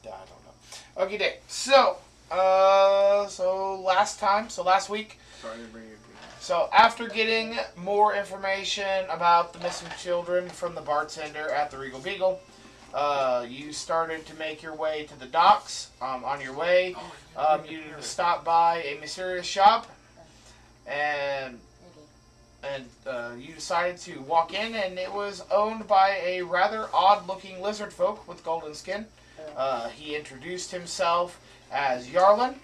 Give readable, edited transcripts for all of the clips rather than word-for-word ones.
I don't know. Okay, Dave. So last week. Sorry to bring you. So after getting more information about the missing children from the bartender at the Regal Beagle, you started to make your way to the docks. On your way, you stopped by a mysterious shop, and you decided to walk in, and it was owned by a rather odd-looking lizard folk with golden skin. He introduced himself as Yarlin,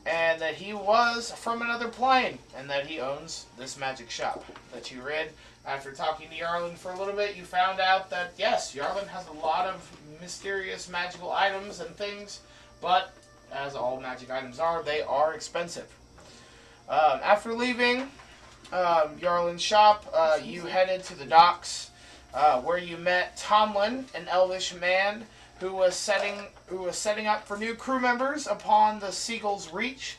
and that he was from another plane, and that he owns this magic shop that you read. After talking to Yarlin for a little bit, you found out that, yes, Yarlin has a lot of mysterious magical items and things, but, as all magic items are, they are expensive. After leaving Yarlin's shop, you headed to the docks, where you met Tomlin, an elvish man who was setting up for new crew members upon the Seagulls Reach.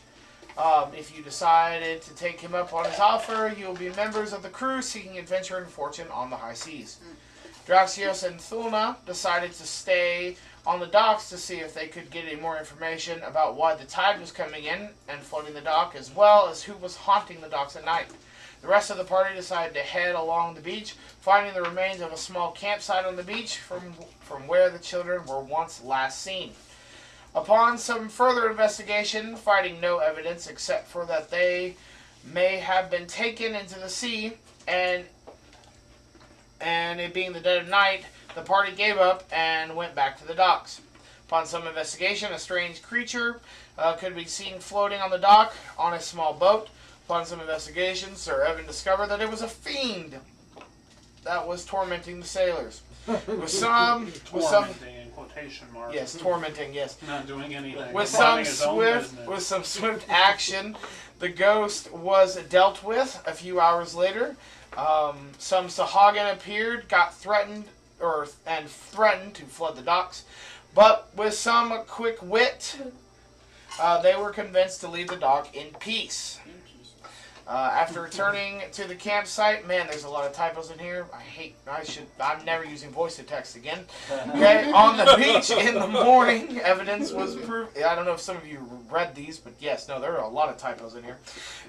If you decided to take him up on his offer, you'll be members of the crew seeking adventure and fortune on the high seas. Draxios and Thulna decided to stay on the docks to see if they could get any more information about why the tide was coming in and flooding the dock, as well as who was haunting the docks at night. The rest of the party decided to head along the beach, finding the remains of a small campsite on the beach from where the children were once last seen. Upon some further investigation, finding no evidence except for that they may have been taken into the sea, and it being the dead of night, the party gave up and went back to the docks. Upon some investigation, a strange creature could be seen floating on the dock on a small boat. Upon some investigation, Sir Evan discovered that it was a fiend that was tormenting the sailors. Tormenting in quotation marks. Yes, tormenting. Yes. Not doing anything. With some swift action, the ghost was dealt with. A few hours later, some Sahagin appeared, threatened to flood the docks, but with some quick wit, they were convinced to leave the dock in peace. After returning to the campsite, man, there's a lot of typos in here. I'm never using voice to text again. Okay, on the beach in the morning, evidence was proved. I don't know if some of you read these, but yes, no, there are a lot of typos in here.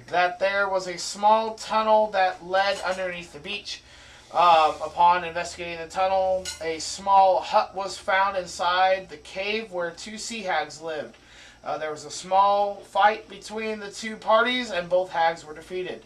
That there was a small tunnel that led underneath the beach. Upon investigating the tunnel, a small hut was found inside the cave where two sea hags lived. There was a small fight between the two parties, and both hags were defeated.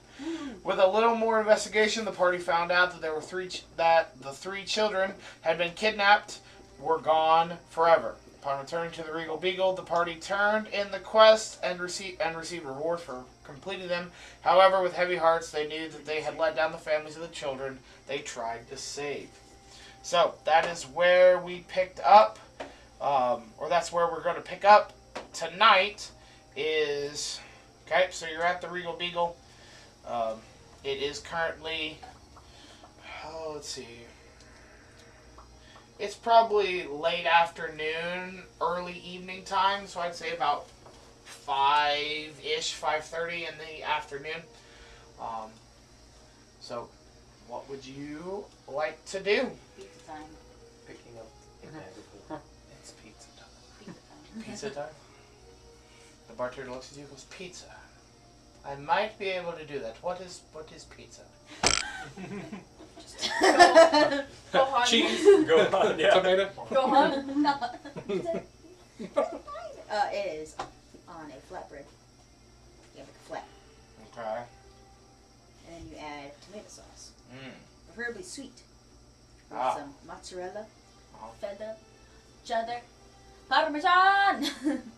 With a little more investigation, the party found out that the three children had been kidnapped, were gone forever. Upon returning to the Regal Beagle, the party turned in the quest and received reward for completing them. However, with heavy hearts, they knew that they had let down the families of the children they tried to save. So that is where we picked up, or that's where we're going to pick up tonight. Is okay. So you're at the Regal Beagle. It is currently, let's see. It's probably late afternoon, early evening time, so I'd say about 5-ish, 5:30 in the afternoon. So, what would you like to do? Pizza time. Picking up a bag of food. It's pizza time. Pizza time? The bartender looks at you and goes, pizza. I might be able to do that. What is pizza? Go on. Cheese. Go on. Yeah. Tomato. Go on. No. It is on a flatbread. You have like a flat. Okay. And then you add tomato sauce. Mm. Preferably sweet. With Ah. some mozzarella, Oh. feta, cheddar, parmesan,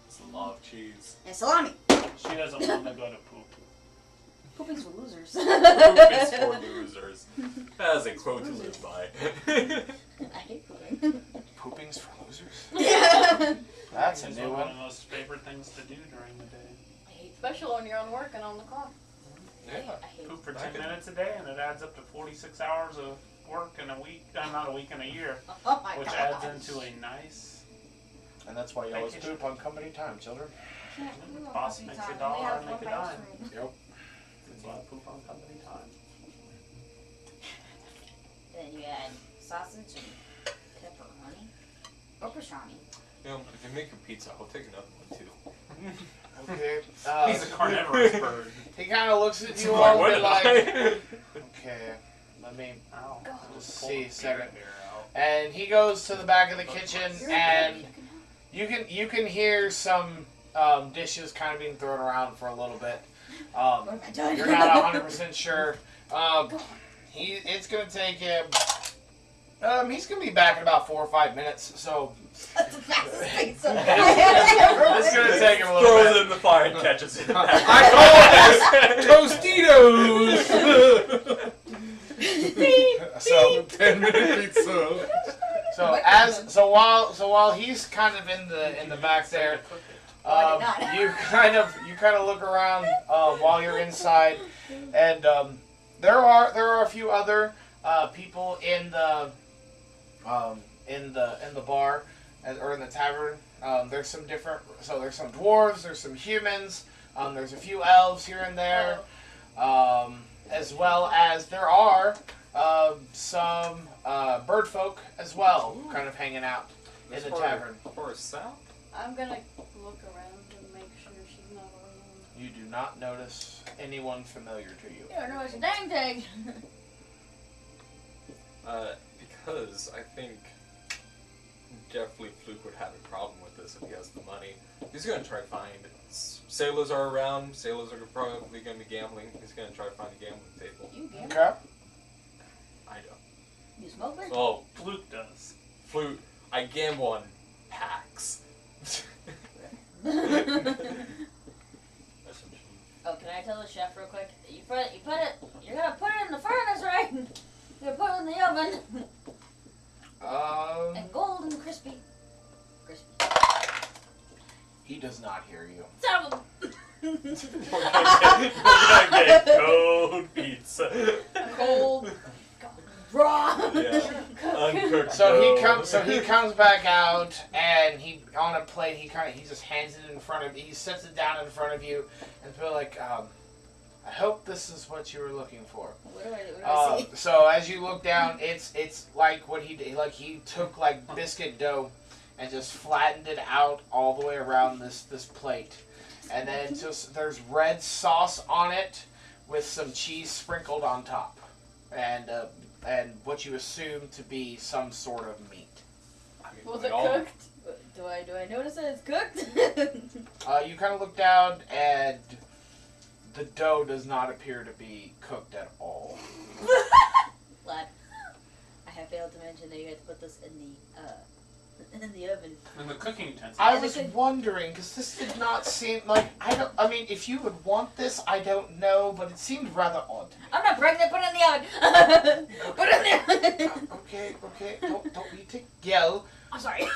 It's a lot of cheese. and salami. She doesn't want to go to poop. Pooping's for losers. Poop is for losers. As a quote to live by. I hate pooping. Pooping's for losers? Yeah. That's a It's new one of one. the most favorite things to do during the day. I hate Especially when you're on work and on the clock. Yeah. I hate Poop for I 10 could- minutes a day, and it adds up to 46 hours of work in a week. Not a week, in a year. Oh my Which gosh. adds into a nice... And that's why you always Vacation. poop on company time, children. Boss makes a dollar, I make a dime. Yep. It's a lot of poop on company time. Then you add sausage and pepperoni. Or pastrami. You know, if you make a pizza, I'll take another one too. Okay. He's a carnivorous bird. He kind of looks at you Like, all what bit did like, I? okay, let me Ow. just Pull see the a second. beer out. And he goes to the back of the kitchen, and you can hear some dishes kind of being thrown around for a little bit. What have I done? You're not 100% sure. It's gonna take him. He's gonna be back in about 4 or 5 minutes, so That's the fastest pizza I it's gonna take him a little Throws bit. it in the fire and catches it. I call this Tostitos. So 10-minute pizza. while he's kind of in the back there, Why not? you kind of look around while you're inside, and there are a few other people in the bar or in the tavern. There's some different. So there's some dwarves. There's some humans. There's a few elves here and there, as well as there are some bird folk as well, kind of hanging out in the tavern. For a south? I'm gonna look around and make sure she's not alone. You do not notice anyone familiar to you. You don't know it's a dang thing. Because I think definitely Fluke would have a problem with this if he has the money. He's gonna try to find sailors are around. Sailors are probably gonna be gambling. He's gonna try to find a gambling table. You gamble? Okay. I don't. You smoke it? Oh, Fluke does. Flute. I gamble on packs. Oh, can I tell the chef real quick? You're gonna put it in the furnace, right? You're gonna put it in the oven. And golden crispy. He does not hear you. Son of We're gonna get cold pizza. Cold. Raw. Yeah. Uncooked. So dough. he comes back out, and he on a plate. He just hands it in front of you. He sets it down in front of you, and it's like, I hope this is what you were looking for. What do I see? So as you look down, it's like what he did. Like he took like biscuit dough, and just flattened it out all the way around this plate, and then just there's red sauce on it with some cheese sprinkled on top, and what you assume to be some sort of meat. I mean, Was we it all- cooked? Do I notice that it's cooked? You kind of look down, and the dough does not appear to be cooked at all. Lad, I have failed to mention that you had to put this in the oven. And the cooking utensils. I was wondering, because this did not seem like, I mean, if you would want this, I don't know, but it seemed rather odd to me. I'm not pregnant. Put it in the oven. Put it in the oven. Okay, don't need to yell. I'm sorry.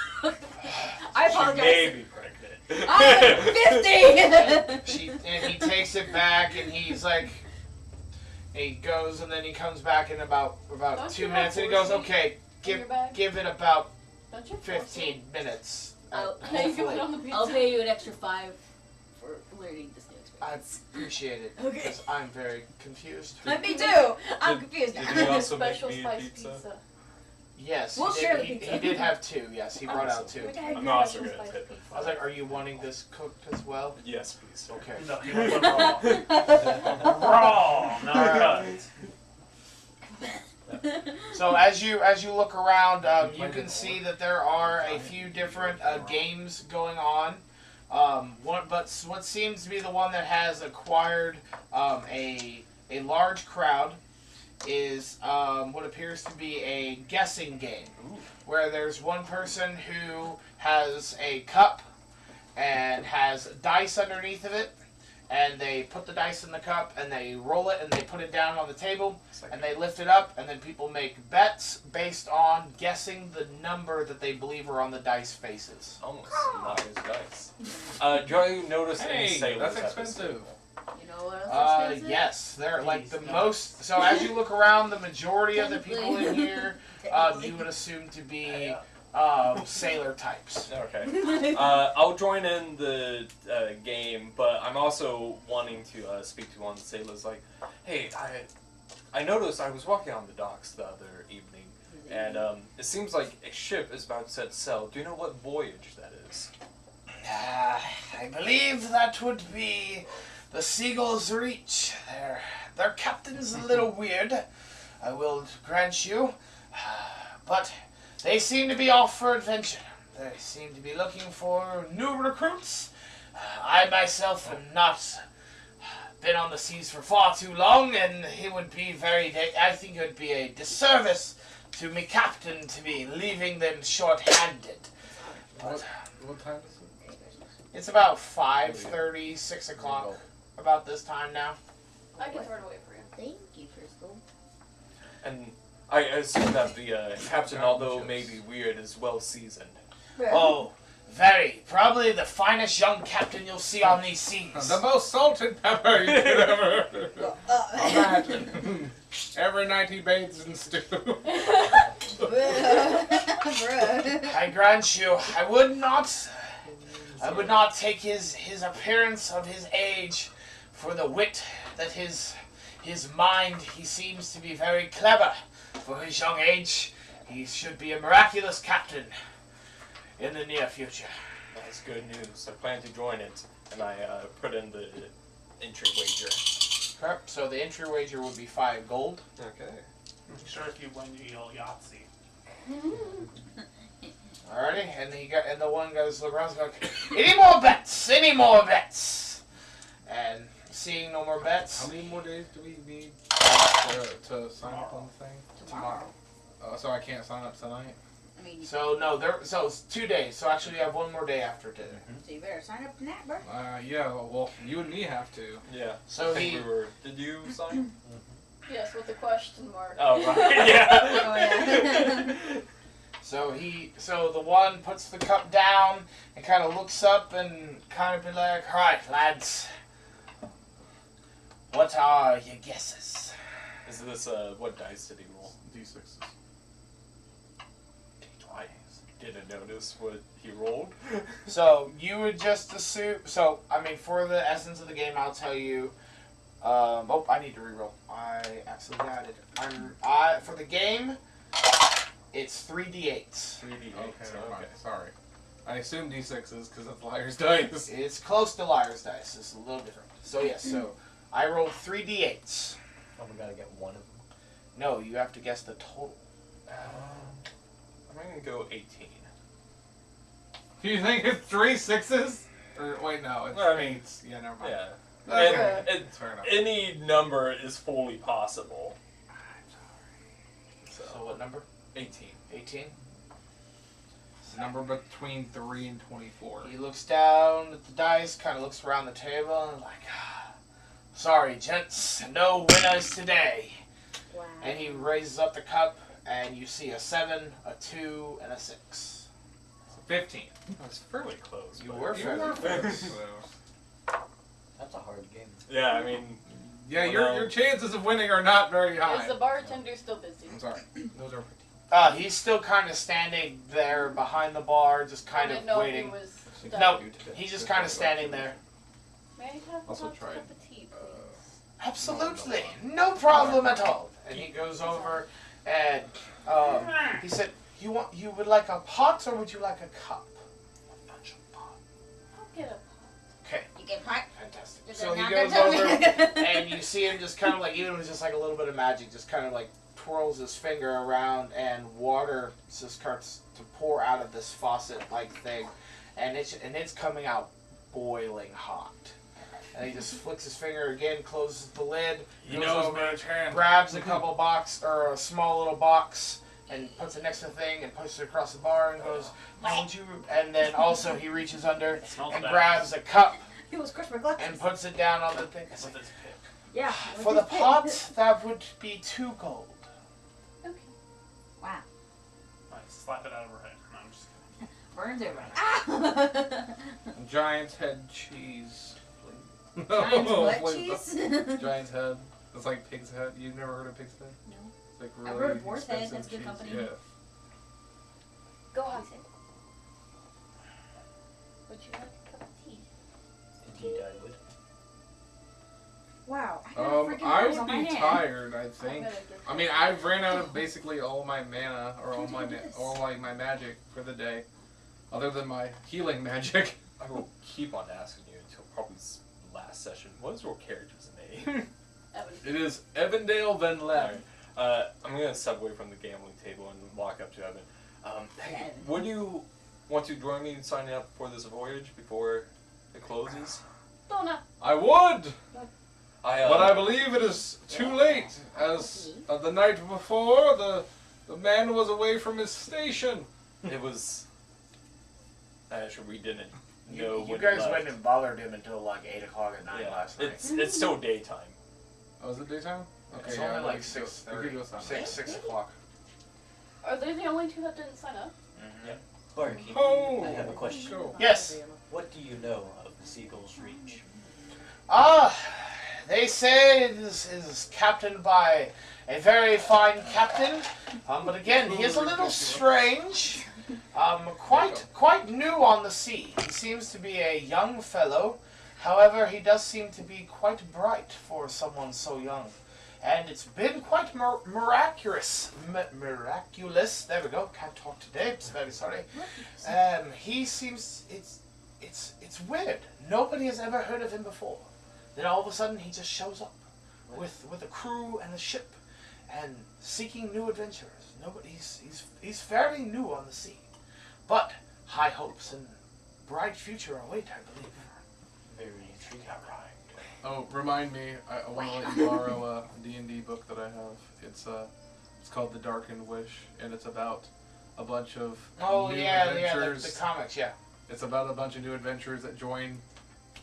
I She apologize. may be pregnant. I'm 50. And he takes it back, and he's like, he goes, and then he comes back in about Don't 2 you minutes, have and he goes, force okay, in your bag? give it about Don't you? 15 minutes. Oh, How you Hopefully. doing on the pizza? I'll pay you an extra 5 for learning this new I experience. appreciate it, Okay. because I'm very confused. Me too. I'm Did- confused did now. he also make Special me a spice pizza? pizza. Yes, We'll he share did, the pizza. he did have 2, yes, he brought out 2. I'm also Special gonna spice tip it. pizza. I was like, are you wanting this cooked as well? Yes, please. Okay. No, he wants it raw. Raw, not cut. So as you look around, you can see that there are a few different games going on. But what seems to be the one that has acquired a large crowd is what appears to be a guessing game, where there's one person who has a cup and has dice underneath of it, and they put the dice in the cup and they roll it and they put it down on the table and they lift it up, and then people make bets based on guessing the number that they believe are on the dice faces. Almost not his dice. Do I notice any Hey, sailors that's at this expensive. table? You know what else is expensive? Yes, they're like the Jeez, most. So as you look around, the majority of the people in here, you would assume to be sailor types. Okay. I'll join in the game, but I'm also wanting to speak to one of the sailors. Like, hey, I noticed I was walking on the docks the other evening, And it seems like a ship is about to set sail. Do you know what voyage that is? I believe that would be the Seagulls Reach. Their captain's a little weird, I will grant you. But they seem to be off for adventure. They seem to be looking for new recruits. I myself have not been on the seas for far too long, and it would be I think it would be a disservice to me captain to be leaving them short-handed. But What time is it? it's about 5:30, 6 o'clock, about this time now. I can throw it away for you. Thank you, Crystal. And I assume that the captain, although maybe weird, is well seasoned. Oh, very. Probably the finest young captain you'll see on these seas. The most salted pepper you could ever imagine. Every night he bathes in stew. I grant you, I would not take his appearance of his age for the wit that his mind. He seems to be very clever for his young age. He should be a miraculous captain in the near future. That's good news. I plan to join it, and I put in the entry wager. Okay, so the entry wager would be 5 gold. Okay. I'm sure if you win, you'll Yahtzee. Alrighty, and the one goes look around like, any more bets? Any more bets? And seeing no more bets. How many more days do we need to sign up on the thing? Tomorrow. So I can't sign up tonight? I mean, So no, so it's 2 days. So actually, you have 1 more day after today. so you better sign up for that, bro. Yeah, well, you and me have to. Yeah. So I think we were. Did you sign? Yes, with the question mark. Oh right. Yeah. Oh, yeah. So the one puts the cup down and kind of looks up and kind of be like, all right, lads, what are your guesses? Is this what dice did he roll? D6s. I didn't notice what he rolled. So you would just assume. So I mean, for the essence of the game, I'll tell you. Oh, I need to reroll. I absolutely added. For the game, it's 3d8s. 3d8. Okay, never mind. Okay. Sorry. I assume D6s because it's liar's dice. It's close to liar's dice. It's a little different. So yes. So I rolled 3d8s. Oh, we gotta get one of them. No, you have to guess the total. I'm gonna go 18. Do you think it's 3 6s? Or wait, no, it's Well, I mean, 8s. Yeah, never mind. Yeah. Okay. And Fair enough. any number is fully possible. So what number? 18. 18. Number between 3 and 24. He looks down at the dice, kind of looks around the table, and like, sorry, gents, no winners today. Wow. And he raises up the cup, and you see a 7, a 2, and a 6. 15. That's fairly close. You but- were fairly close. That's a hard game. Yeah, I mean, Yeah, Well, your chances of winning are not very high. Is the bartender still busy? I'm sorry. Those are. He's still kind of standing there behind the bar, just I kind didn't of know waiting. if he was No, done. he's just kind of standing there. May I have Also a tried, cup of tea, please? Absolutely, no problem at all. And he goes over, and he said, "You would like a pot, or would you like a cup?" A bunch of pot. I'll get a Okay, You get part. fantastic. You're So he not goes gonna tell over, me. and you see him just kind of like, even with just like a little bit of magic, just kind of like twirls his finger around, and water just starts to pour out of this faucet-like thing, and it's coming out boiling hot. And he just flicks his finger again, closes the lid, goes over, grabs a couple box or a small little box, and puts it next to the thing and pushes it across the bar and goes, "Don't you?" And then also he reaches under It smells and bad. grabs a cup It was crush my glasses. and puts it down on the thing. It's With like, his pick. Yeah. for the pot, that would be 2 gold. Okay. Wow. Like, slap it out of her head. No, I'm just kidding. Burns it right. Ah! Giant's head cheese. please. Giant's what Please. cheese? Giant's head. It's like pig's head. You've never heard of pig's head? No. It's like I've really heard of boar's head, expensive that's good cheese. company. Yeah. Go on. Would you like a cup of tea? Indeed, I would. Wow. I got a freaking I ice would on my be hand. tired. I think. better get I mean, I've ran out of basically all my mana or all my Yes. my magic for the day, other than my healing magic. I will keep on asking you until probably last session. What is your character's name? Evan. It is Evandale Van Lem. I'm gonna step away from the gambling table and walk up to Evan. Hey, would you want to join me in signing up for this voyage before it closes? Thulna. I would, I but I believe it is too late, as the night before the man was away from his station. it was. Actually, we didn't know You when guys he left. went and bothered him until like 8 o'clock at night Yeah, last night. it's still daytime. Oh, is it daytime? It's yeah, only we like could go- 6:30, we could go sometime. 6 o'clock. Are they the only two that didn't sign up? Barkeep, Oh, I have a question. go. Yes. What do you know of the Seagulls Reach? They say it is captained by a very fine captain, but again, he is a little strange, quite new on the sea. He seems to be a young fellow, however, he does seem to be quite bright for someone so young. And it's been quite miraculous. Miraculous. There we go. Can't talk today. I'm very sorry. He seems it's weird. Nobody has ever heard of him before. Then all of a sudden he just shows up with a crew and a ship and seeking new adventurers. He's fairly new on the sea, but high hopes and bright future await, I believe. Very intriguing. Oh, remind me, I want to let you borrow a D&D book that I have. It's called The Darkened Wish, and it's about a bunch of new adventures. The comics, yeah. It's about a bunch of new adventurers that join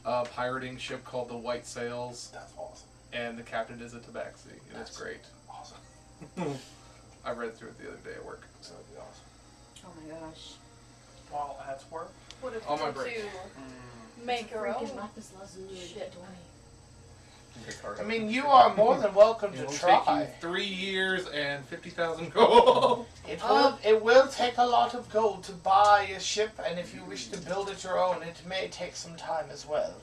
a pirating ship called the White Sails, That's awesome. and the captain is a tabaxi, and it's great. Awesome. I read through it the other day at work. That would be awesome. Oh my gosh. While at work. What if On my we break. to make our Freaking own? lapis lazuli Shit. toy. I mean, you are more than welcome to It'll try. take you 3 years and 50,000 gold. It will take a lot of gold to buy a ship, and if you wish to build it your own, it may take some time as well.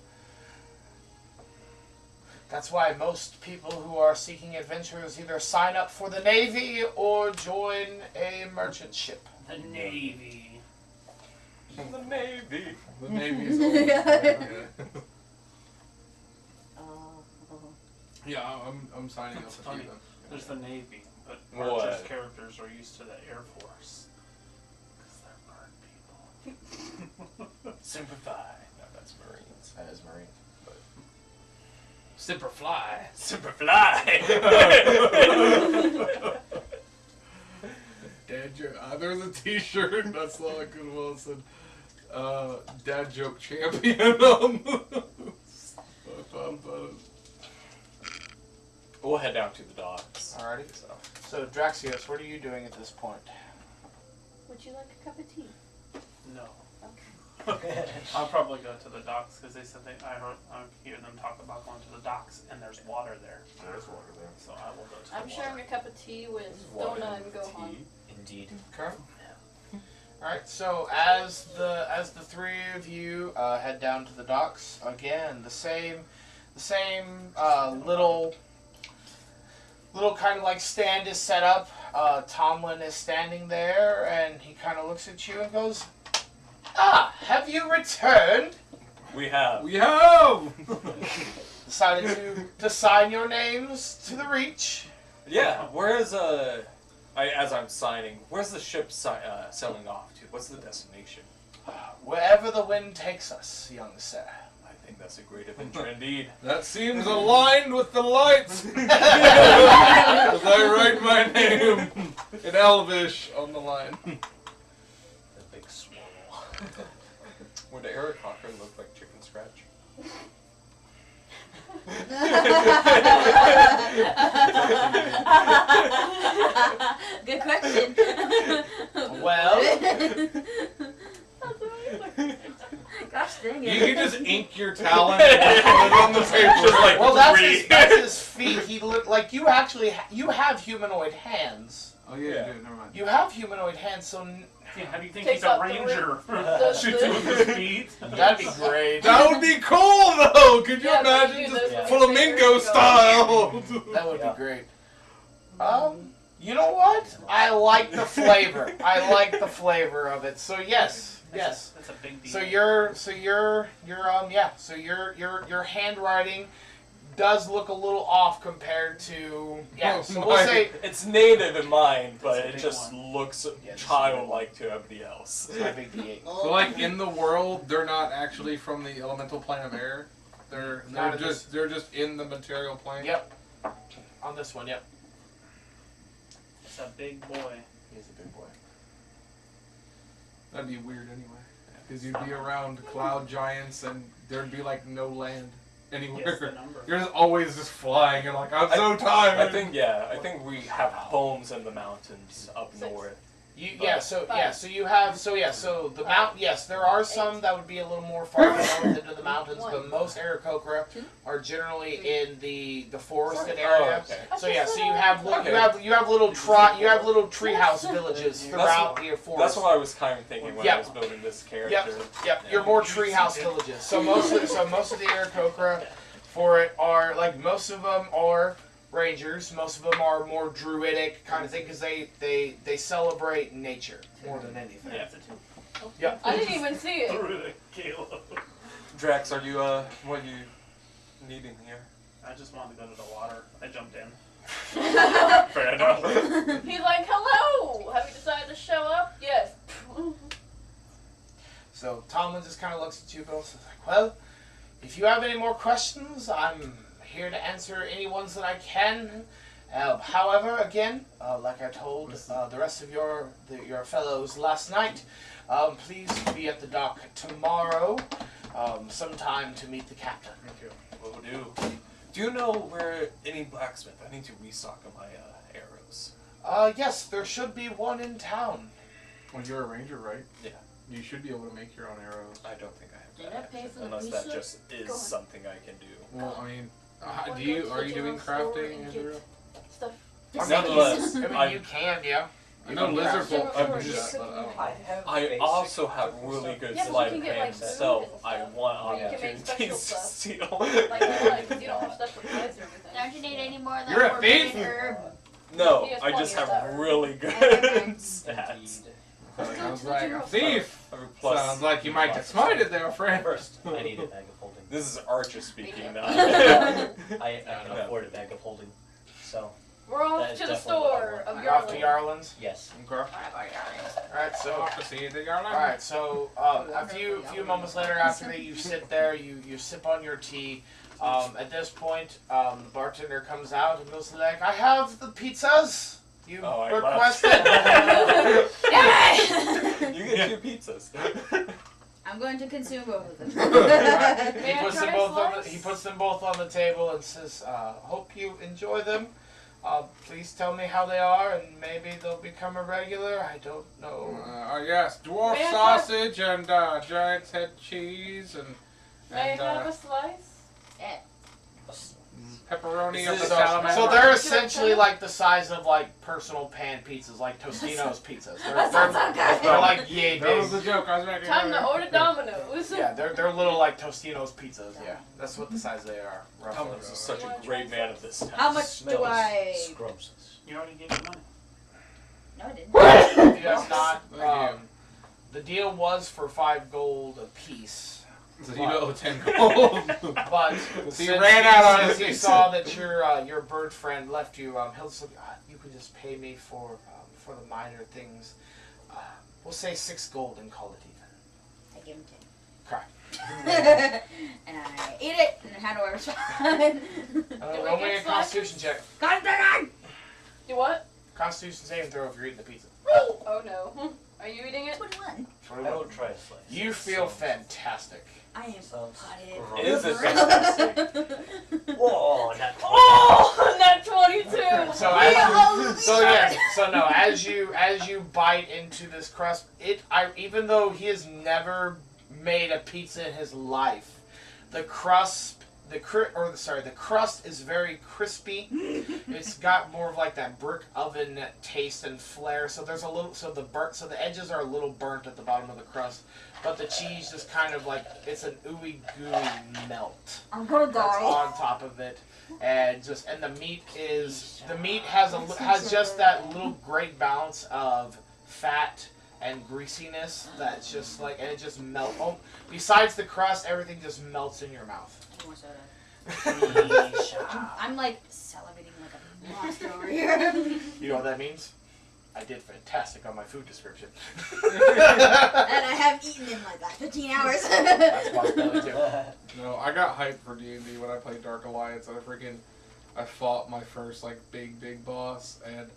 That's why most people who are seeking adventures either sign up for the Navy or join a merchant ship. The Navy. The Navy. The Navy's always yeah. Yeah, I'm signing up That's with funny. you then. There's the Navy, but What? Archer's characters are used to the Air Force. Because they're bird people. Simplify. No, that's Marines. That is Marine. Simper fly. Simplify. Dad joke. There's a T-shirt. That's like good Wilson. Dad joke champion. I thought about it. We'll head down to the docks. Alrighty. So, Draxios, what are you doing at this point? Would you like a cup of tea? No. I'll probably go to the docks because they said I hear them talk about going to the docks and there's water there. There's water there. So I will go to the I'm water. sharing a cup of tea with Thulna and Gohan. Indeed. Okay. Alright, so as the three of you head down to the docks, again, the same little kind of like stand is set up. Tomlin is standing there, and he kind of looks at you and goes, "Ah, have you returned?" We have. We have. Decided to sign your names to the Reach. Yeah. Where's as I'm signing, where's the ship sailing off to? What's the destination? Wherever the wind takes us, young sir. I think that's a great adventure indeed. That seems aligned with the lights. As I write my name in elvish on the line. The big swirl. Would Eric Cochran look like Chicken Scratch? Good question. Well, Gosh dang You it. can just ink your talent and put it on the paper. Just like well, that's three. that's his feet. He look like you actually you have humanoid hands. Oh yeah, Yeah. dude, never mind. You have humanoid hands, so Yeah, how do you think Takes he's a out the ranger? the- Shoots him with his feet. That'd be great. That would be cool though. Could you Yeah, but imagine you do just this with flamingo your fingers, style? That would Yeah. be great. You know what? I like the flavor. I like the flavor of it. So yes. That's a big deal. So your handwriting does look a little off compared to So we'll say It's native in mine, but That's a it big just one. looks Yeah, just childlike to everybody else. it's my big D8. So like in the world, they're not actually from the elemental plane of air. They're Not in they're just in the material plane. Yep. On this one, yep. It's a big boy. He's a big boy. That'd be weird anyway, because you'd be around cloud giants and there'd be like no land Guess the anywhere. number. You're just always just flying and like I'm so tired. I think we have homes in the mountains up north. So the mountain. Yes, there are some that would be a little more far north into the mountains, but most Aarakocra are generally in the forested area. Oh, okay. So you have little treehouse villages throughout the forest. That's what I was kind of thinking when I Yep. was building this character. Yep. You're more treehouse villages. So most of the Aarakocra for it are like most of them are rangers. Most of them are more druidic kind of thing because they celebrate nature more than anything. Yeah. That's a 2. Yep. I didn't even see it. Through the Caleb. Drax, are you what are you needing here? I just wanted to go to the water. I jumped in. Fair enough. He's like, hello! Have you decided to show up? Yes. So Tomlin just kind of looks at you both and is like, well, if you have any more questions, I'm here to answer any ones that I can. However, again, like I told the rest of your fellows last night, please be at the dock tomorrow, sometime to meet the captain. Will do. Do you know where any blacksmith? I need to restock on my arrows. Yes, there should be one in town. Well, you're a ranger, right? Yeah. You should be able to make your own arrows. I don't think I have Did that, I pay actually, for the unless that research? just is Go on. something I can do. Well, I mean, Or do you go to are the you doing general store crafting, and Andrew? Stuff. Nonetheless, I mean, I- you can, yeah. I know lizardfolk General can do store, that, but I have I basic also have cooking really stuff. good Yeah, but you sleight can of get, hand like, myself. food and I stuff. want Or you can make special opportunities to stuff. steal. Like because you don't have special supplies or anything. Don't you need any more of that You're a forbidden thief? herb? No, He has I just plenty of have that. really good Okay. stats. sounds like a thief. I have a plus. Sounds like you might get smited there, friend. First, I need a bag of holding. This is Archer speaking now. I can afford a bag of holding. So, We're off That is to the definitely what I store want. of You're off to Yarlin. Yarlin's. yes. Okay. Alright, so Off to see the Yarlin. Alright, so a few moments later after that you sit there, you sip on your tea. At this point, the bartender comes out and goes like, I have the pizzas you Oh, I requested. Damn You get 2 pizzas. I'm going to consume both of them. he, May I puts try them a both slice? he puts them both on the table and says, hope you enjoy them. Please tell me how they are and maybe they'll become a regular. I don't know. Yes, dwarf May I sausage and giant's head cheese and May I have a slice? pepperoni of the This is- salamander. So they're essentially like the size of like personal pan pizzas, like Tostino's pizzas. They're like yay That was big. the joke I was making. Time to earlier. order Domino's. Yeah, they're little like Tostino's pizzas. Yeah, that's what the size they are. roughly. Tomlin is such a great man of this town. How much do I? Scrumptious. You already gave me money. No, I didn't. Yes, not. Thank you. The deal was for 5 gold a piece. So you owe 10 gold. But So since you ran out on since it. he saw that your bird friend left you, he'll just you can just pay me for the minor things. We'll say 6 gold and call it even. I give him 10. Correct. And I eat it, and how do I respond? we Roll me get a Constitution check. Constitution! Do what? Constitution saving throw if you're eating the pizza. Oh no. Are you eating it? 21. I will try a slice. You feel Sounds- fantastic. I am Sounds potted. gross. Is it fantastic? Whoa, not Oh, not 22. So as you bite into this crust, even though he has never made a pizza in his life, the crust the crust is very crispy. It's got more of like that brick oven taste and flair. So there's a little, so the edges are a little burnt at the bottom of the crust, but the cheese just kind of like it's an ooey gooey melt. I'm gonna That's die. on top of it, and the meat has just that little great balance of fat and greasiness that's just like, and it just melts. Oh, besides the crust, everything just melts in your mouth. More soda. I'm like salivating like a monster over here. You know what that means? I did fantastic on my food description. And I have eaten in like 15 hours. That's possibility too. No, I got hyped for D&D when I played Dark Alliance. I fought my first like big boss, and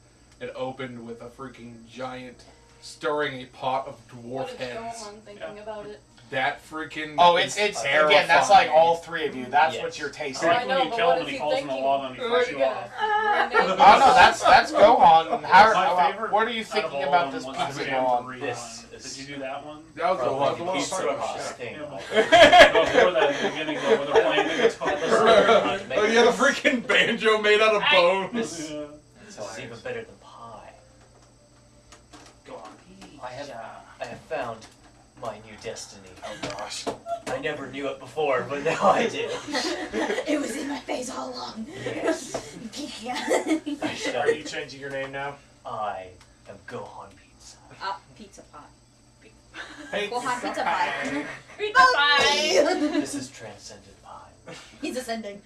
it opened with a freaking giant stirring a pot of dwarf What did go heads. on thinking about it? That freaking It's terrifying. again, that's like all three of you. That's Yes. what you're I tasting. like I know, when you but kill what him and is he he falls in the thinking? lava and he Who flips are you you off. Oh no, that's Gohan. My favorite What are you Out of thinking all about of this them pizza was the Gohan? jamboree This one. is- Did you do that one? That was the Probably one. the The one pizza started with boss shit. thing. Before that, at the beginning, though, where they're playing the guitar. Oh yeah, the freaking banjo made out of bones. This Yeah. this is even better than pie. Go on, I have found my new destiny. Oh gosh. I never knew it before, but now I do. It was in my face all along. Yes. I shall. Are you changing your name now? I am Gohan Pizza. Pizza pie. Hey, Gohan pizza pie. Pizza pie! This is transcendent pie. He's ascending.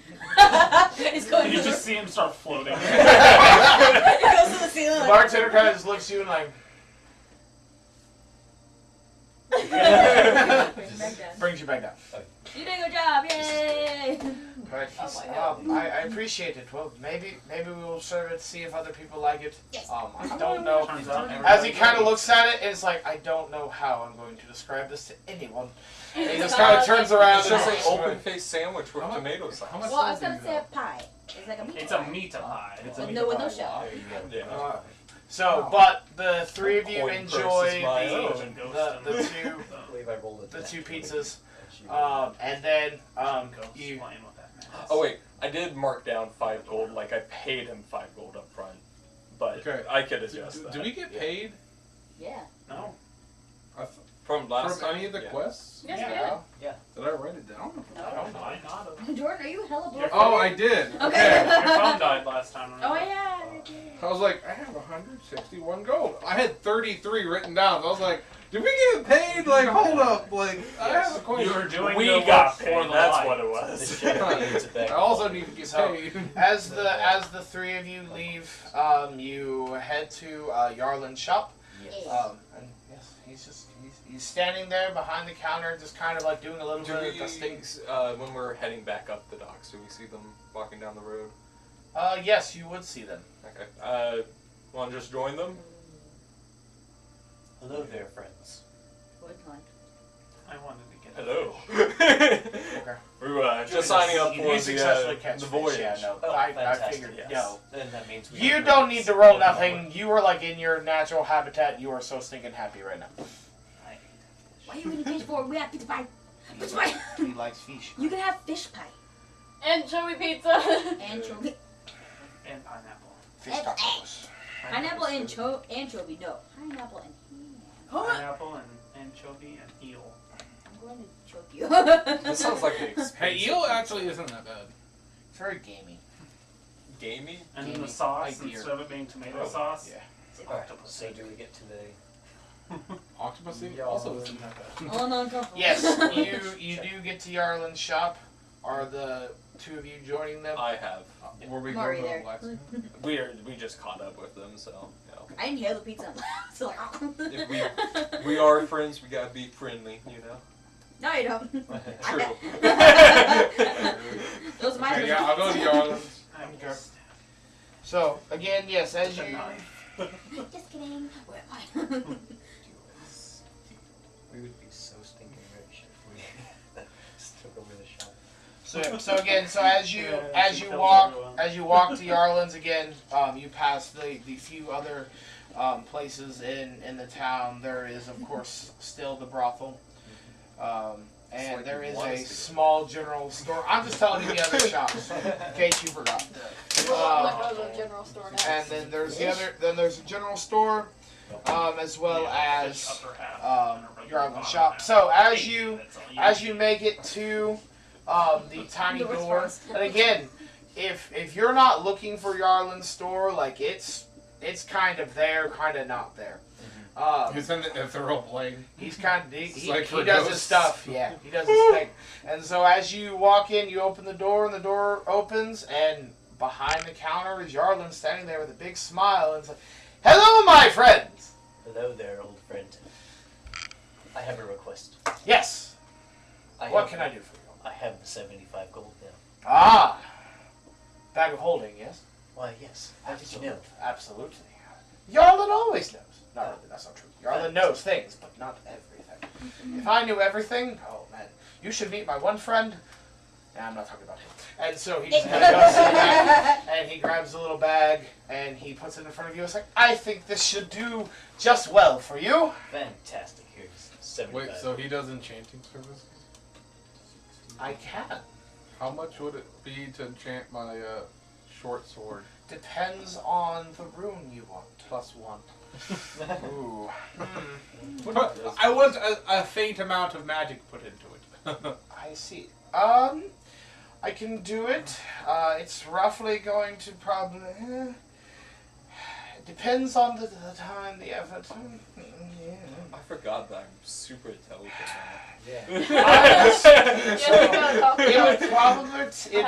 He's going You to just see him start floating. He goes to the ceiling. The Like, bartender kind of just looks at you and like brings you back down. you did a good job, yay! But he's, my God. I appreciate it. Well, maybe we will serve it, see if other people like it. Yes. I don't know. Turns out As he everybody kind of knows. looks at it, it's like, I don't know how I'm going to describe this to anyone. And he just kind of turns around It's and just an open-faced sandwich with How much- tomato sauce. how much- Well, I was gonna say a pie. It's like a meat It's pie. a meat pie. It's a With meat no pie. shell. There you go. Yeah. So, but the three of you Coin enjoy versus my the own. I believe I rolled it. the two pizzas, and then Ghost you. playing with that man. Oh wait, I did mark down 5 gold. Like I paid him 5 gold up front, but Okay. I could adjust that. Do we get paid Yeah. No. from last from time? any of the Yeah. quests? Yes, Yeah. Did I write it down? No, why not have? Jordan, are you hella Your broke? Oh, I did. Okay. Your phone died last time. Oh remember? yeah. I was like, I have 161 gold. I had 33 written down. So I was like, did we get paid? Like, hold up. Like, I have a question. You were doing We the got work paid. for the That's light. what it The was. chef needs a bag. I also need to get So- paid. As the three of you leave, you head to Yarlin's shop. Yes. And yes, he's standing there behind the counter, just kind of like doing a little Do bit of we, dusting. when we're heading back up the docks, do we see them walking down the road? Yes, you would see them. Okay. Want to just join them? Hello there, friends. Would like. I wanted to get Hello. Okay. We were just signing up You for successfully catch the fish, voyage. Yeah, no, Oh, I fantastic, figured yes. no. Then that means we You have don't friends. need to roll nothing. You are like in your natural habitat. You are so stinking happy right now. Why are you eating fish for? We have pizza pie. Pizza pie. He likes fish. You can have fish pie. Anchovy pizza! Anchovy. and pineapple. Fish tacos. Pineapple and anchovy. No. Pineapple and ham. Pineapple and anchovy and eel. I'm going to choke you. That sounds like an expensive Hey, eel actually isn't that bad. It's very gamey. gamey. And then Gamey. the sauce, Like beer. instead of it being tomato sauce, Yeah. it's Alright, octopus. so do we get to the... Octopus Yeah. also isn't that bad. Oh no, go. Yes, you do get to Yarlin's shop. Are the two of you joining them? I have. Were we I'm going already to the there. blacksmith? We just caught up with them, so you know. I didn't hear the pizza. So like, If we are friends, we gotta be friendly, you know. no, you don't. True. Those are my Okay, yeah, I'll go to Yarlin's. I'm Okay. just So again, yes, as you Just kidding. Where am I? We would be so stinking rich if we just took over the shop. so again, so as you Yeah, as she you kills walk everyone. to Yarlin's again, you pass the few other places in the town. There is of course still the brothel. And like there he is wants a to go. small general store. I'm just telling you the other shops in case you forgot. Look at the general store next. And then there's the other. Then there's a general store, as well Yeah, as fish upper half, and a regular Yarlin bottom shop. half. So as Hey, you that's all as you make it to the tiny Doors door, first. and again, if you're not looking for Yarlin's store, like it's kind of there, kind of not there. He's in the ethereal plane. He's kind of It's he like for does his ghosts. stuff. Yeah, he does his thing. And so as you walk in, you open the door, and the door opens, and behind the counter is Yarlin standing there with a big smile and says, "Hello, my friends." Hello there, old friend. I have a request. Yes. I What have, can I do for you? I have 75 gold now. Ah, bag of holding. Yes. Why, yes. How did you know? Absolutely. Yarlin always knows. Not really, that's not true. Yarlin knows things, but not everything. If I knew everything, oh man, you should meet my one friend. Nah, I'm not talking about him. And so he just kind of goes to the back, and he grabs a little bag, and he puts it in front of you. It's like, I think this should do just well for you. Fantastic. Here's 75. Wait, so he does enchanting services? I can. How much would it be to enchant my short sword? Depends on the rune you want. +1. Ooh. I want a faint amount of magic put into it. I see. I can do it. It's roughly going to probably. It depends on the time, the effort. Yeah. I forgot that I'm super intelligent now. Yeah.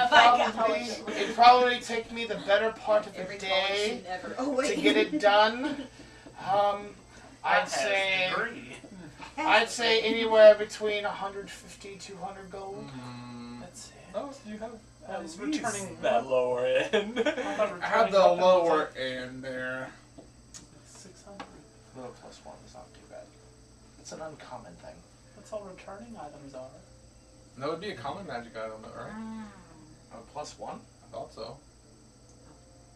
It'd probably take me the better part of Every the college day student ever. Oh to wait. get it done. I'd That has say degree. I'd say anywhere between 150, 200 gold. That's it. Oh, so you have That at is least returning that lower end. I thought I have returning the weapons was lower like end there. 600. Little +1 is not too bad. It's an uncommon thing. That's all returning items are. That would be a common magic item, though, right? +1? I thought so.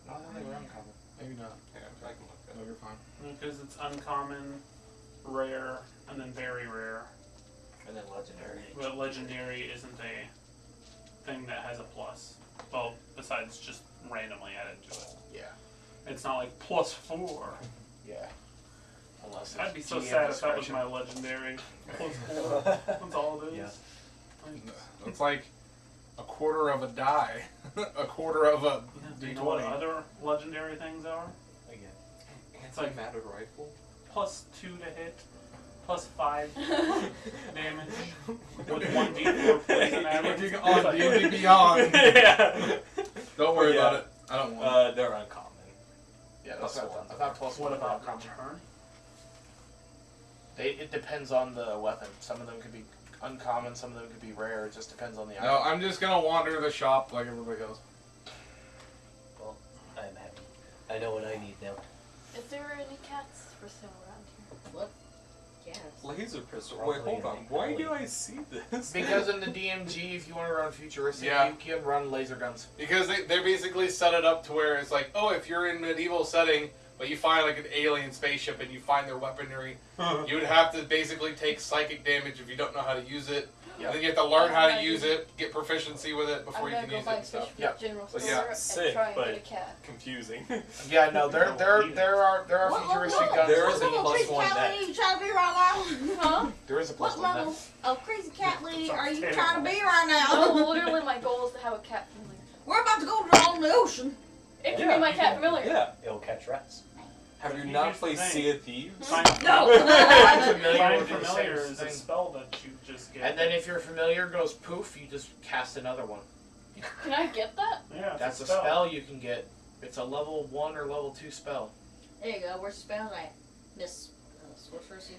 No, I thought they were uncommon. Maybe not. Yeah, I can look No, at you're fine. Because it's uncommon, rare, and then very rare. And then legendary. But legendary isn't a thing that has a plus. Well, besides just randomly added to it. Yeah. It's not like +4. Yeah. Unless it's I'd be so GM sad if that was discretion. my legendary. +4. That's all it is. Yeah. Like, It's like a quarter of a die. A quarter of a do you know what D20. other legendary things are? Again. anti-matter rifle. +2 to hit, +5 damage, with 1d4 poison average. Looking on D&D Beyond. Yeah. Don't worry Yeah. about it. I don't want it. They're uncommon. Yeah, that's Plus not. one. I thought +1 What about uncommon. return? It depends on the weapon. Some of them could be uncommon. Some of them could be rare. It just depends on the No, item. I'm just gonna wander the shop like everybody else. Well, I'm happy. I know what I need now. Is there any cats for sale around here? What? Yes. Laser pistol. Probably Wait, hold on. like Why early. do I see this? Because in the DMG, if you want to run futuristic, Yeah. you can run laser guns. Because they basically set it up to where it's like, oh, if you're in medieval setting, but you find like an alien spaceship and you find their weaponry, you would have to basically take psychic damage if you don't know how to use it. Yep. And then you have to learn how to use it, get proficiency with it before I'm you gonna can go use it buy and fish stuff. from Yep. the general But store yeah, and sick, try and but- get a cat. Confusing. Yeah, no, there are What futuristic level? guns. There is a What level +1 crazy cat net. lady you trying to be right now? Huh? There is a What +1 level net. of crazy cat lady are you Sounds trying to be terrible. right No, now? literally my goal is to have a cat family. We're about to go on the ocean. It can be my cat familiar. Yeah. It'll catch rats. Have you Here's not the played thing. Sea of Thieves? Find No. Familiar Find will do the familiar same is a thing. spell that you just get. And then if your familiar goes poof, you just cast another one. Can I get that? yeah, it's That's a spell you can get. It's a level 1 or level 2 spell. There you go. Where's the spell at? Miss Sorceress.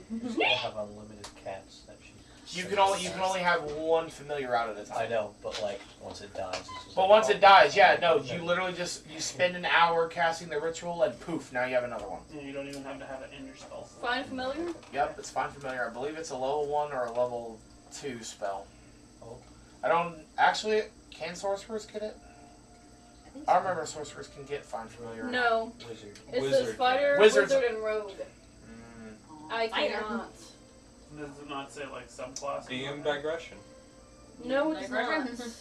I have unlimited cats that she. You can only have one familiar out at a I time. know, but like once it dies, it's just. But like, once oh, it dies, yeah, no, you literally you spend an hour casting the ritual and poof, now you have another one. Yeah, you don't even have to have it in your spell. Find familiar? Yep, it's fine familiar. I believe it's a level 1 or a level 2 spell. Oh. I don't actually. Can sorcerers get it? I think I remember sorcerers can get find familiar. No. Wizard. It Wizard says fighter, Wizards- wizard, and rogue. Mm. I Fighter. cannot. Does it not say like subclass? DM digression. No, it's not. Digression.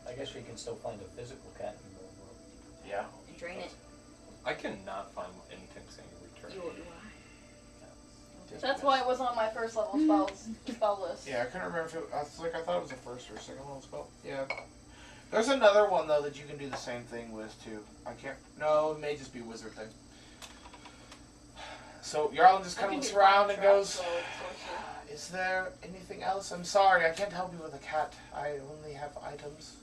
I guess we can still find a physical cat in the world. Yeah. And drain it. I cannot find anything saying return. You That's why it was on my first level spell list. Yeah, I couldn't remember if it. I thought it was a first or a second level spell. Yeah. There's another one though that you can do the same thing with too. I can't. No, it may just be a wizard thing. So Yarlin just kind of looks around and goes, "Is there anything else? I'm sorry, I can't help you with a cat. I only have items.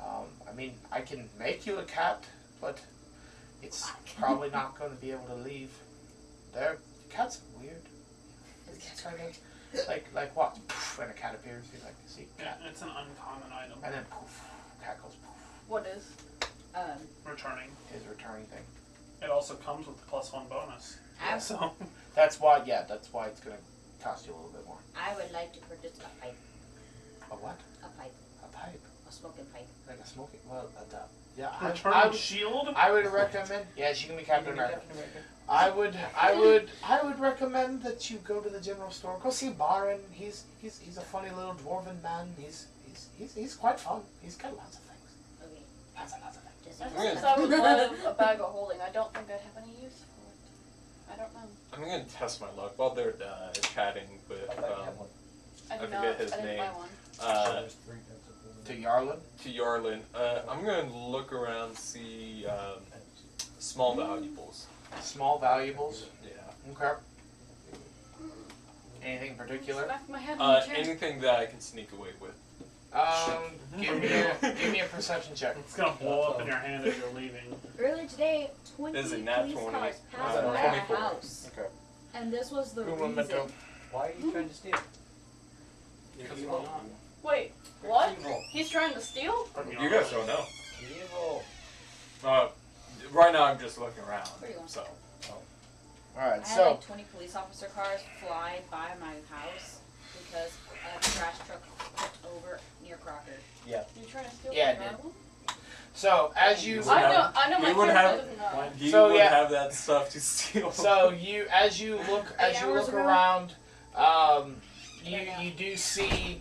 I mean, I can make you a cat, but it's probably not going to be able to leave. Cats are weird. It's kind of like what? Poof, and a cat appears. You're like, see, cat, Yeah, it's an uncommon item. and then poof, cat goes poof. What is? Returning. His returning thing. It also comes with the +1 bonus. I, So That's why. Yeah, that's why it's going to cost you a little bit more. I would like to purchase a pipe. A what? A pipe. A pipe. A smoking pipe. Like a smoking. Well, yeah. returning shield. I would recommend. Yeah, she can be Captain America. I would recommend that you go to the general store. Go see Baron. He's a funny little dwarven man. He's quite fun. He's got lots of things. Okay. Lots of things. Just Since I would love a bag of holding, I don't think I'd have any use for it. I don't know. I'm gonna test my luck while they're chatting with I thought you had one. I did I not. forget his I didn't name. buy one. So there's 3 pets of holding. To Yarlin. to Yarlin. I'm gonna look around, see small valuables. Small valuables. Yeah. Okay. Anything in particular? Smack my head on the chair. Anything that I can sneak away with. Give me a perception check. It's gonna blow up in your hand as you're leaving. Earlier today, 20 Is it police nat 20? cars passed Uh, by 24. our house. Okay. And this was the Crewmembers. reason. Why are you trying to steal? Because Evil. why not? Wait, what? Evil. He's trying to steal? You guys don't know. Evil. Right now I'm just looking around. Where you going? So. All right. I had So like 20 police officer cars fly by my house because a trash truck flipped over near Crocker. You're trying to steal Yeah, from I did. Jarling? as you I know He my would character have- doesn't know. He So, would yeah. have that stuff to steal. So as you look hours ago? around, you do see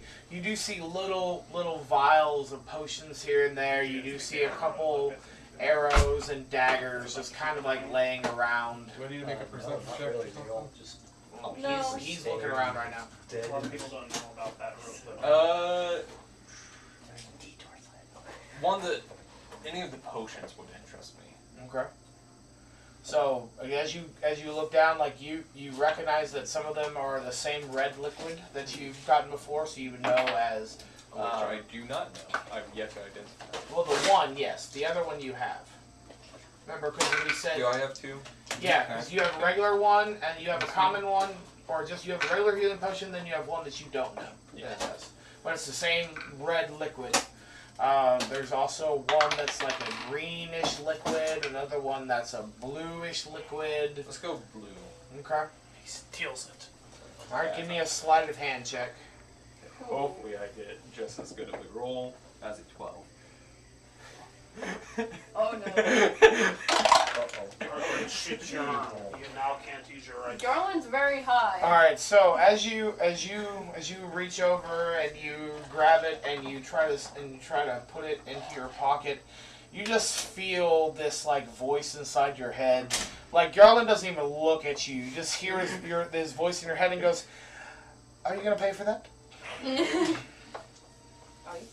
little vials of potions here and there. You do see a couple arrows and daggers just kind of like laying around. Do I need to make a perception not check really. or We all something? just No. He's looking around right now. A lot of people don't know about that real quick. One that any of the potions would interest me. Okay. So as you look down, like you recognize that some of them are the same red liquid that you've gotten before, so you would know as. Which I do not know. I've yet to identify. Well, the one, yes. The other one you have. Remember, because we said. Do I have 2? Yeah, because you have a regular one and you have a common one, or just you have a regular healing potion, then you have one that you don't know. Yeah. That does. But it's the same red liquid. There's also one that's like a greenish liquid, another one that's a bluish liquid. Let's go blue. Okay. He steals it. Alright, give me a sleight of hand check. Hopefully I get just as good of a roll as a 12. Oh no. Or shit your arm. You now can't use your right. Jarlin's very high. Alright, so as you reach over and you grab it and you try to put it into your pocket, you just feel this like voice inside your head. Like Yarlin doesn't even look at you. You just hear his voice in your head and goes, "Are you gonna pay for that?" Are you?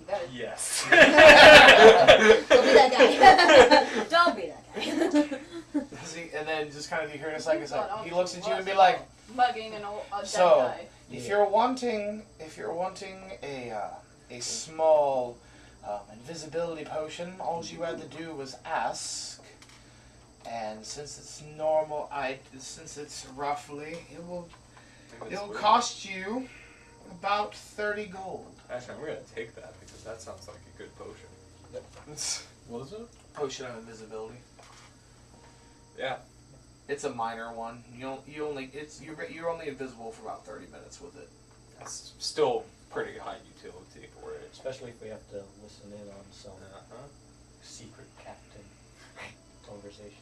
You better. Yes. Don't be that guy. Don't be that guy. And then just kind of you hear this like it's God, like he I'll looks at you and bless be like, mugging a dead So- guy. if you're wanting a small invisibility potion, all you had to do was ask, and since it's since it's roughly, it'll cost you about 30 gold. Actually, I'm gonna take that because that sounds like a good potion. What is it? Potion of invisibility. Yeah. It's a minor one. You're only invisible for about 30 minutes with it. That's still pretty high utility for it. Especially if we have to listen in on some Uh-huh. secret captain conversations.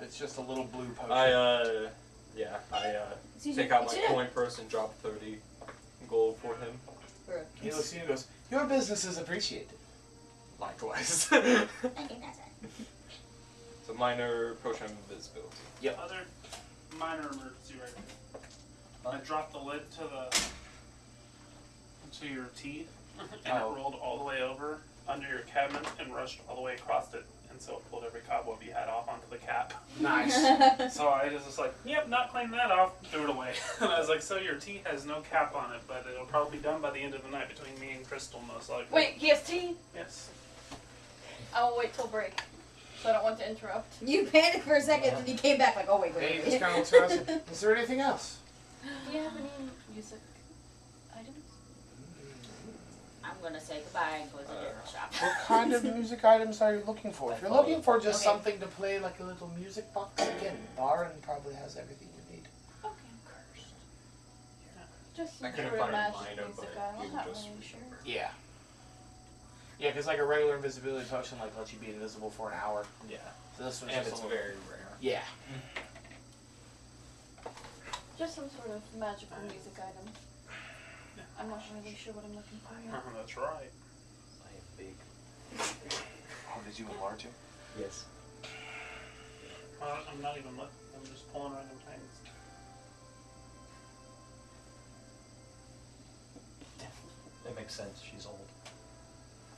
It's just a little blue potion. I Yeah, I Excuse take me, out my excuse me. coin purse and drop 30 gold for him. He looks at you and goes, "Your business is appreciated." Likewise. Thank you, that's it. It's a minor potion of invisibility. Other minor emergency right here. I dropped the lid to your tea, and Oh. it rolled all the way over under your cabinet and rushed all the way across it, and so it pulled every cobweb you had off onto the cap. Nice. So I was just like, yep, not cleaning that off, threw it away. And I was like, so your tea has no cap on it, but it'll probably be done by the end of the night between me and Crystal, most likely. Wait, he has tea? Yes. I will wait till break. So I don't want to interrupt. You panicked for a second and you came back like, oh wait, Hey, wait, this wait. kind of looks around and says, "Is there anything else?" Do you have any music items? I'm gonna say goodbye and close the general shop. What kind of music items are you looking for? If you're looking for just Okay. something to play, like a little music box, again, Baron probably has everything you need. Okay. Just some I couldn't sort of find magic minor, music. but I'm you not just really sure. remember. Yeah. Yeah, because like a regular invisibility potion, like lets you be invisible for an hour. Yeah. So this one's And just it's a little. very rare. Yeah. Just some sort of magical music item. I'm not really sure what I'm looking for yet. That's right. I am big. Oh, did you enlarge him? Yes. I'm not even looking. I'm just pulling random things. That makes sense. She's old.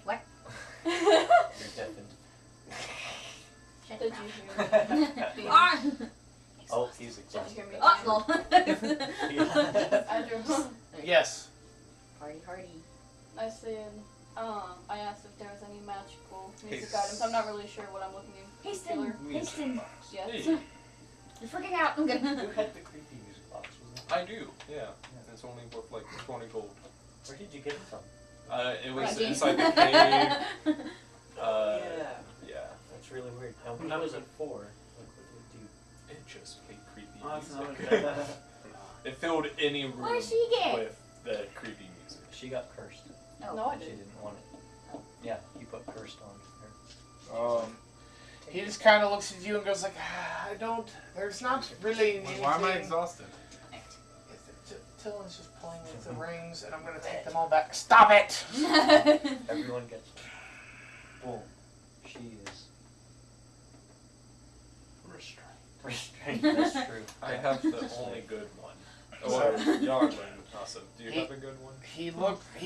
What? You're deafened. Shut Did your you mouth. hear me? Ah! Oh, he's Did you exhausted. hear me? Uh-oh. Andrew, Yes. Party, party. I said, I asked if there was any magical music He's- items. I'm not really sure what I'm looking in particular. Hasten, hasten. Yes. Hey. You're freaking out. I'm Who gonna. had the creepy music box? Was it? I do, yeah. It's only worth like 20 gold. Where did you get it from? It was Right. inside the cave. Yeah. That's really weird. Now, That what was was it for? Like, what did it It just played creepy Oh, that's another music. good do? It filled any room What did she get? with the creepy music. She got cursed. Oh. No, I She didn't. didn't want it. Yeah, you put cursed on her. He just kind of looks at you and goes like, I don't. There's not really anything. Why am I exhausted? Tillin's just playing with the rings, and I'm gonna take them all back. Stop it! Everyone gets boom. She is restraint. restrained. That's true. I have the only good one. Or Yarlin also. Do you have a good one? He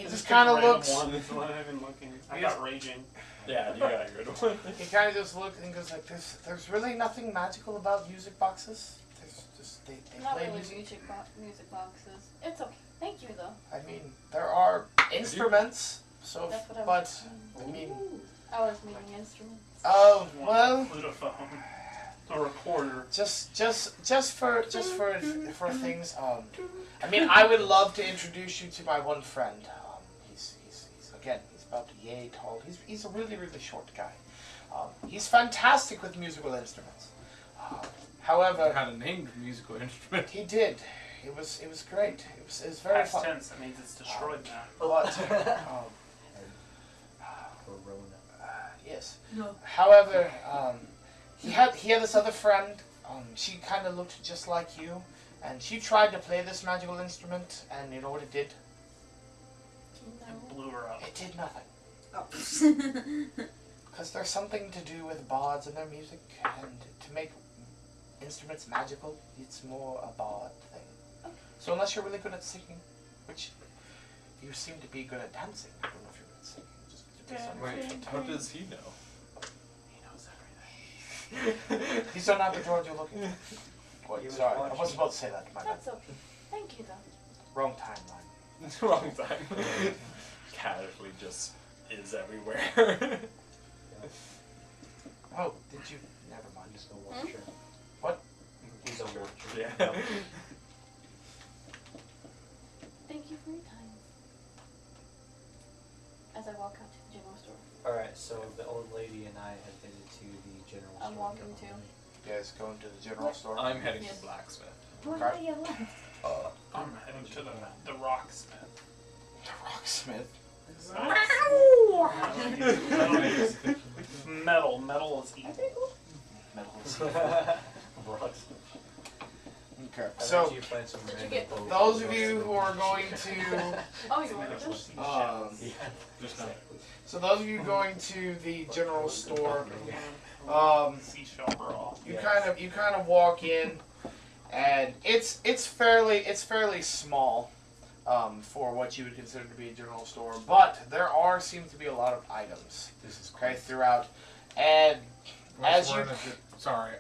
just kind of looks. One is what I've been looking. I got raging. Yeah, you got a good one. He kind of just looks and goes like, there's really nothing magical about music boxes. There's just, they Not play really music. music boxes. It's okay. Thank you though. I mean, there are instruments, so, That's what I but, was. I mean, I was meaning instruments. oh, One well, flutophone. A recorder. just for things, I mean, I would love to introduce you to my one friend. He's about yay tall. He's a really, really short guy. He's fantastic with musical instruments. I However, had a named musical instrument. he did. It was great. It was very Past fun. tense. That means it's destroyed now. But Corona. yes. No. However, he had this other friend. She kind of looked just like you, and she tried to play this magical instrument, and you know what it did? It blew her up. It did nothing. Oh. Because there's something to do with bards and their music, and to make instruments magical, it's more a bard thing. So unless you're really good at singing, which you seem to be good at dancing, I don't know if you're good at singing. Just based on your Wait, how does he know? He knows everything. He's not the George you're looking for. Wait, He was sorry, I watching. wasn't supposed to say that. My bad. That's okay. Thank you though. Wrong timeline. Wrong time. Casually just is everywhere. Oh, did you? Never mind. Just a watcher. What? He's a watcher. Yeah. Thank you for your time. As I walk out to the general store. Alright, so the old lady and I have headed to the general store. I'm walking too. You guys going to the general store? I'm heading Yes. to blacksmith. What Okay. do you want? I'm heading to the rocksmith. The rocksmith. Metal is evil. Metal is Rocks. Okay. I So bet you find some Did you random get folk those of who you wants who are going to Oh, you wanted this? Yeah. Just not. so those of you going to the general store, Seashell brawl. you kind of walk in, and it's fairly small for what you would consider to be a general store, but there seems to be a lot of items This is cool. throughout, and as We're you sorry,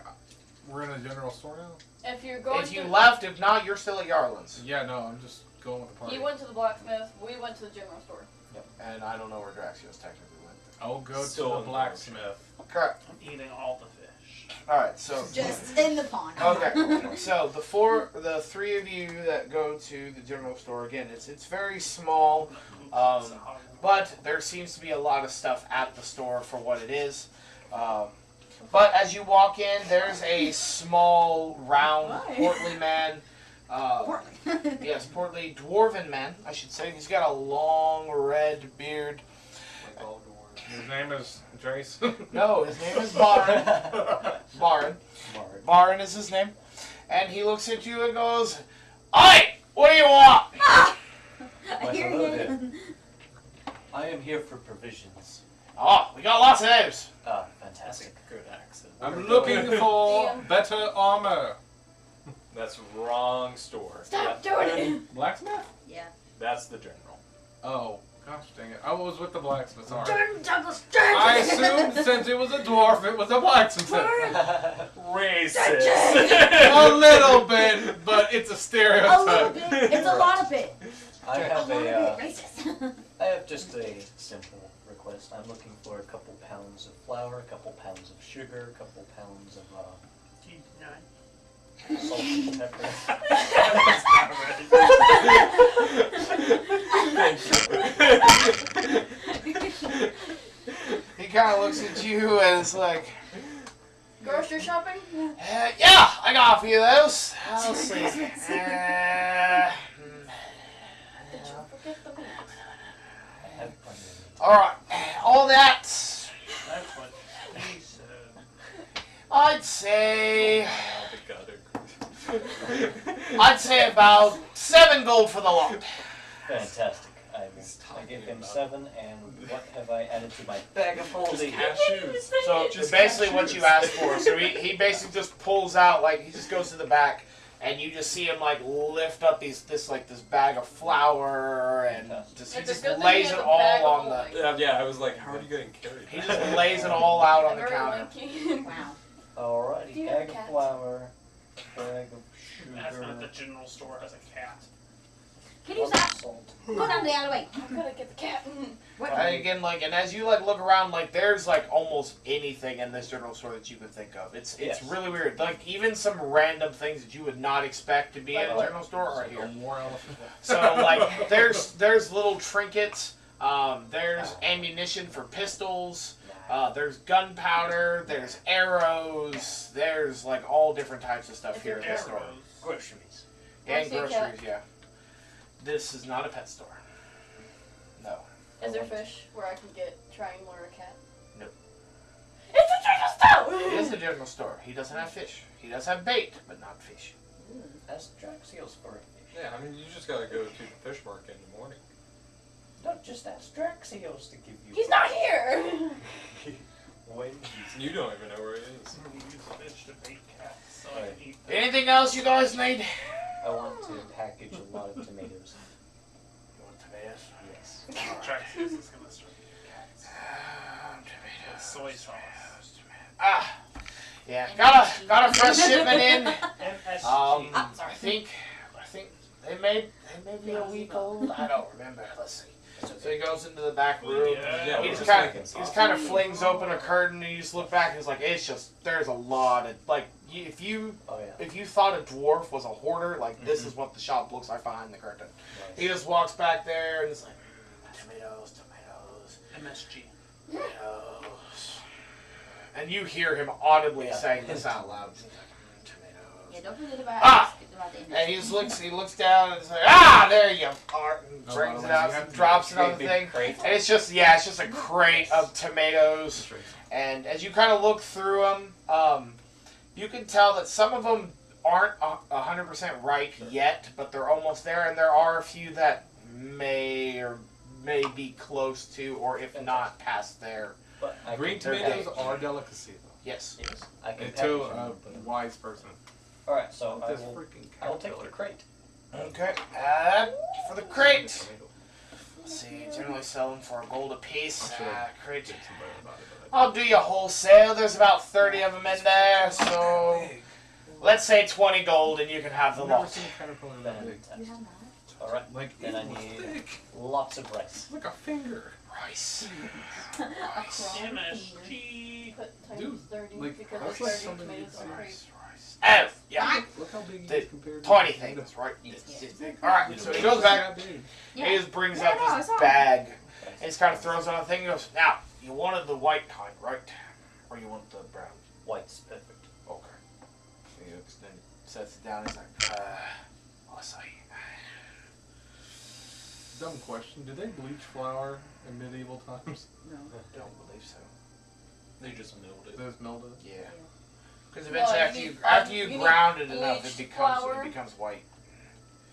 we're in a general store now? If you're going if you to, left, if not, you're still at Yarlin's, Yeah, no, I'm just going with the party. he went to the blacksmith. We went to the general store. and I don't know where Draxios technically went. I'll go Still to in the blacksmith. Correct. I'm eating all the fish. All right, so Just in the pond. okay, so the three of you that go to the general store again, it's very small, but there seems to be a lot of stuff at the store for what it is. But as you walk in, there's a small, round, Hi. portly man. Yes, portly dwarven man, I should say. He's got a long red beard. Like all dwarves. His name is Jace. No, his name is Barin. Barin. Mark. Barin is his name. And he looks at you and goes, "Oi! What do you want?" I Why, hear hello you. there. I am here for provisions. "Oh, we got lots of those." Ah, That's a fantastic. good accent. I'm looking for Yeah. better armor. That's wrong store. Stop doing it. Blacksmith? Yeah. That's the general. Oh, gosh dang it. I was with the blacksmith, sorry. Jordan Douglas I assumed since it was a dwarf, it was a blacksmith. Racist. A little bit, but it's a A stereotype. little bit. It's a lot of it. I A have lot a, of it. Racist. I have just a simple request. I'm looking for a couple pounds of flour, a couple pounds of sugar, a couple pounds of salt and pepper. He kind of looks at you and is like, Grocery shopping? "Yeah, I got a few of those. I'll see. Did you forget the meat? I have plenty of All right, all that. That's what he said. I'd say, The gutter. I'd say about 7 gold for the lot." Fantastic. I give him 7, and what have I added to my bag of holding? Cashews. So Just basically what you cashews. asked for. So he basically just pulls out, like, he just goes to the back, and you just see him like lift up this bag of flour, and just he It's a just good thing lays he it has a all bag of on the. holding. Yeah, I was like, how are you getting carried? He just lays it all out on the Very counter. lanky. Wow. Alrighty, Do you have a bag of cat? flour, bag of That's not the sugar, general store has a cat. Can you stop? salt. Go down the alleyway. I'm gonna get the cat. And again, like, and as you like look around, like, there's like almost anything in this general store that you could think of. It's Yes. really weird. Like even some random things that you would not expect to be in a general store are here. War elephant. So like there's little trinkets. There's ammunition for pistols. There's gunpowder. There's arrows. There's like all different types of stuff here in this store. Groceries. And I see a cat. groceries, yeah. This is not a pet store. No. Is there fish where I can get triangle or a cat? Nope. It's a general It store! is a general store. He doesn't have fish. He does have bait, but not fish. Ask Draxios for a fish. Yeah, I mean, you just gotta go to the fish market in the morning. Don't just ask Draxios to give you. He's not here! When You don't even know where it is. We use fish to bait cats, so I can eat them. Anything else you guys need? I want to package a lot of tomatoes. You want tomatoes? Yes. Draxios is gonna start with Tomatoes. soy sauce. Ah, yeah. Got a fresh shipment in. MSG. Ah, sorry. I think they may be a week old. I don't remember. Let's see. So he goes into the back room. Yeah, He we're just just kind making of sausage. flings open a curtain and you just look back and he's like, it's just there's a lot of like if you Oh yeah. if you thought a dwarf was a hoarder, like this is what the shop looks like behind the curtain. Nice. He just walks back there and it's like tomatoes, MSG. tomatoes, and you hear him audibly Yeah. saying this out loud. He's like, Yeah, tomatoes. don't forget about about the And he just looks down and it's like, there you are, and No, brings it otherwise out you have and to drops it Great on the big thing. crate. And it's just a crate of tomatoes. And as you kind of look through them, you can tell that some of them aren't 100% ripe yet, but they're almost there, and there are a few that may be close to, or if not past there. But I Green can tomatoes package are them. delicacy, though. Yes. Yes, I can To package a them and put them. wise person. All right, so This freaking I will take the caterpillar. crate. Okay. For the crate. Let's see. Generally sell them for a gold a piece. Crate. Get somebody about it, but I'll do you wholesale. There's about 30 of them in there, so let's say 20 gold, and you can have the I've never lot. seen a caterpillar that big. Fantastic. You have that? All right, Like, then I it was need thick. lots of rice. It's like a finger. Rice. Across the MSG. finger. Put times Dude, 30 like, because that's there's like 30 somebody tomatoes eats in a rice. crate. Oh, yeah. Look how big he The is compared to Tiny the things, right? Yes. Alright, so he goes back. Yeah. He just brings Yeah, out no, I this saw it. bag. And he kind of throws on a thing. He goes, now, you wanted the white kind, right? Or you want the brown? White's perfect. Okay. He looks, then sets it down. He's like, what's I? Dumb question. Did they bleach flour in medieval times? No. Don't believe so. They just milled it. Those melted? Yeah. Because Well, eventually, you need- after you you need ground it enough, bleached it flour. becomes white.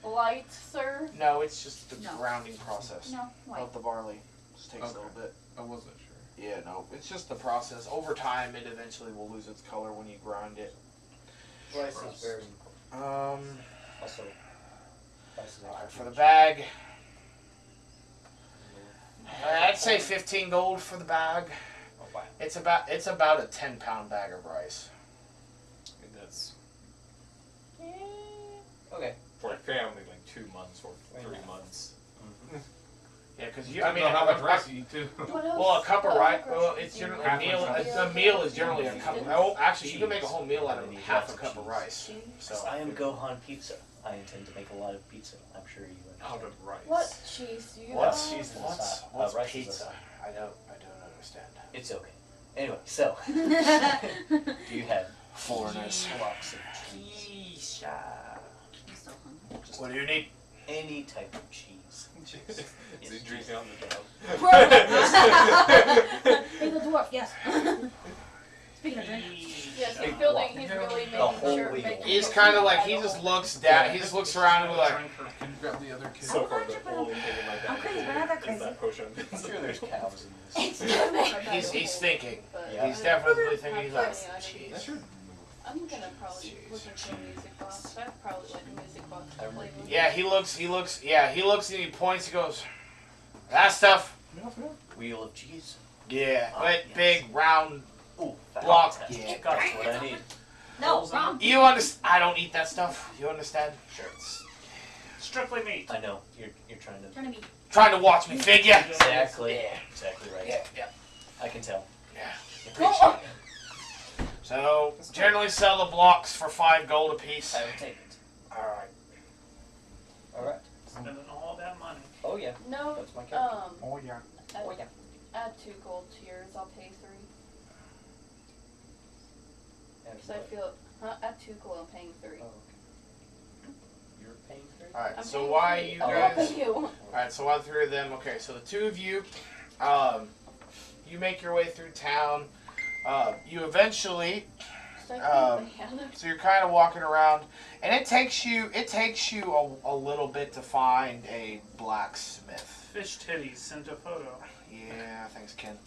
Light, sir? No, it's just the No. grounding process No, white. of the barley. Just takes a Okay. little bit. I wasn't sure. Yeah, no, it's just the process. Over time, it eventually will lose its color when you grind it. Rice is very important. Also, rice is Alright, actually for the cheap. bag, I'd say 15 gold for the bag. Oh, wow. It's about a 10-pound bag of rice. And that's Okay. for a family, like 2 months or 3 Very nice. months. Yeah, because I mean, how much rice you eat too. What else? well, a cup of what rice. other Well, groceries it's do you generally need? a meal. Half A meal is generally a cup. Oh, actually, you can make a Cheese. whole meal out of I need half a lots of cup of cheese. rice. Because So I am Gohan Pizza. I intend to make a lot of pizza. I'm sure you Out understand. of rice. What cheese do you what's have? cheese is what's aside. what's Rice is pizza? aside. I don't understand. It's okay. Anyway, so do you have Foreigners. blocks of cheese? I'm so hungry. Just What do you need? any type of cheese. Is he drinking on the job? Hey, the dwarf, yes. Speaking of drink. Yes, Big he's building. block. He's really The whole making sure. wheel. Making He's sure kind of like I he don't- just looks down. He just looks around and be like, Can you grab the other kid? So far, glad you the put only thing in my bag I'm crazy, but not that is crazy. that potion. I'm sure there's cows in this. he's thinking. But Yeah. He's definitely thinking. He's like, Yeah, I jeez. That should move. I'm gonna probably Jeez. look into a music box. I probably like a music box. to I'm play ready. with. Yeah, he looks. Yeah, he looks and he points. He goes, that stuff. Wheel of cheese. Yeah, Oh, but yes. big round Ooh, block. fantastic. Yeah. That's what I need. No, wrong. You understand? I don't eat that stuff. You understand? Sure. Strictly meat. I know. You're trying to. Trying to be. Trying to watch me figure. Exactly. Yeah. Exactly right. Yeah. I can tell. Yeah. Appreciate it. So generally sell the blocks for 5 gold a piece. I will take it. All right. All right. Spending all that money. Oh yeah. No. That's my character. Oh yeah. Add, Oh yeah. add 2 gold to yours. I'll pay 3. Because I feel. Huh? Add 2 gold. I'm paying 3. Oh, okay. You're paying for it? All right. I'm So paying why 3. you I'll guys? pay you. All right. So why the 3 of them? Okay. So the 2 of you, you make your way through town. You eventually. Should I pay the hand? So you're kind of walking around, and it takes you a little bit to find a blacksmith. Fish titties sent a photo. Yeah, thanks, Ken.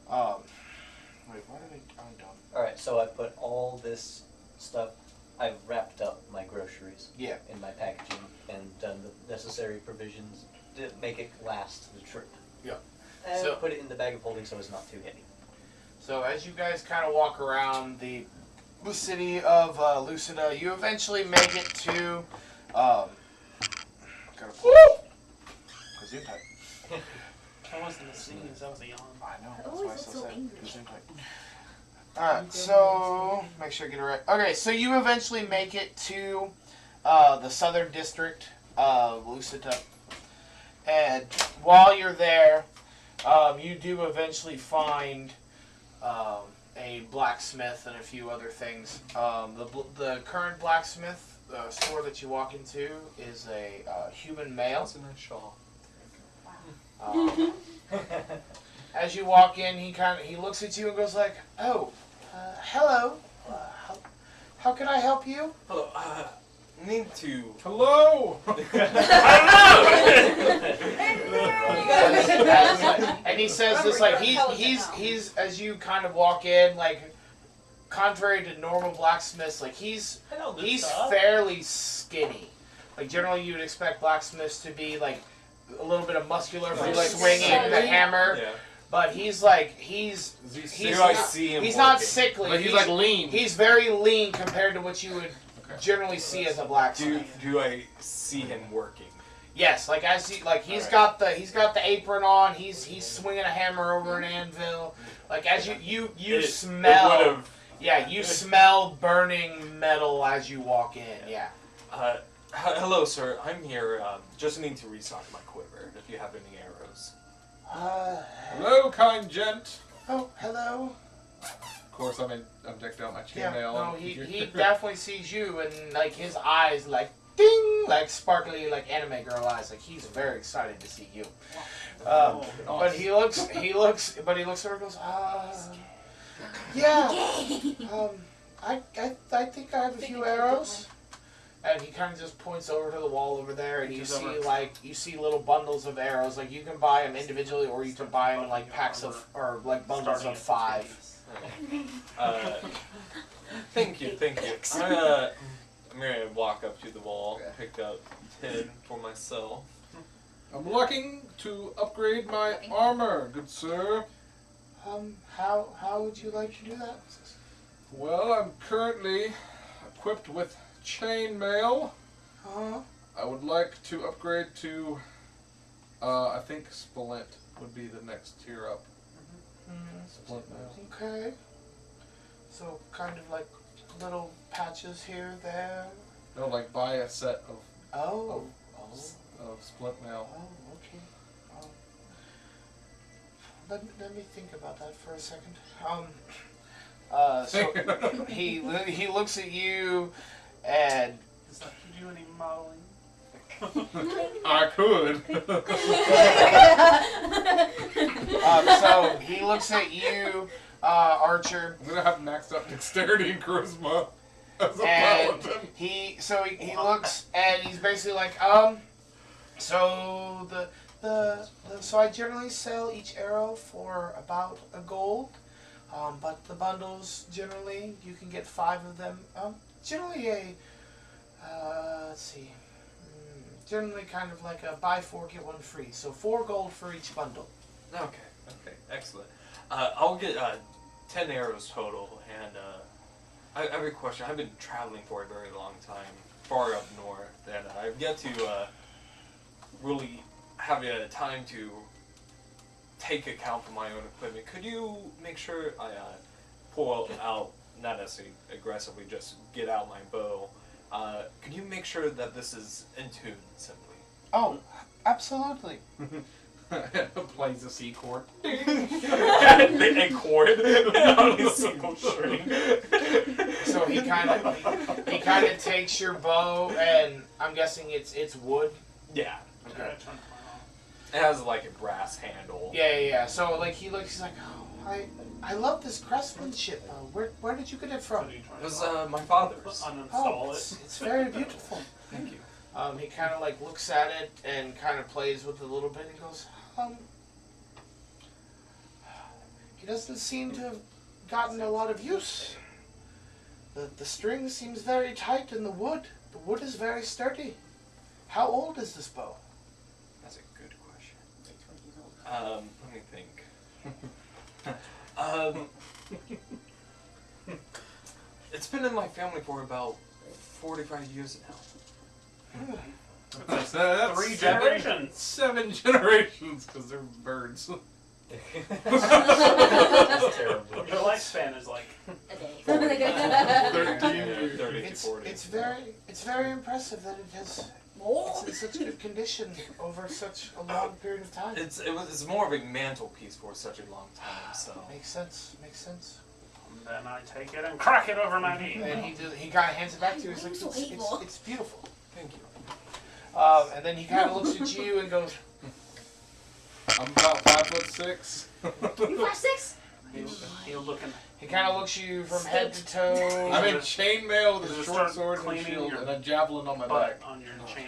Wait, what did I'm done. All right. So I put all this stuff. I've wrapped up my groceries. Yeah. In my packaging and done the necessary provisions to make it last the trip. Yeah. And So- put it in the bag of holding so it's not too heavy. So as you guys kind of walk around the city of Lucida, you eventually make it to. Gotta pull. Gesundheit. That wasn't a sneeze, that was a yawn. I know. I That's always why I look still so say angry. Gesundheit. Alright, so make sure I get it right. Okay, so you eventually make it to the southern district of Lucida. And while you're there, you do eventually find a blacksmith and a few other things. The current blacksmith store that you walk into is a human male. That's a nice shawl. As you walk in, he looks at you and goes like, "Oh, hello. How can I help you? Hello, need to... Hello! And he says this like he's as you kind of walk in, like contrary to normal blacksmiths, like he's fairly skinny. Like generally you would expect blacksmiths to be like a little bit of muscular from Like swinging the hammer. Yeah. But he's like he's not sickly. Like he's like lean. He's very lean compared to what you would generally see as a blacksmith. Do I see him working? Yes, like as he like he's got the apron on. He's swinging a hammer over an anvil. Like as you smell. You smell burning metal as you walk in. Yeah. Hello, sir. I'm here. Just need to restock my quiver. If you have any arrows. Hello, kind gent. Oh, hello. Of course, I'm decked out in my chainmail. Yeah, no, he definitely sees you, and like his eyes like ding, like sparkly, like anime girl eyes. Like he's very excited to see you. But he looks over and goes, yeah. I think I have a few arrows. And he kind of just points over to the wall over there, and you see little bundles of arrows. Like you can buy them individually, or you can buy them in like packs of or like bundles of 5. Thank you. I'm gonna walk up to the wall, pick up 10 for myself. I'm looking to upgrade my armor, good sir. How would you like to do that? Well, I'm currently equipped with chainmail. I would like to upgrade to, I think splint would be the next tier up. Splint mail. Okay. So kind of like little patches here, there. No, like buy a set of Oh. splint mail. Oh, okay. Let me think about that for a second. So he looks at you, and Does that do any modeling? I could. So he looks at you, Archer. I'm gonna have maxed out dexterity and charisma as a And paladin. he looks and he's basically like, so so I generally sell each arrow for about a gold, but the bundles generally you can get 5 of them. Generally let's see, generally kind of like a buy 4 get 1 free. So 4 gold for each bundle. Okay, excellent. I'll get 10 arrows total, and I have a question. I've been traveling for a very long time, far up north, and I've yet to really have time to take account for my own equipment. Could you make sure I pull out, not necessarily aggressively, just get out my bow? Could you make sure that this is in tune, simply? Oh, absolutely. Plays a C chord. A chord on a single string. So he kind of takes your bow, and I'm guessing it's wood. Yeah. Okay. It has like a brass handle. Yeah. So like he's like, oh, I love this craftsmanship. Where did you get it from? It was my father's. Oh, it's very beautiful. Thank you. He kind of like looks at it and kind of plays with it a little bit. He goes, he doesn't seem to have gotten a lot of use. The string seems very tight, and the wood is very sturdy. How old is this bow? That's a good question. Let me think. It's been in my family for about 45 years now. That's 3 generations. 7 generations, because they're birds. That's terrible. Your lifespan is like A day. 13 years. 30 to 40. It's very impressive that it's in such good condition over such a long period of time. It's more of a mantelpiece for such a long time. So Makes sense. then I take it and crack it over my knee. And he kind of hands it back to you. He's like, So evil. it's beautiful. thank you. And then he kind of looks at you and goes, I'm about 5'6". You 5'6"? He'll looking. He kind of looks you from head to toe. I'm in chainmail with a Just short start sword and cleaning shield your and a javelin on my butt back. on your chain.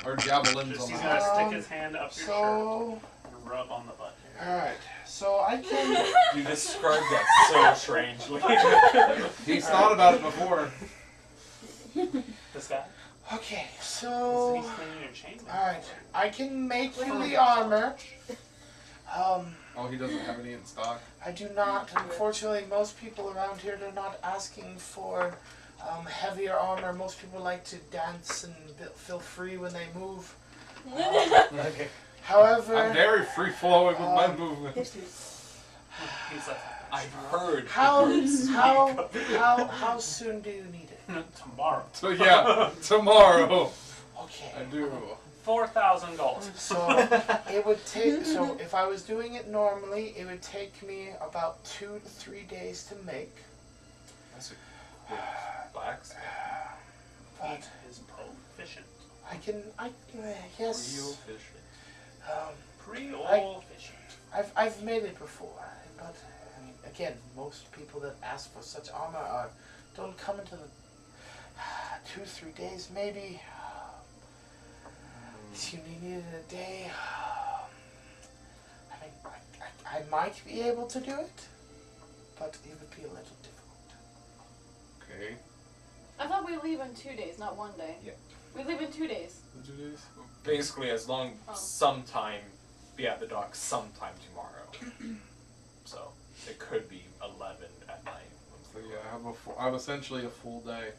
So, or javelins Just on he's my gonna back. stick his hand up your shirt So, and rub on the butt. alright. So I can. You described that so strangely. He's thought about it before. This guy. Okay, He's so. cleaning your chain. Alright. I can make you the armor. Oh, he doesn't have any in stock. I do not. Unfortunately, most people around here are not asking for heavier armor. Most people like to dance and feel free when they move. Okay. However, I'm very free flowing with my Um, movement. He's like, I've heard. how soon do you need it? tomorrow. So yeah, tomorrow Okay. I do. 4,000 gold. So it would take. So if I was doing it normally, it would take me about 2 to 3 days to make. That's a quick blacksmith. But He is proficient. I can. Real Yes. efficient. Proficient. I've made it before, but I mean, again, most people that ask for such armor don't come into the 2-3 days, maybe. If you need it in a day, I mean, I might be able to do it, but it would be a little difficult. Okay. I thought we leave in 2 days, not 1 day. Yeah. We leave in 2 days. 2 days. Basically, as long sometime be at the dock sometime tomorrow. So it could be 11 at night. So yeah, I have essentially a full day.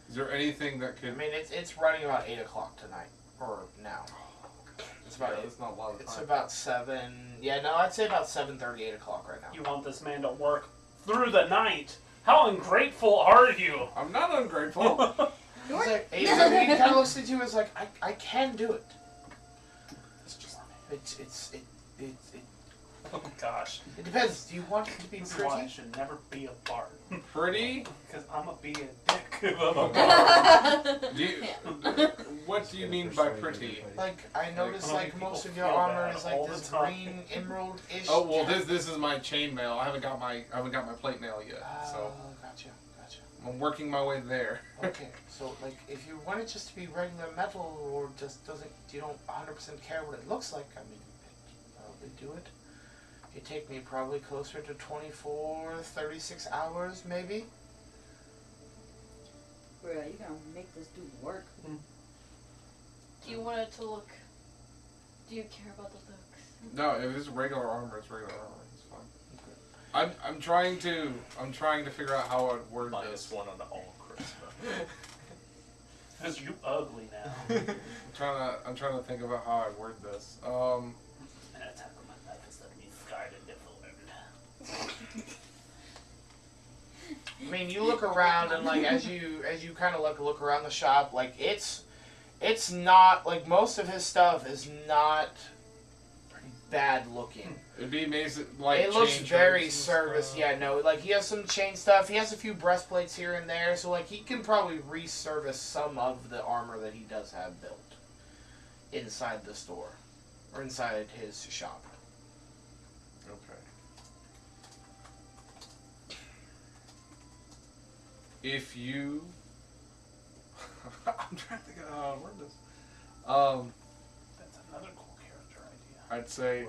Is there anything that I could? mean, it's running about 8 o'clock tonight, or now. It's about That's not a lot of It's time. about 7. Yeah, no, I'd say about 7:30, 8 o'clock right now. You want this man to work through the night? How ungrateful are you? I'm not ungrateful. He's like, he kind of looks at you as like, I can do it. It's just, It oh gosh. depends. Do you want it to be This is why I pretty? should never be a bard. Pretty? Because I'm going to be a dick if I'm a bard. Do you, what do you mean by pretty? Like, I noticed Well, like people most of your feel armor bad is all like the this time. green emerald-ish. Oh well, this is my chainmail. I haven't got my plate mail yet, so Oh, gotcha. I'm working my way there. Okay, so like, if you want it just to be regular metal, or just you don't 100% care what it looks like, I mean, probably do it. It'd take me probably closer to 24, 36 hours, maybe. Bro, you gonna make this dude work? Do you want it to look... Do you care about the looks? No, if it's regular armor, it's regular armor. It's fine. I'm trying to figure out how I'd word Minus this. 1 on all charisma. Because you ugly now. I'm trying to think about how I'd word this. An attack on my knife is that me scarred and deformed. I mean, you look around and like as you kind of look around the shop, like it's not like most of his stuff is not bad looking. It'd be amazing. Like It looks chain very shirts and service. stuff. Yeah, no, like he has some chain stuff. He has a few breastplates here and there, so like he can probably reservice some of the armor that he does have built inside the store or inside his shop. Okay. If you, I'm trying to think of how to word this. That's another cool character idea. I'd say,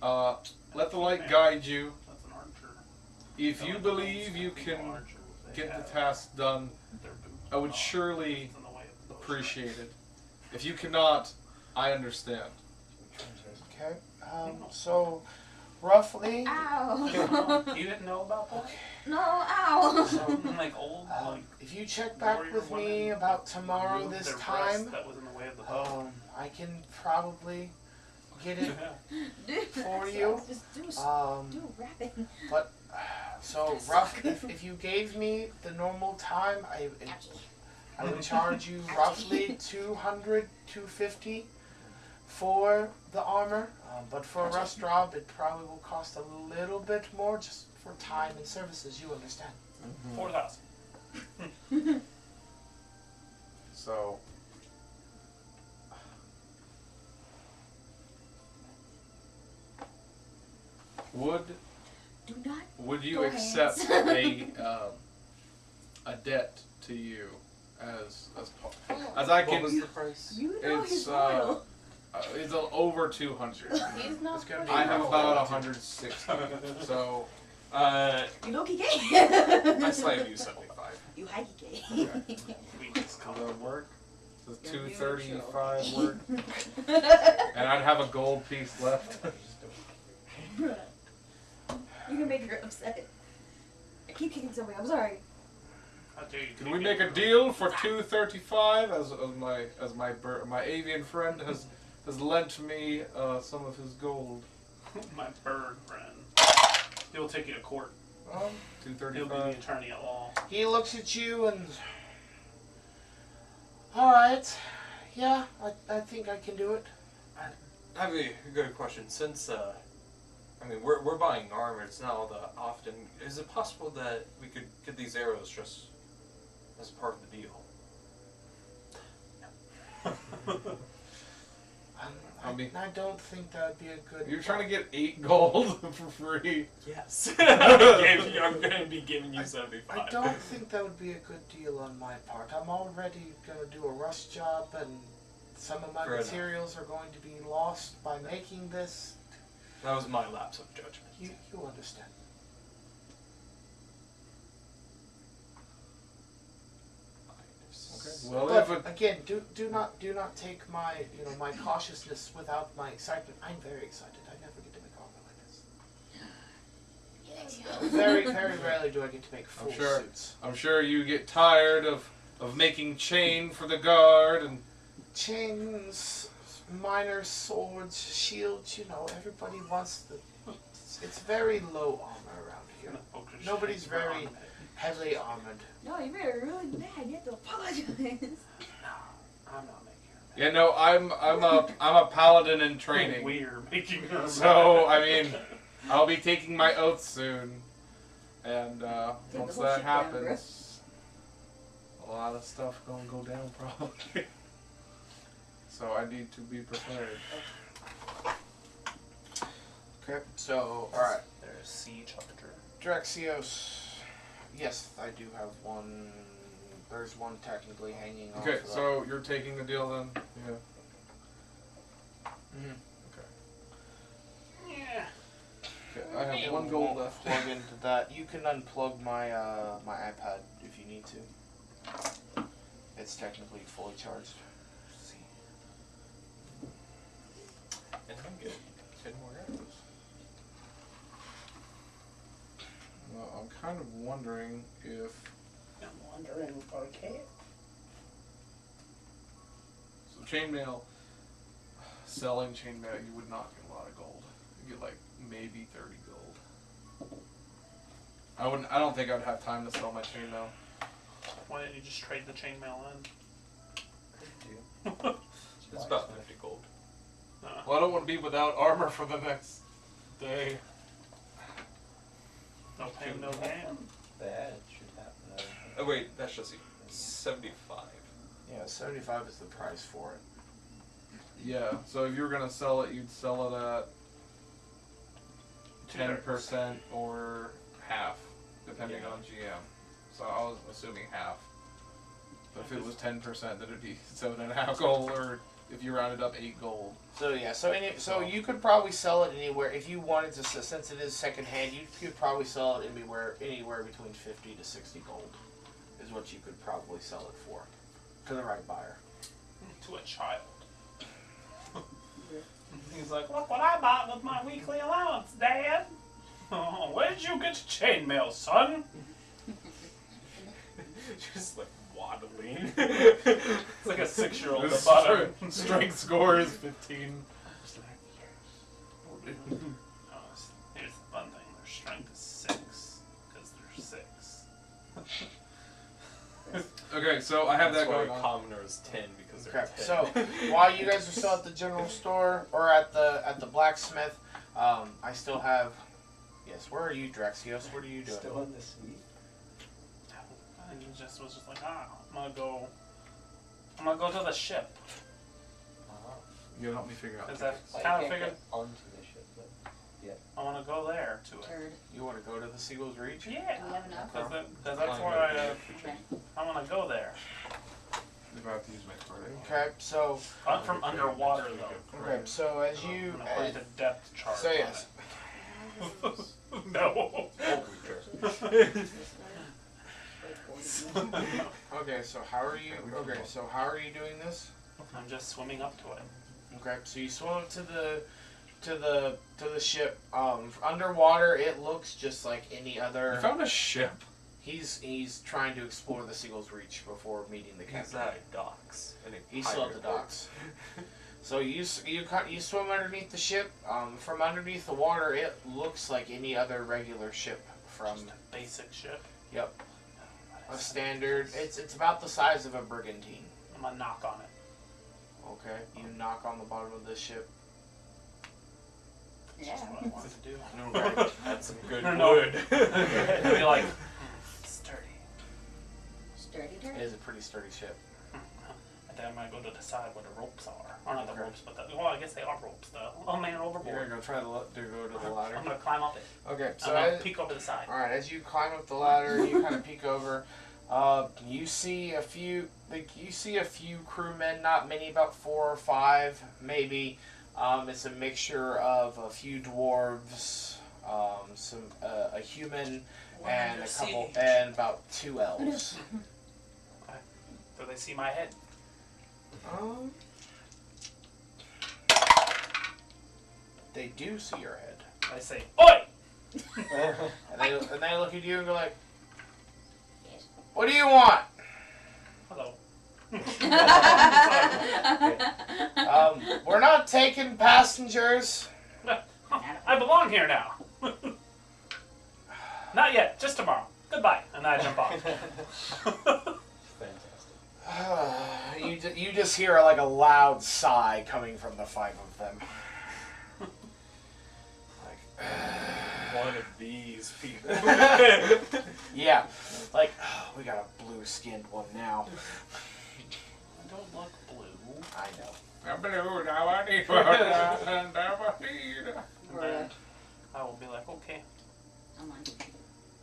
let the light guide you. That's an archer. If you believe you can get the task done, I would surely appreciate it. If you cannot, I understand. Okay. So roughly. Ow! You didn't know about that? No, ow! Something like old, like If you check back warrior with me women about tomorrow removed this their breast time, that was in the way of the bow. I can probably get it Dude, for you. Just do rapid. But so rough. If you gave me the normal time, I would charge you roughly 200, 250 for the armor. But for a rush job, it probably will cost a little bit more just for time and services. You understand? 4,000. So, would Do not. Would you Go accept hands. a debt to you as I What can? was the price? You know It's he's loyal. it's over 200. He's not It's gonna be I have roll. about 160. So You low-key gay. I slightly use 75. You high-key gay. does that work? Does Yeah, 235 work? And I'd have a gold piece left. You can make her upset. I keep kicking somebody. I'm sorry. How dare you Can keep we me make a from- deal for 235? As my avian friend has lent me some of his gold. My bird friend. He'll take you to court. He'll be the 235. attorney at law. He looks at you and. Alright. Yeah, I think I can do it. I have a good question. Since, I mean, we're buying armor, it's not all that often. Is it possible that we could get these arrows just as part of the deal? I don't think that would be a good. You're trying to get 8 gold for free. Yes. I'm going to be giving you 75. I don't think that would be a good deal on my part. I'm already going to do a rush job, and some of my Fair enough. materials are going to be lost by making this. That was my lapse of judgment. You understand. Okay. Well, But again, do not take my my cautiousness without my excitement. I'm very excited. I never get to make armor like this. Very very rarely do I get to make full suits. I'm sure you get tired of making chain for the guard and Chains, minor swords, shields. Everybody wants the. It's very low armor around here. Nobody's very heavily armored. No, you made her really mad. You have to apologize. No, I'm not making her mad. yeah, no, I'm a paladin in training. We're making her mad. So I mean, I'll be taking my oath soon, and Take once the whole that shit down, bro. happens, a lot of stuff gonna go down probably. So I need to be prepared. Okay, so alright. There's siege hunter. Draxios. Yes, I do have one. There's one technically hanging off. Okay, of that. so you're taking the deal then? Yeah. Mhm. Yeah. Okay, I have It one gold won't left. Plug into that. You can unplug my my iPad if you need to. It's technically fully charged. And I'm good. 10 more arrows. Well, I'm kind of wondering if I'm wondering, okay. so chainmail, selling chainmail, you would not get a lot of gold. You get like maybe 30 gold. I don't think I'd have time to sell my chainmail. Why didn't you just trade the chainmail in? It's about 50 gold. Well, I don't want to be without armor for the next day. No pain, no gain. Bad should happen. Oh wait, that's just 75. Yeah, 75 is the price for it. Yeah, so if you were gonna sell it, you'd sell it at 10% or half, depending on GM. So I was assuming half. But if it was 10%, then it'd be 7.5 gold, or if you rounded up 8 gold. So yeah, so you could probably sell it anywhere if you wanted to. Since it is secondhand, you could probably sell it anywhere between 50 to 60 gold, is what you could probably sell it for, to the right buyer. To a child. He's like, look what I bought with my weekly allowance, Dad. Oh, where did you get your chainmail, son? Just like waddling. It's like a 6-year-old at the bottom. Strength score is 15. Oh, here's the fun thing. Their strength is 6. Because they're 6. Okay, so I have that That's why going a on. commoner is 10 because they're Okay, 10. so while you guys are still at the general store or at the blacksmith, I still have. Yes, where are you, Draxios? What are you doing? Still in the suite? And he just was just like, I'm gonna go to the ship. Uh-huh. You'll help me figure out. Because I Well, kind you of can't figured. get onto the ship, but yet. I want to go there to it. Turd. You want to go to the Seagulls Reach? Yeah. Do we have enough? Because that's where Okay. I want to go there. I'm about to use my card. Okay, so I'm from underwater though. okay, so as you I'm gonna put the depth chart. so yes, No. okay, so how are you? Okay, so how are you doing this? I'm just swimming up to it. Okay, so you swim up to the ship. Underwater, it looks just like any You other. found a ship. He's trying to explore the Seagulls Reach before meeting the He's captain. at docks. He's still at the docks. So you swim underneath the ship. From underneath the water, it looks like any other regular ship. From Just a basic ship. Yep, a standard. It's about the size of a brigantine. I'm gonna knock on it. Okay, you knock on the bottom of this ship. That's just what I wanted to do. Right. That's some good No. wood. I'd be like, sturdy. Sturdy It turd? is a pretty sturdy ship. And then I'm gonna go to the side where the ropes are. Or not the Okay. ropes, but well, I guess they are ropes though. Oh man, You're overboard. gonna try to go to the ladder. I'm gonna climb up it. Okay, so I'm gonna peek over the side. all right, as you climb up the ladder, you kind of peek over. You see a few crewmen, not many, about 4 or 5, maybe. It's a mixture of a few dwarves, a human, and a couple, and about 2 elves. Do they see my head? They do see your head, I say, oi! and they look at you and go like, Yes. "What do you want?" Hello. We're not taking passengers. I belong here now. Not yet, just tomorrow. Goodbye. And I jump off. Fantastic. You just hear like a loud sigh coming from the 5 of them. One of these people. Yeah, like we got a blue-skinned one now. I don't look blue. I know. I'm blue, now I need one, and now I need. And then I will be like, okay, I'm on.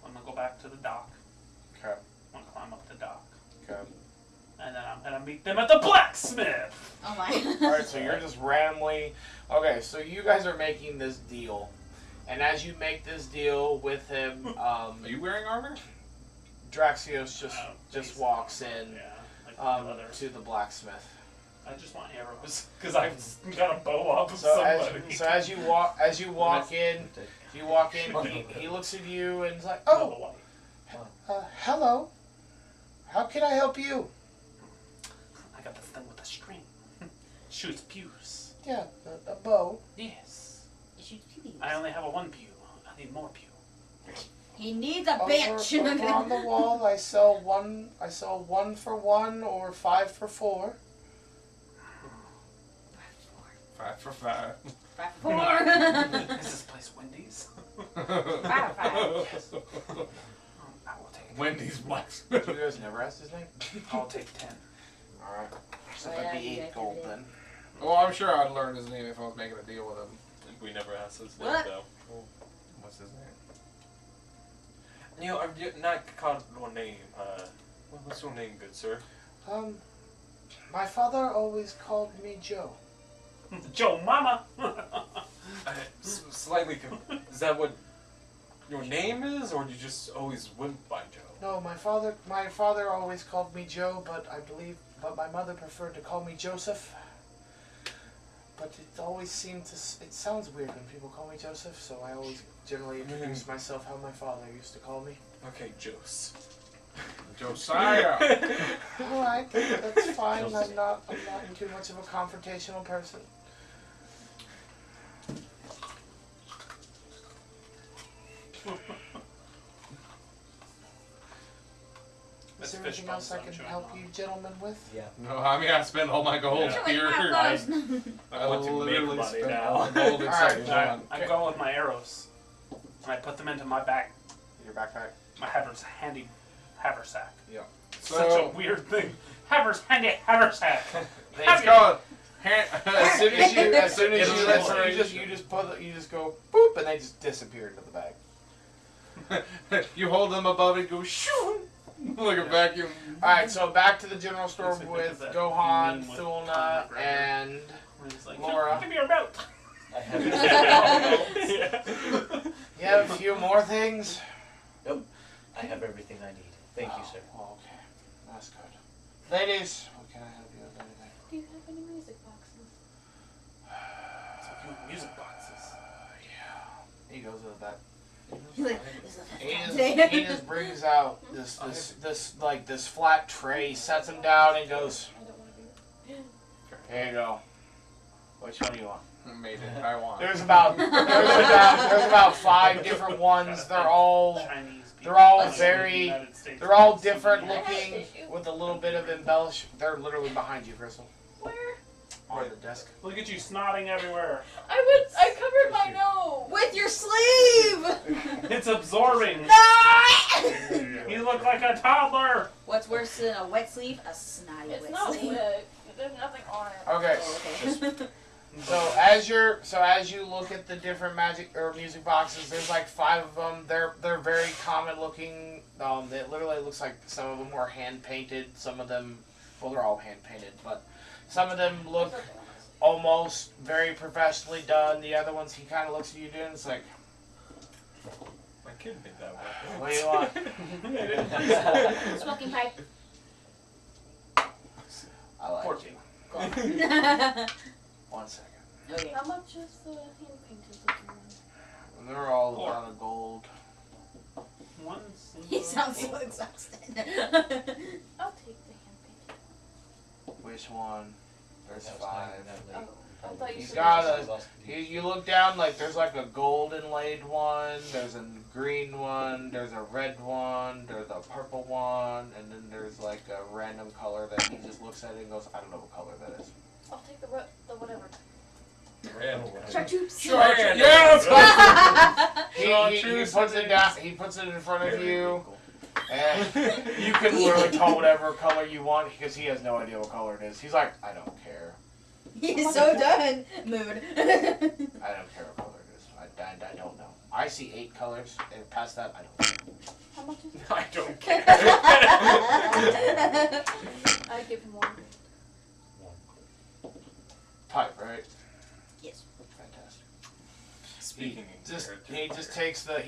I'm gonna go back to the dock. Okay. I'm gonna climb up the dock. Okay. And then I'm gonna meet them at the blacksmith. Oh my. All right, so you're just randomly. Okay, so you guys are making this deal, and as you make this deal with him, Are you wearing armor? Draxios just Basically. walks in Yeah. Like the others. to the blacksmith. I just want arrows because I've got a bow up of So somebody. as you walk in, he looks at you and is like, "Oh, hello. How can I help you?" I got this thing with a string. Shoots pews. Yeah, a bow. Yes. It shoots pews. I only have a 1 pew. I need more pew. He needs a bitch. Over on the wall, I sell 1 for 1 or 5 for 4. 5 for 5. 5 for 4. Is this place Wendy's? 5 for 5. I will take it. Wendy's blacksmith. You guys never asked his name? I'll take 10. All right. So Oh, that'd yeah, be you 8 gold activated. then. Well, I'm sure I'd learn his name if I was making a deal with him. We never asked his name, What? though. What's his name? You know, I've not caught your name. What's your name, good sir? My father always called me Joe. Joe Mama! Slightly confused. Is that what your name is, or do you just always went by Joe? No, my father always called me Joe, but my mother preferred to call me Joseph. But it always it sounds weird when people call me Joseph, so I always generally introduce myself how my father used to call me. Okay, Jose. Josiah. All right, that's fine. I'm not too much of a confrontational person. Is there anything else I can help you gentlemen with? Yeah. No, I mean I spent all my gold Yeah. here. I want to make literally money spent now. all my gold except Alright, one. I'm going with my arrows. And I put them into my bag. Your backpack. My handy haversack. Yeah. Such a weird thing. Handy haversack. It's called As soon as you It'll listen, change. you just go boop, and they just disappear into the bag. You hold them above it, go shoo, like a vacuum. All right, so back to the general store Makes me think with of that Gohan, meme with Thulna, Conor McGregor. and Where he's like, Laura. Give me your belt. I have Yeah. you have a few more things. I have everything I need. Thank you, sir. Oh, okay, that's good. Ladies, what can I help you with? Anything? Do you have any music boxes? Music boxes. Yeah. He goes with that. He's like, this is the He fifth just, time he just brings out this flat tray, sets him down, and goes, I don't want to be. "Here you go. Which one do you want?" Made it. I want. There's about 5 different ones. They're all Chinese people. they're all in the very United States. they're all different looking with a little bit of embellish. They're literally behind you, Crystal, Where? on the desk. Look at you snotting everywhere. I covered my nose. with your sleeve. It's absorbing. No! You look like a toddler. What's worse than a wet sleeve? A snotty It's wet not sleeve. wet. There's nothing on it. Okay. Oh, okay. So as you look at the different magic or music boxes, there's like 5 of them. They're very common looking. It literally looks like some of them were hand painted. Some of them, well, they're all hand painted, but some of them look almost very professionally done. The other ones, he kind of looks at you doing. It's like, My kid made that one. what do you want? Smoking pipe. I like 14. you. Okay. 1 second. How much is the hand painted looking one? They're all about a gold. One single. He sounds so exhausted. I'll take the hand painted. Which one? There's That was 5. not that late. I thought you He's said got it a- was- You look down, like there's like a gold inlaid one, there's a green one, there's a red one, there's a purple one, and then there's like a random color that he just looks at it and goes, I don't know what color that is. I'll take the whatever. Chartreuse. Chartreuse. Yeah, He puts it down. He puts it in front of you, and you can literally call whatever color you want because he has no idea what color it is. He's like, I don't care. He's so done. Mood. I don't care what color it is. I don't know. I see 8 colors, and past that, I don't know. How much is it? I don't care. I give him one. Pipe, right? Yes. Fantastic. Speaking in He just takes the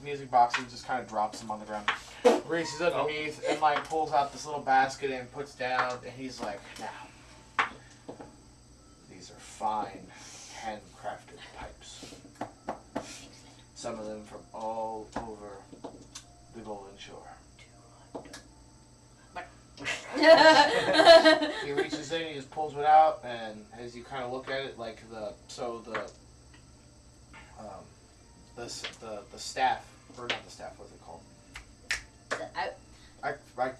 music box and just kind of drops them on the ground. Reaches underneath and like pulls out this little basket and puts down, and he's like, now, these are fine, handcrafted pipes. Some of them from all over the Golden Shore. He reaches in, he just pulls it out, and as you kind of look at it, like the staff, or not the staff, what's it called?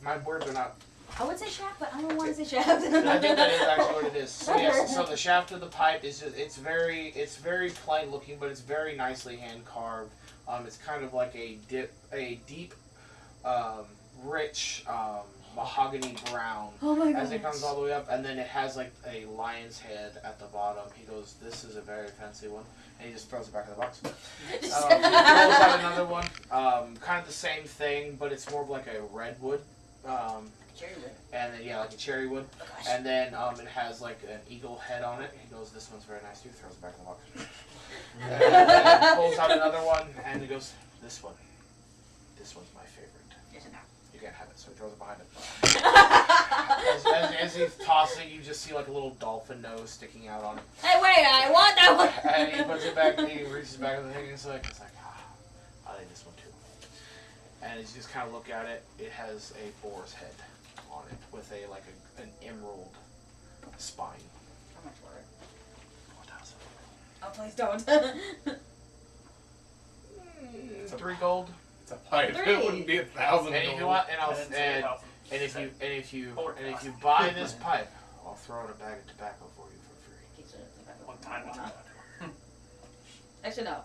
My words are not. I would say shaft, but I don't want to say shaft. I think that is actually what it is. So yes, so the shaft of the pipe is just, it's very plain looking, but it's very nicely hand carved. It's kind of like a deep, rich mahogany brown. Oh my As god. it comes all the way up, and then it has like a lion's head at the bottom. He goes, "This is a very fancy one," and he just throws it back in the box. He pulls out another one, kind of the same thing, but it's more of like a redwood. Cherry wood. And then, yeah, like a cherry wood. Oh gosh. And then it has like an eagle head on it. He goes, "This one's very nice too." Throws it back in the box. And then pulls out another one, and he goes, "This one's my favorite. Yes and no. You can't have it." So he throws it behind him. As he's tossing, you just see like a little dolphin nose sticking out on it. Hey, wait! I want that one. And he puts it back. He reaches back in the thing, and it's like, I like this one too. And as you just kind of look at it, it has a boar's head on it with an emerald spine. How much were it? 1,000. Oh, please don't. It's 3 gold. It's a pipe. 3. It wouldn't be 1,000. And if you want, I didn't say 1,000. if you buy this pipe, I'll throw in a bag of tobacco for you for free. Keeps it in the back of One the time box. it's Actually, no.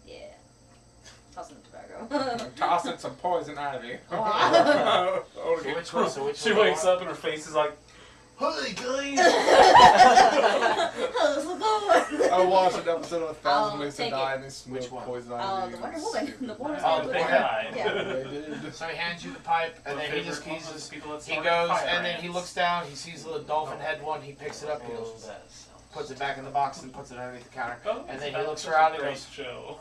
Yeah. Toss in the tobacco. Toss in some poison ivy. Wow. Oh, So which one? She wakes up and her face is like, Holy guys! I watched an episode of 1,000 Ways to take Die it. and they smoked Which one? poison The ivy. Wonder Woman. The Wonder Oh, Woman. the one guy. Yeah. They did. So he hands you the pipe, and then he just he goes, and then he looks down. He sees the dolphin head one. He picks it up. He goes, puts it back in the box, and puts it underneath the counter. And then he looks around and goes. Joe.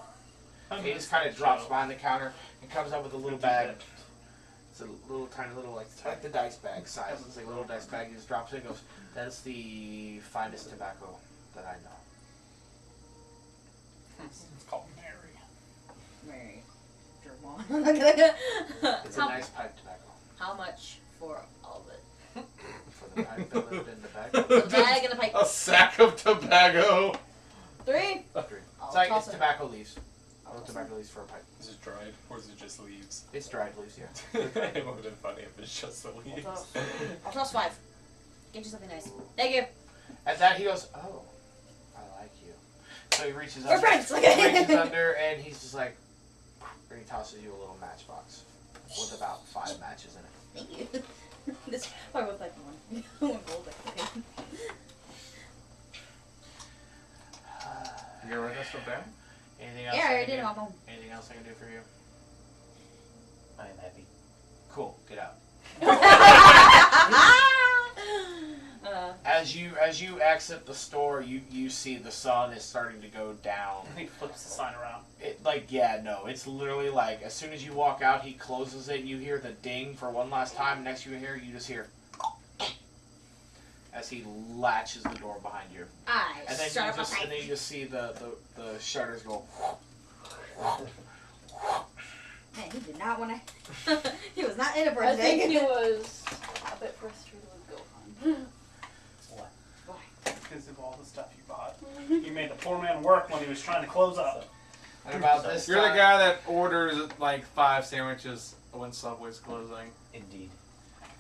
He just kind of drops behind the counter and comes up with a little bag. It's a little tiny little like the dice bag size. It's like a little dice bag. He just drops it and goes, "That's the finest tobacco that I know." It's called Mary. Mary. It's a nice pipe tobacco. How much for all of it? For the pipe that lived in the bag. The bag and the pipe. A sack of tobacco. 3. It's like it's tobacco leaves. I want tobacco leaves for a pipe. Is it dried or is it just leaves? It's dried leaves, yeah. It would have been funny if it's just the leaves. I'll toss 5. Get you something nice. Thank you. At that he goes, "Oh, I like you." So he reaches We're under. friends. He reaches under and he's just like, and he tosses you a little matchbox with about 5 matches in it. Thank you. This probably was like one gold. You get rid of that stuff down? Anything else? Yeah, I I already can did do? it on home. Anything else I can do for you? I am happy. Cool. Get out. uh, As you exit the store, you see the sun is starting to go down. He flips the sign around. It's literally like as soon as you walk out, he closes it. You hear the ding for one last time. Next you just hear as he latches the door behind you. And then you just see the shutters go. Man, he did not want to. He was not in a I birthday. think he was a bit frustrated with Gohan. Why? Because of all the stuff you bought. You made the poor man work when he was trying to close up. And about this You're the time, guy that orders like 5 sandwiches when Subway's closing. Indeed.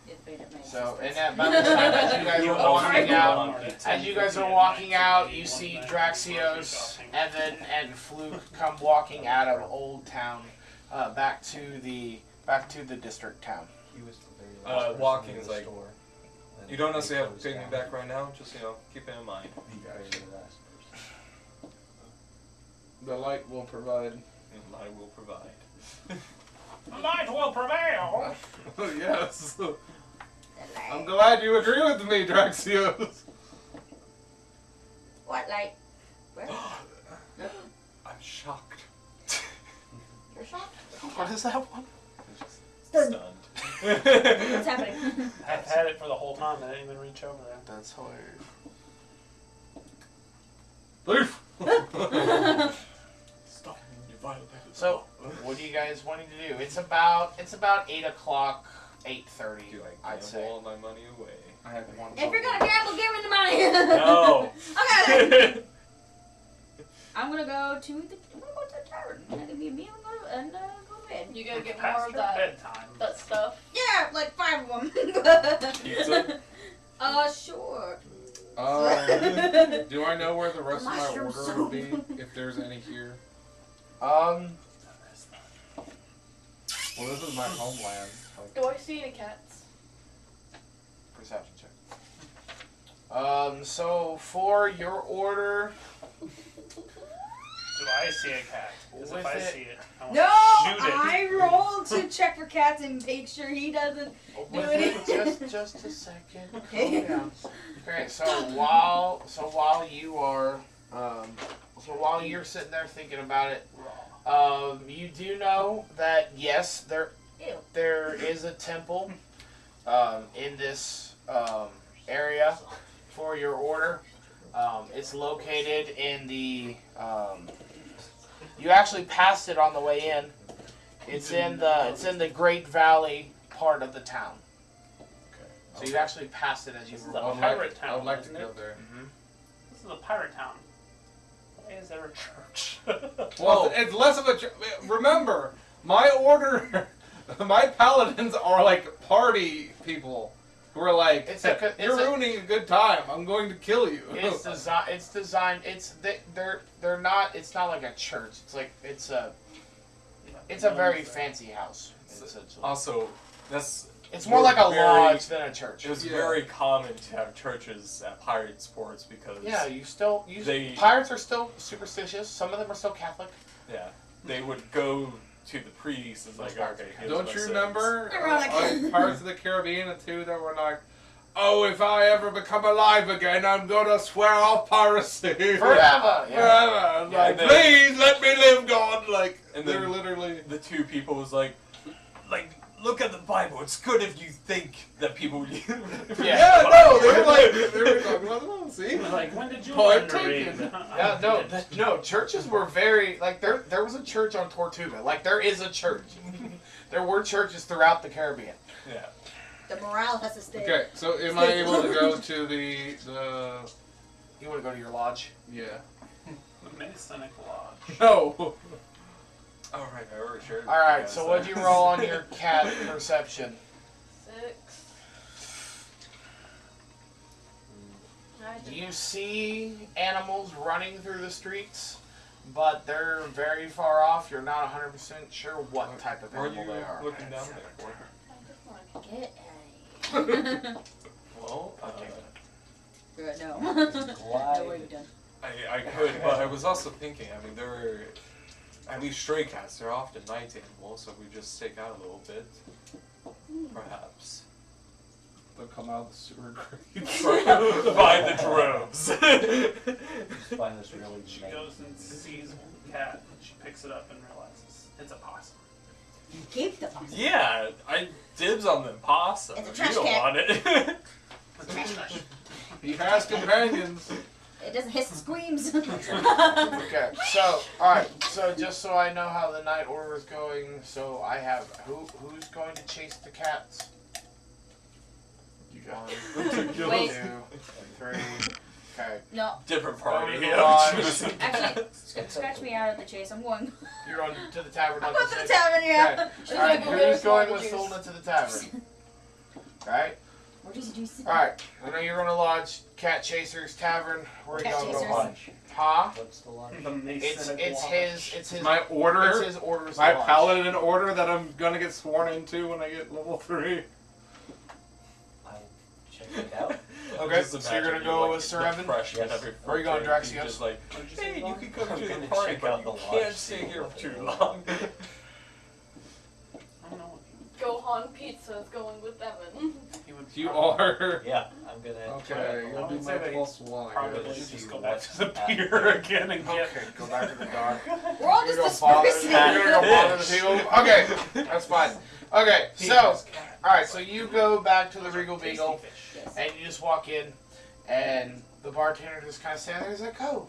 It made it make So, sense. and about this time, as you guys You are own walking Regal out, Beagle. as you guys are walking out, you see Draxios, Evan, and Fluke come walking out of Old Town, back to the district town. He was the very last person walking in is the like- store. And You don't they necessarily have to closed take me down. back right now, just, keep it in mind. The very last person. The light will provide. And I will provide. The light will prevail! Yes. I'm glad you agree with me, Draxios. What light? Where? I'm shocked. You're shocked? What is that one? Stunned. What's happening? I've had it for the whole time. I didn't even reach over there. That's hilarious. Leaf. Stop. You violated the So, law. what are you guys wanting to do? It's about 8:00, 8:30, Do I I'd gamble say. all my money away? I have one. If you're gonna gamble, give me the money. No. Okay. Then. I'm gonna go to the tavern. I'm gonna be a meal and go to bed. You gotta get Past more of your that bedtime. stuff. Yeah, like 5 of them. Pizza? Sure. Do I know where the rest of my Mushroom order would be if there's any here? Um, Well, this is my homeland. Like, Do I see any cats? perception check. So for your order, Do I see a cat? Because if With I it- see it, I want No, to shoot it. I rolled to check for cats and make sure he doesn't. with it. it, just a second. Calm down. Okay, so while you're sitting there thinking about it, you do know that yes, there is a temple in this area for your order. It's located in the. You actually passed it on the way in. It's in the Great Valley part of the town. So you actually passed it as you This were is a walking. pirate I would town, like to isn't go it? there. This is a pirate town. Why is there a church? Well, it's less of a. Remember, my order, my paladins are like party people who are like, you're ruining a good time. I'm going to kill you. It's designed. They're not. It's not like a church. It's a very fancy house. Essentially. Also, It's more like a very- lodge than a church. It was Yeah. very common to have churches at pirate sports because Yeah, They- pirates are still superstitious. Some of them are still Catholic. yeah, they would go to the priest and like, okay, here's Don't my you sins. remember Ironic. on Pirates of the Caribbean too that were like, oh, if I ever become alive again, I'm gonna swear off piracy Forever. forever. Yeah. Yeah, Like, and then- please let me live, God. Like, And they're then- literally. The two people was like, look at the Bible. It's good if you think that people would. Yeah, no, they were talking about the Bible. See, Like, when did you Point learn to read? taken. Yeah, no. Churches were very like there was a church on Tortuga. Like there is a church. There were churches throughout the Caribbean. Yeah. The morale has to stay. okay. So, am I able to go to the? You want to go to your lodge? Yeah. The Masonic Lodge. No. All right, I already shared. it All with right. guys, So what'd you roll on your cat perception? 6. I did. You see animals running through the streets, but they're very far off. You're not 100% sure what type of What are animal you they are. looking down there for? I just want Get out of here. Well, Good, no. Glide. No, what have you done? I could, but I was also thinking. I mean, there are at least stray cats. They're often night animals, so if we just stake out a little bit, perhaps. They'll come out of the sewer grate. By the droves. Just find this really She lame. goes and sees one cat, and she picks it up and realizes it's a possum. You keep the possum. Yeah, I dibs on the possum. It's a if trash you don't cat. want it. He has companions. It doesn't hiss and screams. Okay, so alright, so just so I know how the night order is going, so I have who's going to chase the cats? You got One, Wait. 2, 3. Okay, No, Different Going party. to the Yeah. lodge. actually, scratch me out of the chase. I'm going. You're on to the tavern. I'm on going to the sixth. tavern, yeah. Okay. She's Alright, gonna go who's get going a with juice. Thulna to the tavern? Right? Where does the juice? Alright, I know you're on a lodge, cat chasers, tavern. Where are you Cat going? chasers. Lunch. Huh? What's the lunch? The Masonic It's Lodge. his my order. It's his orders. My lodge. paladin order that I'm gonna get sworn into when I get level 3. I'll check it out. Okay, Just so you're imagine gonna go like with Sir the Evan? freshman Yes. every Where are you going, freshman, Draxios? Just like, What'd you say, hey, you Vaughn? can come I'm to the gonna party, check but out you the lodge, can't see stay here what for too they long. I don't know. Gohan Pizza is going with Evan. He would You probably- are. Yeah, I'm gonna try Okay, it. you'll I be would my say they +1. I Probably guess. just see go back to the what's pier again and get. Okay, go back to the dock. We're all You're just gonna bother, dispersing. you're gonna bother the people. Okay, that's fine. Okay, so alright, so you go back to the Regal Beagle Yes. and you just walk in, and the bartender just kind of standing there. He's like, "Oh,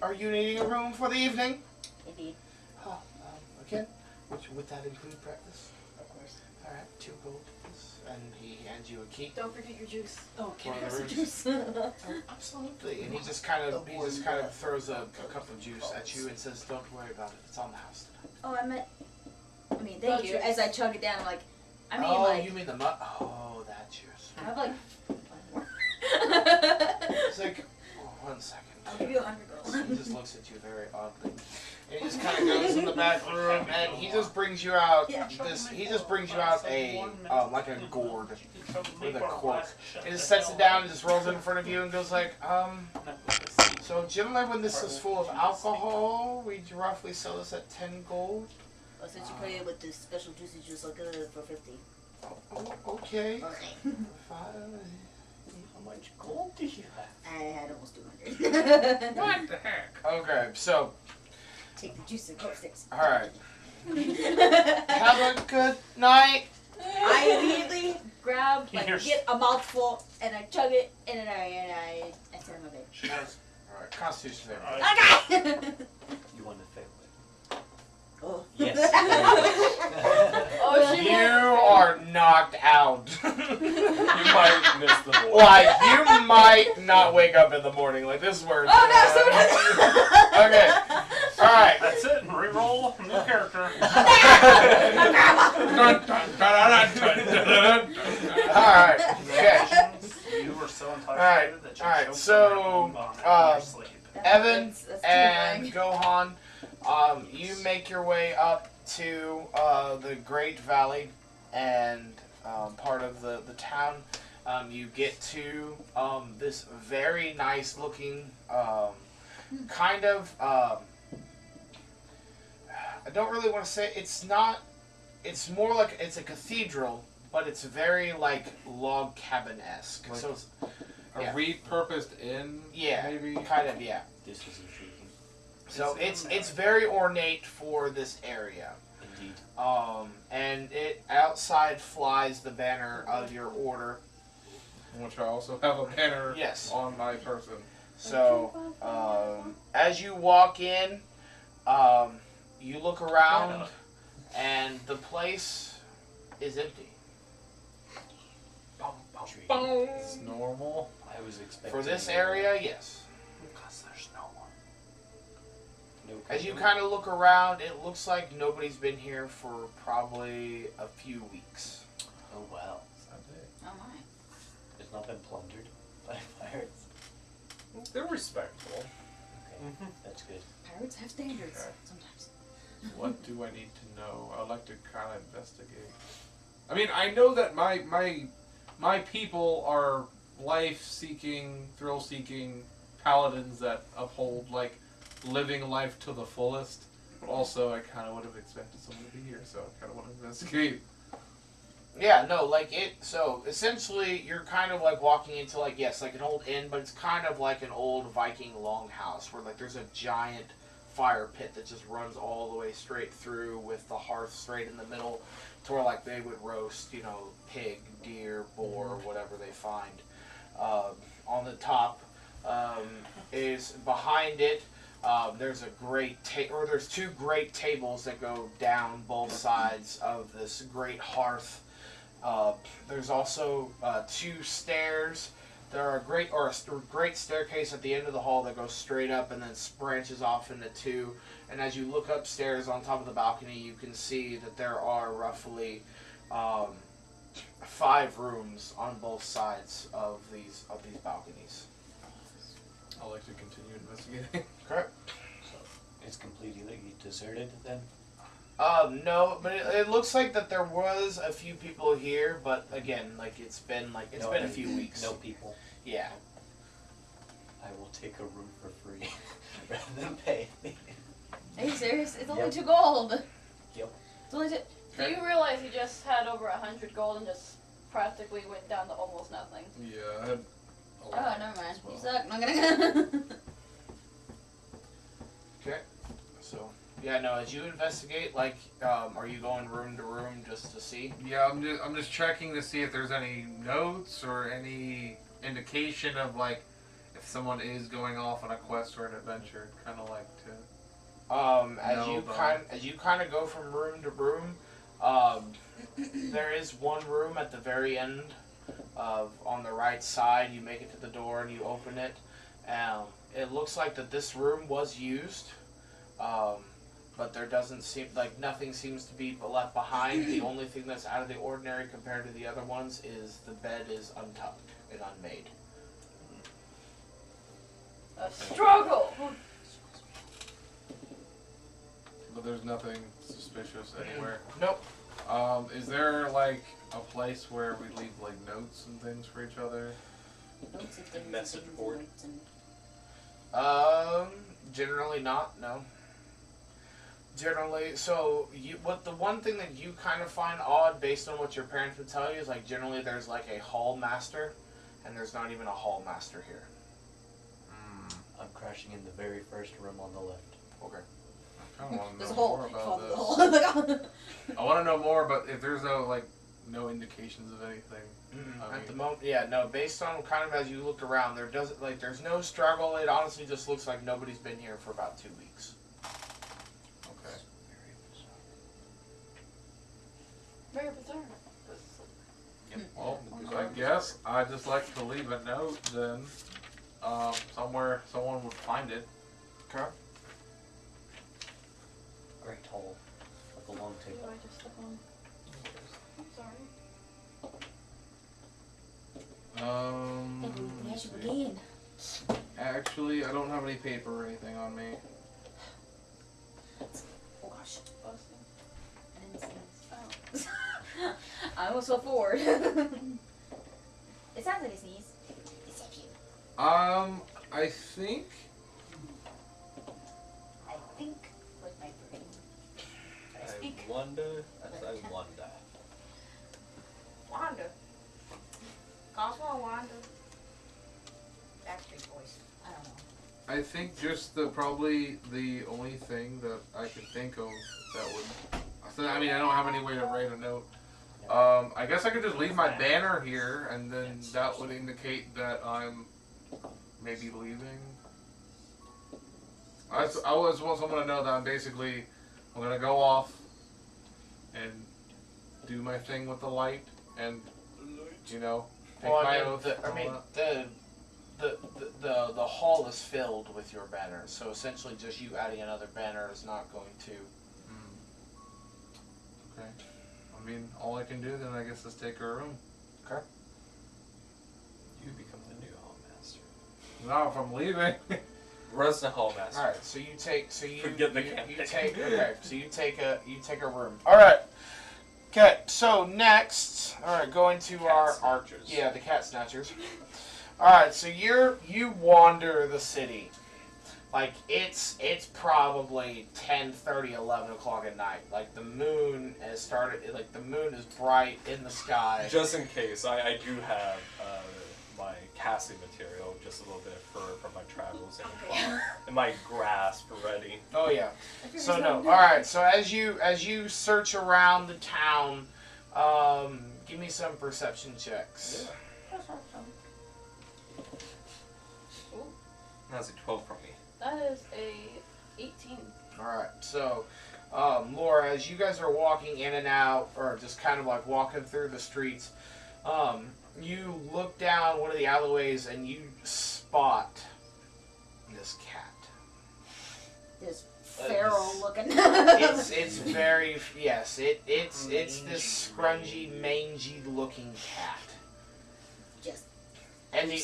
are you needing a room for the evening?" Indeed. Oh, okay. Would that include breakfast? Of course. All right, 2 gold, please. And he hands you a key. Don't forget your juice. Oh, can I One of have the some rooms. juice? Absolutely. And he just kind of throws a cup of juice at you and says, "Don't worry about it. It's on the house tonight." Oh, thank you. As I chug it down, I'm like, oh, like, you mean the mud? Oh, that juice. I have like 1 more. It's like, oh, 1 second. I'll give you 100 He gold. just looks at you very oddly. And he just kind of goes in the back room, and he just brings you out He just brings you out a like a gourd with a cork. He just sets it down and just rolls it in front of you and goes like, So generally when this is full of alcohol, we roughly sell this at 10 gold. Oh, since you put it with this special juicy juice, I'll get it for 50. Oh, okay. Okay. How much gold do you have? I had almost 200. What the heck? Okay, so Take the juice and go upstairs. alright. Have a good night. I immediately grab, like, Here's- get a mouthful, and I chug it, and then I sit in my bed. Alright, Constitution saving. Okay! You want to fail it? Oh. Yes. Oh, she You are knocked out. You might miss the boy. Like, you might not wake up in the morning. Like, this is where it's Okay. Alright. That's it. Reroll. New character. Alright. Okay. You were so intoxicated Alright, that you alright, choked so, on your own vomit uh, in your sleep. Evan That's too and annoying. Gohan, you make your way up to the Great Valley, and part of the town, you get to this very nice looking kind of. I don't really want to say it's not. It's more like it's a cathedral, but it's very like log cabin esque. Like So it's, a repurposed inn. yeah, maybe. kind of, yeah. This is intriguing. So it's very ornate for this area. Indeed. And it outside flies the banner of your order. Which I also have a banner Yes. on my person. So as you walk in, you look around, and the place is empty. It's normal. I was expecting. For this area, yes. Because there's no one. No As you customer. kind of look around, it looks like nobody's been here for probably a few weeks. Oh wow. Oh my. It's not been plundered by pirates. They're respectful. Okay, that's good. Pirates have standards Okay. sometimes. What do I need to know? I'd like to kind of investigate. I mean, I know that my people are life-seeking, thrill-seeking paladins that uphold like living life to the fullest. But also, I kind of would have expected someone to be here, so I kind of want to investigate. Yeah, no, like it. So essentially, you're kind of like walking into like yes, like an old inn, but it's kind of like an old Viking longhouse where like there's a giant fire pit that just runs all the way straight through with the hearth straight in the middle, to where like they would roast, you know, pig, deer, boar, whatever they find. On the top is behind it. There's a great there's two great tables that go down both sides of this great hearth. There's also two stairs. There are a great staircase at the end of the hall that goes straight up and then branches off into two. And as you look upstairs on top of the balcony, you can see that there are roughly 5 rooms on both sides of these balconies. I'd like to continue investigating. Correct. So it's completely deserted then. No, but it looks like that there was a few people here, but again, like it's been a few weeks. No people. Yeah. I will take a room for free rather than pay. Are you serious? It's only Yep. 2 gold. Yep. It's only 2. Do you realize you just had over 100 gold and just practically went down to almost nothing? Yeah, I had a Oh, lot never mind. as well. You suck. I'm gonna. Okay. So yeah, no. As you investigate, like, are you going room to room just to see? Yeah, I'm just checking to see if there's any notes or any indication of like if someone is going off on a quest or an adventure. Kind of like to. As you kind of go from room to room, there is one room at the very end on the right side. You make it to the door and you open it. It looks like that this room was used, but there doesn't seem like nothing seems to be left behind. The only thing that's out of the ordinary compared to the other ones is the bed is untucked and unmade. A struggle! But there's nothing suspicious anywhere. Nope. Is there like a place where we leave like notes and things for each other? Notes and things, Message things and board. notes and- Generally not. No. Generally, so the one thing that you kind of find odd, based on what your parents would tell you, is like generally there's like a hall master, and there's not even a hall master here. I'm crashing in the very first room on the left. Okay. I kind of want to There's a know hole. more about Fall through the this. hole. I want to know more, but if there's no indications of anything. I At the mean- moment, yeah, no. Based on kind of as you looked around, there's no struggle. It honestly just looks like nobody's been here for about 2 weeks. Okay. Very bizarre. Well, I guess I'd just like to leave a note then. Somewhere someone would find it. Okay. Great hole with a long Did table. I just step on? I'm sorry. We let's should see. begin. Actually, I don't have any paper or anything on me. Oh gosh. Busting. I didn't see this. Oh. I almost fell forward. It sounds like a sneeze. It's so cute. I think. I think with my brain. I speak. I wonder. Wanda. Cosmo Wanda. Backstreet Boys. I don't know. I think just probably the only thing that I could think of that would. I mean, I don't have any way to write a note. I guess I could just leave my banner here, and then that would indicate that I'm maybe leaving. I just want someone to know that I'm gonna go off and do my thing with the light, and take my oath. The hall is filled with your banners, so essentially just you adding another banner is not going to. Okay. I mean, all I can do then, I guess, is take her room. Okay. You become the new hall master. No, if I'm leaving. Resident hall master. All right. So you take. Forget the campaign. You take. Okay. So you take a room. All right. Okay. So next, all right, going to our snatchers. the cat snatchers. All right. So you wander the city. Like, it's probably 10:30, 11 o'clock at night. Like, the moon has started, like, the moon is bright in the sky. Just in case, I do have my casting material, just a little bit of fur from my travels, and my grasp ready. Oh, yeah. So, no. All right. So, as you search around the town, give me some perception checks. That's a 12 from me. That is a 18. All right. So, Laura, as you guys are walking in and out, or just kind of like walking through the streets, you look down one of the alleyways and you spot this cat. This feral looking. It's very yes. It's this scrungy, mangy looking cat. Just. And the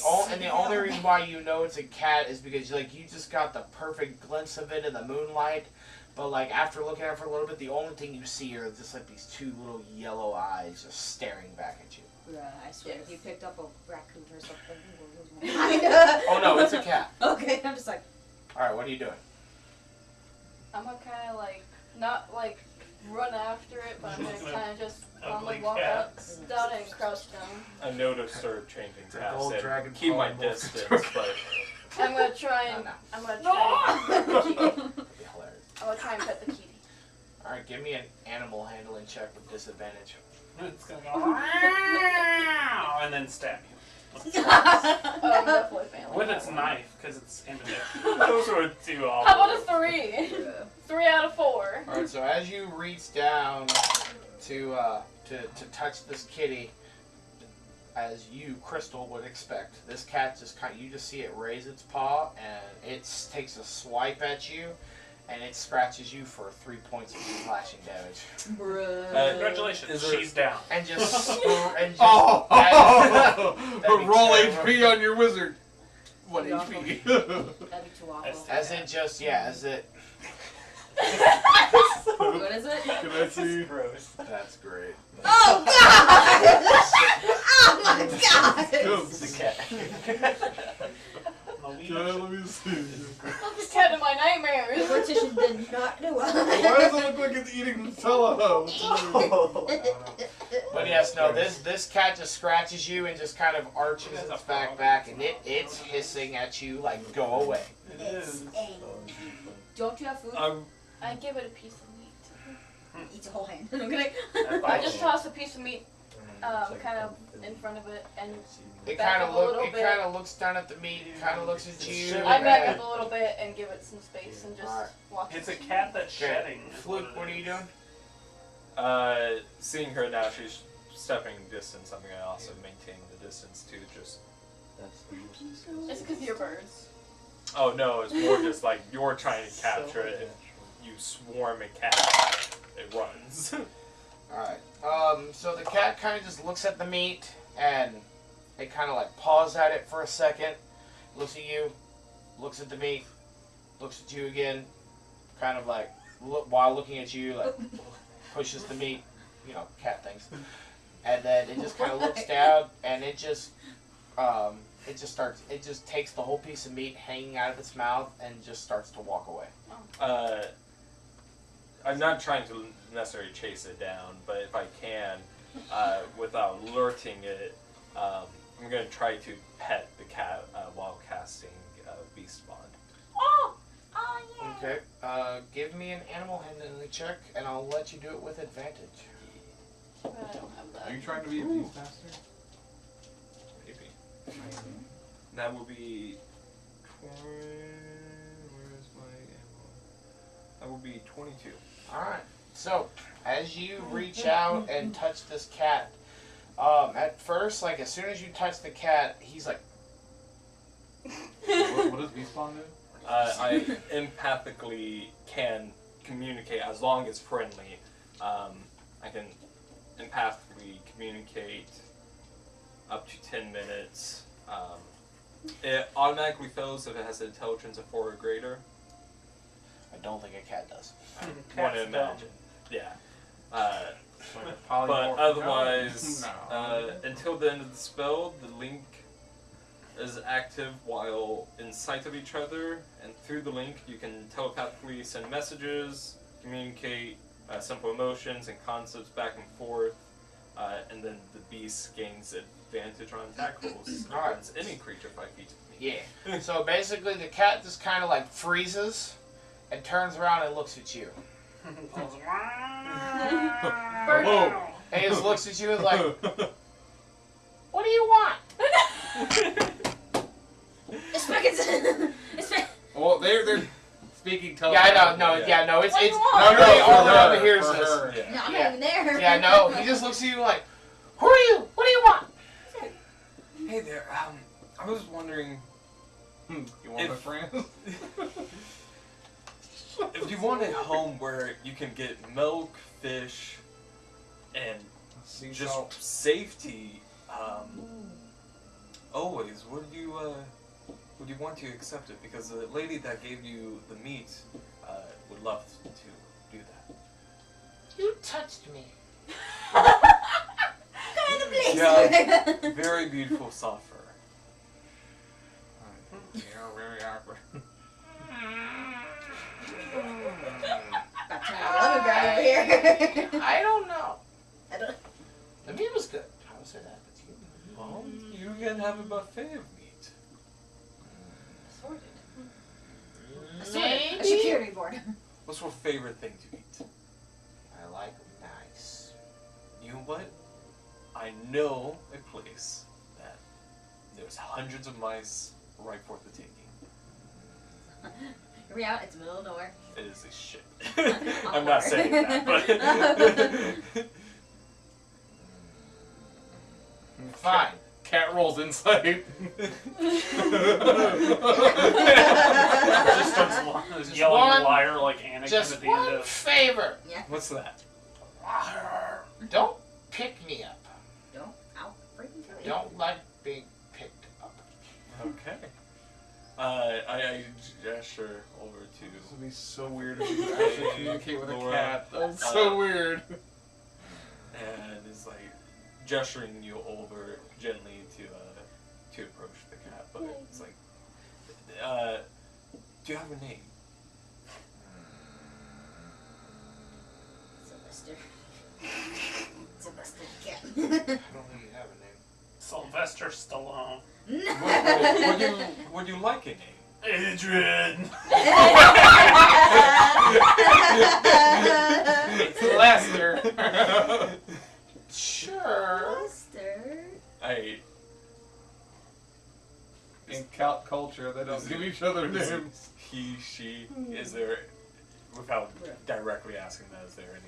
only reason why you know it's a cat is because you just got the perfect glimpse of it in the moonlight, but like after looking at it for a little bit, the only thing you see are just like these two little yellow eyes just staring back at you. I swear, if you picked up a raccoon or something, Oh no, it's a cat. Okay, I'm just like. All right, what are you doing? I'm gonna kind of not run after it, but I'm gonna kind of just Ugly walk cat. down and crouch down. A note of sort changing The tasks gold and dragon keep my falling distance, but I'm gonna try and No. I'm gonna try and pet the kitty. That'd be hilarious. I'm gonna try and pet the kitty. All right, give me an animal handling check with disadvantage. It's gonna go "Meow," and then stab you Oh, I'm definitely failing. with that its one. knife because it's ambidextrous. those were two awful. How about a 3? 3 out of 4. All right, so as you reach down to touch this kitty, as you, Crystal, would expect, this cat you just see it raise its paw and it takes a swipe at you, and it scratches you for 3 points of slashing damage, Congratulations, Is there- she's down. and just Oh! That'd be Roll terrible. HP on your wizard. What That'd be HP? That'd be too awful. as it just as it. What is it? Can I see? Gross. That's great. Oh God! Oh my God! The cat. Let me see. This cat in my nightmares. Mortician did not do Why does it look like it's eating Nutella? But yes, no, this cat just scratches you and just kind of arches its back, and it's hissing at you like, go away. It is. Don't you have food? I give it a piece of meat. Eats a whole hand. I'm gonna. I just toss a piece of meat, kind of in front of it, and It Back kind up of a little bit. looks down at the meat, kind of looks at you. I back and- up a little bit and give it some space and just Alright. watch It's it. a cat that's Okay. shedding. Fluke, what are you doing? Seeing her now, she's stepping distance. I'm gonna also maintain the distance to just. It's because you're birds. Oh no, it's more just like you're trying to capture it, and you swarm a cat. It runs. Alright. So the cat kind of just looks at the meat and it kind of like paws at it for a second, looks at you, looks at the meat, looks at you again, kind of like while looking at you, like pushes the meat, cat things. And then it just kind of looks down, and it just takes the whole piece of meat hanging out of its mouth and just starts to walk away. I'm not trying to necessarily chase it down, but if I can, without alerting it, I'm going to try to pet the cat while casting Beast Bond. Oh yeah. Okay. Give me an animal handling check, and I'll let you do it with advantage. I don't have that. Are you trying to be a beastmaster? Maybe. That will be 20. Where is my animal? That will be 22. Alright. So, as you reach out and touch this cat, at first, like, as soon as you touch the cat, he's like... What does beast spawn do? I empathically can communicate as long as friendly. I can empathically communicate up to 10 minutes. It automatically fails if it has an intelligence of 4 or greater. I don't think a cat does. I want to Cat's dumb. imagine. Yeah. Like a But polymorph- otherwise, No. until the end of the spell, the link is active while in sight of each other, and through the link you can telepathically send messages, communicate simple emotions and concepts back and forth, and then the beast gains advantage on attack rolls Alright. against any creature 5 feet of me. Yeah. So basically, the cat just kind of like freezes and turns around and looks at you. Whoa. And he just looks at you and like, what do you want? It's fucking. It's Well, they're speaking Yeah, I know. No, Yeah. yeah, no. It's What do you want? literally No, all for around her, the hears for this. her. Yeah. No, I'm Yeah. not even there. Yeah, no. He just looks at you like, who are you? What do you want? Hey there, I was wondering You want a friend? if you want a home where you can get milk, fish, and Sea just salt. safety, always, would you want to accept it? Because the lady that gave you the meat would love to do that. You touched me. Come in the place. Yeah. Very beautiful soft fur. Yeah, very awkward. About to have a grab over here. I don't know. I don't. The meat was good. I would say that. But you. Well, you can have a buffet of meat. Assorted. A Maybe. charcuterie board. What's your favorite thing to eat? I like them nice. You know what? I know a place that there's hundreds of mice right for the taking. Hear me out. It's middle of nowhere. It is a shit. I'll I'm not order. saying that, but Fine. Cat rolls insight. Just starts Just yelling one- liar like Anakin Just at the end one of. favor. what's that? Don't pick me up. I'll freaking kill you. Don't like being picked up. Okay. I gesture over to This would be so weird if you could actually communicate with a Laura, cat. That's so weird. and is like gesturing you over gently to approach the cat, but it's like, do you have a name? Sylvester. Sylvester the cat. I don't think you have a name. Sylvester Stallone. Would you like a name? Adrian. Lester. Sure. Sylvester. In cat culture, they don't give each other Is it names. he, she? Is there, without directly asking that, is there any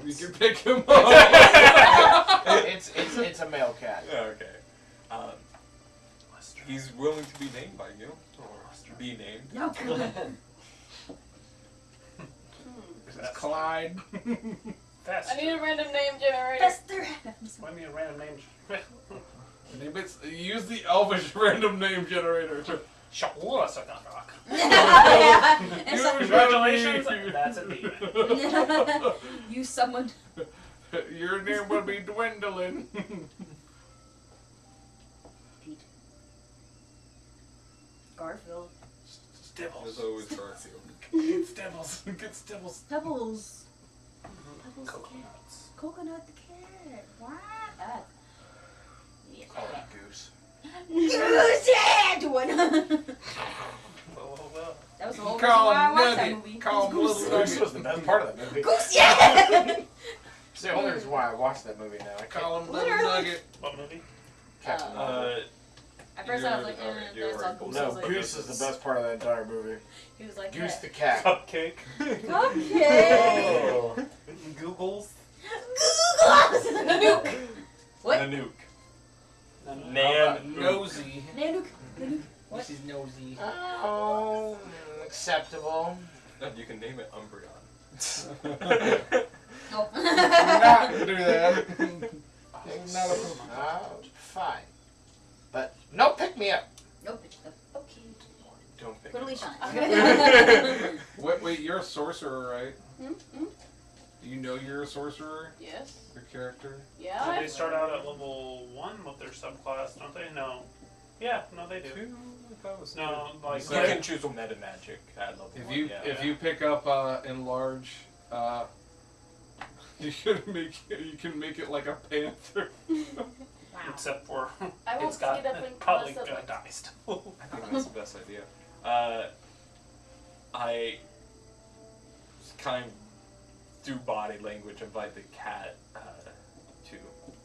You influence? can pick him up. It's a male cat. Okay. He's willing to be named by you, or be named. No. It's Clyde. Fast. I need a random name generator. Fester. What do you mean a random name? Use the elvish random name generator. Shawula Sakakak. Yeah. And so, Congratulations, that's a demon. you summoned. Your name will be dwindling. Pete. Garfield. There's Stibbles. always Garfield. Get Stibbles. Get Stibbles. Pebbles. Pebbles. Coconuts. Coconut the cat. What? Yeah. Call it Goose. Goose head one. Well. That was the whole reason Call why I him watched that Nugget. movie. Call him Goose. Little Goose was the best part of that movie. Goose yeah. It's the only reason why I watched that movie now. I Call him Little Literally. Nugget. What movie? Captain At first I was like, You're that's right. all Goose. I No, was like, Goose is the best part of that entire movie. he was like, Goose the yeah. cat. Cupcake. Cupcake. Oh. Googles. Nanook. What? Nanook. Nosy. Nanook. Nanook. What? This is nosy. Oh, acceptable. And you can name it Umbreon. No. Not do that. Not a Fine. But no, pick me up. Nope. It's the Okay. Don't pick Put a it leash up. on it. Wait, you're a sorcerer, right? Mm-hmm. Do you know you're a sorcerer? Yes. Your character? Yeah. They start out at level 1 with their subclass, don't they? No. Yeah, no, they do. Two? I thought it was No, like two. You can choose a meta magic at level If 1. you yeah. if you pick up enlarge, you can make it like a panther. Wow. except for I won't it's got pick it up and probably mess up my- diced. I think that's the best idea. I kind of through body language invite the cat to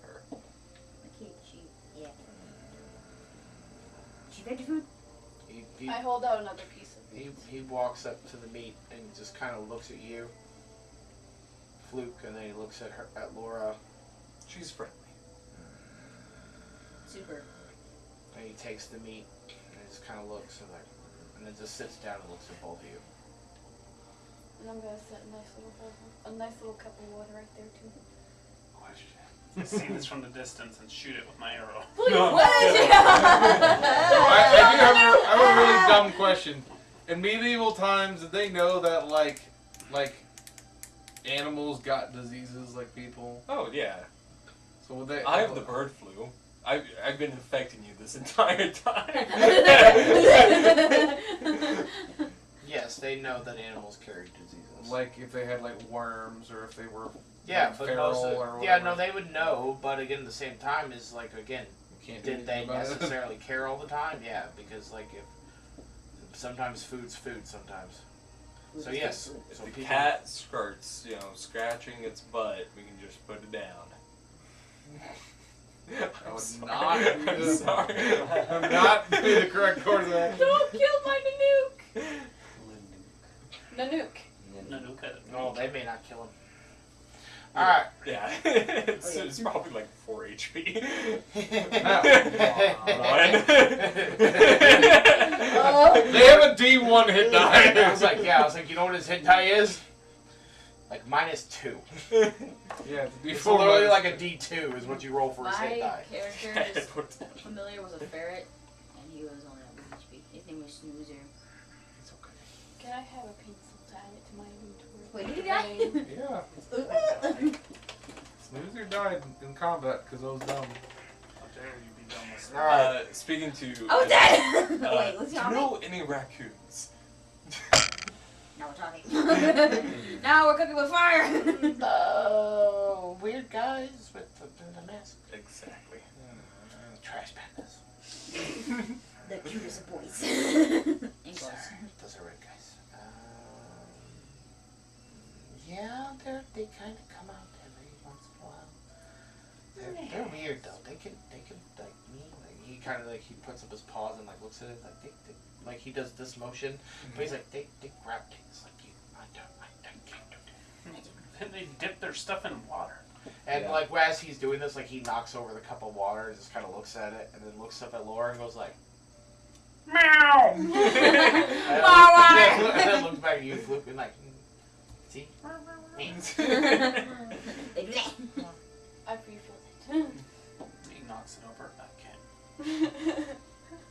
her. Okay, yeah. She ready food? I hold out another piece of meat. He walks up to the meat and just kind of looks at you, Fluke, and then he looks at her at Laura, She's friendly. Super. and he takes the meat and just kind of looks and then just sits down and looks at both of you. And I'm gonna set a nice little cup of water right there too. I see this from the distance and shoot it with my arrow. What? I have a really dumb question. In medieval times, did they know that like animals got diseases like people? Oh yeah. So would they? I have the bird flu. I've been infecting you this entire time. Yes, they know that animals carry diseases. Like if they had like worms or if they were yeah, like, but feral most or of, whatever. yeah, no, they would know. But again, at the same time, is like again, You can't do did they anything about it. necessarily care all the time? Yeah, because like if sometimes food's food sometimes. So yes, If so the people, cat starts, scratching its butt, we can just put it down. I would Sorry. not do I'm this. sorry. I'm not do the correct course of action. Don't kill my Nanook! Nanook. no, they may not kill him. All right. Yeah, it's probably like 4 HP. Oh. They have a D1 hit die. I was like, you know what his hit die is? Like -2. Yeah, It's D4 literally minus like a 2. D2 is what you roll for his hit My die. character just familiar was a ferret, and he was only at 1 HP. His name was Snoozer. It's okay. Can I have a pencil to add it to my inventory? Wait, did he die? Yeah, Snoozer died in combat because I was dumb. How dare you be dumb with All right. Speaking to. Oh, dead! Wait, let's do you see know any raccoons? Now we're talking. Now we're cooking with fire. Weird guys with the mask. Exactly. Trash pandas. The cutest of boys. And girls. Those are weird guys. Yeah, they kind of come out every once in a while. They're weird though. They can like me. Like he kind of like he puts up his paws and like looks at it like they like he does this motion, but he's like they grab things like you. I can't do that. And they dip their stuff in water. And Yeah. like as he's doing this, like he knocks over the cup of water, and just kind of looks at it, and then looks up at Laura and goes like, Meow! and then looks back at you, Fluke, and like, see? They do that. I refilled it. He knocks it over. I can't.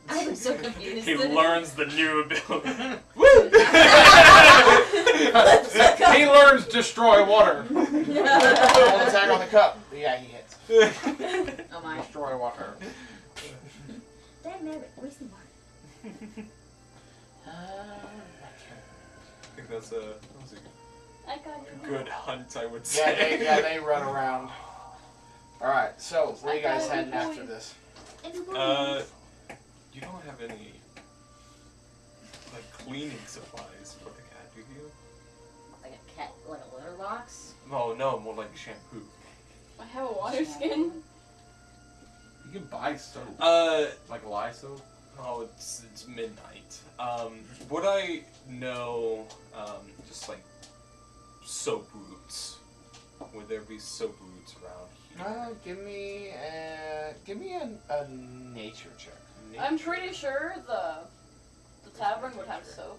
I'm so confused. He learns the new ability. He learns destroy water. Roll attack on the cup. Yeah, he hits. Oh my. Destroy water. Dang nabbit, wasting water. I think that's a I got you. good hunt, I would say. They run around. Alright, so where you guys heading after this? You don't have any like cleaning supplies for the cat, do you? Like a cat, like a litter box? Oh no, more like shampoo. I have a water skin. You can buy soap. Like lye soap. Oh, it's midnight. Would I know just like soap roots? Would there be soap roots around here? Give me a nature check. I'm pretty sure the tavern would have soap.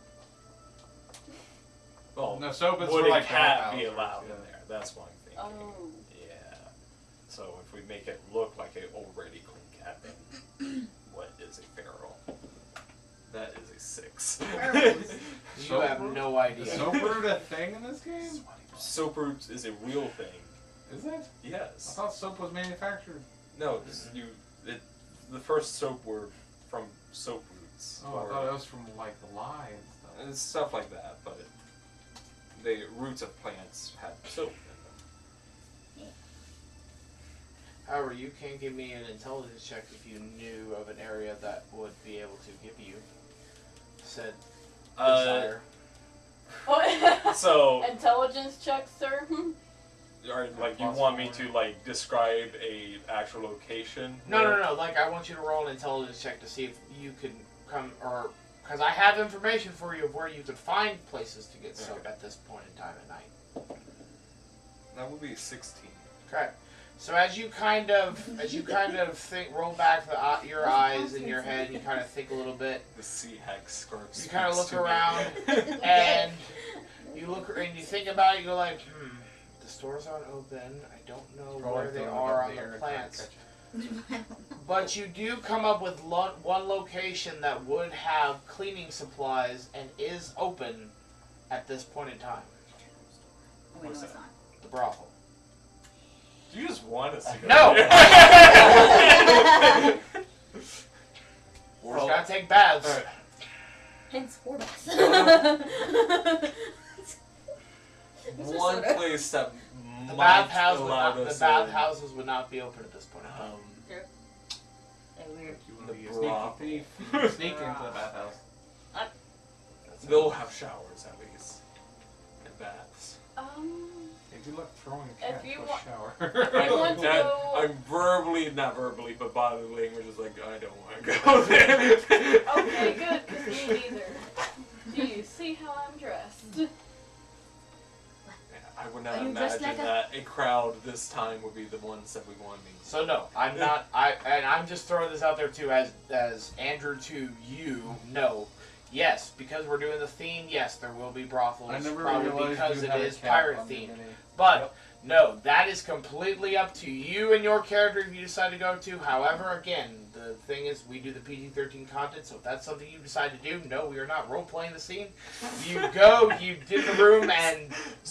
Well, No, soap is would for a like cat be bathhouses, allowed yeah. in there? That's what I'm thinking. Oh. Yeah. So if we make it look like an already clean cat, then what is a feral? That is a 6. You Soap have root? no Is idea. soap root a thing in this game? Soap roots is a real thing. Is it? I Yes. thought soap was manufactured. No, the first soap were from soap roots. Oh, I thought it was from like lye and stuff. and stuff like that, but the roots of plants had soap in them. However, you can give me an intelligence check if you knew of an area that would be able to give you said desire. So, Intelligence check, sir. like, you want me to like describe a actual location? No. Like, I want you to roll an intelligence check to see if you can come, or because I have information for you of where you could find places to get soap at this point in time at night. That would be 16. Okay. So as you kind of think, roll back your eyes in your head, and you kind of think a little bit. The sea hex scarf. You kind of look speaks to me. around, and you look and you think about it. You go like, the stores aren't open. I don't know where they are on the plants. But you do come up with one location that would have cleaning supplies and is open at this point in time. Wait, no, it's not. The brothel. You just want us to go No! there. We're just gotta take baths. Alright. Hence, four bucks. One place that The might bathhouses allow us would not be open at this point in time. Hey, weird. You want The to be a brothel. sneaky thief? You can sneak into the bathhouse. They'll have showers at least. And baths. If you look throwing a If cat you into a want- shower. if you want to go, I'm not verbally, but body language is like, I don't want to go there. okay, good, because me neither. Do you see how I'm dressed? I would not Are you dressed imagine like that a crowd this time would be the ones that we want me. So no, I'm not. And I'm just throwing this out there too, as Andrew to you. No, yes, because we're doing the theme. Yes, there will be brothels. I never probably realized because you it had a is cat pirate on the themed. mini. But no, that is completely up to you and your character if you decide to go to. However, again, the thing is, we do the PG-13 content, so if that's something you decide to do, no, we are not role-playing the scene. You go, you did the room, and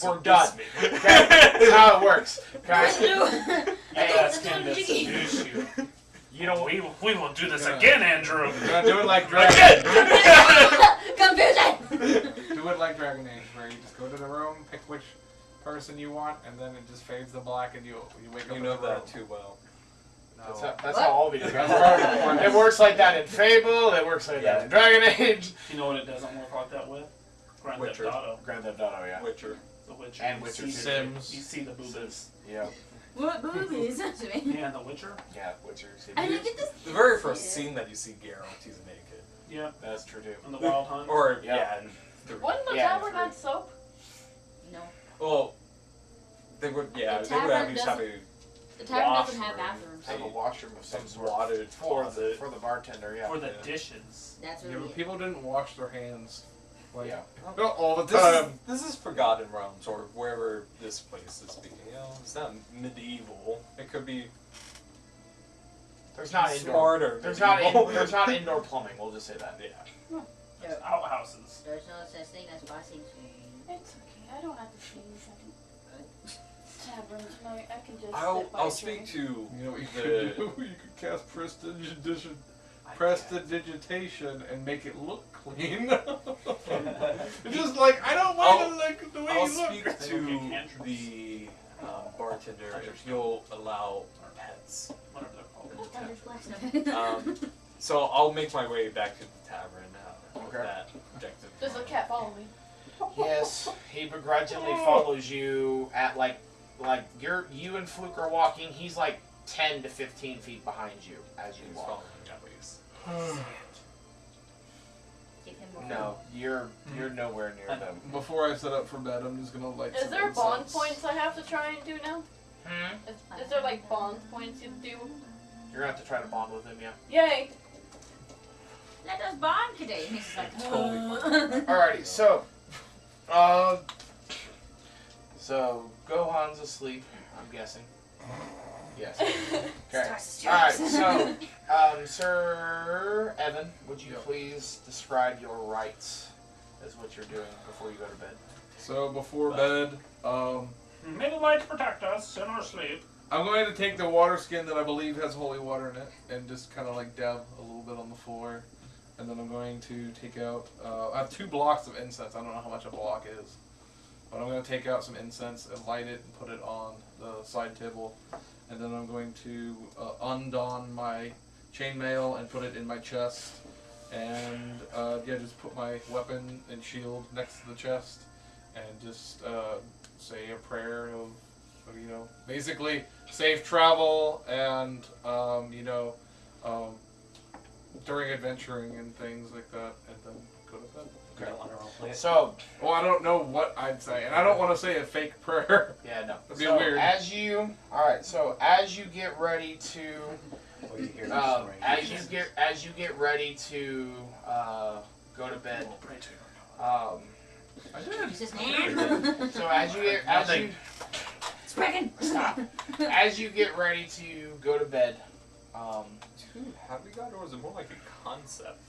we're done. Okay, that's how it works. Okay. Hey, That's kind of an issue. you don't. We will do this Yeah. again, Andrew. You're gonna do it like Dragon. Confusion! Do it like Dragon Age, where you just go to the room, pick which person you want, and then it just fades to black, and you wake up. You in know the room. that too well. No. That's how all video games work. It works like that in Fable. It works like that in Dragon Age. You know what it doesn't work like that with? Grand Theft Witcher. Auto. Grand Theft Auto, yeah. Witcher. The Witcher. And You Witcher see- Sims. You see the boobies. Yeah. What movies? That's me. Yeah, and The Witcher. Yeah, Witcher. I didn't get this. The very first scene that you see Geralt, he's naked. Yeah. That's true too. On the Wild Hunt. Or, Yeah. yeah, and Wouldn't the Yeah, tavern true. have soap? No. well, they would, yeah, The they would at tavern least have a The tavern doesn't have Washroom. bathrooms. Have a washroom of some sort watered for closet. the bartender. Yeah. For the Yeah. dishes. That's Yeah, really but people didn't wash their hands. Like, Yeah. not all the This time. is Forgotten Realms, or wherever this place is speaking. You know, it's not medieval. It could be There's not indoor. smarter. There's medieval. there's not indoor plumbing. We'll just say that. Yeah. Outhouses. There's no such thing as washing machine. It's okay, I don't have to see anything. Tavern tonight. I can just. I'll sit by I'll a speak drink. to You know what you the. could do? You could cast prestidigitation and make it look clean. It's just like, I don't want to look the way I'll you look. speak to the bartender if he'll allow pets. Whatever they're called. Thunder's blast. So I'll make my way back to the tavern with Okay. that objective. Does the cat follow me? Yes, he begrudgingly follows you at like you and Fluke are walking. He's like 10 to 15 feet behind you as you He's walk. following me at least. Give him more No, you're nowhere near them. Before I set up for bed, I'm just gonna light Is some there bond incense. points I have to try and do now? Is there like bond points you do? You're gonna have to try to bond with him, yeah. Yay! Let us bond today. And he's just like, Alrighty, so Gohan's asleep, I'm guessing. Yes. Okay. Alright, so Sir Evan, would you please describe your rights as what you're doing before you go to bed? So before bed, May the light protect us in our sleep. I'm going to take the water skin that I believe has holy water in it and just kind of like dab a little bit on the floor. And then I'm going to take out, I have 2 blocks of incense. I don't know how much a block is. But I'm going to take out some incense and light it and put it on the side table. And then I'm going to undon my chainmail and put it in my chest. And just put my weapon and shield next to the chest. And just say a prayer of, basically safe travel and, during adventuring and things like that, and then go to bed. You don't want to roleplay it? So, Well, I don't know what I'd say, and I don't want to say a fake prayer. yeah, no. That'd be So weird. as you get ready to Or you hear the story. as you get ready to go to bed, We'll pray to you. I did. He's just hand. so as you Sprechen. stop, as you get ready to go to bed, Have we got, or is it more like a concept?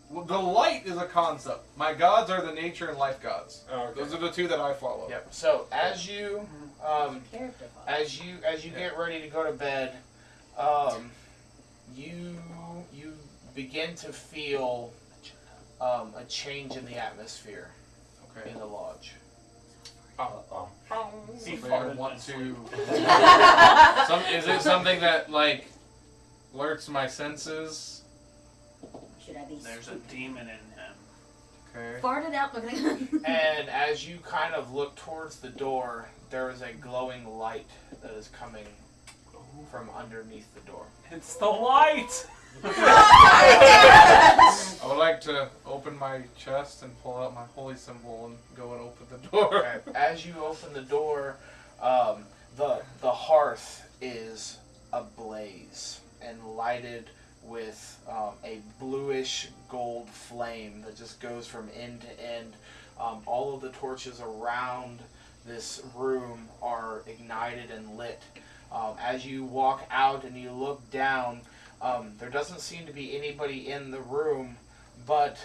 Well, the light is a concept. My gods are the nature and life gods. Oh, okay. Those are the 2 that I follow. yep. So as you Character flaw. as you get ready to go to bed, you begin to feel a change in the atmosphere Okay. in the lodge. He May I farted want in his to. sleep. Is it something that like alerts my senses? Should I be There's a demon in him. Okay. farted out looking? And as you kind of look towards the door, there is a glowing light that is coming from underneath the door. It's the light! I would like to open my chest and pull out my holy symbol and go and open the door. Okay. As you open the door, the hearth is ablaze and lighted with a bluish gold flame that just goes from end to end. All of the torches around this room are ignited and lit. As you walk out and you look down, there doesn't seem to be anybody in the room, but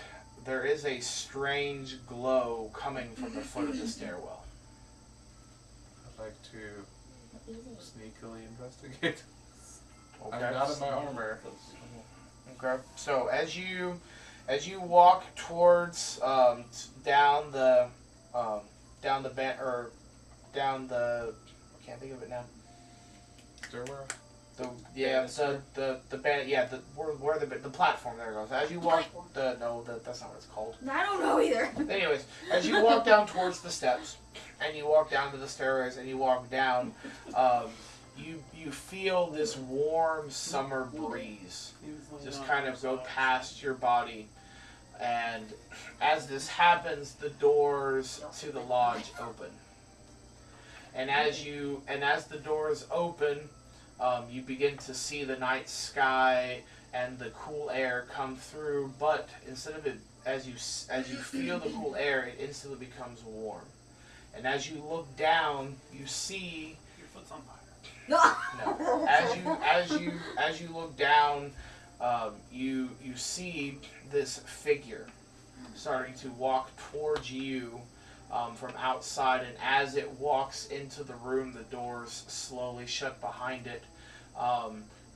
there is a strange glow coming from the foot of the stairwell. I'd like to sneakily investigate. Okay. I'm not in my armor. Okay. So as you walk towards down the I can't think of it now. Stairwell? The platform, there it goes. As you walk that's not what it's called. I don't know either. Anyways, as you walk down towards the steps, and you walk down to the stairways, and you walk down, you feel this warm summer breeze just kind of go past your body, and as this happens, the doors to the lodge open, and as the doors open, you begin to see the night sky and the cool air come through, but instead of it, as you feel the cool air, it instantly becomes warm. And as you look down, you see Your foot's on fire. no. As you look down, you see this figure starting to walk towards you, from outside, and as it walks into the room, the doors slowly shut behind it.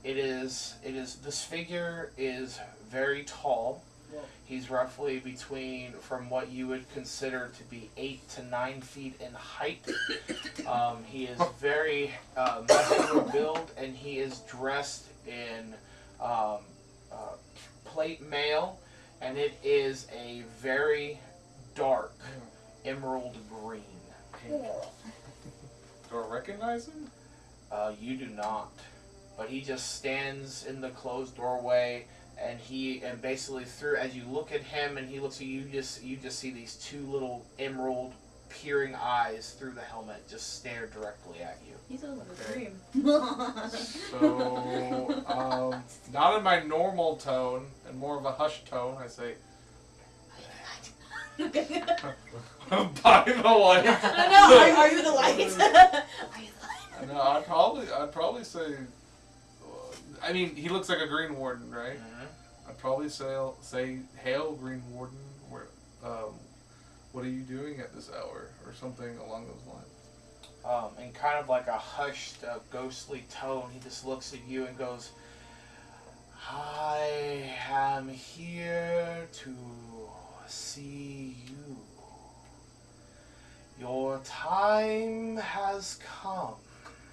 This figure is very tall. He's roughly between, from what you would consider to be 8 to 9 feet in height. He is very muscular build, and he is dressed in plate mail, and it is a very dark emerald green. Do I recognize him? You do not, but he just stands in the closed doorway, and basically through, as you look at him and he looks at you, you just see these two little emerald peering eyes through the helmet just stare directly at you. He's over the Okay. dream. So, not in my normal tone, and more of a hushed tone, I say, by the light. I know. Are you the light? Are you the light? No, I'd probably say. I mean, he looks like a Green Warden, right? I'd probably say, "Hail, Green Warden. What are you doing at this hour?" or something along those lines. In kind of like a hushed, ghostly tone, he just looks at you and goes, "I am here to see you. Your time has come."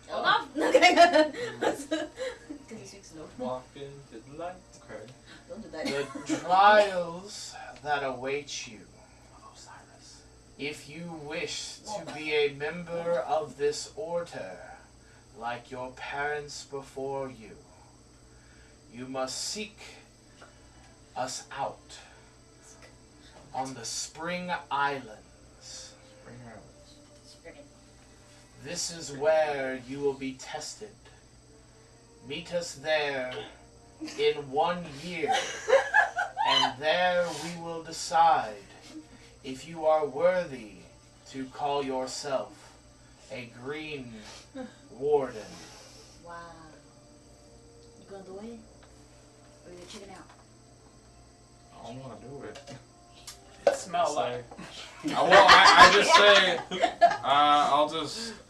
Enough. Okay. Because he speaks no. Walk into the light. Okay. Don't do that. The trials that await you. Osiris. If you wish to be a member of this order, like your parents before you, you must seek us out on the Spring Islands. Bring her out. This is where you will be tested. Meet us there in 1 year, and there we will decide if you are worthy to call yourself a Green Warden. Wow. You gonna do it? Or you chicken out? I don't want to do it. It smells like. I just say,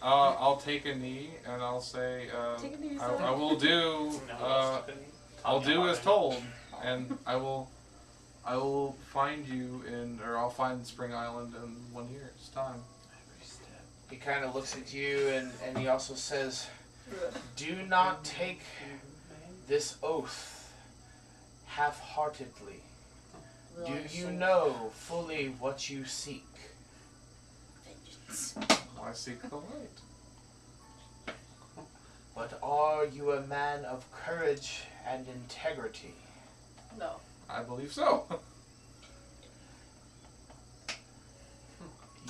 I'll take a knee and I'll say, Take a knee, I will do, I'll do as told, and I will find you I'll find Spring Island in 1 year's time. He kind of looks at you and he also says, "Do not take this oath half-heartedly. Do you know fully what you seek?" Vengeance. I seek the light. "But are you a man of courage and integrity?" No. I believe so.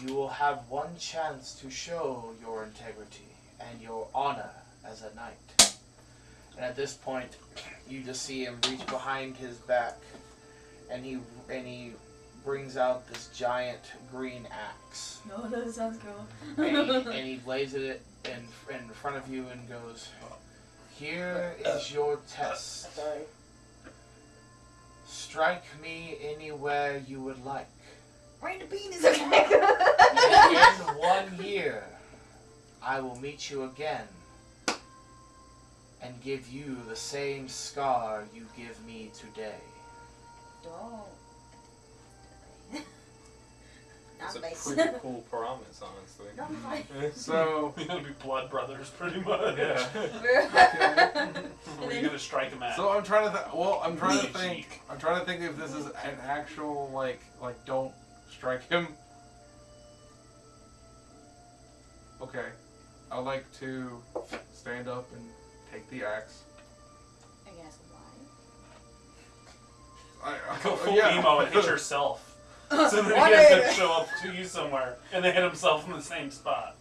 You will have one chance to show your integrity and your honor as a knight. And at this point, you just see him reach behind his back, and he brings out this giant green axe. No, that sounds cool. And he lays it in front of you and goes, "Here is your test. Sorry. Strike me anywhere you would like. Right in the bean is okay. In 1 year, I will meet you again and give you the same scar you give me today." Don't. It's a Not face. pretty cool promise, honestly. Not fine. So, We're gonna be blood brothers, pretty much. Yeah. Or are you gonna strike him out? so I'm trying to I'm trying to Cheek. think. I'm trying to think if this is an actual like don't strike him. Okay, I'd like to stand up and take the axe. I guess why? Go full yeah. emo and hit yourself. So then Why he has to did- show up to you somewhere, and they hit himself in the same spot.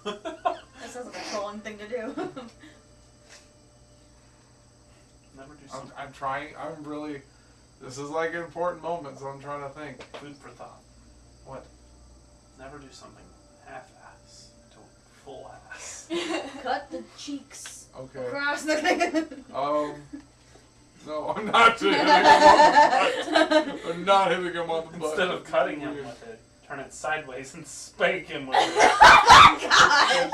That sounds like a trolling thing to do. Never do something. I'm trying. I'm really. This is like an important moment, so I'm trying to think. Food for thought. What? Never do something half-ass to full ass. Cut the cheeks Okay. across the. No, I'm not hitting him on the butt. I'm not hitting him on the butt. Instead of cutting him with it, turn it sideways and spank him with it. Oh my god!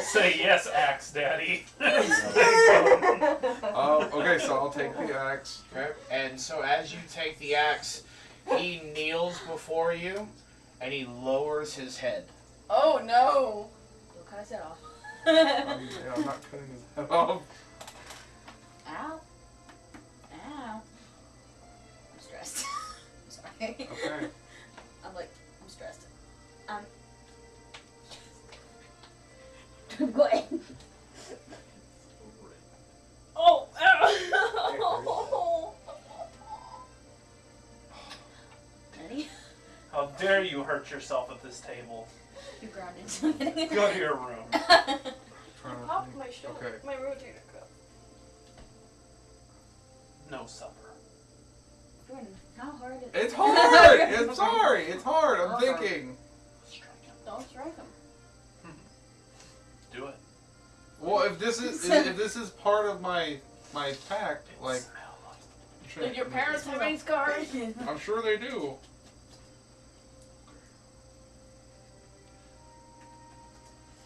Say yes, axe daddy. Okay, so I'll take the axe. Okay. And so as you take the axe, he kneels before you, and he lowers his head. Oh no! Don't cut his head off. I'm not cutting his head off. Ow. Ow. I'm stressed. I'm sorry. Okay. I'm stressed. Go ahead. Oh! Ow. Ready? How dare you hurt yourself at this table? You're grounded. Go to your room. Trying to Pop think. my shoulder. Okay. My rotator cuff. No supper. Jordan, how hard is it? It's hard! I'm sorry! It's hard! I'm thinking. Strike him. Don't strike him. Do it. Well, if this is part of my pact, like, Did your parents have any scars? I'm sure they do.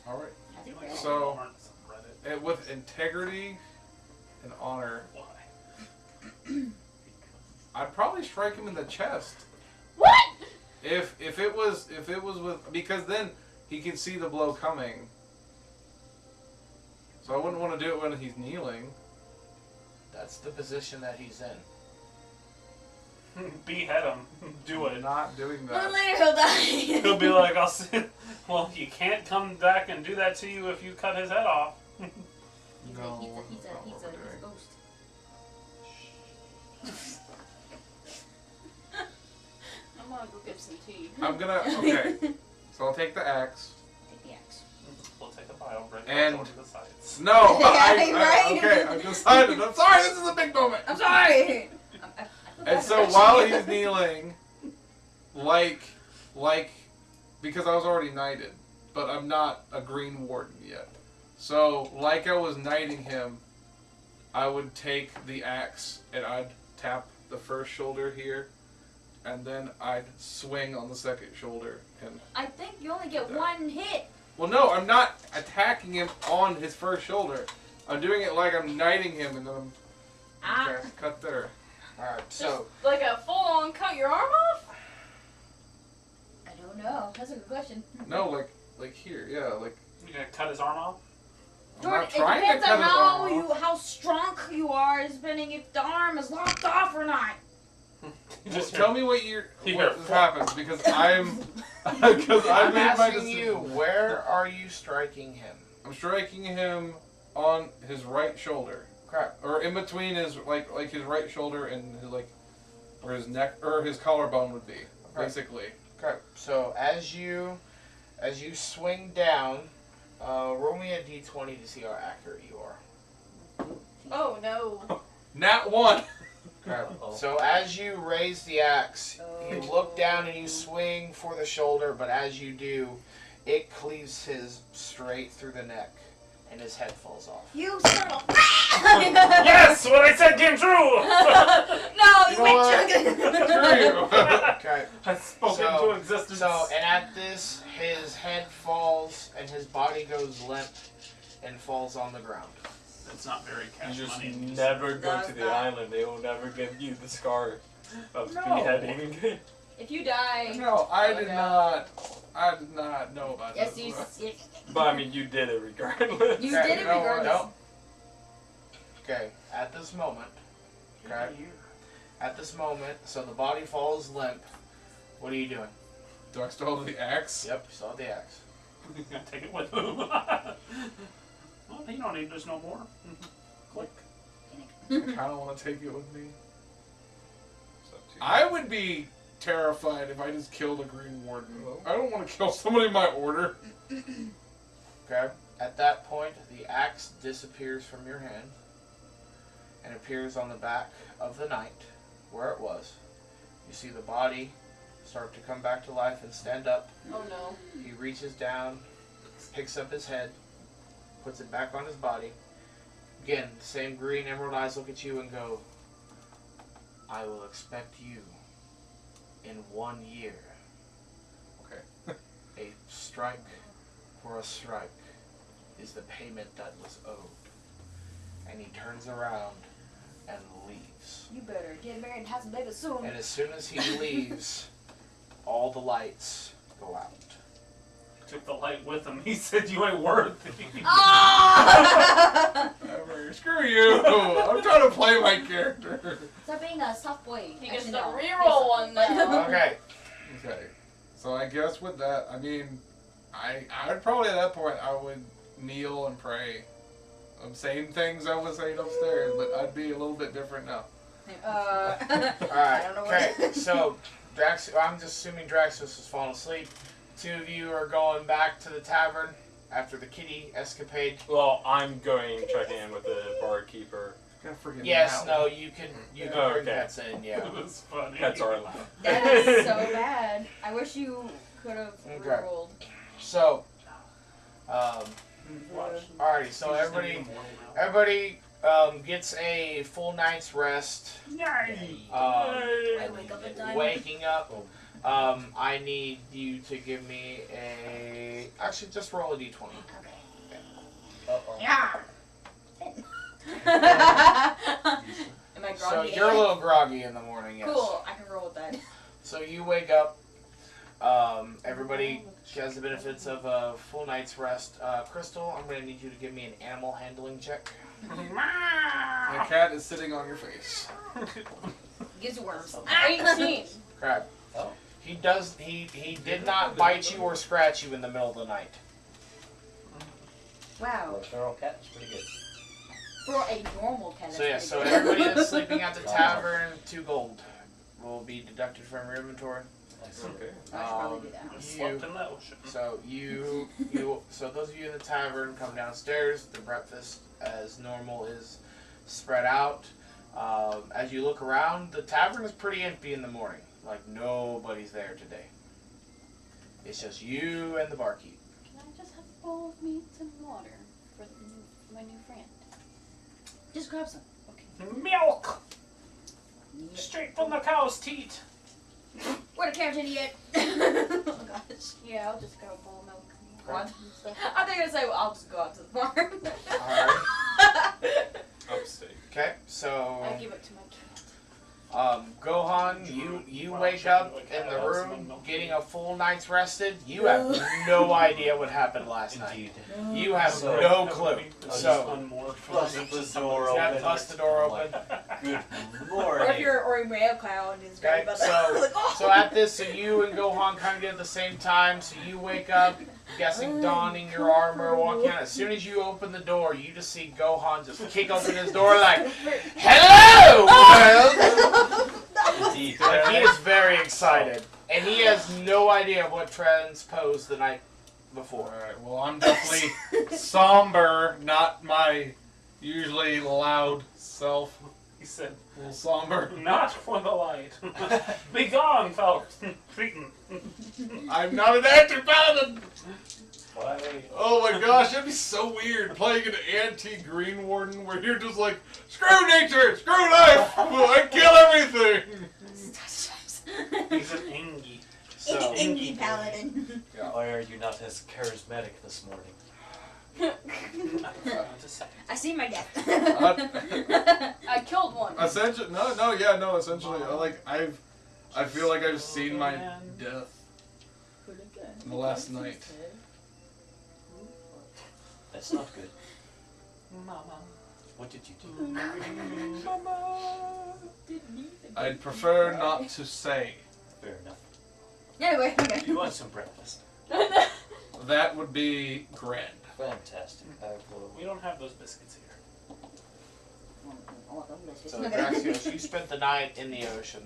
All right. I think we're So- Learn some Reddit. And with integrity and honor, Why? I'd probably strike him in the chest. What? If it was with, because then he can see the blow coming. So I wouldn't want to do it when he's kneeling. That's the position that he's in. Behead him. Do I'm it. not doing Well, that. later he'll die. He'll be like, I'll see. Well, you can't come back and do that to you if you cut his head off. No, He's that's a not what we're doing. ghost. I'm gonna go get some tea. I'm gonna, okay. So I'll take the axe. Take the axe. We'll take a bio break. And- I'll go to the sides. No, Yeah, right. okay, I've decided. I'm sorry, this is a big moment. I'm sorry. I feel And bad so for while actually- he's kneeling, like, because I was already knighted, but I'm not a green warden yet. So, like I was knighting him, I would take the axe and I'd tap the first shoulder here, and then I'd swing on the second shoulder. And I think you only get one hit. well, no, I'm not attacking him on his first shoulder. I'm doing it like I'm knighting him, and then I'm okay, cut there. Alright, so Like a full-on cut your arm off? I don't know. That's a good question. No, like here, yeah, like You gonna cut his arm off? I'm Jordan, not it trying to depends cut on his arm off. how strong you are, depending if the arm is locked off or not. Just tell me what Here, what fuck. happens because I I'm made my asking decision. you, where are you striking him? I'm striking him on his right shoulder, Crap. or in between his like his right shoulder and his where his neck or his collarbone would be, basically. Okay, so as you swing down, roll me a d20 to see how accurate you are. Oh no. Nat 1. Okay. Uh-oh. So as you raise the axe, you look down and you swing for the shoulder, but as you do, it cleaves his straight through the neck, and his head falls off. You son of a... Yes! What I said came true! No, You you know went Screw you. Okay. I spoke So- into existence. So, and at this, his head falls, and his body goes limp, and falls on the ground. It's not very You cash just money. never go No, to it's the not. island. They will never give you the scar of No. beheading. If you die... No, I Oh, did no. not. I did not know about Yes, this. you... But I mean, you did it regardless. You Okay, did it no, regardless. no. Okay, at this moment, okay, at this moment, so the body falls limp. What are you doing? Do I still have the axe? Yep, you still have the axe. Take it with him. Well, you don't need this no more. Click. I kind of want to take it with me. It's up to you. I would be terrified if I just killed a Green Warden. I don't want to kill somebody in my order. Okay, at that point, the axe disappears from your hand and appears on the back of the knight where it was. You see the body start to come back to life and stand up. Oh no. He reaches down, picks up his head, puts it back on his body. Again, the same green emerald eyes look at you and go, I will expect you in 1 year. Okay. strike for a strike is the payment that was owed. And he turns around and leaves. You better get married and have some babies soon. And as soon as he leaves, all the lights go out. Took the light with him. He said you ain't worthy. Ah! Screw you! I'm trying to play my character. Stop being a soft boy. He gets Actually, the no. reroll one now. Okay. Okay. So I guess with that, I mean, I would probably at that point I would kneel and pray. Same things I was saying upstairs, but I'd be a little bit different now. Alright. I don't know Okay. what. So, I'm just assuming Draxios has fallen asleep. Two of you are going back to the tavern after the kitty escapade. Well, I'm going checking in with the barkeeper. Gotta forget Yes, now. no, you can Oh, bring okay. pets in, yeah. It was funny. Pets are allowed. That is so bad. I wish you could have Okay. rolled. So, Watch. alrighty, so You just need everybody them all gets a full night's rest. now. Yay! I wake up in time. Waking up, I need you to give me a. Actually, just roll a d20. Uh-oh. Yeah. Am I groggy? So you're a little groggy in the morning, yes. Cool. I can roll with that. So you wake up. Everybody has the benefits of a full night's rest. Crystal, I'm going to need you to give me an animal handling check. The cat is sitting on your face. Gives you worms. 18. Crap. Oh. He did not bite you or scratch you in the middle of the night. Wow. Well, a feral cat is pretty good. For a normal cat. So yeah, that's so pretty good. everybody that's sleeping at the tavern, 2 gold will be deducted from your inventory. Nice. Okay. I should probably do that. Slept in the ocean. So so those of you in the tavern come downstairs. The breakfast, as normal, is spread out. As you look around, the tavern is pretty empty in the morning. Like nobody's there today. It's just you and the barkeep. Can I just have a bowl of meat and water for my new friend? Just grab some. Milk! Straight from the cow's teat. What a carrot idiot! Oh gosh. Yeah, I'll just grab a bowl of milk. What? And stuff. I think I say, well, I'll just go out to the farm. Alright. Upstate. Okay, so I give it to my cat. Gohan, you wake up in the room getting a full night's rested. You have no idea what happened last night. Indeed. You have So- no clue. So Unmoored from Bust the door you have open. to bust the door open. Good Or if morning. you're a male clown is great Okay, about so that. Like, oh! so at this, so you and Gohan kind of get at the same time. So you wake up, guessing donning your armor, walking out. As soon as you open the door, you just see Gohan just kick open his door like, "Hello, world!" Indeed. Like he is very excited, and he has no idea what transposed the night before. Alright, well, I'm definitely somber, not my usually loud self. He said, A little somber. not for the light. Be gone, folks. Cretin. I'm not an active paladin! Why? Oh my gosh, that'd be so weird playing an anti-green warden where you're just like, screw nature, screw life, I kill everything! He's an Engie. So Indie paladin. Why are you not as charismatic this morning? I see my death. I killed one. Essentially, essentially, I feel like I've seen my death in the last night. That's not good. Mama. What did you do? I'd prefer not to say. Fair enough. Anyway, okay. You want some breakfast? That would be grand. Fantastic. I will. We don't have those biscuits here. So Draxios, you spent the night in the ocean.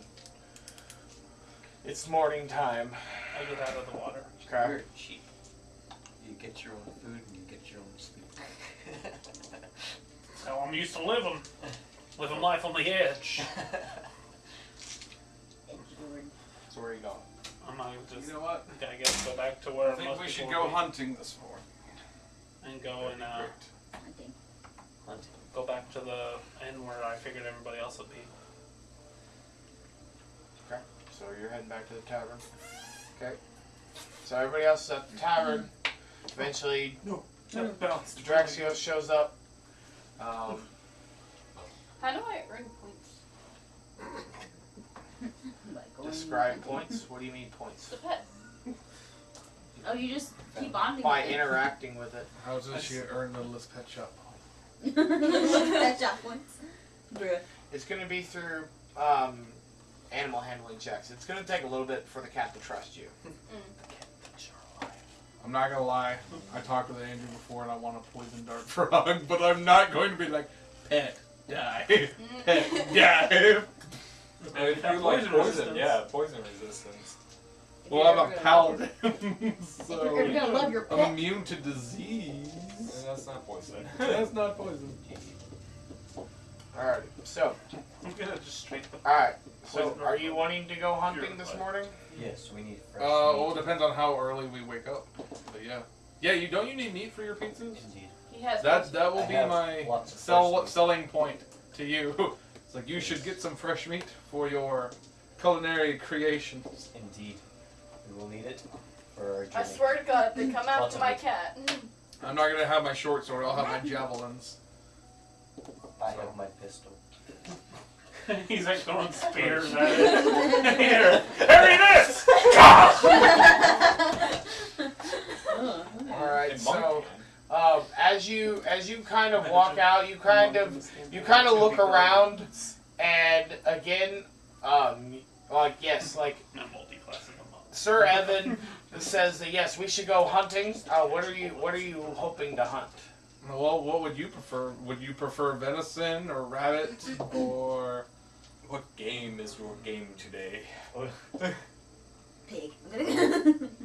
It's morning time. I get out of the water. Okay. You're cheap. You get your own food and you get your own sleep. That's how I'm used to living. Living life on the edge. So where are you going? I'm not just You know what? I guess go back to where I think most we should people go would be hunting this morning. and go and Hunting. go back to the inn where I figured everybody else would be. Okay. So you're heading back to the tavern. Okay. So everybody else is at the tavern. Eventually, Bounced. Draxios shows up. How do I earn points? Describe points. What do you mean points? The pet. Oh, you just keep bonding By with it. interacting with it. How does she earn Littlest Pet Shop points? Pet shop points. Bruh. It's going to be through animal handling checks. It's going to take a little bit for the cat to trust you. I'm not gonna lie. I talked with Andrew before, and I want a poison dart frog, but I'm not going to be like, pet, die, pet, die. And if you like poison, yeah, poison resistance. Well, I'm a paladin, so You're gonna love your I'm pet. immune to disease. And that's not poison. That's not poison. Alright, so, I'm gonna just straight the alright. So, Poison are you wanting to go hunting this Purified. morning? Yes, we need fresh Well, it meat. depends on how early we wake up. But yeah, you don't you need meat for your pizzas? Indeed. He has. That will I be have my lots of fresh meat. selling point to you. It's like you should get some fresh meat for your culinary creations. Indeed. We will need it for our journey. I swear to God, they come Lots after of my it. cat. I'm not gonna have my short sword. I'll have my javelins. I have my pistol. He's like throwing spears at it. Here, carry this! Alright, In so monk as you kind of walk out, you kind of look around, and again, like Not multi-classing them up. Sir Evan says that yes, we should go hunting. What are you hoping to hunt? Well, what would you prefer? Would you prefer venison or rabbit or What game is your game today? Pig.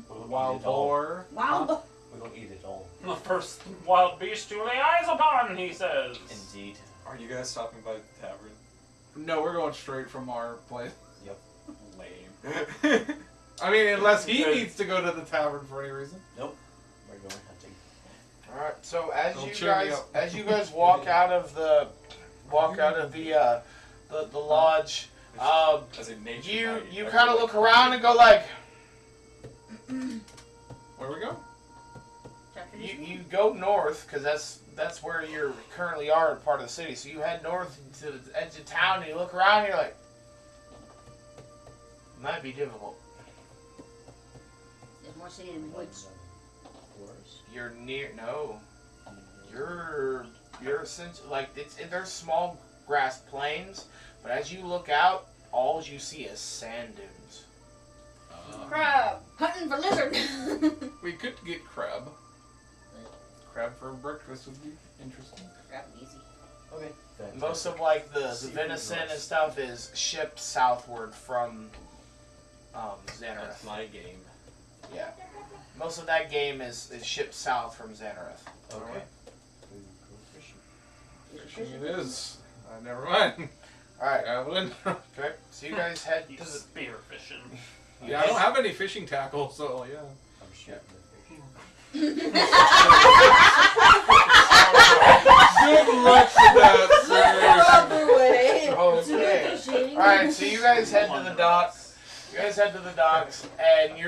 We'll wild eat it all. boar? Wow. We will eat it all. The first wild beast you lay eyes upon, he says. Indeed. Are you guys stopping by the tavern? No, we're going straight from our place. Lame. I mean, unless he needs to go to the tavern for any reason. Nope. We're going hunting. All right. So as Don't you cheer me guys up. walk out of the lodge, As a nature you knight, kind of look around and go like, Where we go? you go north because that's where you currently are in part of the city. So you head north to the edge of town and you look around and you're like, might be difficult. There's more city than the woods. Horse. You're near you're essentially like there's small grass plains, but as you look out, all you see is sand dunes. Crab. Hunting for lizard. We could get crab. Crab for breakfast would be interesting. Crap, easy. Okay. Fantastic. Most of like the Seafood venison and roast. stuff is shipped southward from That's Xanareth. my game. Yeah. Most of that game is shipped south from Xanareth. Okay. We will go fishing. Fishing it is. Never mind. Alright, Evelyn. okay. So you guys head He's to the spear fishing. Yeah, I don't have any fishing tackle, so yeah. I'm shooting the fish. Good luck with that, Okay. Alright, so you guys head to the docks. You guys head to the docks and you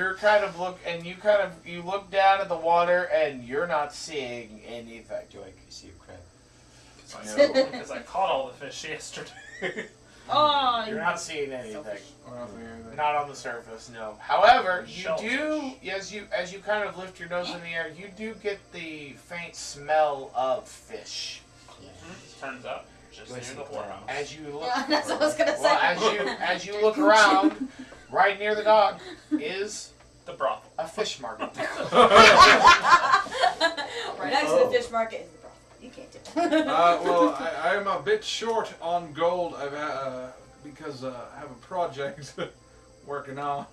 look down at the water and you're not seeing anything. Do I see a crab? Because I caught all the fish yesterday. Oh, You're not seeing anything. Selfish. Not on the surface, no. However, you Shellfish. do as you kind of lift your nose in the air, you do get the faint smell of fish. Turns out, just Do I near see the a clown? whorehouse. As you look Yeah, that's what I was gonna say. well, as you look around, right near the dock is The brothel. a fish market. Right next to the fish market is the brothel. You can't do that. Well, I'm a bit short on gold. Because I have a project working on.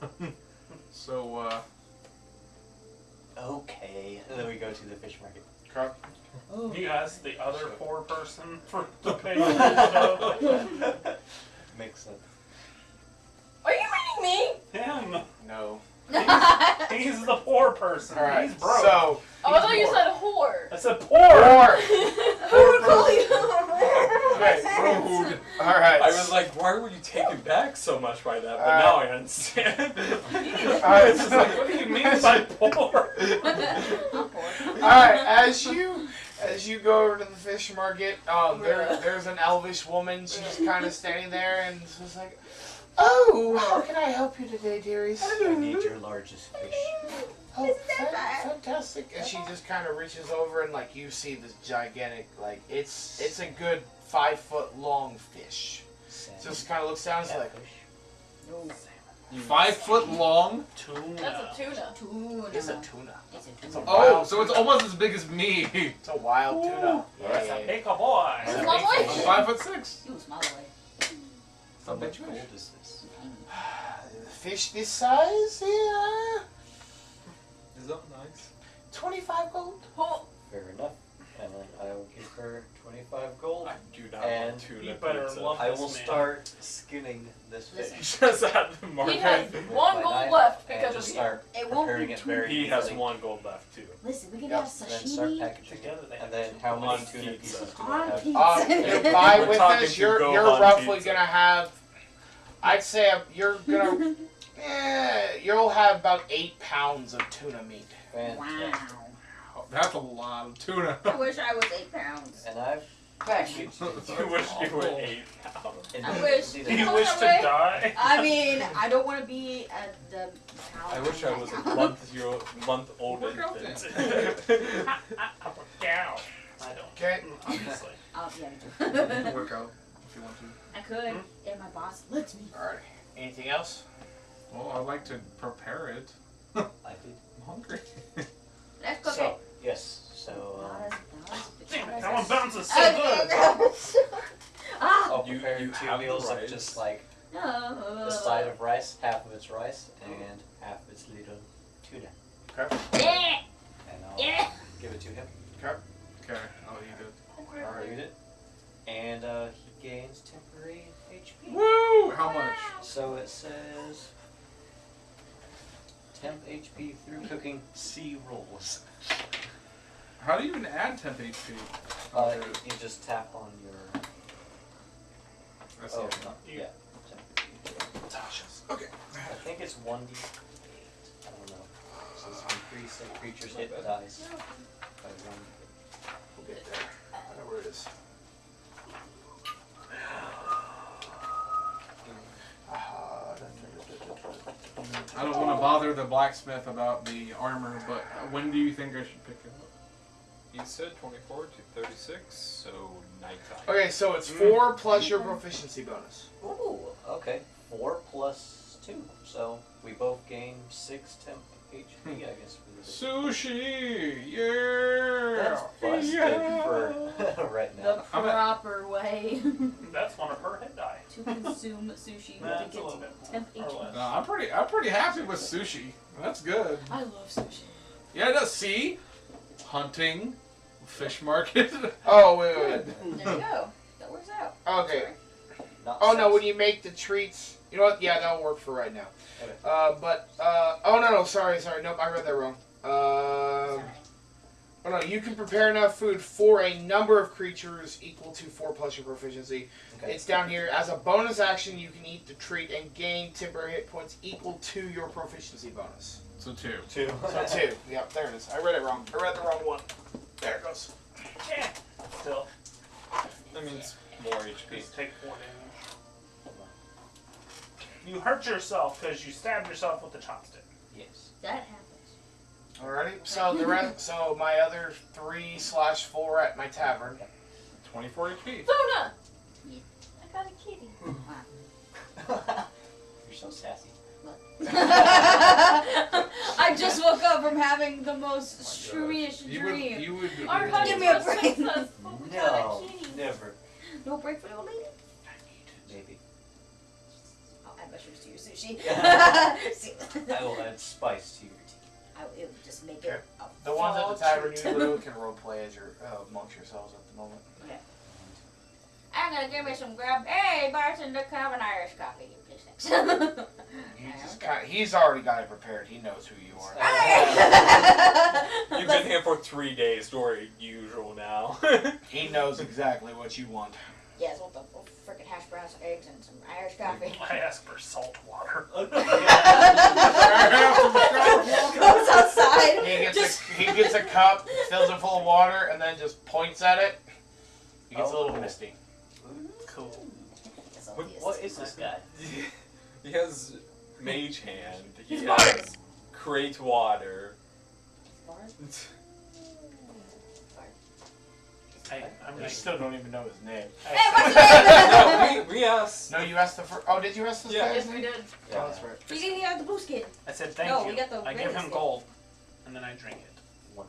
So, Okay. And then we go to the fish market. You asked the other poor person for the pay. Makes sense. Are you meaning me? Him. No. He's the poor person. All right. He's broke. So Oh, I thought you said whore. I said poor. or Who would call you? Okay. Rude. All right. I was like, why were you taken back so much by that? But now I understand. Alright, It's just like, what do you mean by poor? I'm poor. Alright, as you go over to the fish market, there's an elvish woman. She's kind of standing there and she's like, "Oh, how can I help you today, dearies?" I need your largest fish. Oh, fantastic! And she just kind of reaches over and like you see this gigantic, like it's a good 5 foot long fish. Salmon. Just kind of looks down and is like, Catfish. 5 foot long. Tuna. That's a tuna. Tuna. "It's a tuna. It's a It's a tuna. Oh, wild so it's tuna. almost as big as me. It's a wild tuna." That's Yeah, a yeah, big boy. yeah. Small boy? I'm 5'6". You small boy. How Some big much fish. gold is this? Fish this size, yeah, Is that nice? 25 gold. Oh, Fair enough. And then I will give her 25 gold. I do not And want tuna you better pizza. love I this will man. start skinning this Listen. fish. Just at the he market. has one My gold knife left and because just of start It won't preparing be it very He has easily. 1 gold left too. Listen, we can Yep. have And then start sashimi packaging it. Together they have And then two how many on tuna pizza. pieces do I on have? pizza. You buy We're with talking us, to you're Gohan roughly pizza. gonna have, I'd say you're gonna, you'll have about 8 pounds of tuna meat. Fantastic. Wow. Oh, that's a lot of tuna. I wish I was 8 pounds. And I've packaged it. You wish you were 8 pounds. in I the- wish. the- Do you Hold wish on, to wait. die? I mean, I don't want to be at the I wish I was a month-old Work out infant. I work out. I don't. Okay. Obviously. Oh, yeah, You me can too. work out if you want to. I could, if my boss lets me. Alright. Anything else? Well, I like to prepare it. I did. I'm hungry. Let's cook So, yes. So, Damn it, that one bounces so it. good. Ah! I'll You- prepare you 2 have the meals of rice. just like No. the side of rice, half of it's rice, and half of it's little tuna. Yeah! And I'll Yeah! give it to him. Okay, I'll eat it. I'll read it. And he gains temporary HP. Woo! How much? So it says temp HP through cooking C rolls. How do you even add temp HP? You just tap on your. I see Oh, it. no, yeah. Okay. I think it's 1d8. I don't know. So it's increase that creatures hit dice by 1. We'll get there. I know where it is. I don't want to bother the blacksmith about the armor, but when do you think I should pick it up? You said 24 to 36, so nighttime. Okay, so it's 4 plus your proficiency bonus. Ooh, okay. 4 plus 2. So we both gain 6 temp HP, I guess, for this. Sushi! Yeah! That's busted Yeah! for right The now. I'm at- proper way That's one of her head die. to consume sushi Nah, to it's a get little bit temp more or HP. less. No, I'm pretty happy with sushi. That's good. I love sushi. Yeah, no, see? Hunting, fish market. Oh, wait. There you go. That works out. Okay. Sorry. Not Oh no, six. when you make the treats, you know what? Yeah, that'll work for right now. Okay. Oh no, sorry, nope, I read that wrong. Oh no, you can prepare enough food for a number of creatures equal to 4 plus your proficiency. Okay. It's down here. As a bonus action, you can eat the treat and gain temporary hit points equal to your proficiency bonus. So 2. 2. So 2. Yep, there it is. I read it wrong. I read the wrong one. There it goes. Yeah. Still. That means more HP. Just take 4 damage. You hurt yourself because you stabbed yourself with the chopstick. Yes. That happens. Alrighty. So the rest. So my other 3/4 at my tavern. 24 HP. Thulna! I got a kitty. You're so sassy. I just woke up from having the most shroomish dream. You would. Our Give honey me a was break. princess, but we got No, a kitty. never. No break for the old lady? Maybe. I'll add mushrooms to your sushi. I will add spice to your tea. It would just make Okay. it a The ones at fall the tavern, treat. you literally can roleplay as your amongst yourselves at the moment. I'm gonna give me some grub. Hey, bartender, come have an Irish coffee. You please, thanks. He's already got it prepared. He knows who you are. You've been here for 3 days, or usual now. He knows exactly what you want. Yes, with the freaking hash browns, eggs, and some Irish coffee. I ask for salt water. Goes outside. He gets a cup, fills it full of water, and then just points at it. He gets a little misty. Cool. What is this guy? He has mage hand. He He's has crate water. Hey, I'm I like, still don't even know his name. Hey, what's your name? No, we asked. No, you asked the first. Oh, did you ask this Yeah. guy's Yes, we name? did. Oh, that's right. You didn't have the blue skin. I said thank No, you. we got the I give him greatest gold, and then I drink it. One.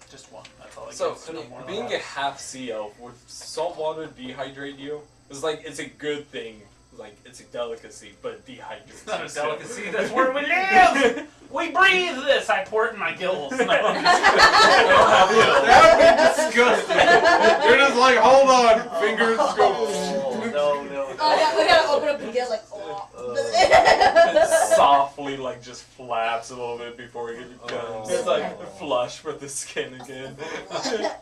Just one. That's all I So, get. No more being than a that. half sea elf, would salt water dehydrate you? It's like, it's a good thing. Like, it's a delicacy, but it dehydrates It's not you, a so- delicacy. That's where we live. We breathe this. I pour it in my gills. No, I'm just That would be disgusting. You're just like, hold on, fingers go. No. Oh, yeah, we gotta open up the gill like, oh. It softly, like, just flaps a little bit before it gets done. Oh. It's like flush with the skin again. The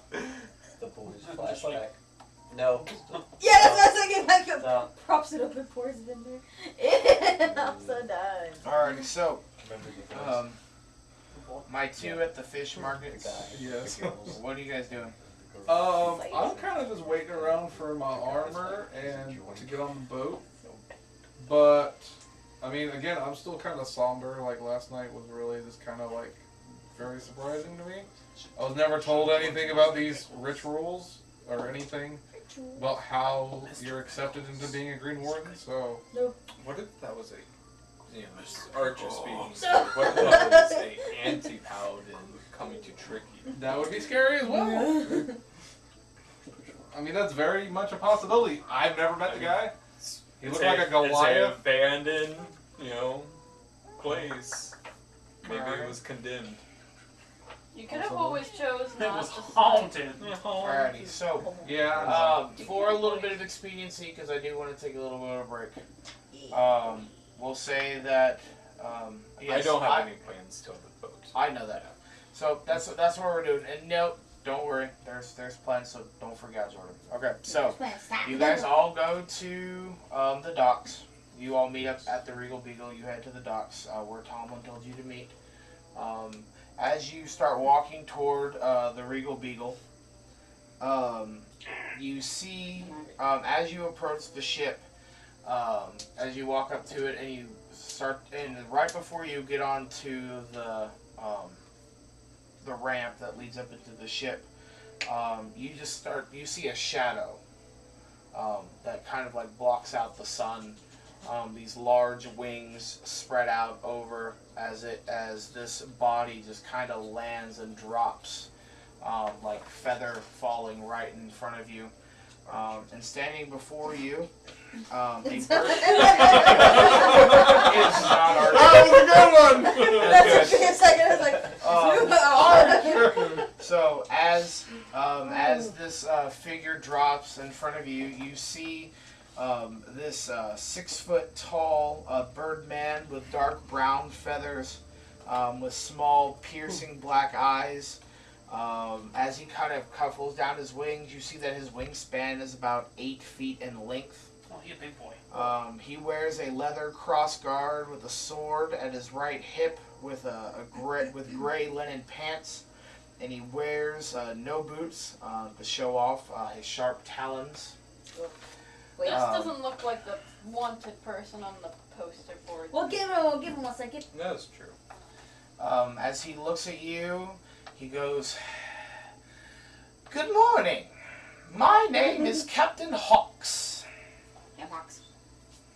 boys flashback. No. Yeah, that's what I was thinking. Like, No. props it up and pours it in there. I'm so done. Alrighty, so Remember the voice. my two at the fish market. Yes. What are you guys doing? I'm kind of just waiting around for my armor and to get on the boat. But, I mean, again, I'm still kind of somber. Like, last night was really just kind of, like, very surprising to me. I was never told anything about these rituals or anything about how you're accepted into being a Green Warden, so... What if that was a, archer speaking? What if that was a anti-paladin coming to trick you? That would be scary as well. I mean, that's very much a possibility. I've never met the guy. He looked like a It's Goliath. an abandoned, place. Maybe Alright. it was condemned. You could have always chose It not was to. haunted. Alrighty, so Yeah. for a little bit of expediency, because I do want to take a little bit of a break. We'll say that. Yes, I don't have any plans to the boat. I know that. So that's what we're doing. And no, don't worry. There's plans, so don't forget, Jordan. Okay, so you guys all go to the docks. You all meet up at the Regal Beagle. You head to the docks where Tomlin told you to meet. As you start walking toward the Regal Beagle, you see as you approach the ship, as you walk up to it, and you start, and right before you get onto the ramp that leads up into the ship, you see a shadow that kind of like blocks out the sun. These large wings spread out over as this body just kind of lands and drops like feather falling right in front of you. And standing before you, a bird. It's not our. That was a good one! That's a second. I was like, So as this figure drops in front of you, you see this 6 foot tall birdman with dark brown feathers, with small piercing black eyes. As he kind of cuffles down his wings, you see that his wingspan is about 8 feet in length. Oh, he's a big boy. He wears a leather crossguard with a sword at his right hip, with gray linen pants, and he wears no boots to show off his sharp talons. wait. This doesn't look like the wanted person on the poster board. We'll give him 1 second. That's true. As he looks at you, he goes, "Good morning. My name is Captain Hawks." Yeah, Hawks.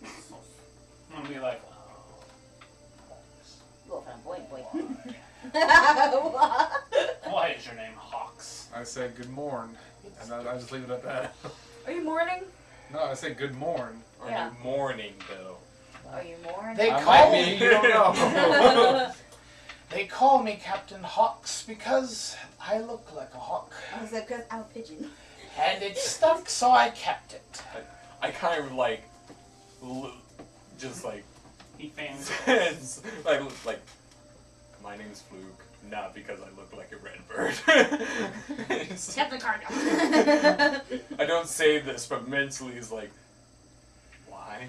I'm gonna be like, Go for boy. why is your name Hawks? I say good morn, and I just leave it at that. Are you mourning? No, I say good morn. Are Yeah. you mourning though? Are you mourning? They I call might be, me. you don't know. They call me Captain Hawks because I look like a hawk, I said, because I'm a pigeon. and it stuck, so I kept it. I kind of like, just like, He fans. like, my name's Fluke. not because I look like a red bird. Captain Cargo. I don't say this, but mentally is like, why?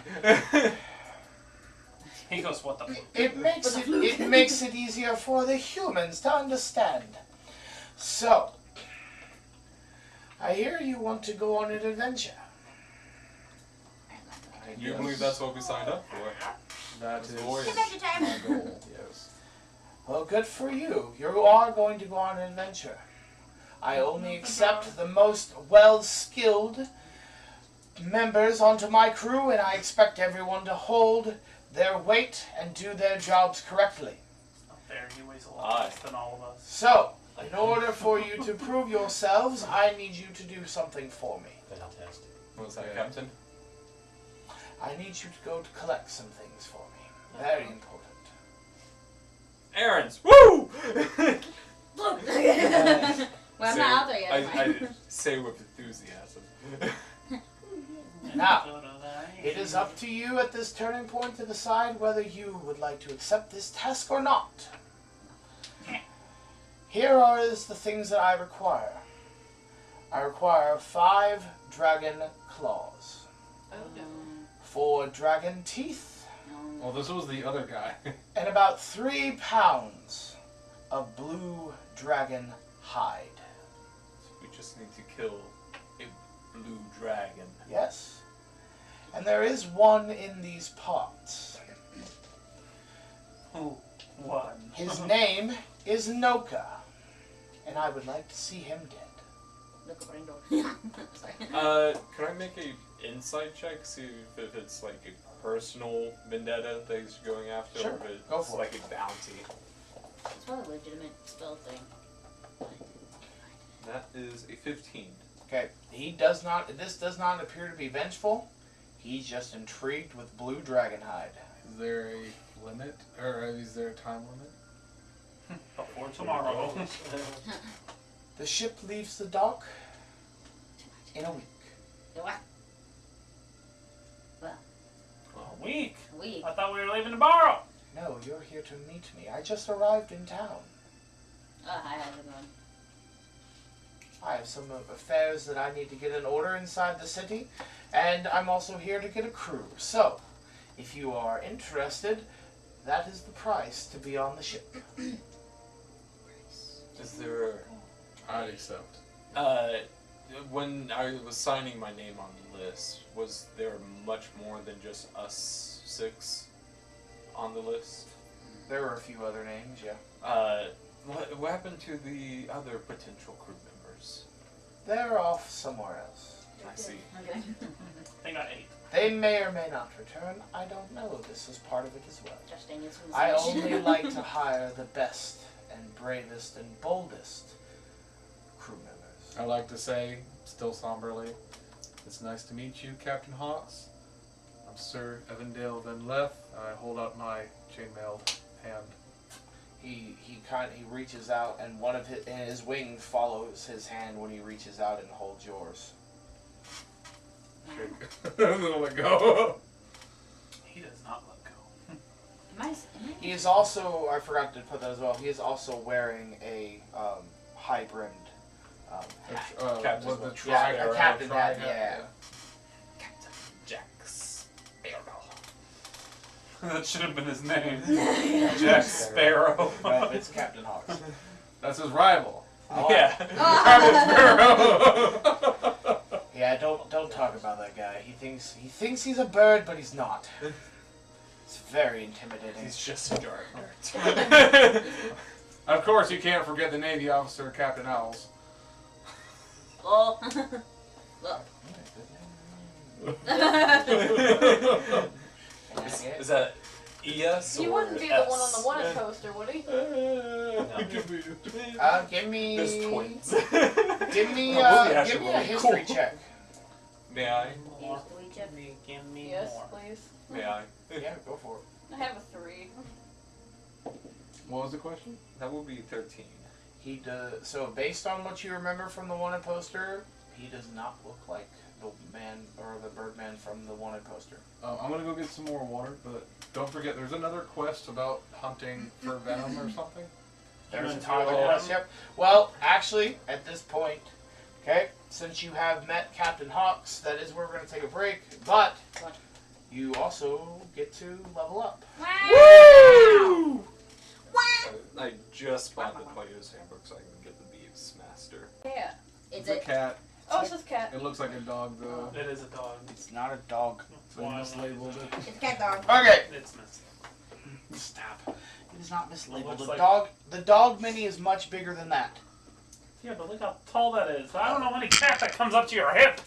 He goes, what the fuck? It makes it easier for the humans to understand. So, I hear you want to go on an adventure. You believe that's what we signed up for? That is Lord. Get back your time. my goal. Yes. Well, good for you. You are going to go on an adventure. I only accept the most well-skilled members onto my crew, and I expect everyone to hold their weight and do their jobs correctly. Up there, he weighs a lot less than all of us. So, in order for you to prove yourselves, I need you to do something for me. Fantastic. What was that, Yeah. Captain? I need you to go to collect some things for me. Very important. Errands! Woo! Well, I'm not out there yet. I say with enthusiasm. Now, So do I. it is up to you at this turning point to decide whether you would like to accept this task or not. Here are the things that I require. I require 5 dragon claws, Oh no. 4 dragon teeth, Well, this was the other guy. and about 3 pounds of blue dragon hide. We just need to kill a blue dragon. Yes? And there is one in these pots. Who won? His name is Noka, and I would like to see him dead. Look over the door. Sorry. Can I make a insight check, see if it's like a personal vendetta that he's going after, Sure, or if it's go for like a bounty? It's probably a legitimate spell thing. That is a 15. Okay, this does not appear to be vengeful. He's just intrigued with blue dragon hide. Is there a limit, or is there a time limit? Before tomorrow. The ship leaves the dock in a week. What? A week? A week. I thought we were leaving tomorrow. No, you're here to meet me. I just arrived in town. Oh, hi, how's it going? I have some affairs that I need to get in order inside the city, and I'm also here to get a crew. So, if you are interested, that is the price to be on the ship. Is there I'd accept. when I was signing my name on the list, was there much more than just us 6 on the list? There were a few other names, yeah. What happened to the other potential crew members? They're off somewhere else. I see. Okay. They got 8. They may or may not return. I don't know. This is part of it as well. Just dang it. I only like to hire the best and bravest and boldest crew members. I like to say, still somberly, it's nice to meet you, Captain Hawks. I'm Sir Evandale Van Leth. I hold out my chainmail hand. He reaches out, and one of his wing follows his hand when he reaches out and holds yours. Shake. Then let go. He does not let go. He is also, I forgot to put that as well, he is also wearing a high-brimmed hat. Captain's With the watch. Yeah, tri- a captain hat, tri- yeah. Captain Jack Sparrow. That should have been his name. Jack Sparrow. No, it's Captain Hawks. That's his rival. Yeah. Captain Sparrow. Yeah, don't talk about that guy. He thinks he's a bird, but he's not. It's very intimidating. He's just a dark nerd. Of course, you can't forget the Navy officer, Captain Owls. Oh. Is that ES He or wouldn't be the S? one on the one poster, would he? Give me. There's twins. Give me Oh, give me a history check. May I? Give me Yes, more. please. May I? Yeah, go for it. I have a 3. What was the question? That will be 13. He does. So based on what you remember from the wanted poster, he does not look like the man or the birdman from the wanted poster. I'm gonna go get some more water, but don't forget there's another quest about hunting for venom or something. There's then a few talk other to quests. him. Yep. Well, actually, at this point, okay, since you have met Captain Hawks, that is where we're going to take a break. But What? you also get to level up. Wow! I just bought the Player's Handbook so I can get the Beeves Master. Yeah. It's It's a cat. Oh, it's just cat. It looks like a dog though. It is a dog. It's not a dog. That's They why I mislabeled wanted it. It's cat dog. Okay. It's missed. Stop. It is not mislabeled. looks The like- dog. The dog mini is much bigger than that. Yeah, but look how tall that is. I don't know any cat that comes up to your hip.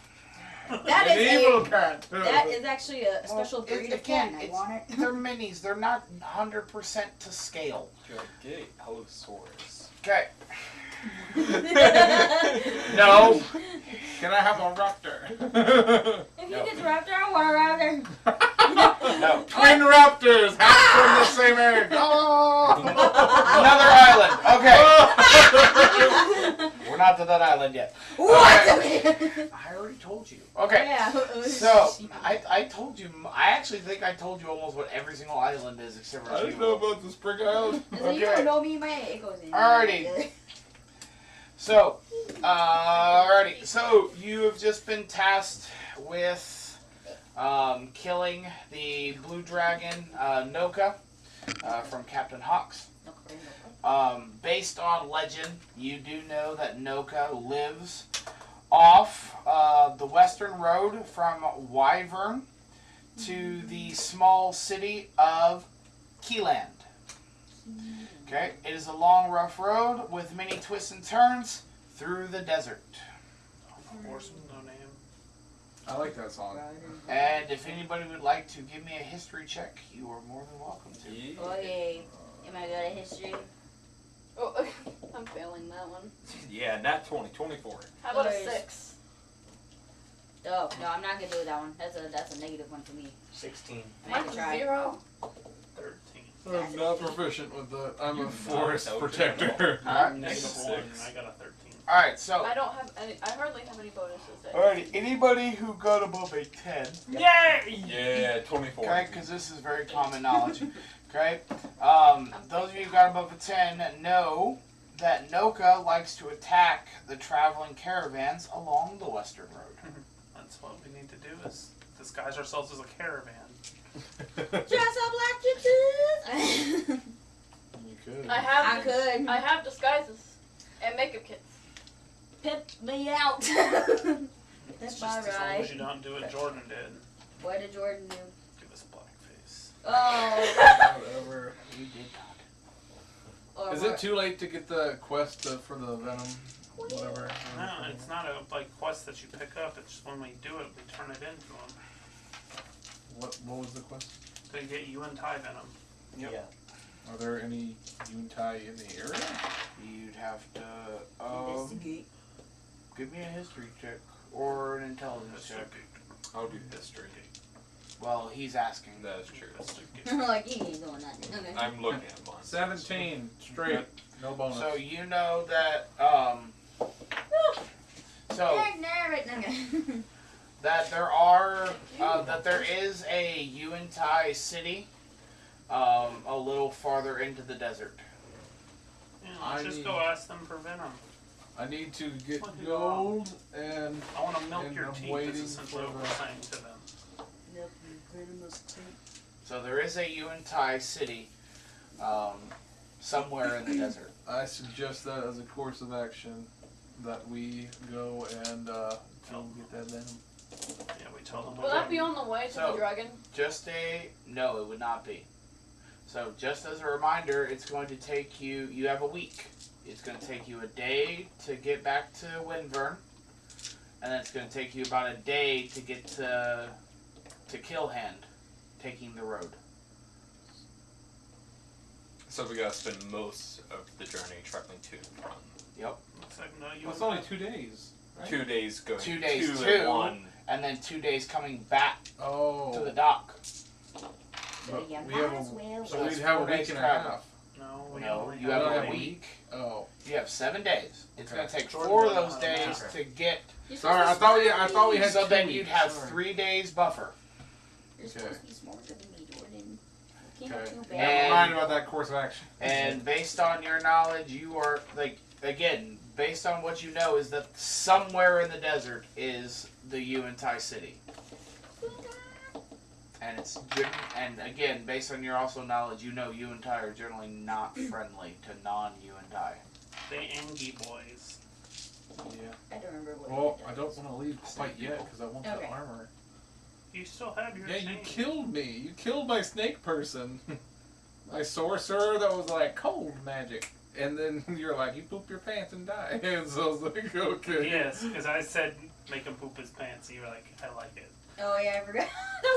That An is evil a. cat. Too. That is actually a special Well, breed of again, cat. And I it's- want it. They're minis. They're not 100% to scale. Should I get a Allosaurus? Okay. No. Can I have a raptor? If you get a raptor, I want a raptor. No. Twin raptors hatched from the same egg. Oh. Another island. Okay. We're not to that island yet. What? I already told you. Okay. Yeah. So, I told you, I actually think I told you almost what every single island is except for I didn't know about the Spring Island. So you don't know me, man. It goes in. Alrighty. So, alrighty. So, you have just been tasked with killing the blue dragon, Noka, from Captain Hawks. Based on legend, you do know that Noka lives off the western road from Wyvern to the small city of Keyland. Okay, it is a long, rough road with many twists and turns through the desert. Horse with no name. I like that song. And if anybody would like to give me a history check, you are more than welcome to. Okay. Am I good at history? Oh, I'm failing that one. Yeah, nat 20, 24. How about a Nice. 6? Oh no, I'm not gonna do that one. That's a negative one for me. 16. I can Mine's a try. 0. 13. I'm not proficient with that. I'm a You're forest not protector. I'm Negative -1. 6. I got a 13. Alright, so, I don't have any. I hardly have any bonuses. alrighty, anybody who got above a 10, Yay! Yeah, 24. okay, because this is very common knowledge, okay? Those of you who got above a 10 know that Noka likes to attack the traveling caravans along the western road. That's what we need to do is disguise ourselves as a caravan. Dress up like you could. You could. I could. I have disguises and makeup kits. Pimp me out. It's That's my just as long ride. as you don't do what Jordan did. What did Jordan do? Give us blackface. Oh. Whatever. You did not. Or Is it too late to get the quest for the Venom? Whatever. No, it's not a quest that you pick up. It's when we do it, we turn it into them. What was the quest? To get you and Ty Venom. Yep. Yeah. Are there any Yuntai in the area? You'd have to, investigate? give me a history check or an intelligence check. I'll do history. Well, he's asking. That is true. Like you ain't doing that. Okay. I'm looking at mine. 17 straight. No bonus. So you know that, so that there are, that there is a Yuan-Tai city, a little farther into the desert. Yeah, let's just go ask them for Venom. I need to get gold and I want to milk And your I'm teeth, waiting is essentially for what the- we're saying to them. So there is a Yuan-Tai city, somewhere in the desert. I suggest that as a course of action that we go and go get that Venom. Yeah, we tell them. Will that be on the way to So- the dragon? No, it would not be. So just as a reminder, it's going to take you, you have a week. It's going to take you a day to get back to Windburn, and then it's going to take you about a day to get to Killhand, taking the road. So we gotta spend most of the journey traveling to and from. Yep. Looks like no, you Well, it's and only Ty. 2 days. Right? 2 days going 2 days to to- and 1. And then 2 days coming back Oh. to the dock. But Yeah, we have might as a, well. so that's we'd have a 4 week days and a travel. half. No, we No, only you have have a a week. week. Oh. You have 7 days. It's Okay. going to take Jordan 4 of doesn't those know how to days matter. to get. You're Sorry, I supposed thought we had So 2 then weeks. you'd have Sorry. 3 days buffer. You're supposed to be smarter than me, Jordan. Can't have two Never bad. mind about that course of action. And based on your knowledge, you are like again, based on what you know, is that somewhere in the desert is the Yuan-Tai city. And it's and again, based on your also knowledge, you know Yuan-Tai are generally not friendly to non-Yuan-Tai. The Angie boys. Yeah. I don't remember what. Well, it I don't want to leave quite yet because I want the Okay. armor. You still have your Yeah, you chain. killed me. You killed my snake person. My sorcerer that was like cold magic. And then you're like, you poop your pants and die. And so I was like, okay. Yes, because I said make him poop his pants. And you were like, I like it. Oh yeah, I forgot.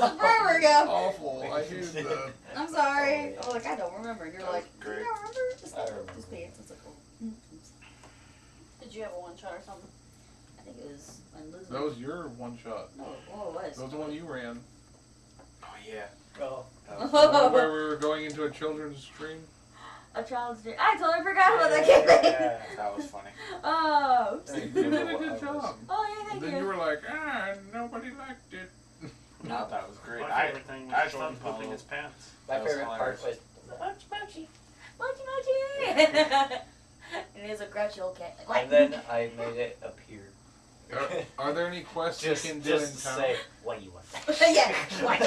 That was forever ago. Awful. I hated that. I'm sorry. I was like, I don't remember. And you're That was like, great. you don't remember? Just I like, remember. his pants. It's like, oh. Did you have a one shot or something? I think it was when Liz. That was your one shot. No, oh, it was. That was the one you ran. Oh yeah. Oh. The one where we were going into a children's stream. A child's dream. I totally forgot about that campaign. Yeah. That was funny. Oh, oops. You did a good job. Oh yeah, And thank then you. you were like, nobody liked it. No, that was great. My favorite thing I was Jordan found pooping his pants. My That was favorite part hilarious. was Mochi, mochi. And it is a grouchy old cat. Like, and then I made it appear. Are there any quests just you can do in just town? say what do you want. yeah. Like,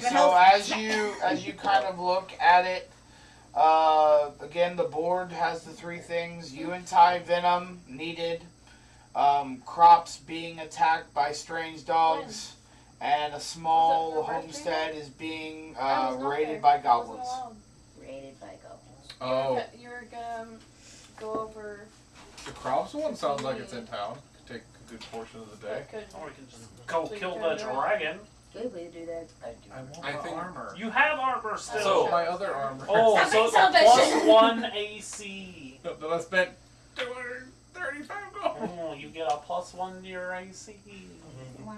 So as you kind of look at it, again the board has the three things: Yuan-Tai venom needed, crops being attacked by strange dogs, and a small Was it for homestead is being I was not raided there. by I wasn't goblins. allowed. rated by goblins. Oh, You were gonna go over. the crops one sounds like it's in town. Could take a good portion of the day. Could, Or we can just go So you kill can the do it. dragon. Good way to do that. I do. I want I the think- armor. You have armor still. So- my other armor. Oh, Stop so it's being a selfish. plus 1 AC. Then I spent 235 gold. Oh, you get a plus 1 to your AC. Wow.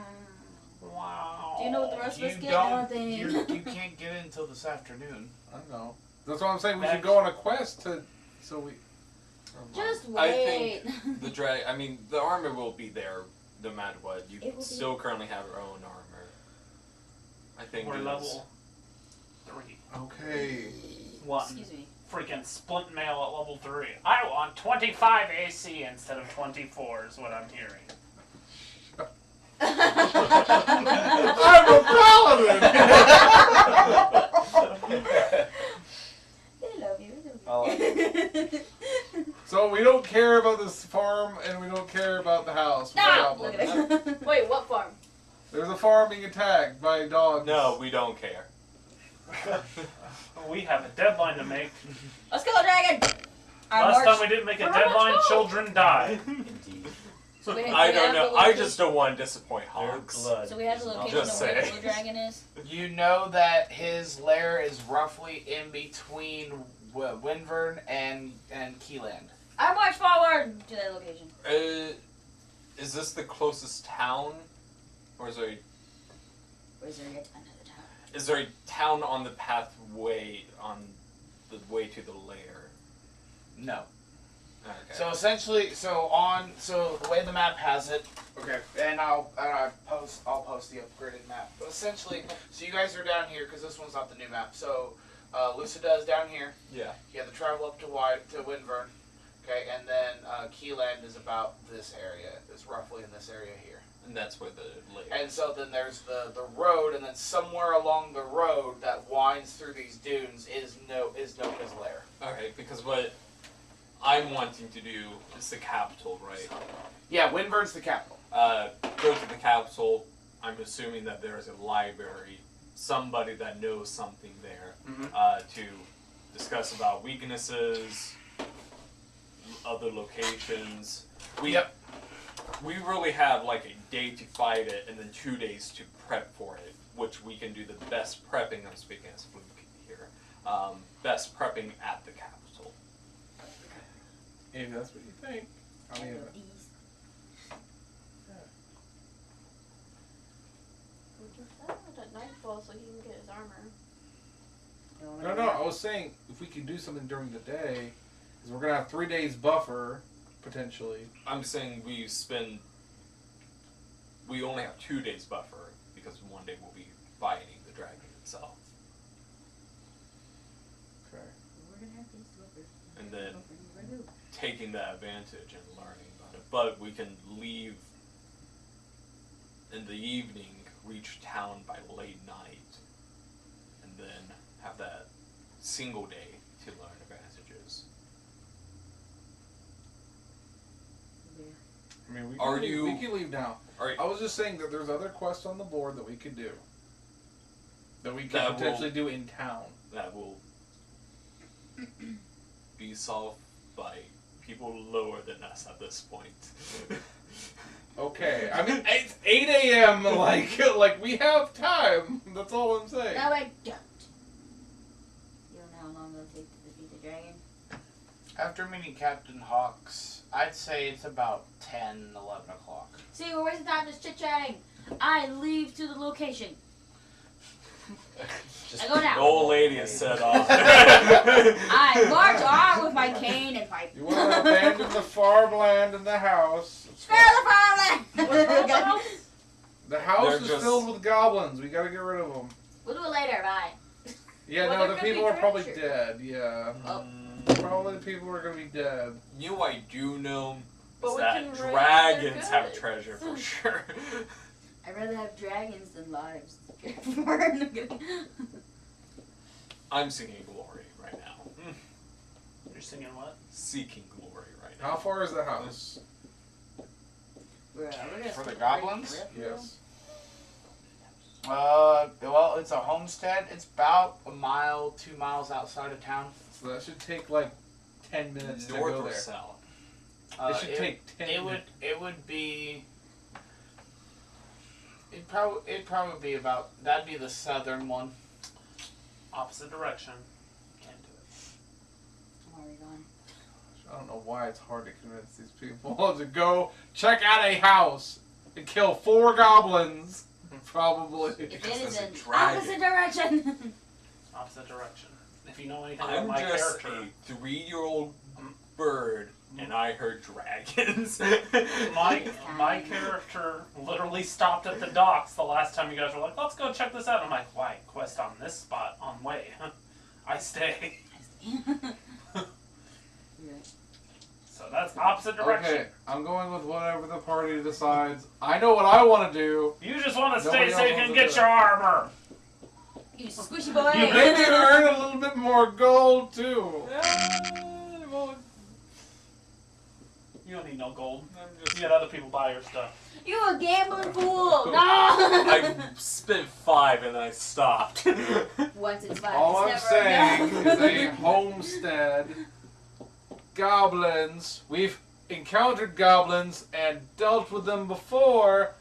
Wow. Do you know what the rest of us You get? don't. Nothing. You can't get it until this afternoon. I know. That's what I'm saying. We should That's- go on a quest to. So we. Just I wait. think I mean, the armor will be there no matter what. You It will be. still currently have your own armor. I think We're it's- level 3. Okay. 1. Excuse me. Freaking splint mail at level 3. I want 25 AC instead of 24 is what I'm hearing. I'm a paladin. They love you. Oh, So we don't care about this farm, and we don't care about the house. with the Stop! Look goblins. at it. wait, what farm? There's a farm being attacked by dogs. No, we don't care. We have a deadline to make. Let's go, dragon! Last time we didn't make a Where am I deadline, going? children died. indeed. So we, I we don't have know. the I location- just don't want to disappoint Their hogs. blood. So we have the is not- location Just of where the say. blue dragon is. You know that his lair is roughly in between Windvern and Keyland. I march forward to that location. Is this the closest town, or is there Or is there yet another town? is there a town on the pathway on the way to the lair? No. Okay. So essentially, so the way the map has it, okay, and I'll post the upgraded map. But essentially, so you guys are down here because this one's not the new map. So Lucida is down here. yeah. You have to travel up to Windvern, okay, and then Keyland is about this area. It's roughly in this area here. And that's where the lair. And so then there's the road, and then somewhere along the road that winds through these dunes is Noka's lair. Okay, because what I'm wanting to do is the capital, right? Yeah, Windvern's the capital. Go to the capital. I'm assuming that there is a library, somebody that knows something there, to discuss about weaknesses, other locations. We really have like a day to fight it and then 2 days to prep for it, which we can do the best prepping. I'm speaking as Fluke here. Best prepping at the capital. If that's what you think. I mean, East. We just have it at nightfall so he can get his armor. no. I was saying if we can do something during the day, because we're gonna have 3 days buffer potentially. I'm saying we only have 2 days buffer because one day we'll be fighting the dragon itself. and then taking that advantage and learning about it. But we can leave in the evening, reach town by late night, and then have that single day to learn advantages. I mean, we Are can, you- we can leave now. Alright, I was just saying that there's other quests on the board that we could do. That we could That potentially do in town. that will be solved by people lower than us at this point. Okay, I mean, it's 8 a.m., like, we have time. That's all I'm saying. No, I don't. You don't know how long it'll take to defeat the dragon? After meeting Captain Hawks, I'd say it's about 10, 11 o'clock. See, we're wasting time just chit-chatting. I leave to the location. Just I go now. The old lady is set off. I march on with my cane and pipe. You want to abandon the farmland and the house. It's Spare fine. the farmland! The house They're is just- filled with goblins. We gotta get rid of them. We'll do it later, bye. Yeah, Well, no, there the could be people are probably treasure. dead. Yeah. Oh. Probably the people are gonna be dead. You know what I do know But is we that can raise their dragons have goods. treasure for sure. I'd rather have dragons than lives. I'm singing glory right now. You're singing what? Seeking glory right How now. far is the house? For the goblins? Yes. Well, it's a homestead. It's about a mile, 2 miles outside of town. So that should take like 10 minutes to North go or there. south? It should take 10 It would. It would be. It'd probably be about. That'd be the southern one. Opposite direction. Can't do it. I'm already gone. I don't know why it's hard to convince these people to go check out a house and kill 4 goblins. Probably. If it Because is there's a in dragon. opposite direction. Opposite direction. If you know anything about I'm my just character, a 3-year-old bird, and I heard dragons. my character literally stopped at the docks the last time you guys were like, let's go check this out. I'm like, why? Quest on this spot on way. I stay. So that's opposite direction. Okay, I'm going with whatever the party decides. I know what I want to do. You just want to stay Nobody so else you wants can to get do your armor. You squishy boy. You maybe earn a little bit more gold too. Well, You don't need no gold. I'm You just, let other people buy your stuff. You a gambling fool. No. I spent 5 and I stopped. Once it's fine. All I'm it's saying never is a homestead. Goblins. We've encountered goblins and dealt with them before.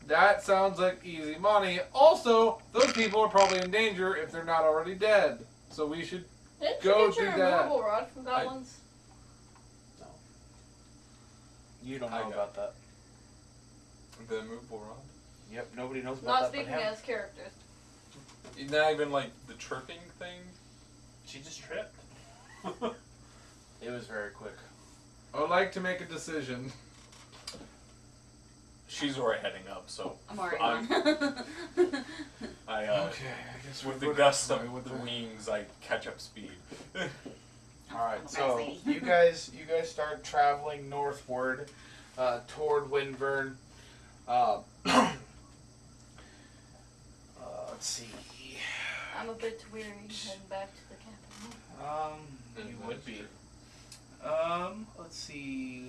That sounds like easy money. Also, those people are probably in danger if they're not already dead. So we should. Didn't Go you get your do that. removable rod from goblins? You don't I know got about that. The movable rod? Yep. Nobody knows about Not that. but speaking him. as characters. Not even like the tripping thing? She just tripped. It was very quick. I would like to make a decision. She's already heading up, so I'm already I'm- gone. I I guess with we're the good. gust of With the the- wings, I catch up speed. All right, I'm so crazy. you guys start traveling northward toward Windburn. Let's see. I'm a bit weary heading back to the capital. You would be. Let's see.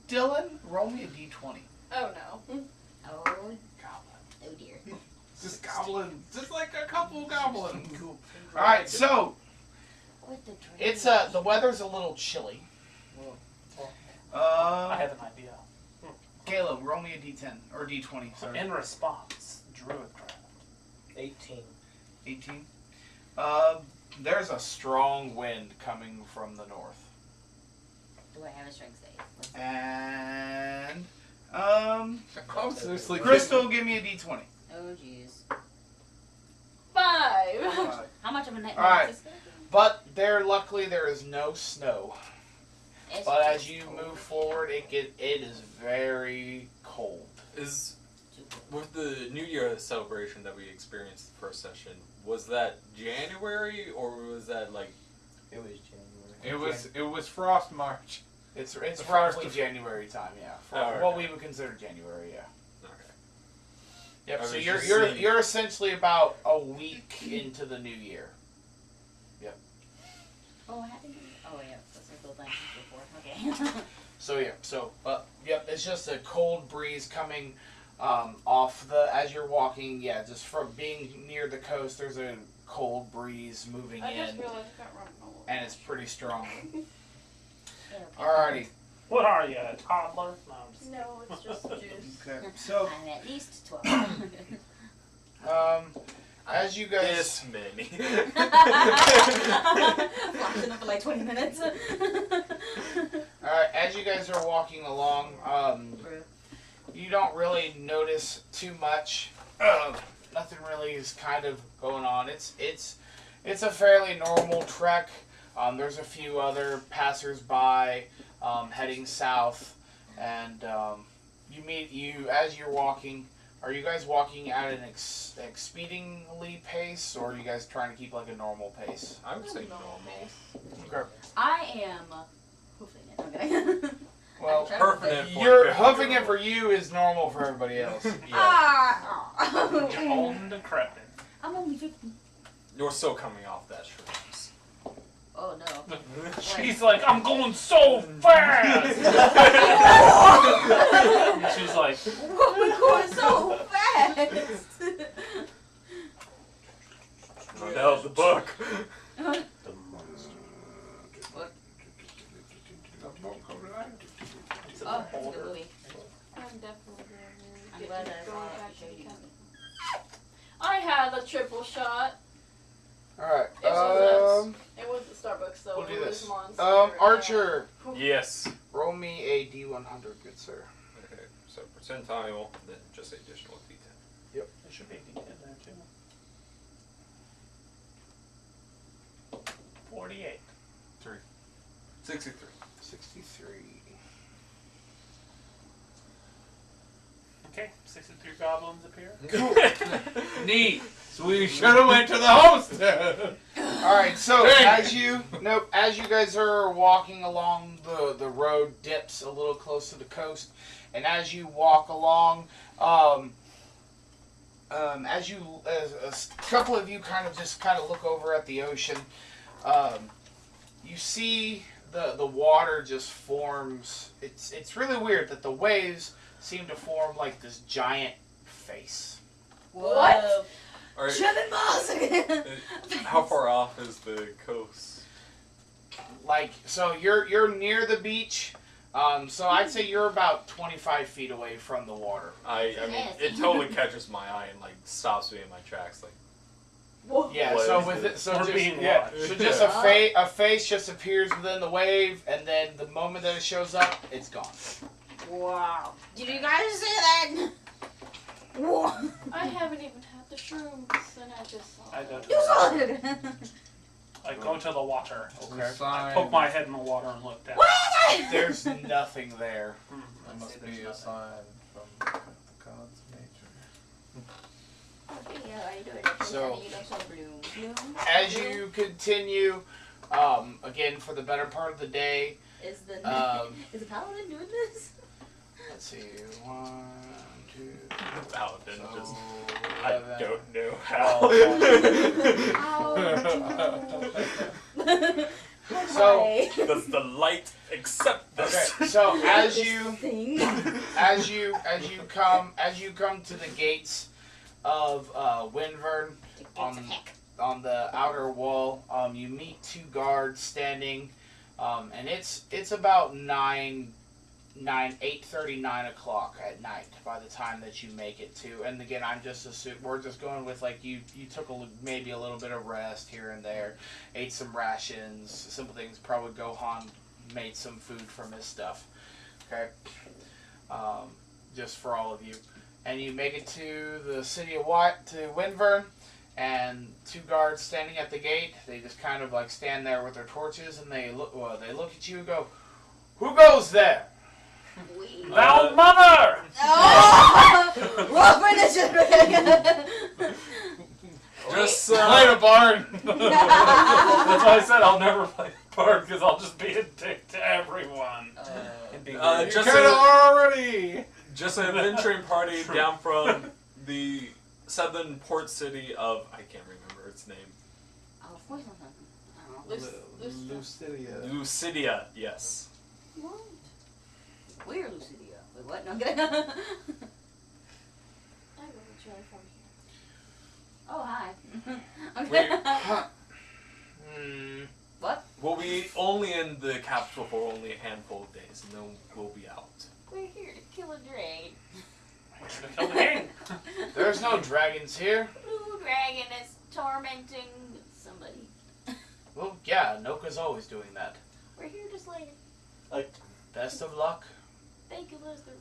Dylan, roll me a d20. Oh no. Oh, Goblin. oh dear. Just goblins. Just like a couple goblins. Cool. All right, so What the dragon? it's the weather's a little chilly. I have an idea. Caleb, roll me a d10 or d20. Sorry. In response, Druidcraft. 18. 18. There's a strong wind coming from the north. Do I have a strength save? And I'm seriously Crystal, give me a d20. Oh jeez. 5. How much of a nightmare Alright. is this gonna be? But luckily there is no snow. It's But as just you cold. move forward, it is very cold. Is with the New Year celebration that we experienced the first session, was that January or was that like It was January. It was Frost March. It's The first roughly of- January time, yeah. For Oh, what okay. we would consider January, yeah. Okay. Yep. I So was you're just you're seeing- you're essentially about a week into the new year. Oh, what happened? Oh, yeah. That's the whole thing before. Okay. So yeah. So yep. It's just a cold breeze coming off as you're walking. Yeah, just from being near the coast, there's a cold breeze moving I just in, realized I can't remember. and it's pretty strong. Okay. Alrighty. What are you, a toddler? No, I'm just No, it's just juice. Okay. So I'm at least 12. as you guys. This many. Flashing up for like 20 minutes. Alright, as you guys are walking along, you don't really notice too much. Nothing really is kind of going on. It's a fairly normal trek. There's a few other passers-by heading south, and as you're walking. Are you guys walking at an expediently pace, or are you guys trying to keep like a normal pace? I would say normal. Okay. I am hoofing it. Okay. Well, Perfect it for you're you. huffing it for you is normal for everybody else. Ah! you're old and decrepit. I'm only 50. You're still coming off that shrooms. Oh no. She's like, I'm going so fast! She's like, We're going so fast! No, the book. The monster. Oh, that's a good movie. I'm definitely I'm going glad to I go saw it. back Show to the you. cabin. I had a triple shot. Alright. It was the Starbucks though. We'll do it this. was Monster. Archer, Yes. roll me a D100, good sir. Okay, so percentile, then just additional D10. there should be a D10 there too. 48. 63. 63. Okay, 63 goblins appear. Neat. So we should have went to the host. Alright, so Dang. as you guys are walking along, the road dips a little close to the coast, and as you walk along, as a couple of you kind of look over at the ocean, you see the water just forms. It's really weird that the waves seem to form like this giant face. What? Alright, Shoving balls again! how far off is the coast? Like, so you're near the beach, so I'd say you're about 25 feet away from the water. I mean, it totally catches my eye and like stops me in my tracks. Like, Whoa. Yeah, What so is with it? it, so We're just being yeah, watched. so just a face just appears within the wave, and then the moment that it shows up, it's gone. Wow. Did you guys see that? Whoa. I haven't even had the shrooms, and I just saw I it. go to, You saw it! I go to the water. Okay. I poke my head in the water and look down. There's nothing there. That must be a sign from the gods of nature. Yeah, I do it. So- You don't say bloom. As you continue, again for the better part of the day, Is the is the paladin doing this? let's see, 1, 2, Paladin so just. 11, I don't know 12. how. So- Does the light accept this? Okay, so as you Thing. as you come to the gates of Windvern on the outer wall, you meet 2 guards standing, and it's about 8:30, 9 o'clock at night by the time that you make it to. And again, we're just going with like you took maybe a little bit of rest here and there, ate some rations, simple things. Probably Gohan made some food from his stuff. Okay, just for all of you, and you make it to the city of Windvern. And 2 guards standing at the gate. They just kind of like stand there with their torches, and they look at you and go, "Who goes there?" Thou mother! Oh! Roll for initiative! Just Play the barn. That's why I said I'll never play. part because I'll just be a dick to everyone. It'd be You weird. just Kinda a- already. Just an adventuring party True. down from the southern port city of, I can't remember its name. Oh, of course something. I don't know. Lucidia. Lucidia, yes. What? We're Lucidia. Wait, what? No, I'm kidding. I will join from here. Oh, hi. I'm We- Hmm. What? We'll be only in the capital for only a handful of days, and then we'll be out. We're here to kill a dragon. To kill the king. There's no dragons here. Blue dragon is tormenting somebody. Well, yeah, Noka's always doing that. We're here to slay it. Best of luck. Thank you, Lester.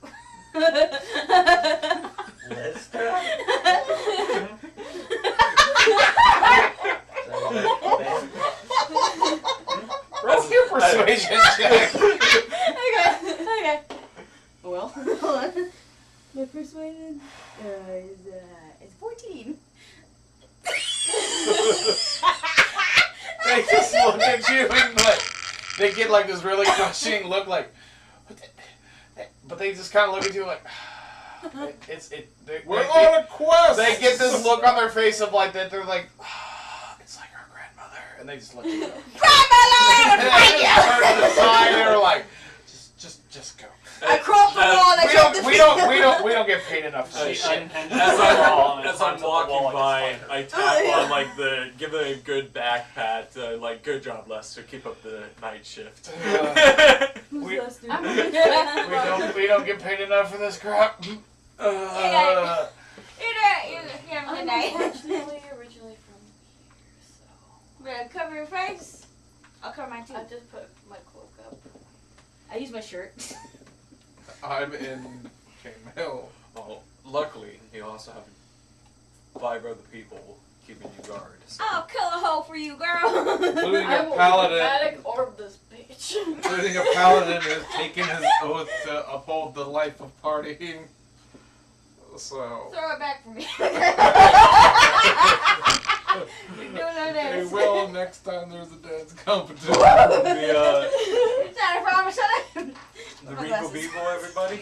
Lester? Roll your persuasion check. Okay. Well, hold on. My persuasion is 14. They just look at you and like they get like this really crushing look, like, but they just kind of look at you like We're on a quest. They get this look on their face of like that. They're like, it's like our grandmother, and they just look at you. And they just turn to the side. They're like, just go. I crawled the wall and I jumped the We don't get paid enough for She this shit. unhinges As the wall and I'm climbs up the walking wall like a by, spider. I tap on like give it a good back pat, like good job, Lester. Keep up the night shift. Who's We- Lester? We don't get paid enough for this crap. You have a good night. Unfortunately, originally from here, so Better cover your face. I'll cover mine too. I just put my cloak up. I use my shirt. I'm in chainmail. Oh, luckily, you also have 5 other people keeping you guard. So. I'll kill a hole for you, girl. Including I a will paladin. dramatic orb this bitch. Including a paladin who's taken his oath to uphold the life of partying. So. Throw it back for me. You're doing no Hey, dance. well, next time there's a dance competition. The, Sorry, promise. the Regal Beagle, everybody.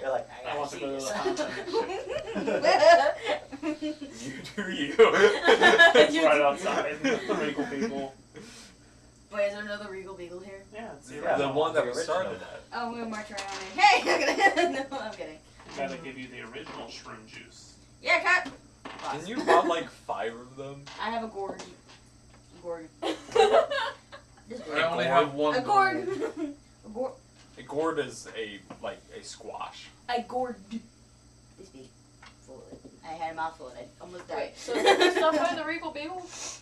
You're like, I want to go to the fountain. You do you. It's right outside. The Regal Beagle. Wait, is there another Regal Beagle here? Yeah, it's the Yeah. The original. one that The we original. started at. Oh, we'll march around and hey, I'm kidding. No, I'm kidding. Gotta give you the original shroom juice. Yeah, cut. Can you buy like 5 of them? I have a gourd. Gourd. Just I only have one. a gourd. gold. A gourd. A gourd is a squash. A gourd. This big. Full of it. I had a mouthful and I almost died. Wait, so did you stop by the Regal Beagle?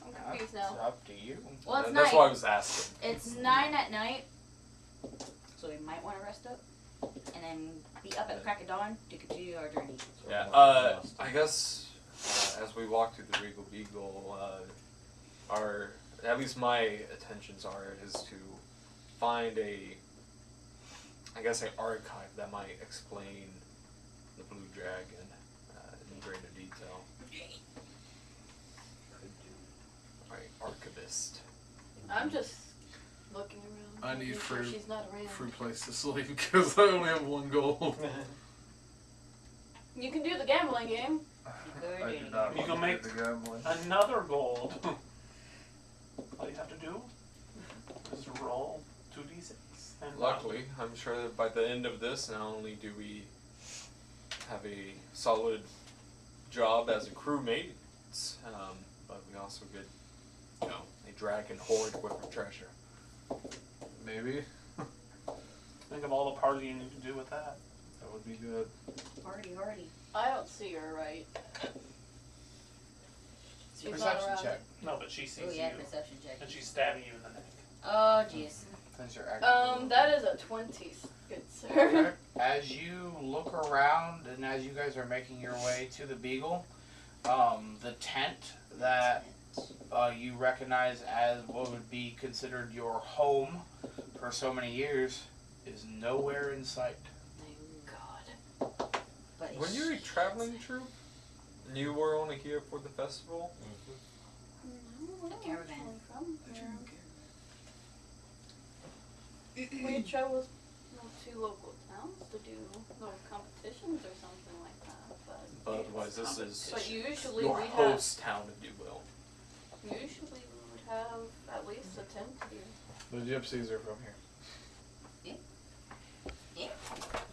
I'm confused It's now. up to you. Well, it's That's night. why I was asking. It's 9 at night, so we might want to rest up and then be up at the crack of dawn to continue our journey. Yeah. I guess as we walk through the Regal Beagle, our at least my intentions is to find an archive that might explain the Blue Dragon in greater detail. Right, archivist. I'm just looking around. I need making sure fruit. she's not around. Free place to sleep because I only have 1 gold. You can do the gambling game. I do not You want can to make- do the gambling. Another gold. All you have to do is roll 2d6. And Luckily, I'm sure that by the end of this, not only do we have a solid job as a crewmate, but we also get, a dragon hoard worth of treasure. Maybe. think of all the partying you can do with that. That would be good. Hardy, hardy. I don't see her right. She's not Perception around. check. No, but she sees Oh yeah, you, perception check. and she's stabbing you in the neck. Oh jeez. Since you're active. That is a 20, good sir. As you look around and as you guys are making your way to the Beagle, the tent that you recognize as what would be considered your home for so many years is nowhere in sight. God. But Were you a traveling troupe? And you were only here for the festival? we're caravan. actually from here. We travel to local towns to do little competitions or something like that. But otherwise, this is But usually your we have. host town, if you will. Usually we would have at least a tent here. The gypsies are from here. I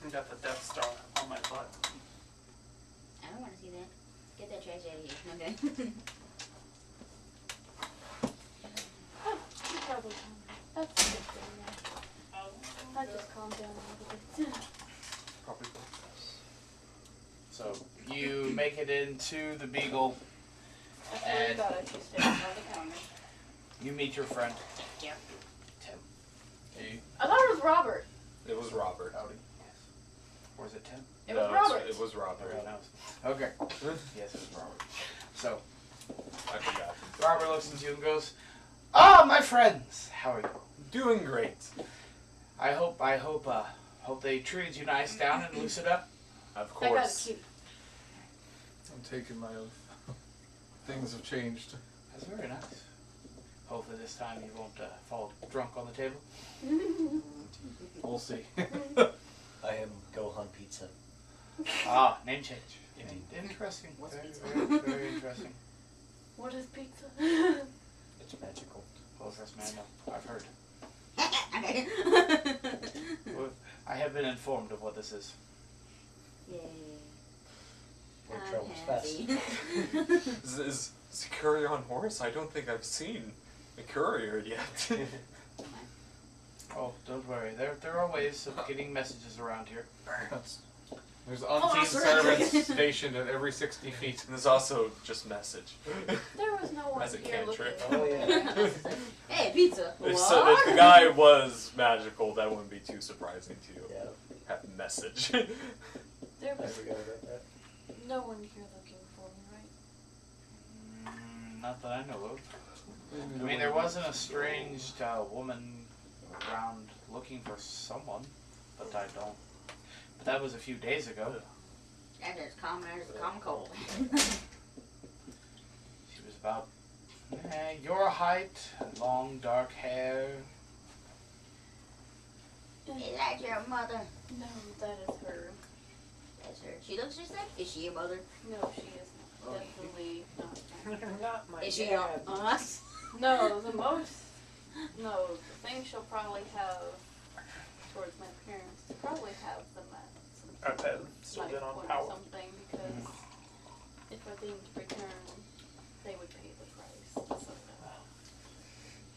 got the Death Star on my butt. I don't want to see that. Get that trash out of here. Okay. Oh, you probably can. That's a good thing. Yeah. I just calmed down a little bit. Probably. So you make it into the Beagle. I swear to God, I should stay on the counter. You meet your friend. Yeah. Tim. Hey, I thought it was Robert. it was Robert. Howdy. Yes. Or is it Tim? It was No, Robert. It was Robert. Everyone knows. Okay. Yes, it was Robert. So I forgot. Robert looks at you and goes, "Ah, my friends, how are you? Doing great. I hope they treated you nice down in Lucida." Of I got course. cute. I'm taking my oath. Things have changed. That's very nice. Hopefully this time you won't fall drunk on the table. We'll see. I am Gohan Pizza. Ah, name change. Indeed. Interesting. What's Very, pizza? very, very interesting. What is pizza? It's magical. Well, first man, no, I've heard. Okay. Well, I have been informed of what this is. Yay. Where I'm travels fast. happy. Is a courier on horse? I don't think I've seen a courier yet. Oh, don't worry. There are ways of getting messages around here. There's unseen servants stationed at every 60 feet. And there's also just message. There was no one As a here looking. cantrip. Oh yeah. Hey, pizza. If, What? so, if the guy was magical, that wouldn't be too surprising to Yeah. have a message. There I was forgot about that. no one here looking for me, right? Not that I know of. I mean, there wasn't a strange woman around looking for someone, but I don't. But that was a few days ago. That is common as a common cold. She was about your height, long dark hair. Is that your mother? No, that is her. That's her. She looks just like. Is she your mother? No, she is not. Definitely not. Not my Is she dad. on us? No, the thing she'll probably have towards my parents to probably have them at some Our pet still knife been on point power. or something because if I didn't return, they would pay the price.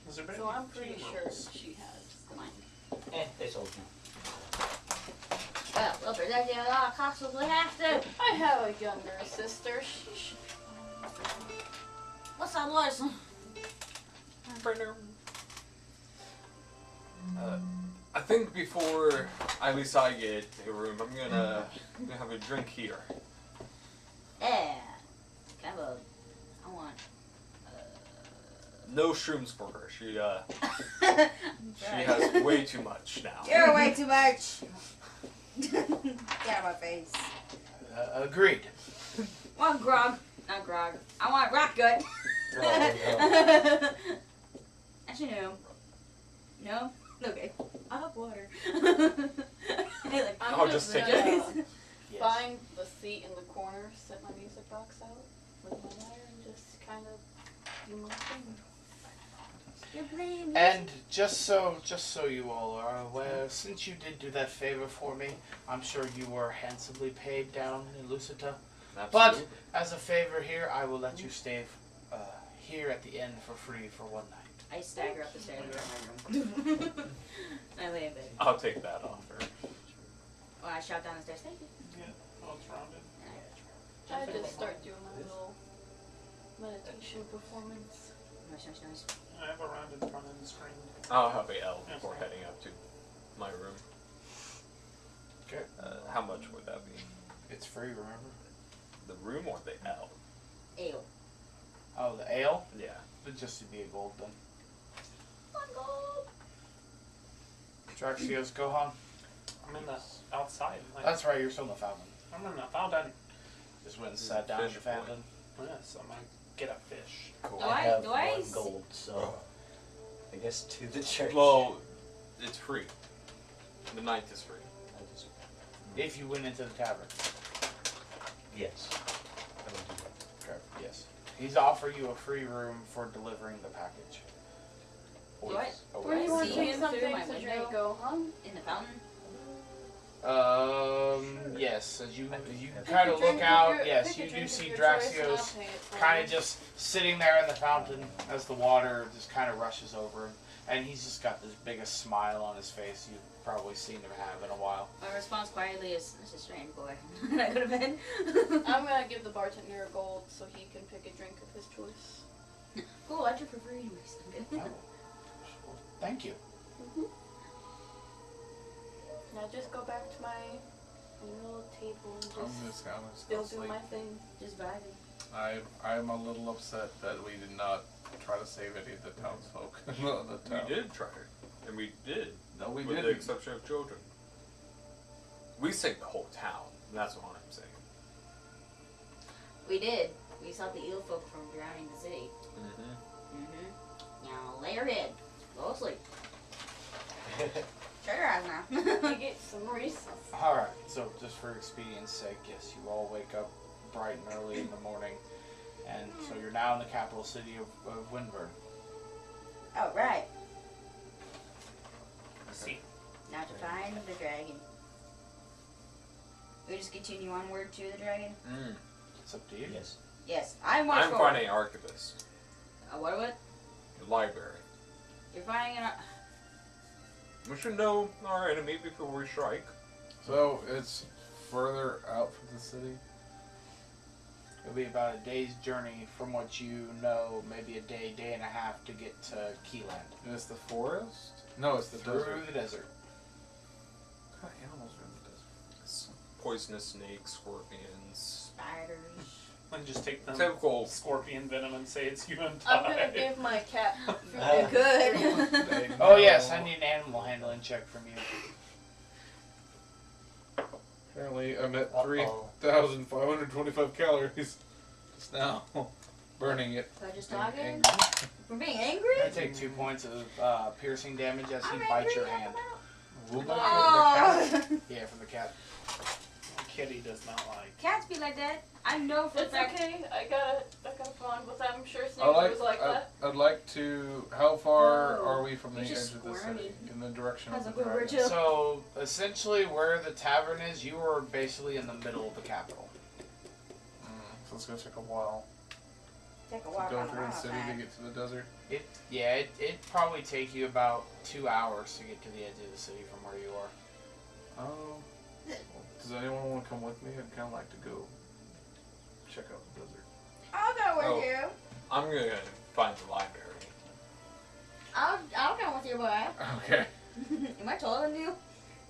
Has there been So any I'm pretty sure funerals? she has mine. They sold you. Well, we'll present you with all the costs we have to. I have a younger sister. She should. What's that license? I think before at least I get a room, I'm gonna have a drink here. Yeah. Kind of I want. No shrooms for her. She Right. has way too much now. You're way too much. Get out of my face. Agreed. Want grog. Not grog. I want rock gut. Oh, Actually, no. No? Okay. I have water. Like, I'll just take gonna it. Yes. find the seat in the corner, set my music box out with my lyre, and just kind of do my thing. You're playing And just so you all are aware, since you did do that favor for me, I'm sure you were handsomely paid down in Lucida. But Absolutely. as a favor here, I will let you stay here at the inn for free for one night. I stagger up the stairs around my room. I lay in bed. I'll take that offer. Well, I shout down the stairs. Thank you. Yeah, well, it's rounded. And I just start doing my little meditation performance. Nice. I have a rounded front end screen. I'll have a L before heading up to my room. Okay. How much would that be? It's free, remember? The room or the L? Ale. Oh, the ale? Yeah. It'd just be a gold then. One gold. Draxios, Gohan. I'm in the outside. Like, That's right, you're still in the fountain. I'm in the fountain. Just went and sat down in the Fish boy. fountain. Yes, I'm like get a fish. Cool. Do I I- have do I one s- gold, so I guess to the church. Well, it's free. The night is free. I just, If you went into the tavern. yes. I will do that. Okay. Yes. He's offering you a free room for delivering the package. Do I- Where do you want to See take him some through my things to window? drink? Go, huh? In the fountain? Yes. As you If kind of Pick a look drink out, of your- yes, pick a you do drink see of your choice and I'll Draxios pay it for kind you. of just sitting there in the fountain as the water just kind of rushes over him, and he's just got this biggest smile on his face you've probably seen him have in a while. My response quietly is, "This is strange, boy." And I go to bed. I'm gonna give the bartender a gold so he can pick a drink of his choice. Cool, I drink for free anyways. I'm good. Oh. Well, thank you. Now just go back to my little table and I'm just gonna still go do sleep. my thing. Just vibing. I'm a little upset that we did not try to save any of the townsfolk. The town. We did try it. And we did. No, we with the didn't. exception of children. We saved the whole town. That's what I'm saying. We did. We stopped the eel folk from drowning the city. Mm-hmm. Now lay your head. Go to sleep. Shut your eyes now. I get some recess. Alright, so just for expedience sake, yes, you all wake up bright and early in the morning, and so you're now in the capital city of Windburn. Alright. See. Now to find the dragon. We just continue onward to the dragon? Mm. It's up to you. Yes. Yes, I'm I'm forward. finding archivist. What? The library. You're finding an... We should know our enemy before we strike. So it's further out from the city. It'll be about a day's journey from what you know, maybe a day, day and a half to get to Keyland. And it's the forest? No, it's the Through desert. the desert. What kind of animals are in the desert? Poisonous snakes, scorpions. Spiders. And just take them Typical. scorpion venom and say it's human I'm gonna dye. give my cat food. Uh, Good. Oh yes, I need an animal handling check from you. Apparently, I'm at Uh-oh. 3,525 calories. Just now. Burning it. So just Being talking? angry. From being angry? I take 2 points of piercing damage as he I'm bites angry, your hand. We'll go Oh. Yeah, from the cat. Kitty does not like. Cats be like that. I know for a It's fact. okay. I got a bond with that. I'm sure I Snake was like that. I'd like to. How far No, are we from the you're edge just of the squirmy. city? In the direction How's of it the go, dragon? Rachel? So essentially, where the tavern is, you are basically in the middle of the capital. So it's gonna take a while Take a to walk go on the through the road city to outside. get to the desert. It'd probably take you about 2 hours to get to the edge of the city from where you are. Does anyone want to come with me? I'd kind of like to go check out the desert. I'll go with Oh. you. I'm gonna find the library. I'll come with you, boy. Okay. Am I taller than you?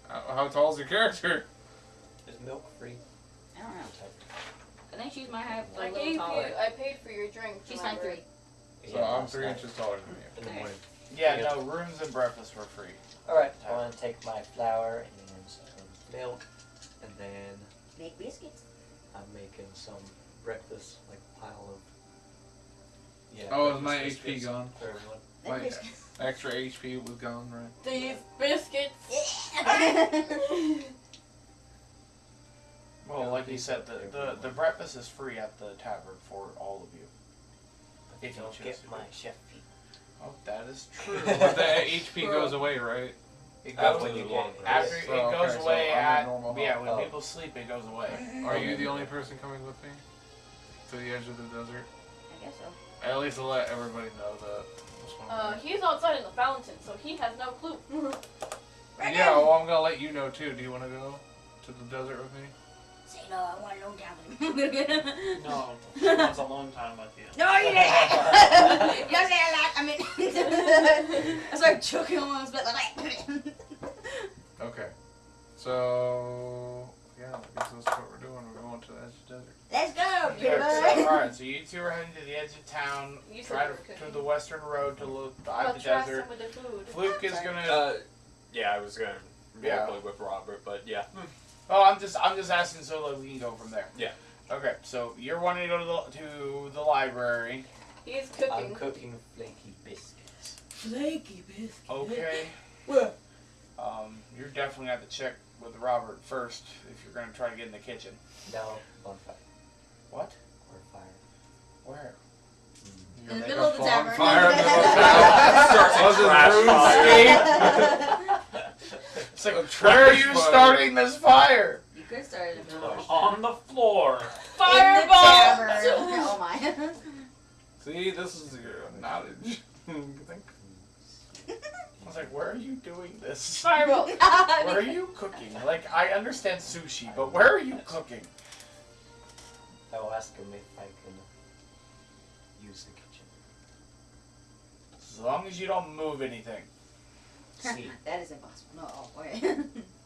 How tall is your character? Is milk free? I don't know. I think she's my height, a I little gave taller. you. I paid for your drink. She's remember? 5'3". So I'm 3 inches taller than you. In the morning. Yeah, no, rooms and breakfast were free. Alright, I want to take my flour and some milk, and then Make biscuits. I'm making some breakfast, like a pile of. Yeah. Oh, is my breakfast HP biscuits gone? for everyone. Make My biscuits. extra HP was gone, right? These biscuits. Yeah. Well, like you said, the breakfast is free at the tavern for all of you. But If you don't choose get to. my chef feet. Oh, that is true. But the HP goes away, right? It After goes, the it, long after rest. it Oh, goes okay, so away I'm at at normal yeah, health. when Oh. people sleep, it goes away. Are you the only person coming with me to the edge of the desert? I guess so. At least to let everybody know that. what's going on. He's outside in the fountain, so he has no clue. Yeah, well, I'm gonna let you know too. Do you want to go to the desert with me? Say no, I want alone time with him. No, she wants a long time with you. No, you didn't. You don't say a lot. I mean, I started choking almost, but like. Okay. So yeah, I guess that's what we're doing. We're going to the edge of the desert. Let's go, Okay, pretty so, boy. alright, so you two are heading to the edge of town, You said try you were to cooking. the western road to look I'll at the try desert. some of the food. Fluke is Sorry. gonna. Yeah, I was gonna Yeah. roleplay with Robert, but yeah. Oh, I'm just asking so that we can go from there. Yeah. Okay, so you're wanting to go to the library. He's I'm cooking. cooking flaky biscuits. Flaky biscuit. Okay. What? You're definitely going to have to check with Robert first if you're going to try to get in the kitchen. No, bonfire. What? Or fire. Where? In the Make middle a of the tavern. bonfire in the middle of town. Starts a trash fire. It's like, where are you starting this fire? You could start it in the middle. On the floor. In the Fireball! tavern. Oh my. See, this is your knowledge. You think? I was like, where are you doing this? Fireball! Where are you cooking? Like, I understand sushi, but where are you cooking? I will ask him if I can use the kitchen. As long as you don't move anything. See, That is impossible. No, oh, wait.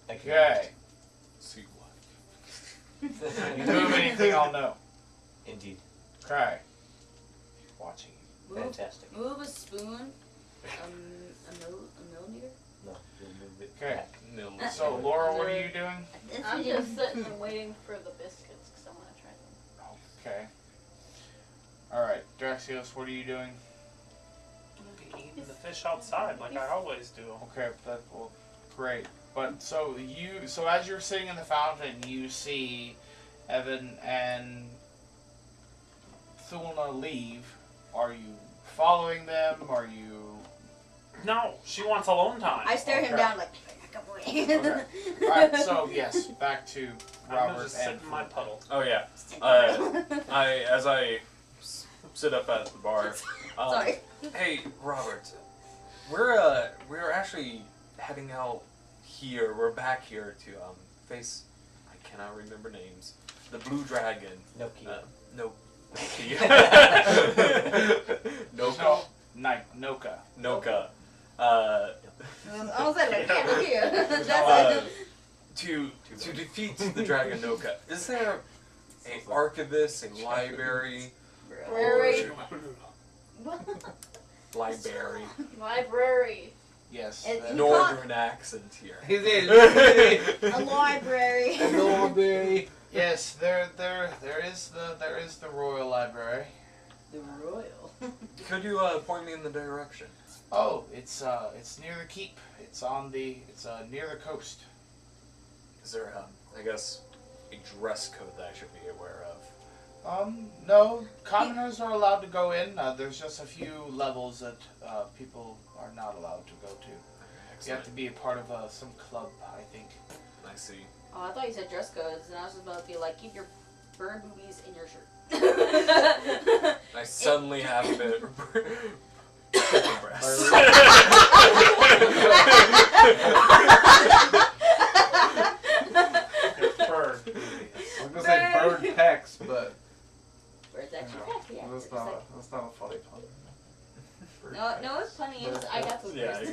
I can Okay. See what? You move anything, I'll know. Indeed. Okay. Watching you. Move, Fantastic. move a spoon. A millimeter. No, you'll move it Okay. back. No, So, Laura, what are you doing? I'm just sitting and waiting for the biscuits because I want to try them. Okay. Alright, Draxios, what are you doing? Eating the fish outside like I always do. Okay, that well, great. But so as you're sitting in the fountain, you see Evan and Thulna leave. Are you following them? Are you? No, she wants alone time. I stare him Okay. down like, come away. Okay. Alright, so yes, back to I'm gonna Robert just sit and in my puddle. Oh yeah. As I sit up at the bar. Sorry. Hey, Robert. We're actually heading out here. We're back here to face. I cannot remember names. The Blue Dragon. No key. No. No, Noka. Noka. I was like, yeah, look here. That's Uh, it. to defeat the Dragon Noka, is there an archivist, a library? Library. What? Library. Library. Yes. It- that- Northern accent here. He's in. A library. Strawberry. Yes, there is the Royal Library. The royal. Could you point me in the direction? Oh, it's near the keep. It's near the coast. Is there, I guess, a dress code that I should be aware of? No, commoners are allowed to go in. There's just a few levels that people are not allowed to go to. You have to be a part of some club, I think. I see. Oh, I thought you said dress codes, and I was just about to be like, keep your burn boobies in your shirt. I suddenly have a bit chicken breasts. Bird. I was gonna say bird pecs, but Birds actually no, peck, yeah. that's Just not like- that's not a funny pun. No, it's funny. I got those Yeah. first.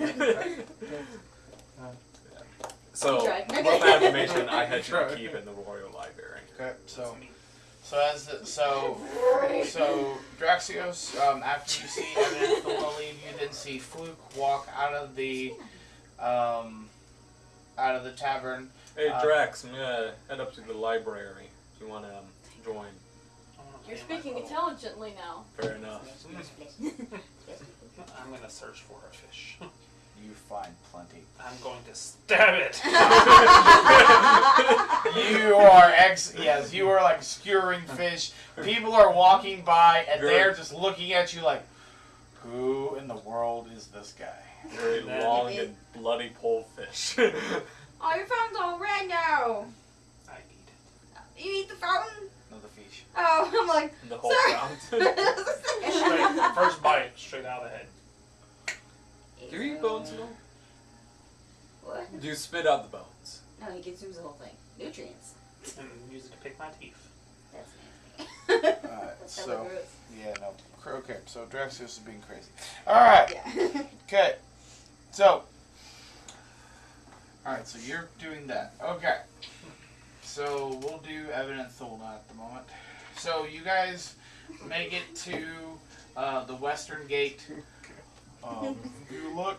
So, You tried. with that information, I had to Tried. keep in the Royal Library. Okay, so Draxios, after you see Evan and Thulna leave, you then see Fluke walk out of the tavern. Hey, Drax, I'm gonna head up to the library. If you wanna join, You're speaking intelligently now. fair enough. I'm gonna search for a fish. You find plenty. I'm going to stab it. You are like skewering fish. People are walking by and they're just looking at you like, who in the world is this guy? Very long and bloody pole fish. Oh, your fountain's all red now. I eat it. You eat the fountain? No, the fish. Oh, I'm like, The whole sorry. fountain. Straight, first bite, straight out of the head. Do you eat bones at all? What? Do you spit out the bones? No, he consumes the whole thing. Nutrients. And use it to pick my teeth. That's nasty. Alright, That's so, hella gross. yeah, no. Okay, so Draxios is being crazy. Alright, Yeah. okay. So, alright, so you're doing that. Okay. So, we'll do Evan and Thulna at the moment. So, you guys make it to the western gate. You look,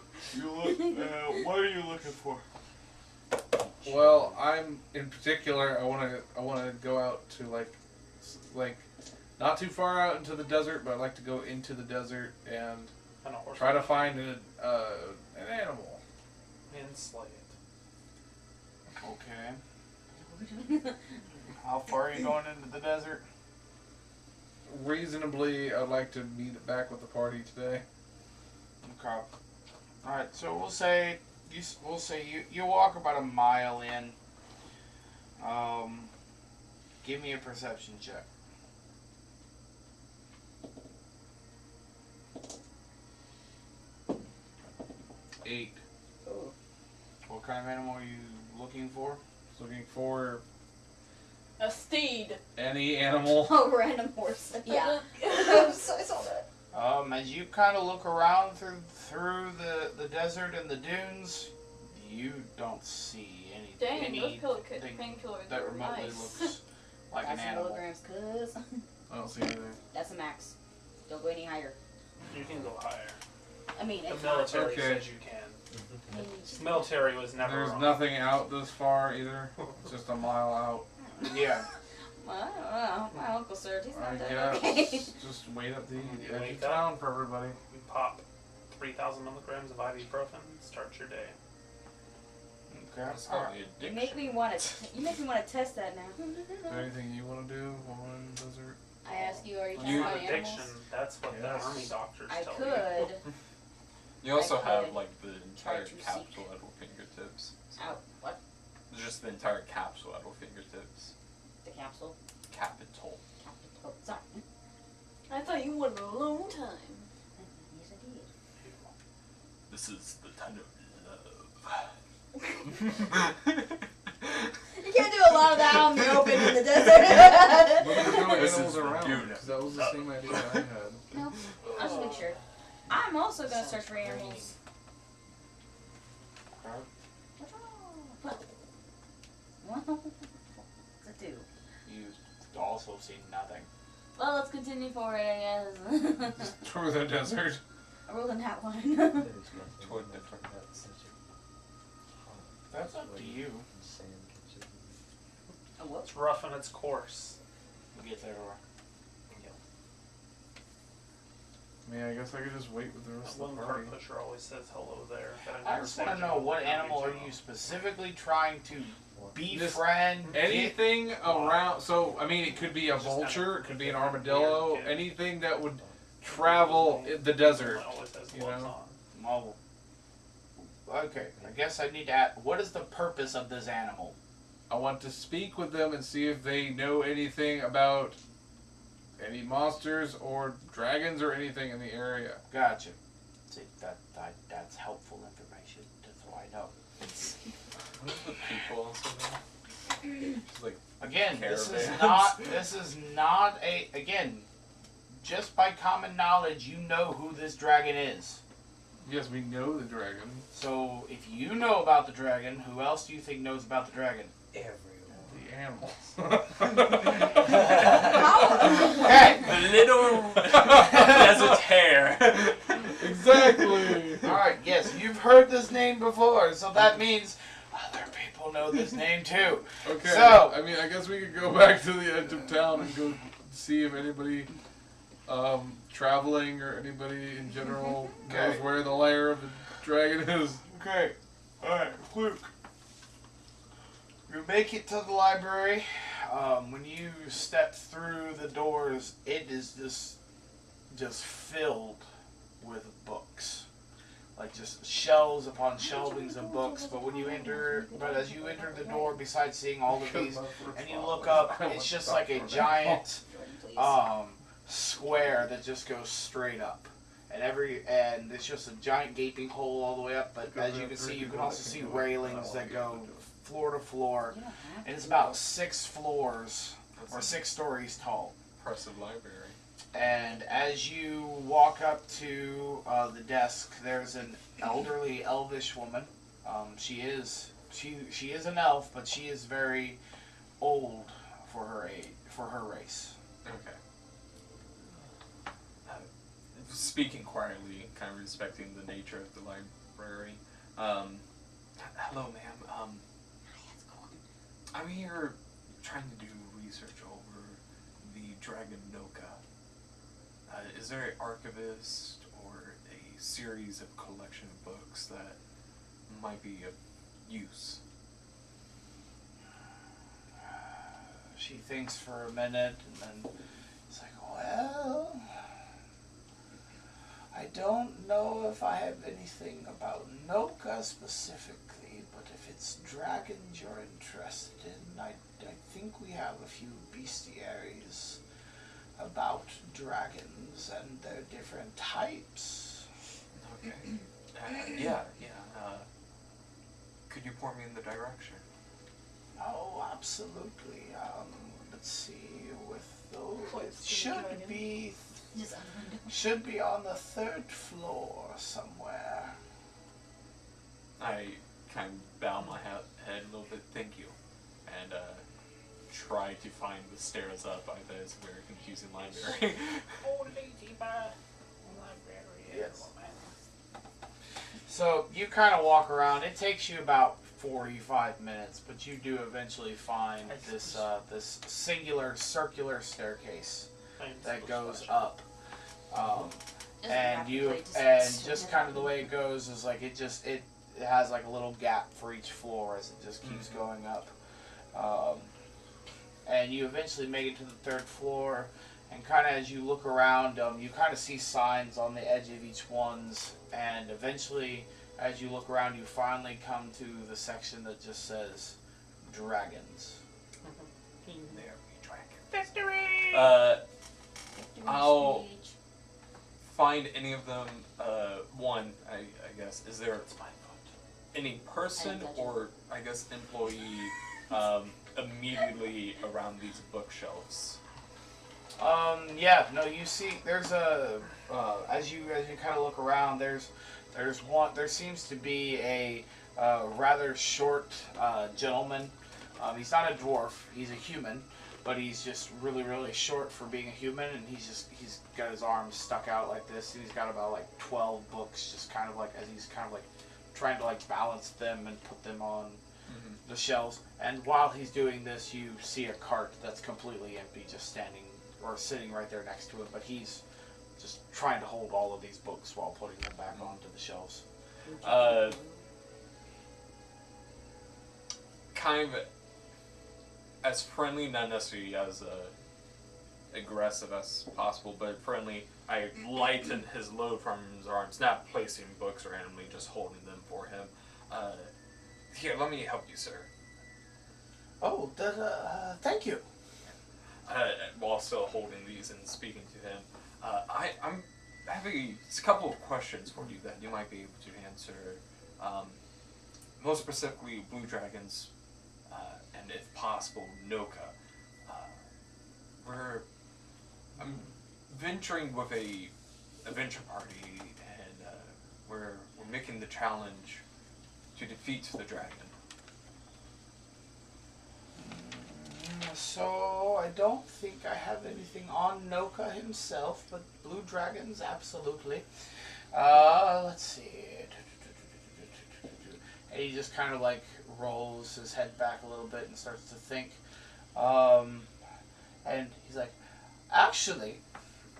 what are you looking for? Well, I'm in particular. I want to go out to like like not too far out into the desert, but I'd like to go into the desert and And a horse. try to find an animal. And slay it. Okay. How far are you going into the desert? Reasonably, I'd like to meet back with the party today. Okay. All right. So we'll say you walk about a mile in. Give me a perception check. 8. Oh. What kind of animal are you looking for? Looking for A steed. any animal. Oh, random horse. Yeah. I saw that. As you kind of look around through the desert and the dunes, you don't see Dang, anything those painkillers that are remotely nice. looks like an That's animal. milligrams, cuz. I don't see anything. That's a max. Don't go any higher. You can go higher. I mean, The it's military Okay. says you can. not. Military was never There's wrong. nothing out this far either. It's just a mile out. Yeah. Well, I don't know. My uncle served. He's I not that okay. guess just wait at the You edge wake of up. town for everybody. You pop 3,000 milligrams of ibuprofen. Start your day. Okay. That's All called right. the You addiction. make me want to. You make me want to test that now. Is there anything you want to do while we're in the desert? I ask you, are you It's trying to not find addiction. animals? That's what Yes. the army doctors I tell could. You also I have could like the entire to seek- capsule at our fingertips. Out. What? There's just the entire capsule at our fingertips. The capsule. Capital. Capital. Sorry. I thought you wanted a long time. Yes, I did. This is the time of love. You can't do a lot of that out in the open in the desert. Look at the This animals is the around. dude. 'Cause that was the same idea I had. No, I'll just make sure. I'm also gonna search for animals. Okay. What's it do? You also see nothing. Well, let's continue forward, I guess. Through the desert. I rolled in that one. Toward different nets. That's up to you. Oh, whoops. It's rough in its course. You get there. I mean, I guess I could just wait with the rest That of one the card party. pusher always says hello there. I just want to know what animal are you specifically trying to Just befriend? Anything around. So, I mean, it could be a vulture, it could be an armadillo, anything that would travel in the desert. Always has you gloves know? on. Well, okay. I guess I need to ask, what is the purpose of this animal? I want to speak with them and see if they know anything about any monsters or dragons or anything in the area. Gotcha. See, that's helpful information. That's why I know. What do the people also know? Just like Again, this caravans. is not a. Again, just by common knowledge, you know who this dragon is. Yes, we know the dragon. So, if you know about the dragon, who else do you think knows about the dragon? Everyone. The animals. Okay. the little desert hare. Exactly. Alright, yes, you've heard this name before, so that means other people know this name too. Okay. So- I mean, I guess we could go back to the edge of town and go see if anybody traveling or anybody in general knows Okay. where the lair of the dragon is. Okay. Alright, Luke. You make it to the library. When you step through the doors, it is just filled with books. Like just shelves upon shelvings of books. But as you enter the door, besides seeing all of these, and you look up, it's just like a giant square that just goes straight up. And it's just a giant gaping hole all the way up, but as you can see, you can also see railings that go floor to floor, and it's about 6 floors, or 6 stories tall. Impressive library. And as you walk up to the desk, there's an elderly elvish woman. She is an elf, but she is very old for her age, for her race. Okay. Speaking quietly, kind of respecting the nature of the library. Hello, ma'am. I'm here trying to do research over the Dragon Noka. Is there an archivist or a series of collection of books that might be of use? She thinks for a minute and then it's like, well, I don't know if I have anything about Noka specifically, but if it's dragons you're interested in, I think we have a few bestiaries about dragons and their different types. Okay. Yeah. Could you point me in the direction? Oh, absolutely. Let's see, with those, it Just on the window. should be on the 3rd floor somewhere. I kind of bow my head a little bit, thank you, and try to find the stairs up. I bet it's a very confusing library. Oh, lazy bad library. Yes. So you kind of walk around. It takes you about 45 minutes, but you do eventually find this this singular circular staircase that goes up. And just kind of the way it goes is like it has like a little gap for each floor as it just keeps going up. And you eventually make it to the 3rd floor, and kind of as you look around, you kind of see signs on the edge of each ones, and eventually as you look around you finally come to the section that just says dragons. There we dragon. I'll find any of them. One, I guess, is there any person or I guess employee immediately around these bookshelves? Yeah, no, you see, there's a as you kind of look around, there's one. There seems to be a rather short gentleman. He's not a dwarf. He's a human, but he's just really short for being a human, and he's got his arms stuck out like this, and he's got about like 12 books, just kind of like as he's kind of like trying to like balance them and put them on the shelves. And while he's doing this, you see a cart that's completely empty, just standing or sitting right there next to him, but he's just trying to hold all of these books while putting them back onto the shelves. Kind of as friendly, not necessarily as aggressive as possible, but friendly. I lighten his load from his arms, not placing books randomly, just holding them for him. Here, let me help you, sir. Oh, thank you. While still holding these and speaking to him, I'm having a couple of questions for you that you might be able to answer. Most specifically, blue dragons, and if possible, Noka. I'm venturing with a adventure party, and we're making the challenge to defeat the dragon. So I don't think I have anything on Noka himself, but blue dragons, absolutely. Let's see. And he just kind of like rolls his head back a little bit and starts to think. And he's like, actually,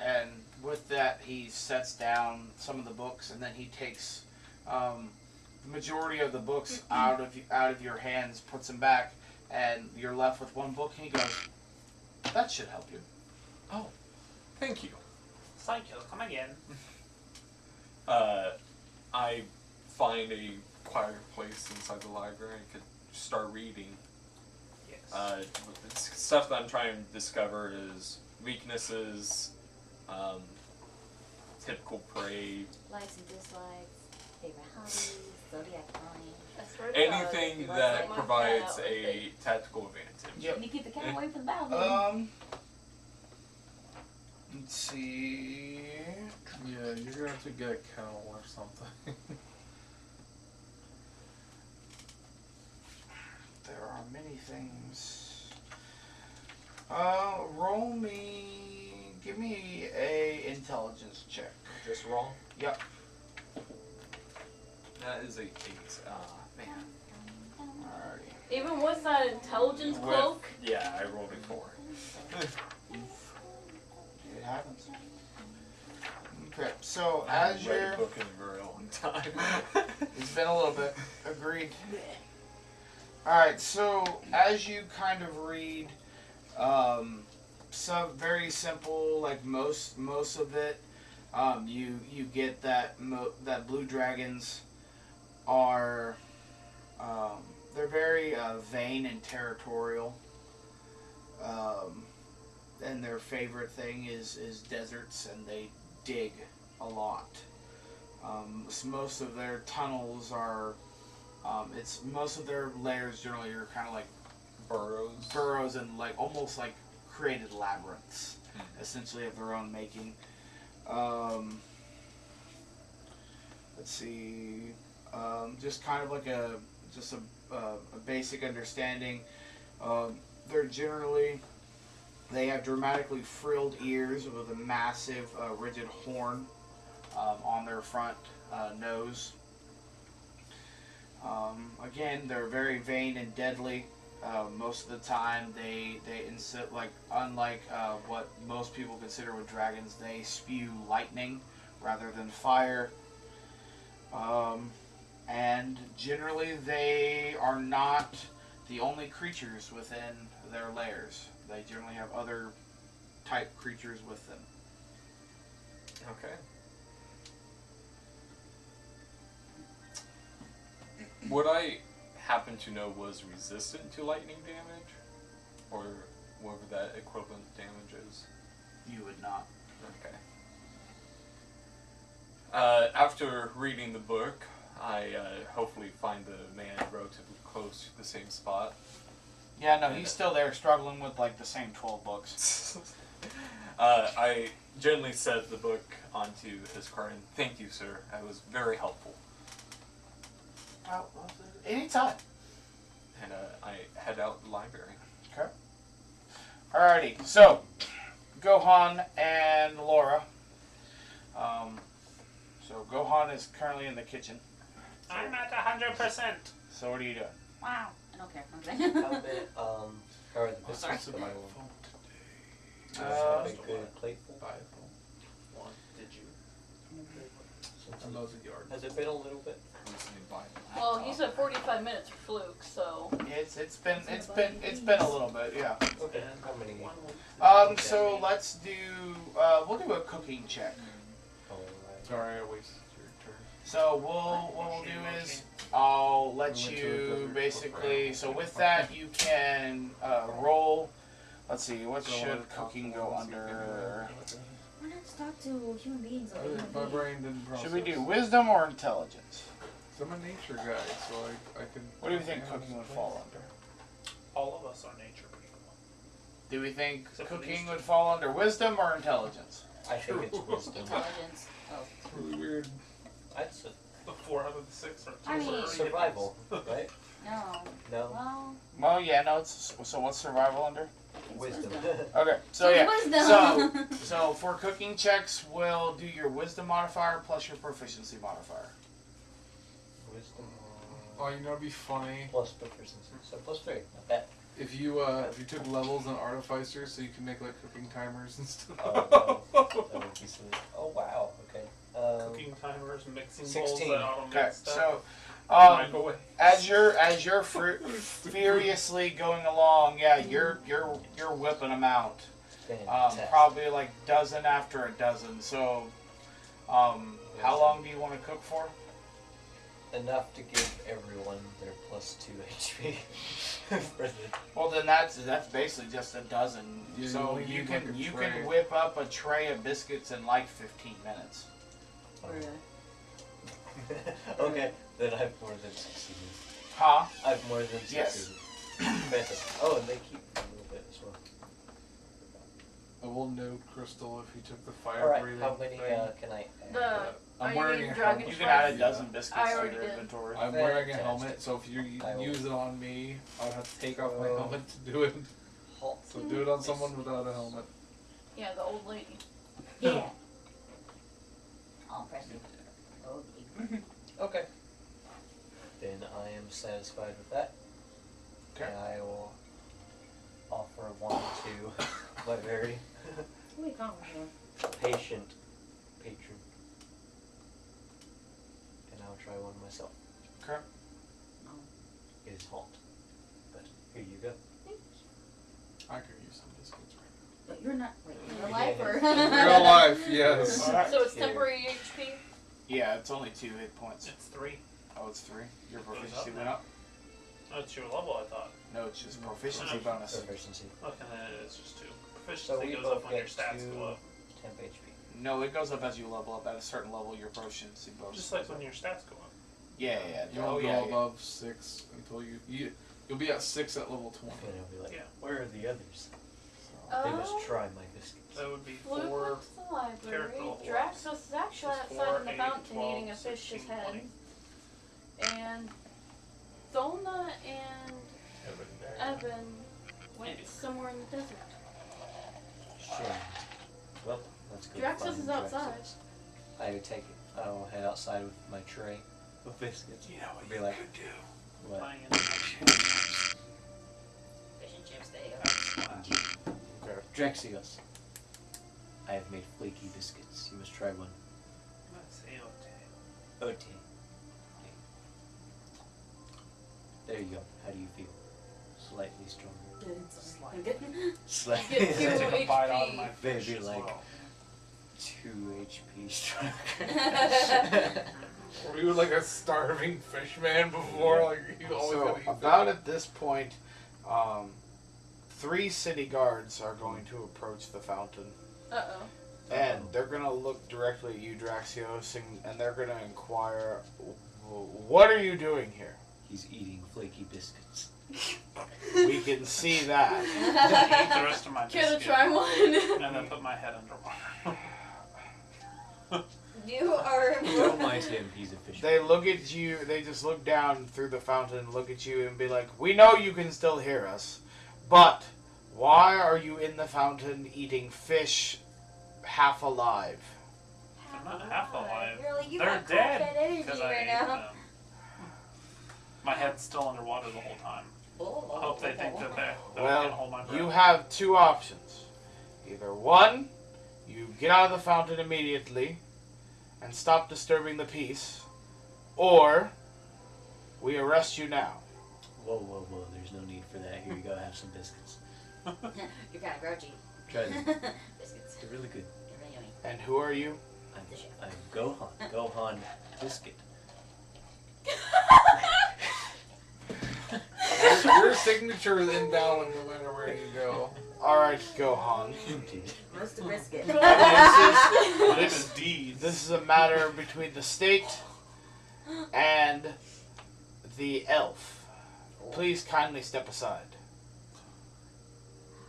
and with that he sets down some of the books, and then he takes the majority of the books out of your hands, puts them back, and you're left with one book, and he goes, that should help you. Oh, thank you. Psycho, come again. I find a quieter place inside the library and could start reading. Yes. Stuff that I'm trying to discover is weaknesses, typical prey, Likes and dislikes, favorite hobbies, zodiac sign. anything that provides a tactical advantage. Yep. Can you keep the cat away from the battlefield? Let's see. Yeah, you're gonna have to get a kennel or something. There are many things. Give me a intelligence check. Just wrong? Yep. That is a 8. Man. Alrighty. Even with that intelligence cloak? Yeah, I rolled a 4. happens. Okay, so as I haven't read you're... a book in a very long time. It's been a little bit. Agreed. Alright, so as you kind of read some very simple, like most of it, you get that that blue dragons are they're very vain and territorial, and their favorite thing is deserts, and they dig a lot. So most of their tunnels are most of their layers generally are kind of like burrows and like almost like created labyrinths, essentially of their own making. Let's see, just kind of like a basic understanding. They have dramatically frilled ears with a massive rigid horn on their front nose. Again, they're very vain and deadly. Most of the time, they insist, like, unlike what most people consider with dragons, they spew lightning rather than fire. And generally, they are not the only creatures within their lairs. They generally have other type creatures with them. Okay. What I happen to know was resistant to lightning damage, or whatever that equivalent damage is. You would not. Okay. After reading the book, I hopefully find the man relatively close to the same spot. Yeah, no, he's still there struggling with like the same 12 books. I gently set the book onto his cart and thank you, sir. That was very helpful. Anytime. And I head out the library. Okay. Alrighty, so Gohan and Laura. So Gohan is currently in the kitchen. I'm at 100%. So what are you doing? Wow. I don't care. Okay. How bit, how are the biscuits going? Is that a good plateful? Did you? Since Those are yours. Has it been a little bit? Well, he said 45 minutes for Fluke, so. It's been a little bit, yeah. Okay. How many? So let's do we'll do a cooking check. Sorry, I wasted your turn. So what we'll do is I'll let you basically. So with that you can roll. Let's see, what should cooking go under? Why not talk to human beings like human My beings? brain didn't process. Should we do wisdom or intelligence? So I'm a nature guy, so I can... What do you think cooking would fall under? All of us are nature people. Do we think Except for cooking these would fall under wisdom or intelligence? I think it's wisdom. Intelligence. Oh. It's really weird. I'd say The 4 out of the 6 are I mean- survival, right? No. No? Well, Well, yeah, no. So what's survival under? it's Wisdom. Okay, so yeah. Wisdom. So for cooking checks, we'll do your wisdom modifier plus your proficiency modifier. Wisdom. Oh, you know it'd be funny Plus proficiency. So plus 3. Not bad. if you took levels on Artificer so you can make like cooking timers and stuff. Oh, that would be sweet. Oh, wow. Okay. Cooking timers, mixing 16. bowls that automate Okay, stuff. so Microwave. as you're furiously going along, yeah, you're whipping them out. Fantastic. Probably like dozen after a dozen. So, how long do you want to cook for? Enough to give everyone their plus 2 HP. For the- Well, then that's basically just a dozen. Yeah, so you only you need, can like, a you tray. can whip up a tray of biscuits in like 15 minutes. Okay, then I've more than succeeded. Huh? I've more than Yes. succeeded. Fantastic. Oh, and they keep a little bit as well. I will note, Crystal, if you took the fire Alright, breathing how many thing. can I add? The. I'm you wearing need a dragon helmet. You can add a flies. dozen biscuits I to already your did. inventory. I'm wearing a Fantastic. helmet, so if you I will. use it on me, I'll have to take off my Oh. helmet to do it. Halt. So do it on someone without a helmet. Yeah, the old lady. Yeah. I'll press it. Okay. Okay. Then I am satisfied with that. Okay. And I will offer one to my very Who are you calling here? Patient patron. And I'll try one myself. Okay. No. It is hot. But here you go. I could use some biscuits right But you're not. Wait, in real life or? now. Real life, yes. Alright. So it's Here. temporary HP? Yeah, it's only 2 hit points. It's 3. Oh, it's 3. Your Goes proficiency up went now. up? Oh, it's your level, I thought. No, it's just proficiency No. bonus. Proficiency. Okay, then it's just 2. So Proficiency we goes both up when your get stats 2 go up. temp HP. No, it goes up as you level up. At a certain level, your proficiency bonus. Just like when your stats go up. Yeah. You Oh, won't yeah. go above 6 until you'll be at 6 at level 20. And I'll be like, Yeah. where are the others? So. They must try my biscuits. That would be Fluke 4. went to the library. character level Draxios is actually Just outside 4, in the 8, fountain 12, eating a fish's 16, head. 20. And Thulna and Evan went Maybe. somewhere in the desert. Shame. Well, let's go. Draxios find is outside. Draxios. I would take it. I'll head outside with my tray of biscuits. You know what I'll be you like, could do? what? Buying it. Fish and chips day. Okay. Draxios. I have made flaky biscuits. You must try one. Let's see, Ote. There you go. How do you feel? Slightly stronger. Slightly. Get 2 Take a bite out of my HP. fish Maybe as like well. 2 HP stronger. Were you like a starving fish man before? Like you always So, gotta eat about at this point, 3 city guards are going to approach the fountain. Uh-oh. And they're going to look directly at you, Draxios, and they're going to inquire, what are you doing here? He's eating flaky biscuits. We can see that. Eat the rest of my Care to biscuit. try one? And then put my head underwater. You are. Don't mind him. He's a fish. They look at you, they just look down through the fountain, look at you, and be like, we know you can still hear us, but why are you in the fountain eating fish half alive? They're not half alive. You're like, you They're got dead. that energy Because I right ate now. them. My head's still underwater the whole time. I hope they think that they're going to hold my Well, breath. you have 2 options. Either 1, you get out of the fountain immediately and stop disturbing the peace, or we arrest you now. Whoa, whoa, whoa. There's no need for that. Here you go. Have some biscuits. You're kind of grouchy. Try them. Biscuits. They're really good. They're really yummy. And who are you? I'm Gohan. Gohan Biscuit. Your signature is invalid no matter where you go. Alright, Gohan. Mr. Biscuit. My name is Deeds. This is a matter between the state and the elf. Please kindly step aside.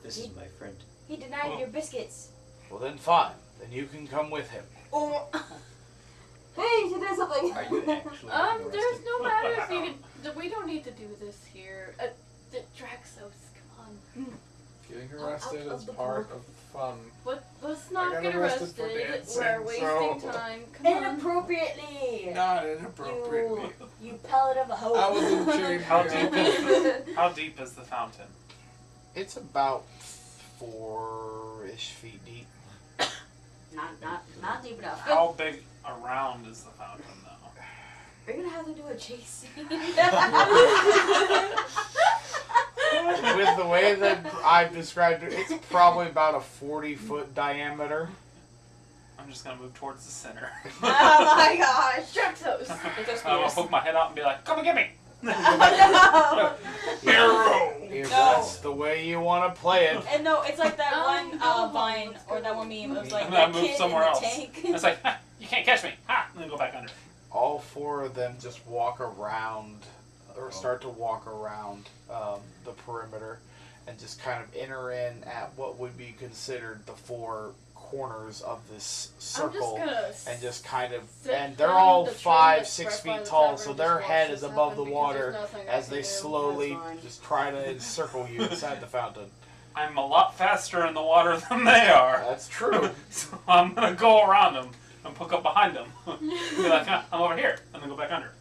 This is my friend. He denied your biscuits. Well then fine. Then you can come with him. Oh. Hey, you should do something. Are you actually There's arrested? no matter if you could, we don't need to do this here. Draxios, come on. Getting arrested is part of the fun. Let's I not got get arrested arrested. for dancing, We're wasting so- time. Come on. Inappropriately. Not inappropriately. You pellet of a hoe. I was in chain. How deep how deep is the fountain? It's about 4-ish feet deep. Not deep enough. How big around is the fountain, though? We're gonna have to do a chase scene. With the way that I've described it, it's probably about a 40-foot diameter. I'm just gonna move towards the center. Oh my gosh. Draxios. I'm gonna poke my head out and be like, "Come and get me!" No. If No. that's the way you want to play it. And no, it's like that one go vine home. or that one meme. It was like And then I that move kid somewhere in the else. tank. It's like, ha, you can't catch me, ha, and then go back under. All 4 of them just walk around, or start to walk around the perimeter, and just kind of enter in at what would be considered the 4 corners of this circle, and just kind of, and they're all 5-6 feet tall, so their head is above the water as they slowly just try to encircle you inside the fountain. I'm a lot faster in the water than they are. That's true. So I'm gonna go around them and poke up behind them. Be like, "Huh, I'm over here," and then go back under.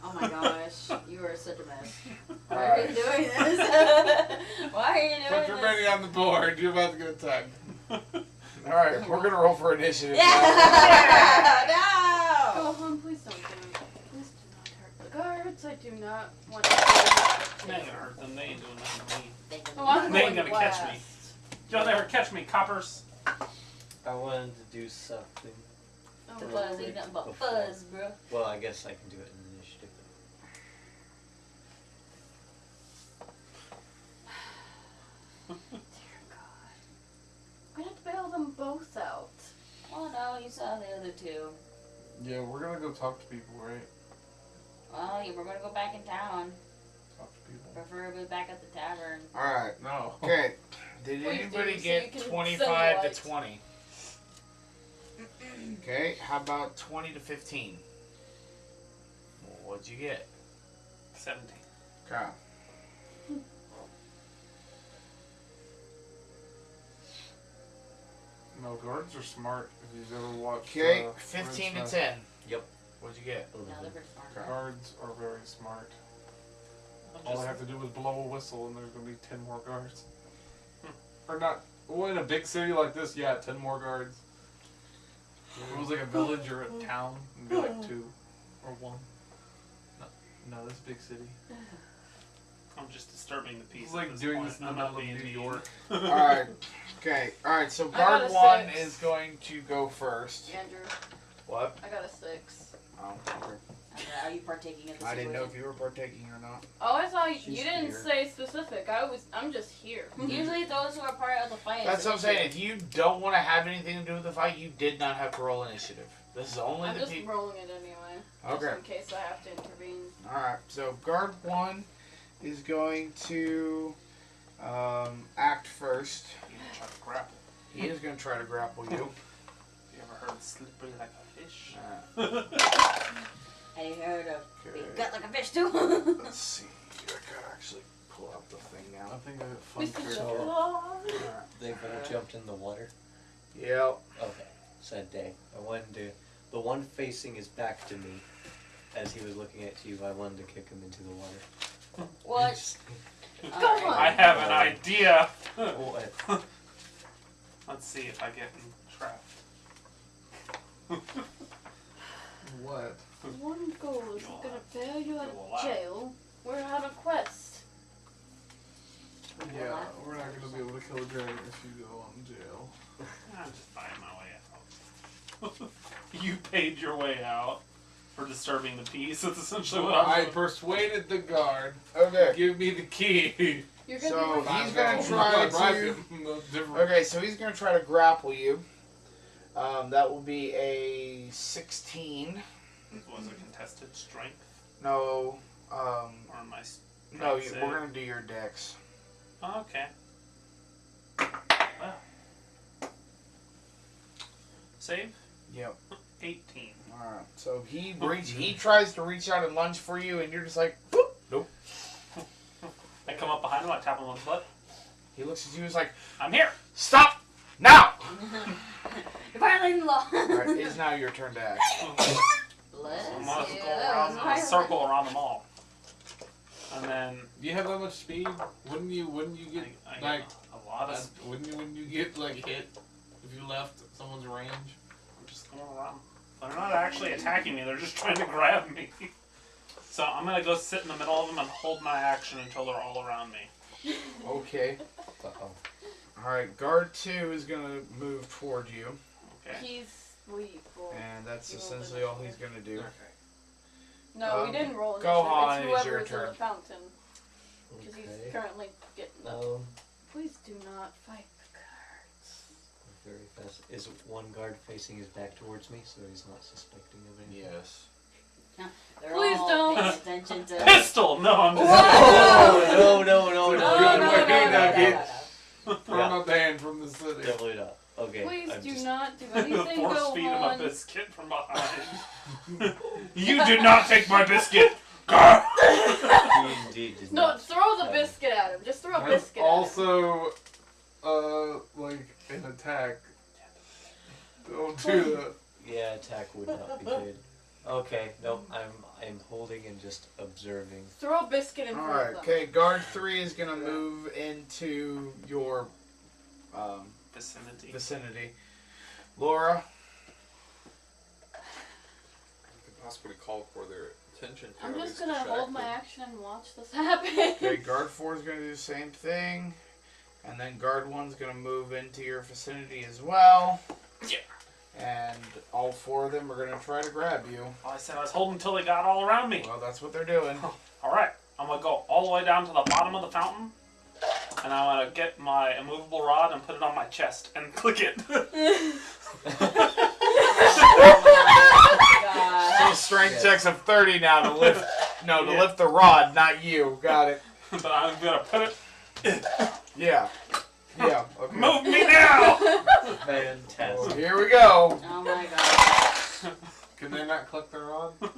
Oh my gosh, you are such a mess. Why Alright. are you doing this? Why are you doing Put your this? money on the board. You're about to get attacked. All right, we're gonna roll for initiative. Yeah! No! Go home, please don't do it. Please do not hurt the guards. I do not want to do that. They ain't gonna hurt them. They ain't doing nothing to me. Oh, I'm They ain't going gonna catch me. last. You'll never catch me, coppers. I wanted to do something. Oh, The buzz ain't nothing but fuzz, bro. Well, I guess I can do it in initiative. Dear God. I'm gonna have to bail them both out. Oh no, you saw the other two. Yeah, we're gonna go talk to people, right? Well, yeah, we're gonna go back in town. Talk to people. Preferably back at the tavern. All right. No. Okay. Did Please anybody do, so get you can 25 send to 20? Okay. How about 20 to 15? Well, what'd you get? 17. Okay. No, guards are smart. If you've ever watched. Okay. Red 15 to Smith. 10. Yep. What'd you get? No, they're pretty smart. Okay. Guards are very smart. I'm All just- I have to do is blow a whistle, and there's gonna be 10 more guards. Or not. Well, in a big city like this, yeah, 10 more guards. If it was like a village or a town, it'd be like 2 or 1. No, this big city. I'm just disturbing the peace. It's like at this doing point. this in the I'm not middle of being New mean. York. All right. Okay. All right. So I got guard a 1 6. is going to go first. Andrew, What? I got a 6. Oh, okay. Are you partaking of the I didn't know if situation? you were partaking or not. Oh, I thought She's you didn't here. say specific. I'm just here. Usually those who are part of the fight. That's is what I'm saying. initiative. If you don't want to have anything to do with the fight, you did not have to roll initiative. This is only I'm the just people. rolling it anyway. Just Okay. in case I have to intervene. Alright, so guard 1 is going to act first. You can try to grapple. He is going to try to grapple you. You ever heard slippery like a fish? Have you heard of Okay. being gut like a fish too? Let's see. I gotta actually pull out the thing I now. think I have fun Mr. here. So- Claus. They've all jumped in the water. Yep. Okay. Sad day. I wanted to. The one facing his back to me, as he was looking at you, I wanted to kick him into the water. What? Go Alright. on. I have an idea. What? Let's see if I get trapped. What? One goal is You'll gonna bail you out you'll of laugh. jail. We're on a quest. Yeah, we're not gonna be able to kill a dragon if you go on jail. I'm just buying my way out. You paid your way out for disturbing the peace. That's essentially what I I'm doing. persuaded the guard Okay. to give me the key. You're gonna So be he's right. gonna try Bribe to. him. No different. Okay, so he's going to try to grapple you. That will be a 16. Was it contested strength? No. Or am I No, strength we're going to do your dex. Oh, okay. Wow. Save? Yep. 18. Alright. So he tries to reach out and lunge for you, and you're just like, whoop. Nope. I come up behind him, I tap him on the butt. He looks at you and is like, I'm here! stop now! You're violating the law. Alright, it is now your turn to act. Let's I'm gonna see. go That around was in a violent. circle around them all. And then Do you have that much speed? Wouldn't you get I get like a lot of wouldn't you get like hit if you left someone's range? I'm just going around. They're not actually attacking me, they're just trying to grab me. So I'm gonna go sit in the middle of them and hold my action until they're all around me. Okay. Uh-oh. Alright, guard 2 is gonna move toward you, Okay. He's weak. Well, and that's You rolled essentially all he's initiative. gonna do. no, we didn't roll go initiative. on, It's it's whoever your is in turn. the fountain. Because Okay. he's currently getting up. Please do not fight the guards. Very fast. Is one guard facing his back towards me, so he's not suspecting of anything? Yes. They're Please all don't. paying attention to. Pistol! No, I'm just Oh, no, no, no, Good no, way no, to do that, no, kid. Throw up the hand from the city. Definitely not. Okay. Please I'm do just, not do anything. force Go feed him a on. biscuit from behind. You did not take my biscuit! Grr! He indeed did No, not. throw the biscuit at him. Just throw a That's biscuit at him. also like an attack. Don't do that. Yeah, attack would not be good. Okay, nope. I'm holding and just observing. Throw a biscuit in front Alright, of them. okay, guard 3 is gonna move into your Vicinity. vicinity. Laura. You could possibly call for their attention. To I'm at just least gonna distract hold my them. action and watch this happen. Okay, guard 4 is going to do the same thing. And then guard 1's going to move into your vicinity as well. Yeah. And all 4 of them are going to try to grab you. I said I was holding until they got all around me. Well, that's what they're doing. Alright, I'm gonna go all the way down to the bottom of the fountain. And I'm gonna get my immovable rod and put it on my chest and click it. So strength checks of 30 now to lift. No, to lift the rod, not you. Got it. But I'm gonna put it. Yeah. Yeah. Okay. Move me now! Fantastic. Well, here we go. Oh my god. Can they not click their rod? I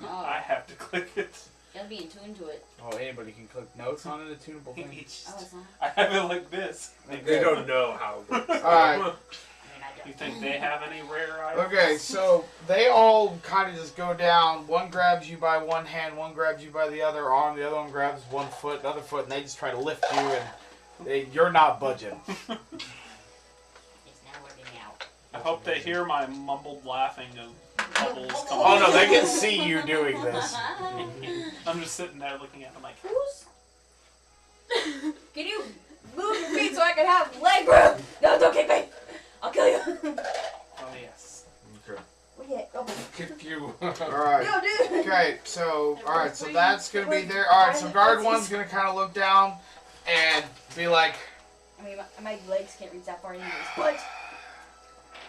No. have to click it. Gotta be in tune to it. Oh, anybody can click notes on an attunable thing. Oh, it's not. I have it like this. They don't know how it works. Alright. I mean, I You don't. think they have any rare items? Okay, so they all kind of just go down. One grabs you by one hand, one grabs you by the other arm, the other one grabs one foot, the other foot, and they just try to lift you, and you're not budging. It's not working out. I hope they hear my mumbled laughing of bubbles coming. Oh no, they can see you doing this. I'm just sitting there looking at them like, Who's? Can you move your feet so I can have leg room? No, don't kick me. I'll kill you. oh yes. Okay. Oh yeah. Oh. Kick you. Alright. No, dude. Okay, so, alright, so that's gonna be there. Alright, so guard one's gonna kind of look down and be like, I mean, my legs can't reach that far anyways. But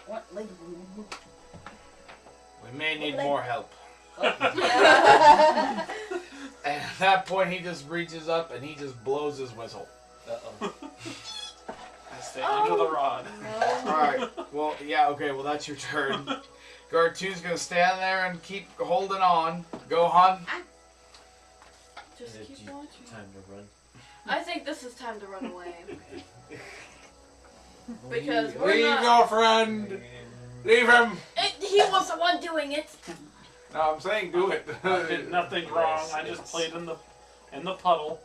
what leg room? we may need more help. What? And at that point, he just reaches up and he just blows his whistle. Uh-oh. I stay under the rod. No. Alright, well, yeah, okay, well, that's your turn. Guard 2's gonna stand there and keep holding on. Go, hon. Just Is it keep watching. time to run? I think this is time to run away. Because we're Leave not. your friend. Leave him. He was the one doing it. No, I'm saying do it. I did nothing wrong. I just played in the puddle.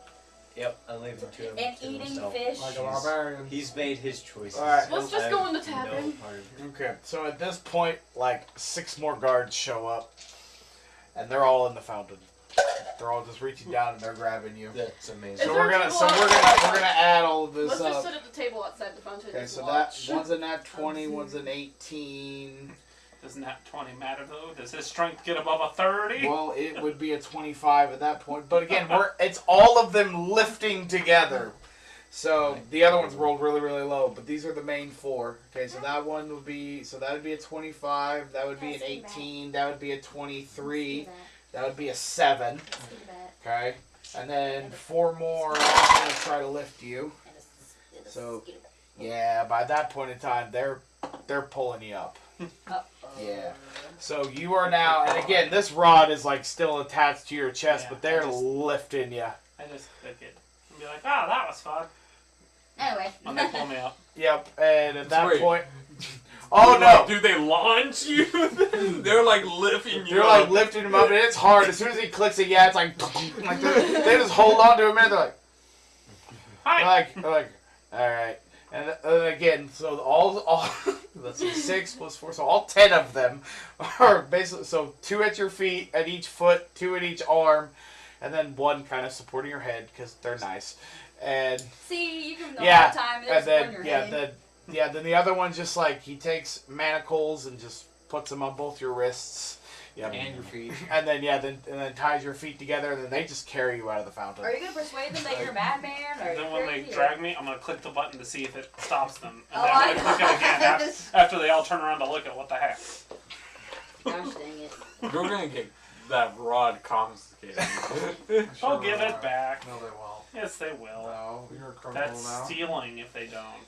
Yep, I'll leave him to him. And to eating himself. fish. Like a barbarian. He's made his choices. Alright. Let's just I go in the have tavern. No part of it. Okay, so at this point, like 6 more guards show up, and they're all in the fountain. They're all just reaching down and they're grabbing you. That's amazing. Is So there we're a gonna, table so we're gonna add all of this Let's just up. sit at the table outside the fountain Okay, and so that watch. one's a nat 20, one's an 18. Doesn't that 20 matter though? Does his strength get above a 30? Well, it would be a 25 at that point. But again, it's all of them lifting together. So the other ones rolled really, really low, but these are the main 4. Okay, so that one would be, so that would be a 25, that would be an 18, that would be a 23, that would be a 7. Let's do that. Okay, and then 4 more are gonna try to lift you. So, yeah, by that point in time, they're pulling you up. Yeah. So you are now, and again, this rod is like still attached to your chest, Yeah, but they're I just- lifting you. I just click it and be like, oh, that was fun. Anyway. And they pull me up. Yep, and at that Wait. point, oh no, Do they launch you? They're like lifting you you're up. like lifting him up, and it's hard. As soon as he clicks it, yeah, it's like they just hold on to him, and they're like. Hi. They're like, all right, and then again, so all let's see, 6 plus 4, so all 10 of them are basically, so 2 at your feet, at each foot, 2 at each arm, and then 1 kind of supporting your head because they're nice, and See, you give him the yeah, hard time. and then on your yeah, head. then the other one just like he takes manacles and just puts them on both your wrists. Yep. And your feet. And then then ties your feet together, and then they just carry you out of the fountain. Are you gonna persuade them that you're a madman? Or And then when they crazy, or- drag me, I'm gonna click the button to see if it stops them. And Oh, then I I'm gonna click it again know. after they all turn around to look at what the heck. Gosh dang it. You're gonna get that rod confiscated. I'll give it back. No, they won't. Yes, they will. No, you're a criminal That's now. stealing if they don't.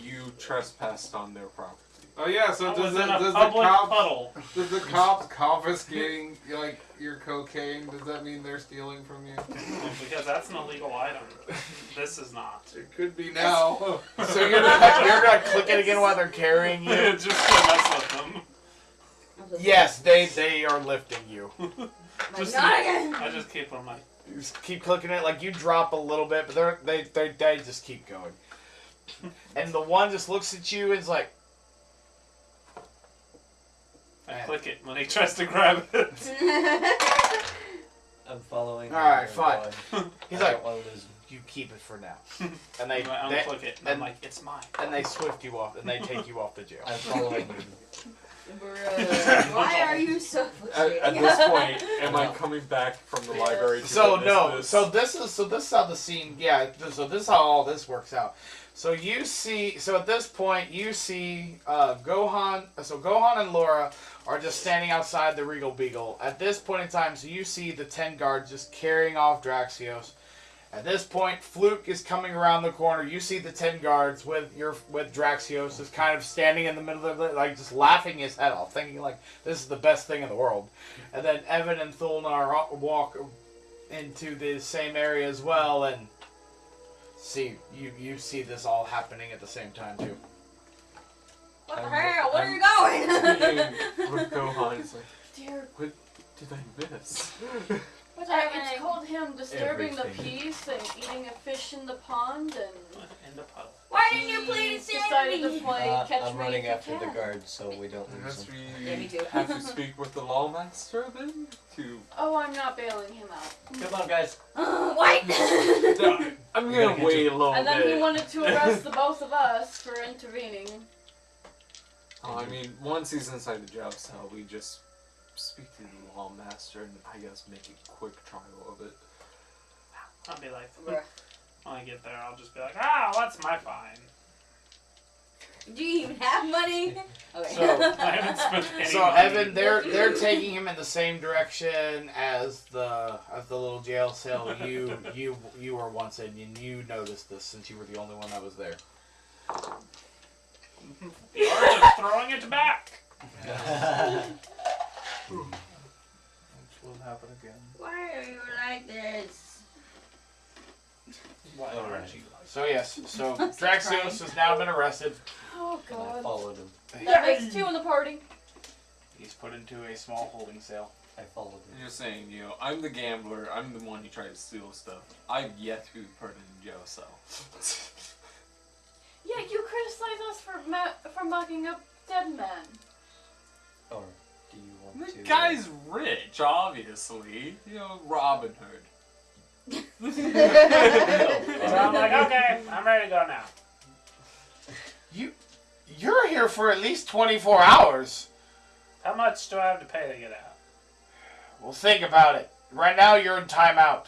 You trespassed on their property. Oh yeah, so I does was the, in a does the public cops puddle. does the cops confiscating like your cocaine? Does that mean they're stealing from you? Because that's an illegal item. This is not. It could be now. So you're gonna click it again while they're carrying you. Just to mess with them. Yes, they are lifting you. Just Not again. I just keep on my. You just keep clicking it, like you drop a little bit, but they just keep going. And the one just looks at you and is like, unclick it when he tries to grab it. I'm following. All right, him, fine. going, He's I like, don't want to lose him. you keep it for now. And they I unclick it, and I'm like, it's mine. and they swift you off, and they take you off the jail. I'm following him. Bruh, why are you so At this point, am I coming back from the library to So witness no, this? so this is how the scene. Yeah, so this is how all this works out. So you see, so at this point you see Gohan. So Gohan and Laura are just standing outside the Regal Beagle. At this point in time, so you see the 10 guards just carrying off Draxios. At this point, Fluke is coming around the corner. You see the 10 guards with Draxios just kind of standing in the middle of it, like just laughing his head off, thinking like this is the best thing in the world. And then Evan and Thulna walk into the same area as well, and see you see this all happening at the same time too. What the hell? Where are you going? Speaking with Gohan, it's like, Dear, what did I miss? What's it's happening? called him disturbing the Everything. peace and eating a fish in the pond, and In the puddle. Why didn't you please he save decided to me? play catch I'm me running if you after the can. guards so we don't lose Unless him. we Yeah, me too. have to speak with the lawmaster then to. Oh, I'm not bailing him out. Come on, guys. What? I'm We're gonna gonna get wait a little And bit. then he wanted to arrest the both of us for intervening. Oh, I mean, once he's inside the jail cell, we just speak to the lawmaster and I guess make a quick trial of it. I'll be like, Bruh. when I get there, I'll just be like, ah, what's my fine? Do you even have money? Okay. So- I haven't spent any So money. Evan, they're taking him in the same direction as the little jail cell you were once in, and you noticed this since you were the only one that was there. You're just throwing it back. Which will happen again. Why are you like this? Why Alright. aren't you like So yes, so Stop Draxios crying. has now been arrested. Oh And I god. followed him. That makes two in the party. He's put into a small holding cell. I followed him. You're saying, you know, I'm the gambler, I'm the one who tried to steal stuff. I've yet to be put in jail cell. Yeah, you criticize us for mucking up dead men. Or do you want The to? guy's rich, obviously. You know, Robin Hood. So I'm like, okay, I'm ready to go now. You're here for at least 24 hours. How much do I have to pay to get out? Well, think about it. Right now, you're in timeout.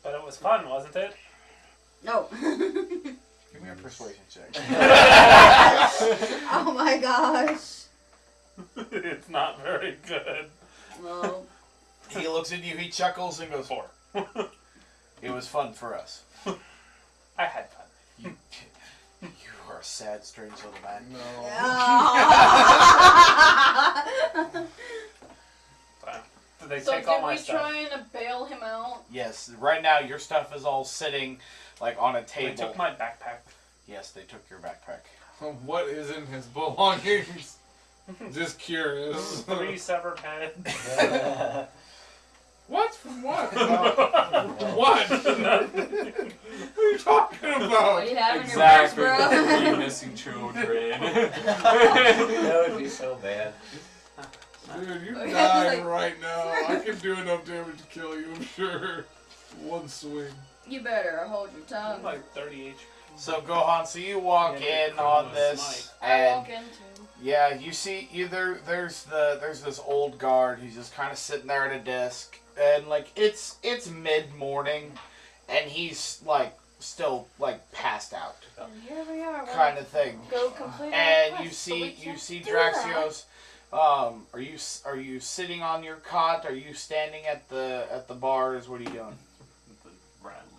But it was fun, wasn't it? No. Give me a persuasion check. Oh my gosh. It's not very good. Well, He looks at you, he chuckles, and goes, 4. "It was fun for us. I had fun. You are a sad, strange little man." No. Did they So take all did my we stuff? try and bail him out? Yes, right now your stuff is all sitting like on a They table. took my backpack. Yes, they took your backpack. What is in his belongings? Just curious. 3 severed heads. What? From what? What? What are you talking what about? do you have Exactly. in your purse, The bro? missing children. That would be so bad. Dude, you Okay, die like- right now. I can do enough damage to kill you, I'm sure. One swing. You better hold your I'm tongue. like 30 HP. So Gohan, so you walk Yeah, in on Chroma this, Smite. I and walk into. yeah, you see there's this old guard who's just kind of sitting there at a desk, and like it's mid morning, and he's like still like passed out, And here we are. kind of thing. Go complete our And you quest, but we can't see do that. Draxios. Are you sitting on your cot? Are you standing at the bars? What are you doing? Rattling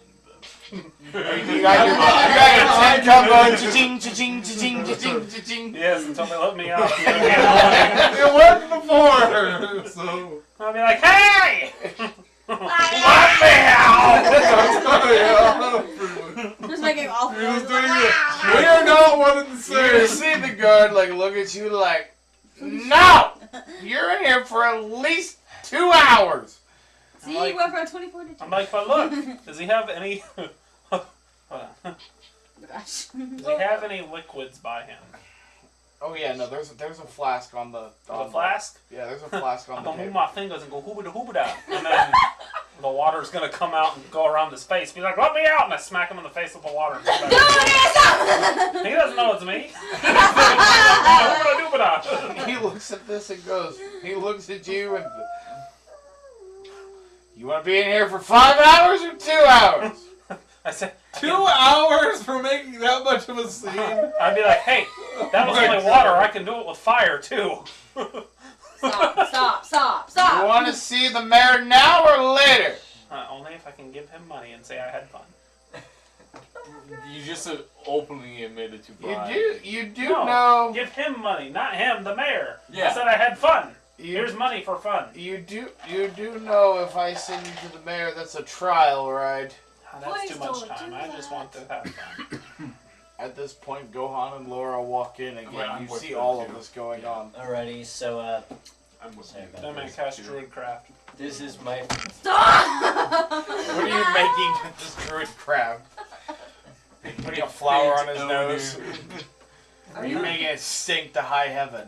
You got your 10 cup going, cha-ching, cha-ching, cha-ching, cha-ching, cha-ching. Yes, until they let me out. It worked before! So. I'll be like, hey! Let me out! Just making awful He was noises. doing Like, it. "Ah!" We are not one and the You same. see the guard like look at you like, no! You're in here for at least 2 hours. See, Like- you went from 24 to 2. I'm like, but look, does he have any... Hold on. Gosh. Does he have any liquids by him? Oh yeah, no. There's a flask on the. The flask. Yeah, there's a flask on I'm the gonna move table. my fingers and go hoobada hoobada, and then the water's gonna come out and go around his face. Be like, "Let me out!" And I smack him in the face with the water. He doesn't know it's me. Hoobada doobada. He looks at this and goes. He looks at you and. You want to be in here for 5 hours or 2 hours? I said, 2 hours for making that much of a scene? I'd be like, "Hey, that was only water. I can do it with fire too." Stop. You want to see the mayor now or later? Only if I can give him money and say I had fun. You just openly admitted to bribe. You do No, know. give him money, not him, the mayor. Yeah. I said I had fun. You, Here's money for fun. you do know if I send you to the mayor, that's a trial, right? That's Please too much don't time. do I just that. want to have fun. At this point, Gohan and Laura walk in again. I'm You with see them, all of too. this going on. Alrighty, so I'm with Sorry you. about That man this. cast Druidcraft. this is my Stop! What are you making with this druid crab? Putting a flower on his nose? Are you making it sink to high heaven?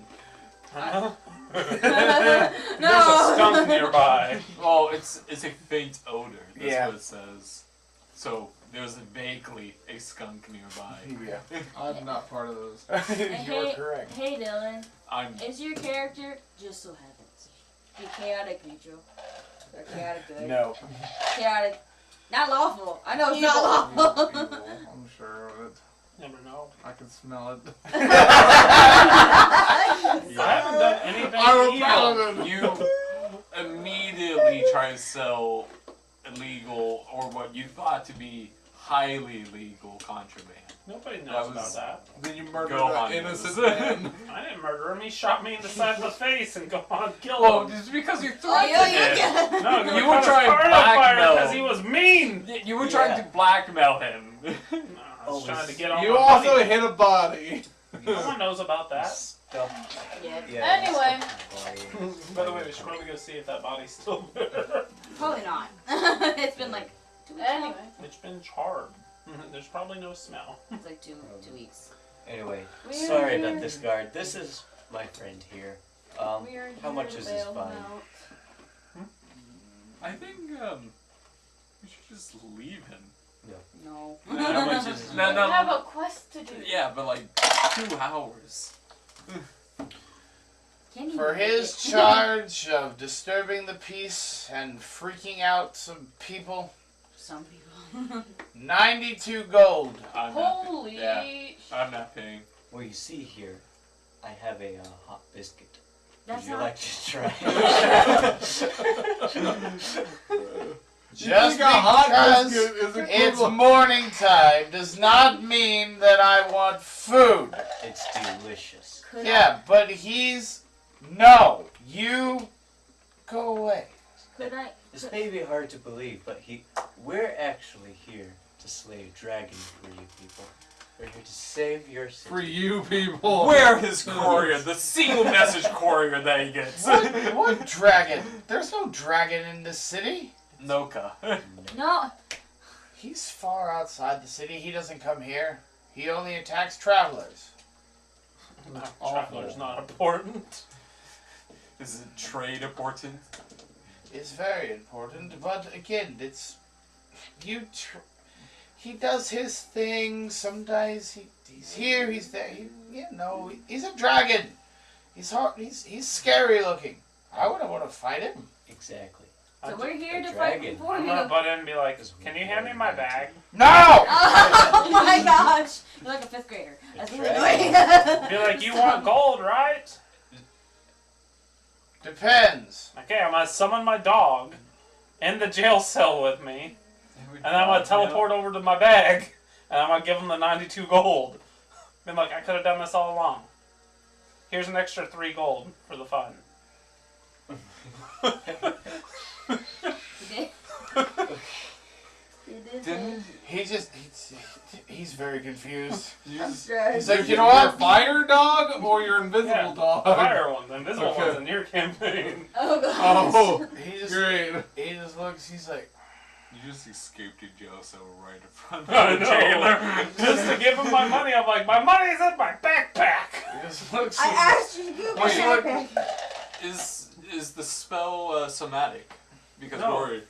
Huh? No. There's a skunk nearby. Oh, it's a faint odor. That's Yeah. what it says. So there's vaguely a skunk nearby. Yeah. I'm not part of those. You're correct. Hey Dylan, I'm. is your character just so happens be chaotic neutral or chaotic good? No. Chaotic, not lawful. I know it's not lawful. I'm sure of it. Never know. I can smell it. I haven't done anything I'm evil. proud of it. You immediately try to sell illegal or what you thought to be highly legal contraband. Nobody That knows was- about Then you murdered Go an on, innocent Liz. man. that. I didn't murder him. He shot me in the side of the face and go on killed Well, him. just because you Oh, threatened yeah, him. No, You were caught his trying to car on fire blackmail. because he was mean. You were trying to blackmail him. No, I was Oh, trying to this- get on You my also money. hit a body. No one knows about that. Stuff. Yeah, Yeah, Anyway. stuff. By the way, we should probably go see if that body's still there. probably not. It's been like 2 weeks. now. Anyway. It's been charred. There's probably no smell. It's like 2 weeks. Anyway, We're sorry here. about this guard. This is my friend here. We are How here much to is this bail fine? him out. I think we should just leave him. No. How much is this? No, We no. have a quest to do. Yeah, but like 2 hours. Can you For make his it? charge of disturbing the peace and freaking out some people, Some people. 92 gold. I'm not, Holy yeah. sh- I'm not paying. Well, you see here, I have a hot biscuit. That's Would you not. like to try? Just think a hot because biscuit is it's equivalent- morning time does not mean that I want food. It's delicious. Could Yeah, but he's... No, you go away. Could I? This may be hard to believe, but we're actually here to slay a dragon for you people. We're here to save your city. For you people. We're his courier, the single message courier that he gets. What dragon? There's no dragon in this city. Noka. No. He's far outside the city. He doesn't come here. He only attacks travelers. Traveler's not important. Is it trade important? It's very important, but again, it's he does his thing. Sometimes he's here, he's there. He's a dragon. He's hard. He's scary looking. I wouldn't want to fight him. Exactly. So we're here a to fight dragon. for I'm you. gonna butt in and be like, "Can you hand me my bag?" No. Oh my gosh! You're like a 5th grader. That's what we're doing. Be like, "You want gold, right?" Depends. Okay, I'm gonna summon my dog in the jail cell with me, and then I'm gonna teleport over to my bag, and I'm gonna give him the 92 gold. Been like, I could have done this all along. Here's an extra 3 gold for the fun. Didn't He's very confused. He's like, you know your what? fire dog or your invisible Yeah, dog? Fire one, the invisible Okay. one's in your campaign. Oh gosh. Oh, He just great. he just looks. He's like, You just escaped your jail cell right in front I of the know. jailer. Just to give him my money, I'm like, my money's in my backpack. This looks. I asked you to give me Wait, a backpack. Is the spell somatic? Because No. we're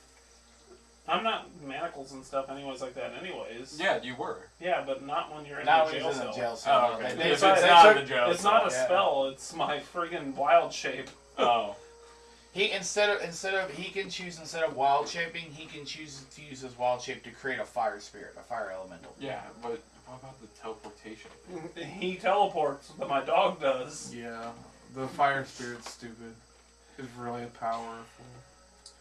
I'm not manacles and stuff anyways like that anyways. yeah, you were. Yeah, but not when you're in Now the he's jail in the cell. jail cell. Oh, okay. They If took- it's they not took- the jail It's not a Yeah. spell, it's my friggin' wild shape. Oh, He instead of he can choose instead of wild shaping, he can choose to use his wild shape to create a fire spirit, a fire elemental. yeah. But what about the teleportation? He teleports, but my dog does. Yeah, the fire spirit's stupid. It's really powerful.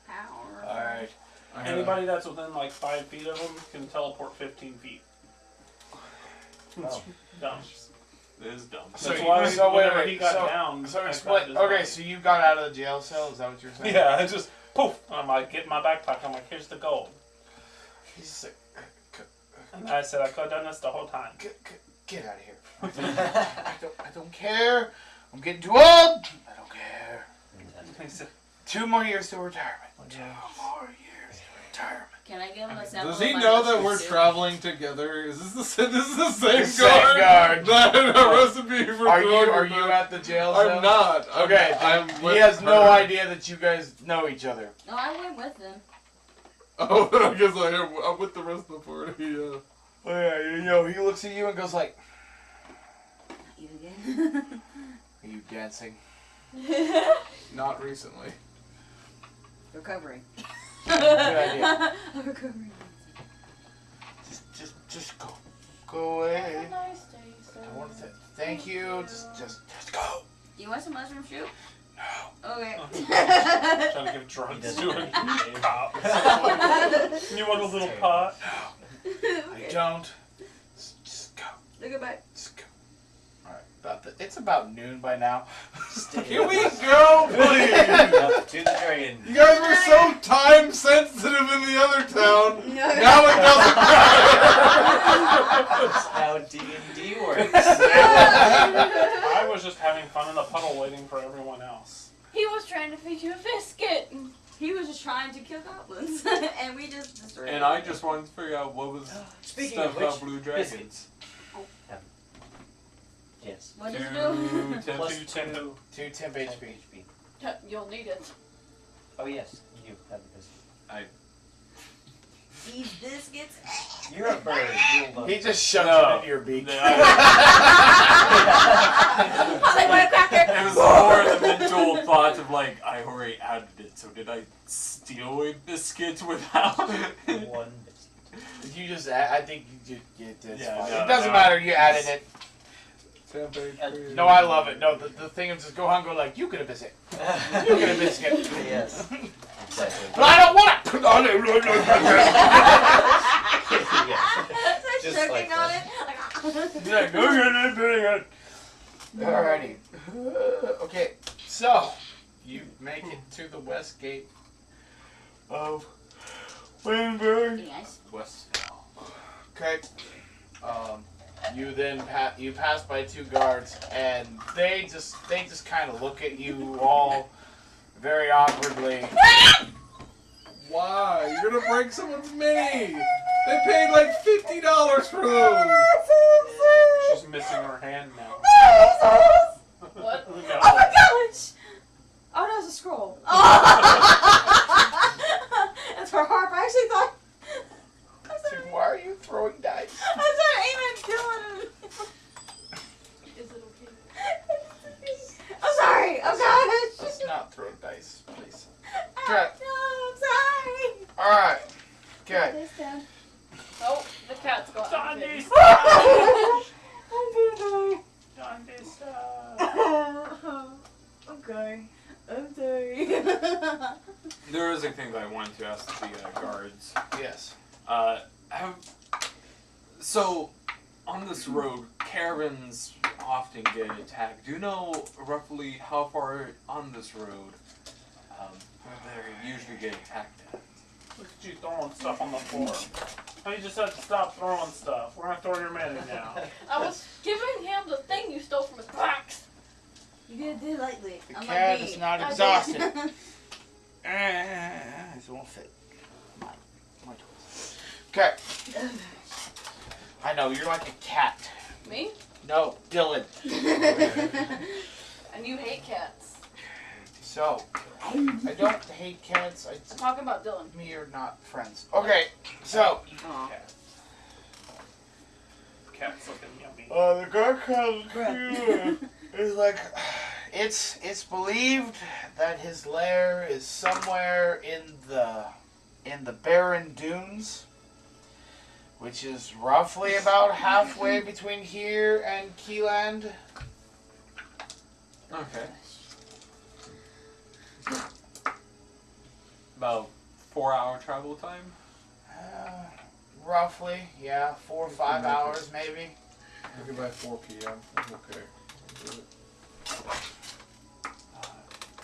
Power. All right. I had Anybody that's within like 5 feet of him can teleport 15 feet. It's Oh. dumb. It is dumb. So That's you- why so wait, whenever wait, he got so- down, So I explain. found his Okay, body. so you got out of the jail cell. Is that what you're saying? Yeah, it just poof. I'm like, get my backpack. I'm like, here's the gold. He's like, And I said I could have done this the whole time. Get out of here. I don't care. I'm getting too old. I don't care. He said, 2 more years to retirement. 2 more years to retirement. Can I give him a sample? Does he of my know that mustard we're soup? traveling together? Is this the same Same guard? guard. That a recipe for Are throwing you them? at the jail cell? I'm not. Okay. I'm He with has no her. idea that you guys know each other. No, I went with them. Oh, I guess I'm with the rest of the party. Yeah. Oh yeah, you know, he looks at you and goes like, You again? "Are you dancing?" Not recently. Recovering. Good idea. Recovering. Just go away. Have a nice day, sir. I want to thank you. Just go. Do you want some mushroom soup? No. Okay. trying to give He drugs doesn't to a know. cop. You want a little pot? I don't. Just go. Look at back. Just go. All right. It's about noon by now. Can we go, please? Up to the dragon. You guys were so time sensitive in the other town. Now it doesn't That's how D&D works. I was just having fun in the puddle waiting for everyone else. He was trying to feed you a biscuit. He was just trying to kill goblins, and we just destroyed And him. I just wanted to figure out what was Speaking stuff of which, about blue dragons. biscuits. Yes. What does it Two, do? ten, Plus two, 2 2 temp HP. You'll need it. Oh yes, you have a biscuit. These biscuits. You're a bird. You'll love He it. just shoved No. it into your beak. I was like, what a cracker. It was more the mental thought of like, I already added it, so did I steal a biscuit without? One biscuit. You just, I think you did. It's Yeah, fine. no, It doesn't no. matter. You added it. Temp HP. No, I love it. No, the thing is just go on, go like, you get a biscuit. You get a biscuit. Yes. Exactly. But I don't want it. Put on it. Yeah. Just Just choking like on that. it. Yeah, go get it. Alrighty. Okay, so you make it to the west gate of Winburg. Pretty nice. West. Okay. You then you pass by 2 guards, and they just kind of look at you all very awkwardly. Why? You're gonna break someone's mini. They paid like $50 for those. She's missing her hand now. What? No. Oh my gosh! Oh, that was a scroll. Oh. That's for harp. I actually thought. Dude, why are you throwing dice? I was trying to aim and kill him. Is it okay? I'm sorry. Oh gosh. Let's not throw dice, please. No, I'm sorry. Alright. Okay. This down. Oh, the cat's gone. Done Okay. this. Done this. Okay. I'm sorry. There is a thing that I wanted to ask the guards. Yes. So, on this road, caravans often get attacked. Do you know roughly how far on this road they usually get attacked at? Look at you throwing stuff on the floor. Oh, you just have to stop throwing stuff. We're gonna throw your man in now. I was giving him the thing you stole from his box. You did it lightly. The I'm cat like is me. not I did. exhausted. It won't fit. My toys. Okay. I know, you're like a cat. Me? No, Dylan. And you hate cats. So, I don't hate cats. I'm talking about Dylan. Me are not friends. Okay, so. Aw. Cat's looking yummy. The Garkhan is like, it's believed that his lair is somewhere in the barren dunes, which is roughly about halfway between here and Keyland. Okay. About 4-hour travel time. Roughly, yeah, 4 or 5 hours maybe. Maybe by 4 p.m. I'm okay. I'll do it.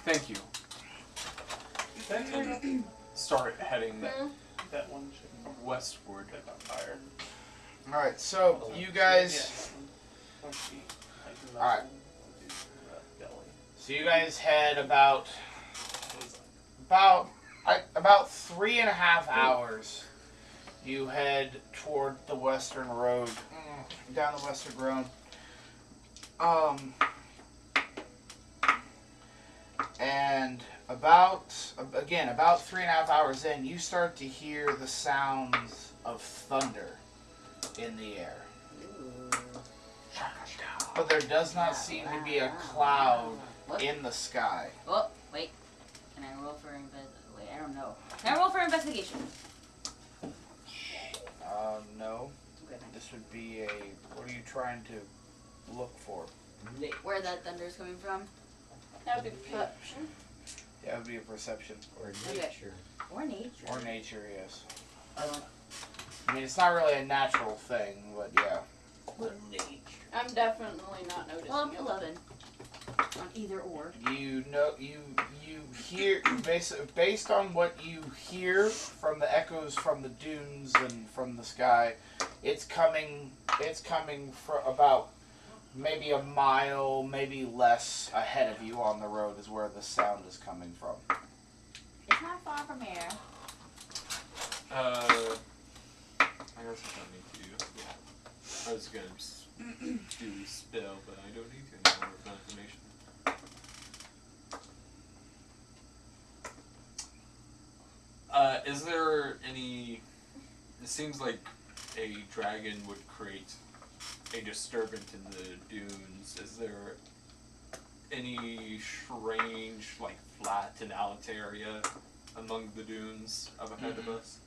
Thank you. Then start heading That one chicken westward. got fired. All right, so you guys, Alright. so you guys head about 3.5 hours. You head toward the western road, down the western road. And about 3.5 hours in, you start to hear the sounds of thunder in the air. But there does not seem to be a cloud in the sky. Oh, wait. Can I roll for wait, I don't know. Can I roll for investigation? No. Okay. This would be a. What are you trying to look for? Where that thunder is coming from? That would be perception. Yeah, it would be a perception. Or Okay. nature. Or nature. Or nature, yes. I mean, it's not really a natural thing, but yeah. I'm definitely not noticing Well, it. 11. On either or. You know, you hear based on what you hear from the echoes from the dunes and from the sky. It's coming from about maybe a mile, maybe less ahead of you on the road is where the sound is coming from. It's not far from here. I guess I don't need to. Yeah. I was gonna do spell, but I don't need to anymore for information. Is there any? It seems like a dragon would create a disturbance in the dunes. Is there any strange, like, flat and out area among the dunes up ahead of us?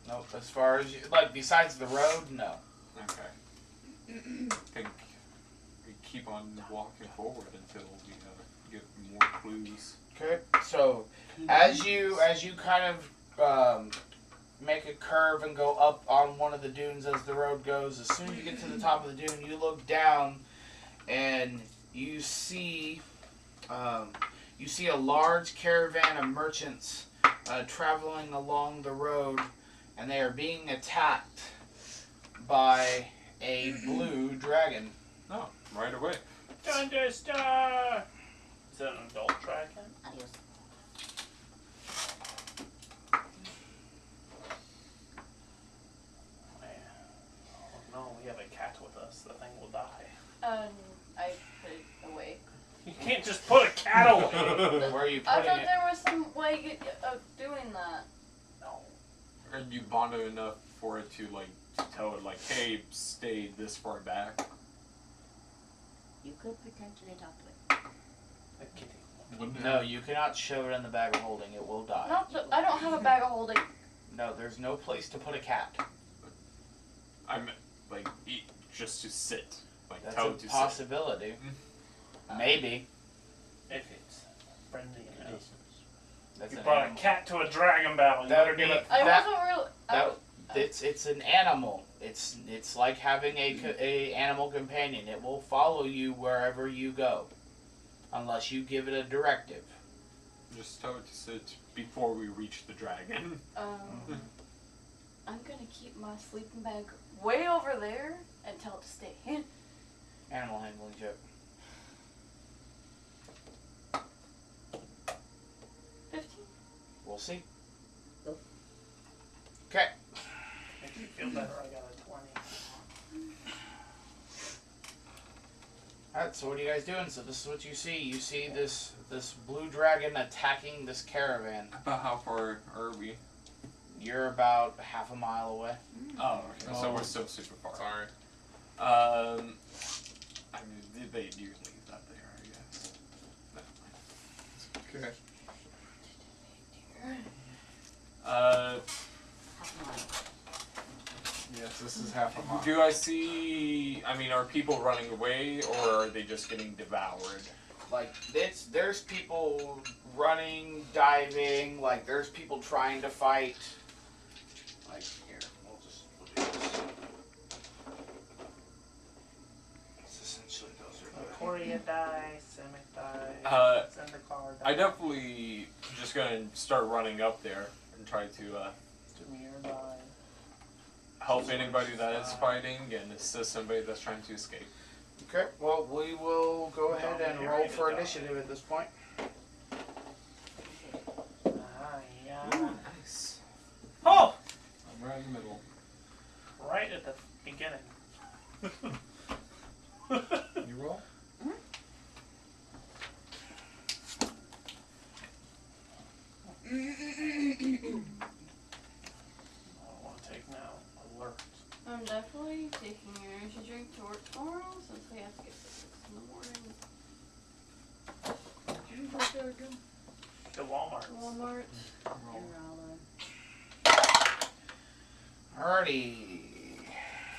No, as far as besides the road, no. Okay. I think we keep on walking forward until we get more clues. Okay, so as you kind of make a curve and go up on one of the dunes as the road goes, as soon as you get to the top of the dune, you look down and you see a large caravan of merchants traveling along the road, and they are being attacked by a blue dragon. Oh, right away. Thunderstar! Is that an adult dragon? Adios. Oh no, we have a cat with us. The thing will die. I put it away. You can't just put a cat away. Where are you I putting thought it? there was some way of doing that. No. Are you bonded enough for it to, like, tell it, like, hey, stay this far back? You could potentially talk to it. A kitty. Wouldn't No, you cannot shove it in the bag of holding. It will die. I don't have a bag of holding. No, there's no place to put a cat. I'm, like, just to sit. Like, That's tell a it to possibility. Maybe. If it's friendly enough. That's You an brought a animal. cat to a dragon battle. You That better would give be- it. I That- wasn't really. It's an animal. It's like having a animal companion. It will follow you wherever you go, unless you give it a directive. Just tell it to sit before we reach the dragon. I'm gonna keep my sleeping bag way over there and tell it to stay. Animal handling joke. 15. We'll see. Go. Okay. Makes me feel better. I got a 20. Alright, so what are you guys doing? So this is what you see. You see this blue dragon attacking this caravan. About how far are we? You're about half a mile away. Oh, okay. So Oh. we're still super far. Sorry. I mean, they do leave that there, I guess. Okay. Half a mile. Yes, this is half a mile. Do I see? I mean, are people running away or are they just getting devoured? Like there's people running, diving. Like there's people trying to fight. Like here, we'll do this. It's essentially those are the Korea die, Simic die, Zendikar die. I definitely just gonna start running up there and try to Demir die. help anybody that is fighting and assist somebody that's trying to escape. Okay, well, we will go ahead and roll for initiative at this point. Yeah. Nice. Oh! I'm right in the middle. Right at the beginning. You roll? I don't want to take now. Alert. I'm definitely taking your energy drink to work tomorrow since we have to get to 6 in the morning. Did you go there again? The Walmart. Walmart. Yarlin. Alrighty.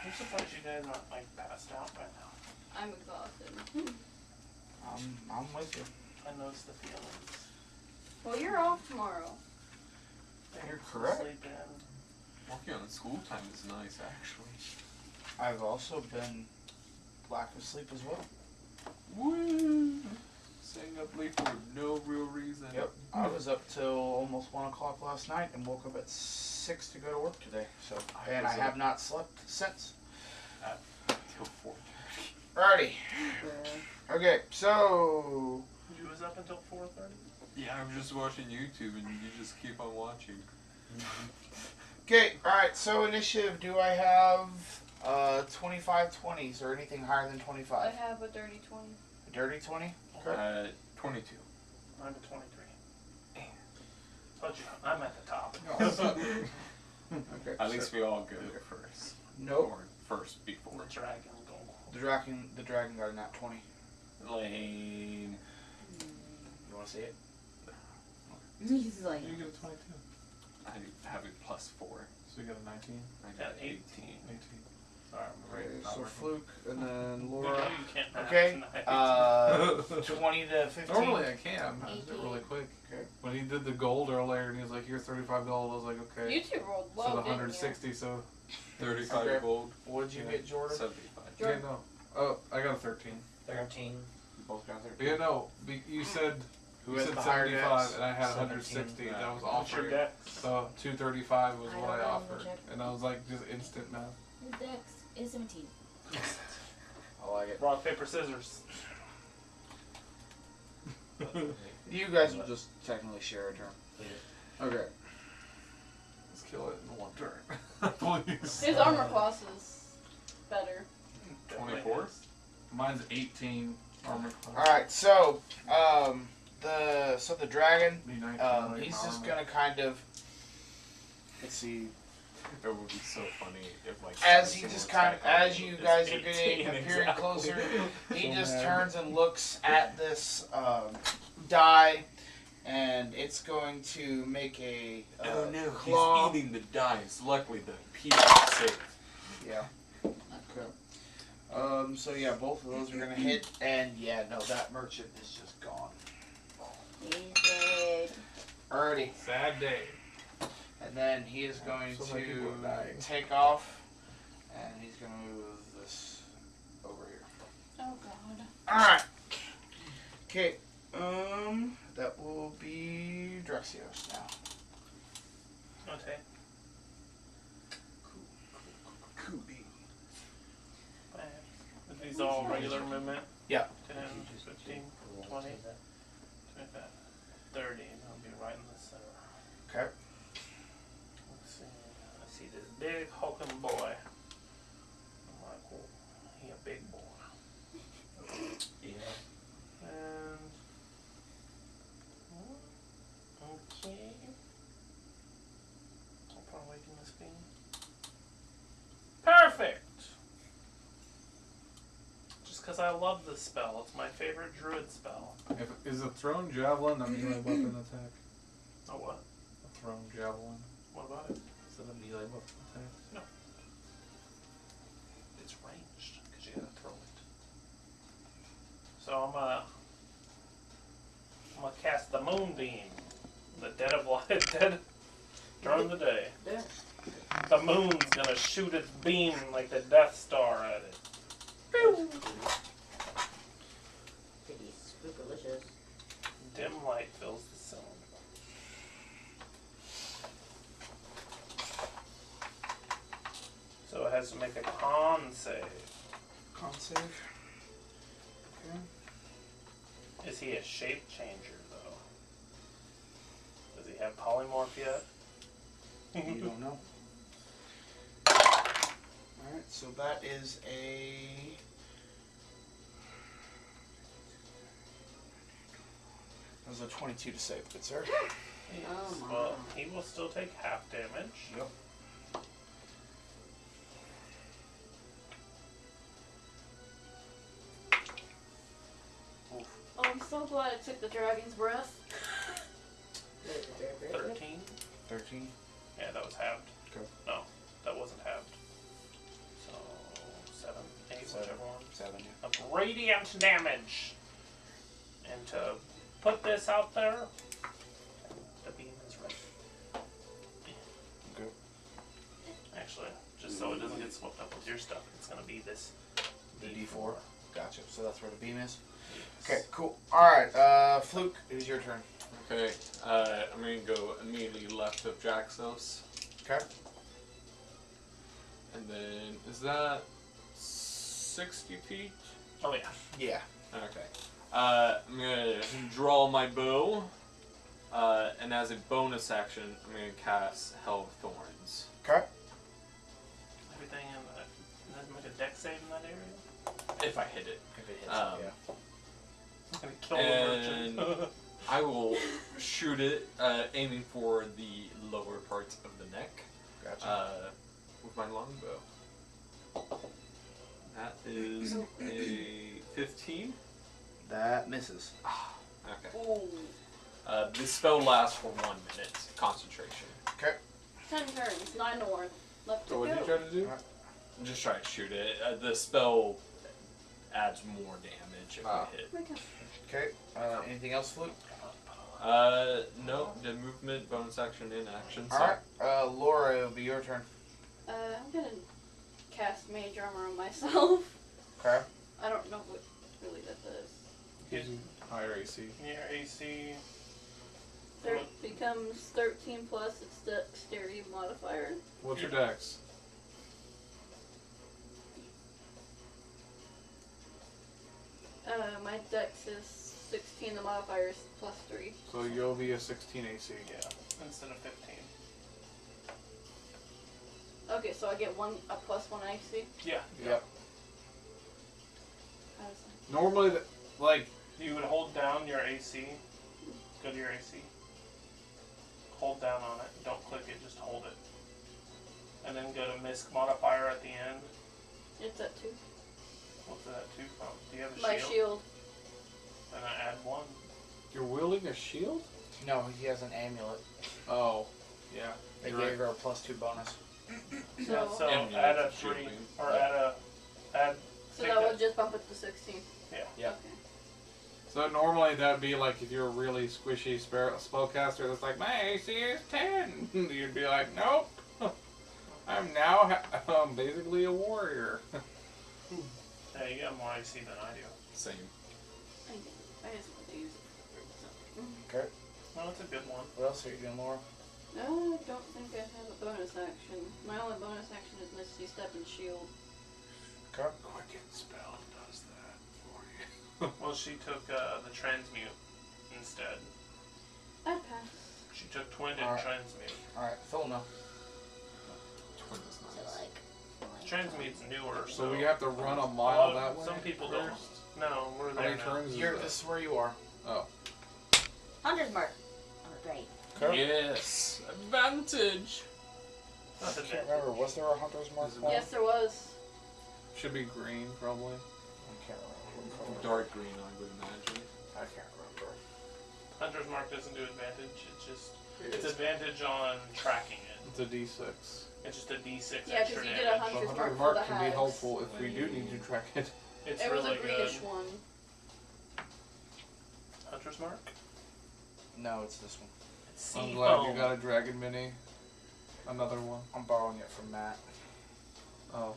I'm surprised you guys aren't like passed out by now. I'm exhausted. I'm with you. I noticed the feelings. Well, you're off tomorrow. You're correct. Sleep in. Working on school time is nice, actually. I've also been lack of sleep as well. Woo! Staying up late for no real reason. Yep. I was up till almost 1 o'clock last night and woke up at 6 to go to work today. So, and I have not slept since. Till 4. Alrighty. Okay, so You was up until 4:30? Yeah, I'm just watching YouTube and you just keep on watching. okay, alright, so initiative, do I have 25 20s or anything higher than I 25? have a dirty 20. A dirty 20? Okay. 22. I'm at 23. Told you, I'm at the top. Okay. At least we all go there first. Nope. Or first before. The dragon goal. The dragon got a nat 20. Lame. You want to see it? He's like, You get a 22. I have a +4. So you got a 19? I got Yeah, 18. 18. Sorry, I'm Okay, right. so Fluke and then You Laura. can't math Okay. tonight. 20 to 15. Normally I can. I did it 18. really quick. Okay. When he did the gold earlier and he was like, here's 35 gold, I was like, okay. You two rolled well, So the didn't 160, so. 35 Okay. gold. What'd you Yeah. get, Jordan? 75. Yeah, no. Oh, I got a 13. 13. You both got 13. Yeah, no. You said Who you has said the higher 75 dex? and I had 17. 160. That was What's off your rate. dex? So 235 was I what don't I know, offered. check. And I was like, just instant math. his dex is 17. I like it. Rock, paper, scissors. You guys will just technically share a turn. Okay. Let's kill it in one turn. Please. His armor class is better. 24? Mine's 18 armor class. Alright, so, the dragon, Be 19, like he's my just armor. gonna kind of, let's see, It would be so funny if, like, as he someone just attacked kind of, on as you it's guys are 18 getting appearing exactly. closer, he So just mad. turns and looks at this die, and it's going to make a Oh no, claw. he's eating the dice. Luckily, the people are safe. Yeah. Okay. So yeah, both of those are gonna hit, and yeah, no, that merchant is just gone. He's dead. Alrighty. Sad day. And then he is going So many people to are dying. take off, and he's going to move this over here. Oh god. Alright. Okay. That will be Draxios now. Okay. Cootie. Are these all regular movement? Yeah. 10, 15, 20, 25, 30. And I'll be right in the center. Okay. Let's see. I see this big hulking boy. I'm like, oh, he a big boy. because I love this spell. It's my favorite druid spell. Is a thrown javelin a melee weapon attack? Oh, what? A thrown javelin. What about it? Is it a melee weapon attack? It's ranged because you gotta throw it. So I'm gonna cast the moonbeam. The dead of light, dead during the day. There. The moon's gonna shoot its beam like the Death Star at it. Pretty spookalicious. Dim light fills the zone. So it has to make a con save. Con save. Okay. Is he a shape changer though? Does he have polymorph yet? You don't know. Alright, so that is a... That was a 22 to save, good sir. Yes. Oh my. Well, he will still take half damage. Yep. Oh, I'm so glad I took the dragon's breath. 13? 13. Yeah, that was halved. Okay. No, that wasn't halved. So, 7, 8, Seven. whichever one. 7, yeah. Of radiant damage. And to put this out there, the beam is ready. Okay. Actually, just so it doesn't get swept up with your stuff, it's going to be this The D4. Gotcha. So that's where the beam is. Yes. Okay, cool. Alright, Fluke, it is your turn. Okay, I'm gonna go immediately left of Draxios. Okay. And then, is that 60 feet? Oh, yeah. Yeah. Okay. I'm gonna draw my bow, and as a bonus action, I'm gonna cast Hell of Thorns. Okay. Everything in that. Doesn't make a deck save in that area? If I hit it. If it hits, Um, I'm going to kill the merchant. I will shoot it, aiming for the lower parts of the neck, Gotcha. with my longbow. That is a 15. That misses. Okay. Ooh. This spell lasts for 1 minute. Concentration. Okay. 10 turns, 9 north. Left to So what go. did you try to do? Just try to shoot it. The spell adds more damage if Ah. we hit. Okay. Anything else, Fluke? No. The movement, bonus action, in action. So. Alright. Laura, it'll be your turn. I'm gonna cast Mage Armor on myself. Okay. I don't know what really that does. Using higher AC. Your AC. Becomes 13 plus its dexterity modifier. What's your dex? My dex is 16, the modifier is plus 3. So you'll be a 16 AC. Yeah, instead of 15. Okay, so I get a plus 1 AC. Yeah. Yep. How does that? Normally, like, You would hold down your AC. Go to your AC. Hold down on it. Don't click it, just hold it. And then go to misc modifier at the end. It's at 2. What's that 2 from? Do you have a My shield? shield. Then I add 1. you're wielding a shield? No, he has an amulet. Oh, yeah. They You're gave her a +2 bonus. Yeah, so Amulet, add a shield 3. beam. Or add. So take that would just bump it to 16. Yeah. Yeah. Okay. So normally that'd be like if you're a really squishy spellcaster that's like, my AC is 10. You'd be like, nope. I'm now basically a warrior. Yeah, you got more AC than I do. Same. I just want to use it for something. Okay. No, it's a good one. What else are you doing, Laura? No, I don't think I have a bonus action. My only bonus action is Misty Step and Shield. Okay. Quicken spell does that for you. Well, she took the transmute instead. I'd pass. She took twin and Alright. transmute. Alright, Thulna. Twin is So nice. like Transmute's newer, So we have to run a mile that way? Some people don't. first? No, we're How there many now. turns is You're, that? this is where you are. Oh. Hunter's mark. Oh, great. Okay. Yes! Advantage! Nothing I can't there. remember, was there a hunter's mark? Is it- one? Yes, there was. Should be green, probably. I can't remember what color. Dark green, I would imagine. I can't remember. Hunter's Mark doesn't do advantage. It's advantage on tracking it. It's a D6. It's just a D6 Yeah, extra because you get damage. a Hunter's So Mark 100 for mark the can be hives. helpful if we do need to track it. It's It was really a greenish good. one. Hunter's Mark? No, it's this one. It's I'm sea glad foam. you got a dragon mini. Another one. I'm borrowing it from Matt. Oh.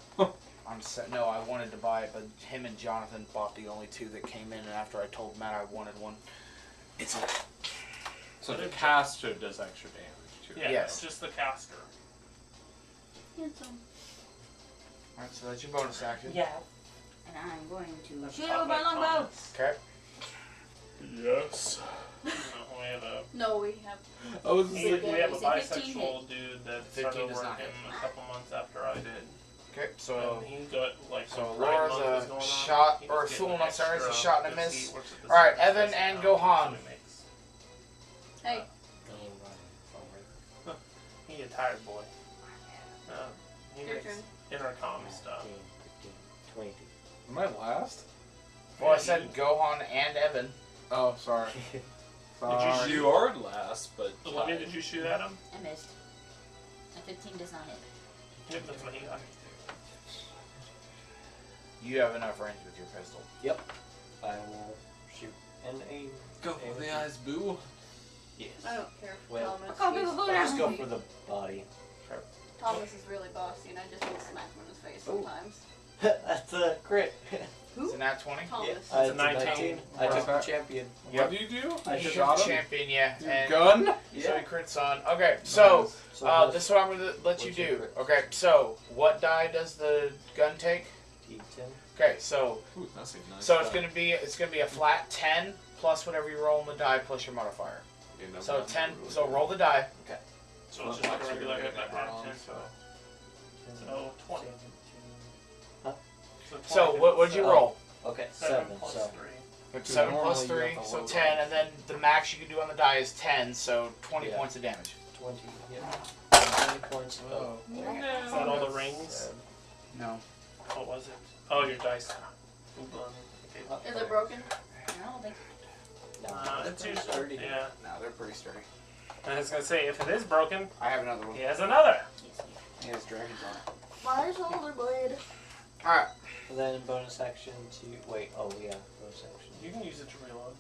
No, I wanted to buy it, but him and Jonathan bought the only two that came in, and after I told Matt I wanted one, it's So the caster does extra damage too. Yeah, Yes. it's just the caster. Handsome. Alright, so that's your bonus action. Yeah. And I'm going to That's shoot not with my my longbow. comments. Okay. Yes. No, we have a No, we have. I was we, just we like, have a Is it 15 bisexual dude that 15 started does not working hit. a couple months after I did. Okay, so And he got like so when Pride Laura's Month a was going on, shot- he or was getting Thulna, sorry, it's a extra shot and a because miss. he works at the Alright, circus Evan now, and so Gohan. he makes- Hey, He a tired boy. He Your makes turn. intercom stuff. 20. am I last? well, I said Gohan and Evan. Oh, sorry. Sorry. You are last, but Olivia, did you shoot at him? I missed. A 15 does not hit. Yep, that's what he got. You have enough range with your pistol. I will shoot and aim. go for the eyes, boo. Yes. I don't care for Well, Thomas. I'll go He's for the I'll just go bossy. for the body. Thomas is really bossy, and I just want to smack him in his face Oh. sometimes. That's a crit. It's a nat 20. Thomas. Yeah, It's a 19. I took the Right. champion. What do you do? I You shot took him? champion, yeah. Your And gun? so Yeah. he crits on. Okay, so So this is what I'm gonna let you what's your do. crit? Okay, so what die does the gun take? D10. Okay, so Ooh, that's a nice. it's gonna be a flat 10 plus whatever you roll on the die plus your modifier. So 10. So roll the die. So it's just like a regular hit by 10, so 20. So 20 what'd you plus roll? Okay, 7 7. plus So 3. 7 plus Normally you 3, have to so load 10, on. and then the max you can do on the die is 10, so 20 Yeah. points of damage. 20. Yeah. 20 points. Oh. Is that all the rings? No. What was it? Oh, your dice. Okay. Is it broken? I don't think. It's usually, yeah. No, they're pretty sturdy. I was gonna say, if it is broken, I have another one. he has another. Yes, He has dragons on it. My shoulder blade. Alright. And then bonus action to wait. Oh yeah, bonus action. You can use it to reload.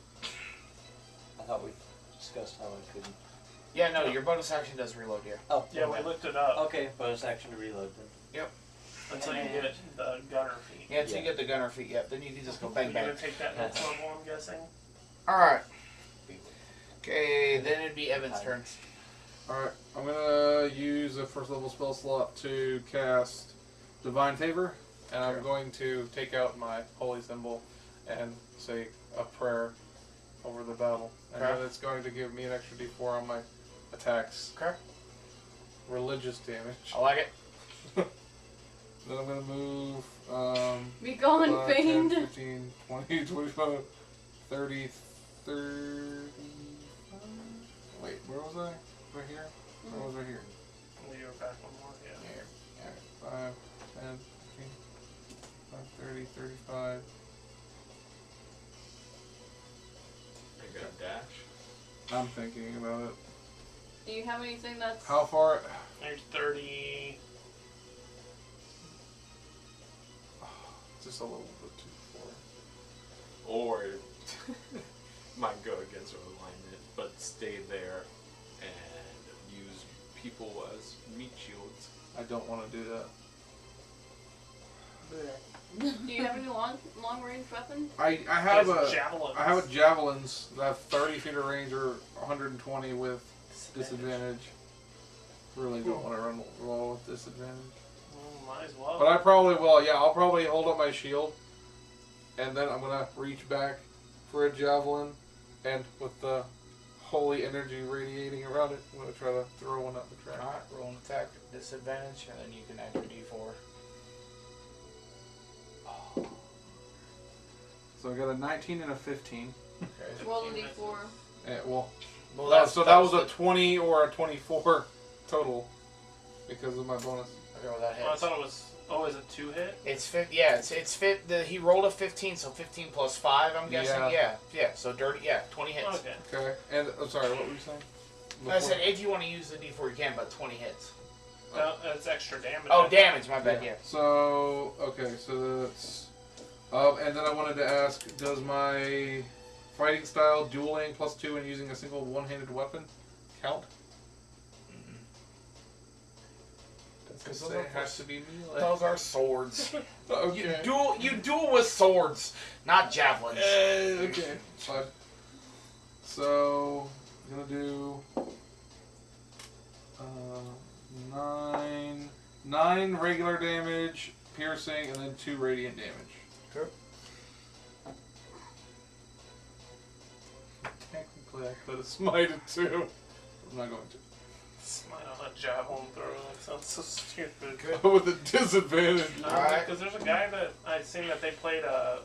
I thought we discussed how I couldn't. Yeah, no, your bonus action does reload here. Oh. Yeah, we looked it up Okay, bonus action to reload then. until you get the gunner feat. Yeah, until Yeah. you get the gunner feet, yeah. Then you can just go bang You're bang. gonna take that next level, I'm guessing. Alright. Okay, then it'd be Evan's turn. Alright, I'm gonna use a first level spell slot to cast Divine Favor, and I'm Sure. going to take out my holy symbol and say a prayer over the battle. And Okay. then it's going to give me an extra d4 on my attacks. Okay. Religious damage. I like it. Then I'm gonna move Be gone, 5, 10, fiend. 15, 20, 25, 30, 35. Wait, where was I? Right here? Where was I here? You were back one more, yeah. Here. Yeah. 5, 10, 15, 30, 35. You got a dash. I'm thinking about it. Do you have anything that's... How far? There's 30. Just a little bit too far. Or might go against our alignment, but stay there and use people as meat shields. I don't want to do that. Do you have any long range weapons? I have There's a javelins. I have a javelins that have 30 feet of range or 120 with disadvantage. Really don't want to roll with disadvantage. Might as well. But I probably will. Yeah, I'll probably hold up my shield, and then I'm gonna reach back for a javelin, and with the holy energy radiating around it, I'm gonna try to throw one up the track. Alright, roll an attack at disadvantage, and then you can add your d4. So I got a 19 and a 15. Okay. Roll a d4. Well, Well, so that was a 20 or a 24 total because of my bonus. Okay, well, that Oh, I hits. thought it was. Oh, is it 2 hit? It's fit. Yeah, it's fit. He rolled a 15, so 15 plus 5. I'm guessing. Yeah. So dirty. Yeah, 20 hits. Okay. Okay. And I'm sorry, what were you saying? I said if you want to use the D4, you can, but 20 hits. No, that's extra damage. Oh, damage. My bad. Yeah. So okay, so that's. And then I wanted to ask, does my fighting style, dueling +2 and using a single one-handed weapon count? Because it has to be melee. Those are swords. Okay. You duel with swords, not javelins. Okay, fine. So I'm gonna do 9 regular damage, piercing, and then 2 radiant damage. Sure. Technically, I could have smited too. I'm not going to. Smite on a javelin throw. That sounds so stupid. With a disadvantage. Alright. Because there's a guy that I've seen that they played a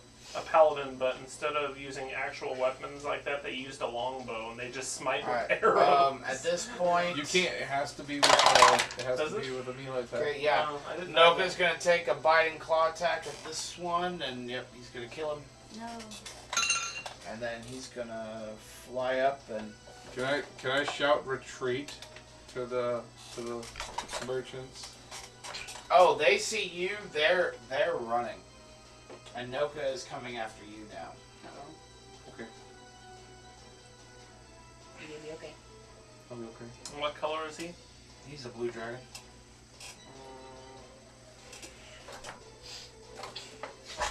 paladin, but instead of using actual weapons like that, they used a longbow and they just smite with arrows. At this point, You can't. It has to be with a melee attack. Okay, yeah. I didn't know Noka's gonna take a biting claw attack at this one, and yep, he's gonna kill him. No. And then he's gonna fly up and. Can I shout retreat to the merchants? Oh, they see you. They're running, and Noka is coming after you now. Okay, You'll be okay. I'll be okay. And what color is he? He's a blue dragon.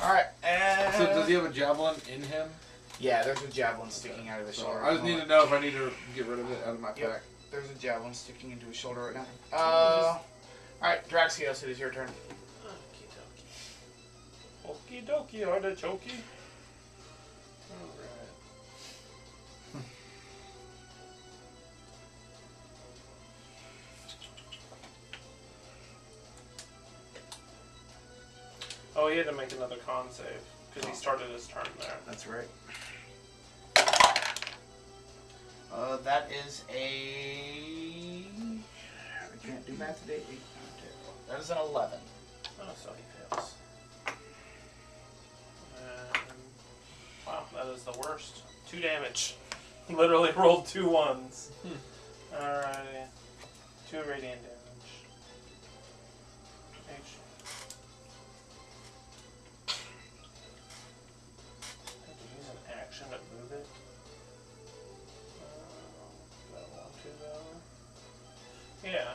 All right, and So does he have a javelin in him? yeah, there's a javelin sticking out of his So shoulder. I just need to know if I need to get rid of it out of my Yep. pack. There's a javelin sticking into his shoulder right now. All right, Draxios, it is your turn. Okie dokie, artichoke. Alright. Oh, he had to make another con save because he started his turn there. That's right. That is a. I can't do math today. That is an 11. Oh, so he fails. And, wow, that is the worst. 2 damage. Literally rolled 2 ones. Alrighty. 2 radiant damage. H. I have to use an action to move it. Do I want to though? Yeah.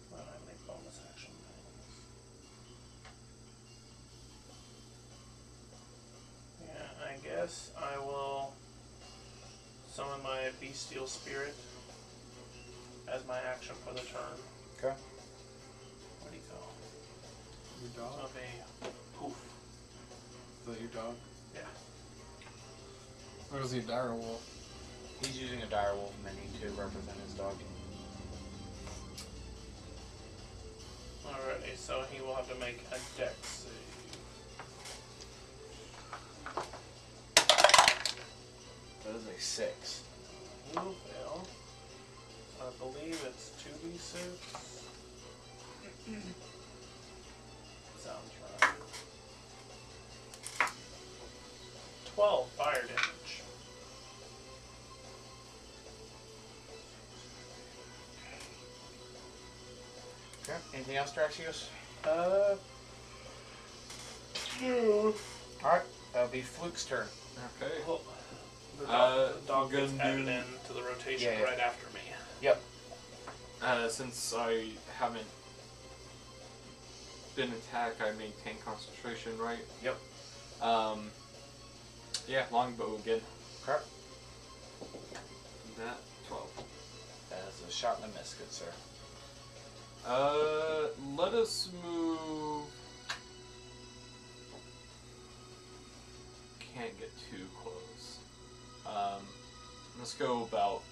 Why don't I make bonus action things? Yeah, I guess I will summon my bestial spirit as my action for the turn. Okay. Where'd he go? Your dog? Of a poof. Is that your dog? Yeah. Or is he a dire wolf? He's using a direwolf mini to represent his dog. Alrighty, so he will have to make a dex save. That is a 6. He will fail. I believe it's 2d6. Sounds right. 12 fire damage. Okay. Anything else, Draxios? Alright, that'll be Fluke's turn. Okay. Well, the dog gonna gets added do- into the rotation Yeah. right after me. Since I haven't been attacked, I maintain concentration, right? Yep. Yeah, longbow again. Okay. That 12. That is a shot and a miss, good sir. Let us move. Can't get too close. Let's go about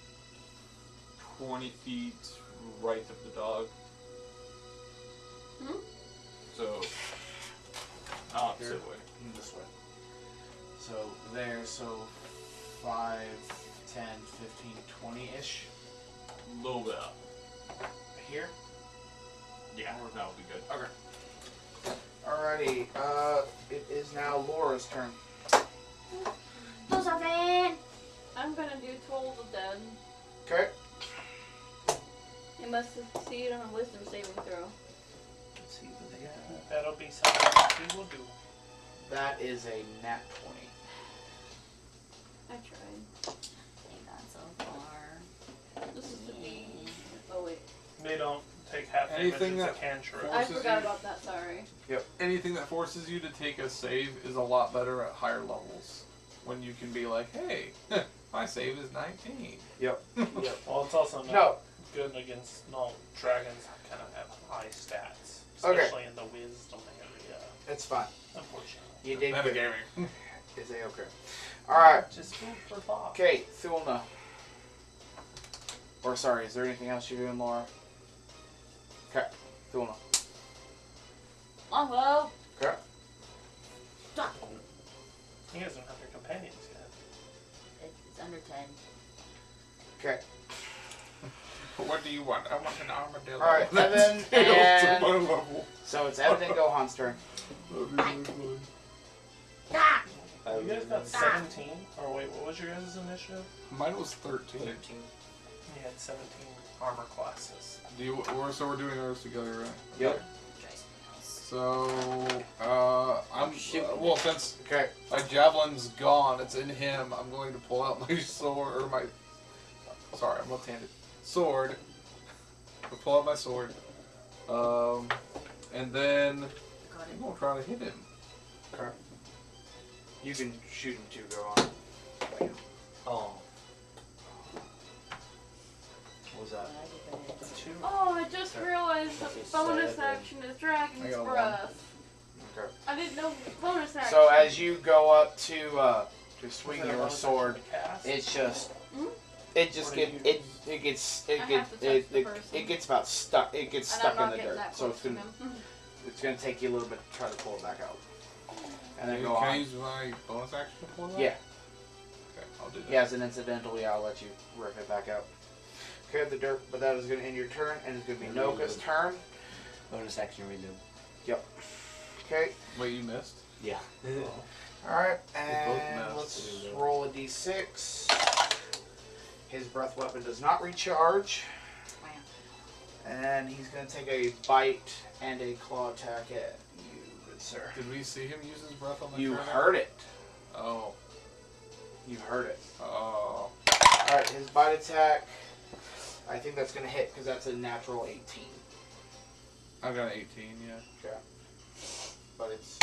20 feet right of the dog. So, opposite way. This way. So there, so 5, 10, 15, 20-ish. A little bit up. Here. Yeah, that would be good. Okay. Alrighty. It is now Laura's turn. Do something. I'm gonna do Toll the Dead. Okay. It must succeed on a wisdom saving throw. Let's see what they got. That'll be something we will do. That is a nat 20. I tried. Ain't gone so far. This is the B. Oh wait. They don't take half damage. Anything It's a that cantrip. I forces forgot you- about that, sorry. Anything that forces you to take a save is a lot better at higher levels. When you can be like, hey, my save is 19. Yep. Well, it's also not No. good against dragons. Kind of have high stats, Okay. especially in the wisdom area. It's fine. Unfortunately, You did good. Metagaming. Is a okay. Alright. just food for thought. Okay, Thulna. Or sorry, is there anything else you're doing, Laura? Okay, Thulna. Longbow. Okay. Stop. You guys don't have your companions yet. It's under 10. Okay. What do you want? I want an armadillo. Alright, Evan Tails and... to my level. So it's Evan and Gohan's turn. Ah! You guys got 17? Or wait, what was your guys' initiative? Mine was 13. 13. You had 17 armor classes. So we're doing ours together, right? Yep. So, I'm well, since Okay. my javelin's gone, it's in him. I'm going to pull out my sword, or my. Sorry, I'm left-handed. Sword. I'll pull out my sword. And then I'm gonna try to hit him. Okay. You can shoot him too, Gohan. Oh. What was that? Two. Oh, I just realized that It's bonus sad, action is I Dragon's got one. Breath. Okay. I didn't know bonus action. So as you go up to swing Was that a your bonus sword, action to cast? it's just Hmm? it just Or get do you- it gets I it have get to touch it, the it, person. it gets about stuck. It gets and stuck I'm not in the getting dirt, that so close it's to gonna him. it's gonna take you a little bit to try to pull it back out. And then Can go I on. use my bonus action to pull that? Yeah. Okay, I'll do that. Yeah, as an incidental, yeah, I'll let you rip it back out. Okay, the dirt, but that is going to end your turn, and it's going to be Noka's turn. Bonus action redo. Okay, Wait, you missed? Yeah. alright, both and missed. let's roll a d6. His breath weapon does not recharge. And he's going to take a bite and a claw attack at you, good sir. Did we see him use his breath on the You turn? heard it. Oh. You heard it. Oh. Alright, his bite attack, I think that's going to hit because that's a natural 18. I've got an 18, yeah. Okay. But it's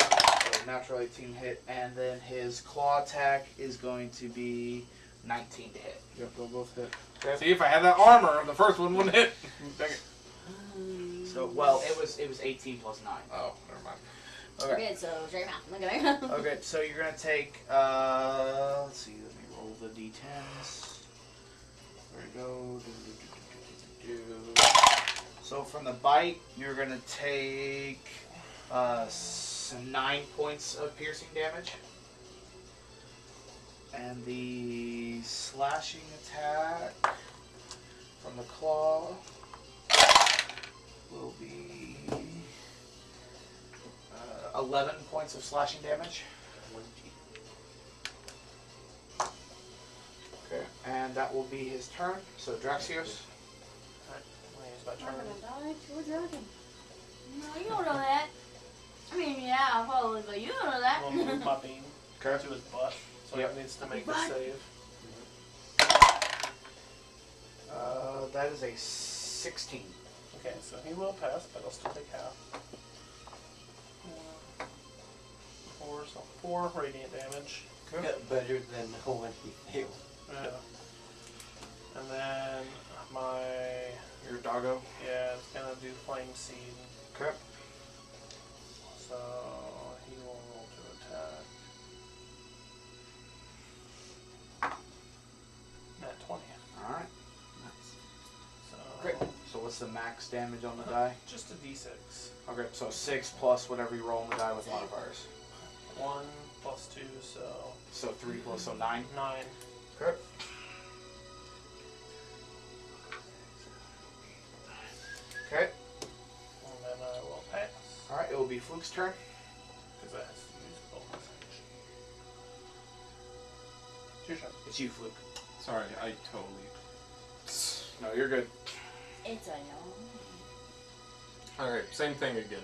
a natural 18 hit, and then his claw attack is going to be 19 to hit. Yep, they'll both hit. Okay. See, if I had that armor, the first one wouldn't hit. Dang it. So, well, it was 18 plus 9. Oh, never mind. Okay. Good, so shut your mouth. Look at her. Okay, so you're gonna take. Let's see. Let me roll the d10s. There we go. So from the bite, you're gonna take 9 points of piercing damage. And the slashing attack from the claw will be 11 points of slashing damage. Okay, and that will be his turn. So Draxios. I'm gonna use my I'm turn. gonna die to a dragon. No, you don't know that. I mean, yeah, probably, but you don't know that. I'm gonna move my beam Okay. to his butt, so Yep. he needs to make the Butt. save. That is a 16. Okay, so he will pass, but I'll still take half. 4 radiant damage. Better than when he failed. Yeah. And then Your doggo. it's gonna do flame seed. Okay. So he will roll to attack. Nat 20. Alright. So Great. So what's the max damage on the die? just a d6. Okay, so 6 plus whatever you roll on the die with modifiers. 1 plus 2, so So 3 plus, so 9. 9. Okay. Okay. And then I will pass. Alright, it will be Fluke's turn. Because that has to use bonus action. It's your turn. It's you, Fluke. Sorry, I totally. No, you're good. It's a no. Alright, same thing again.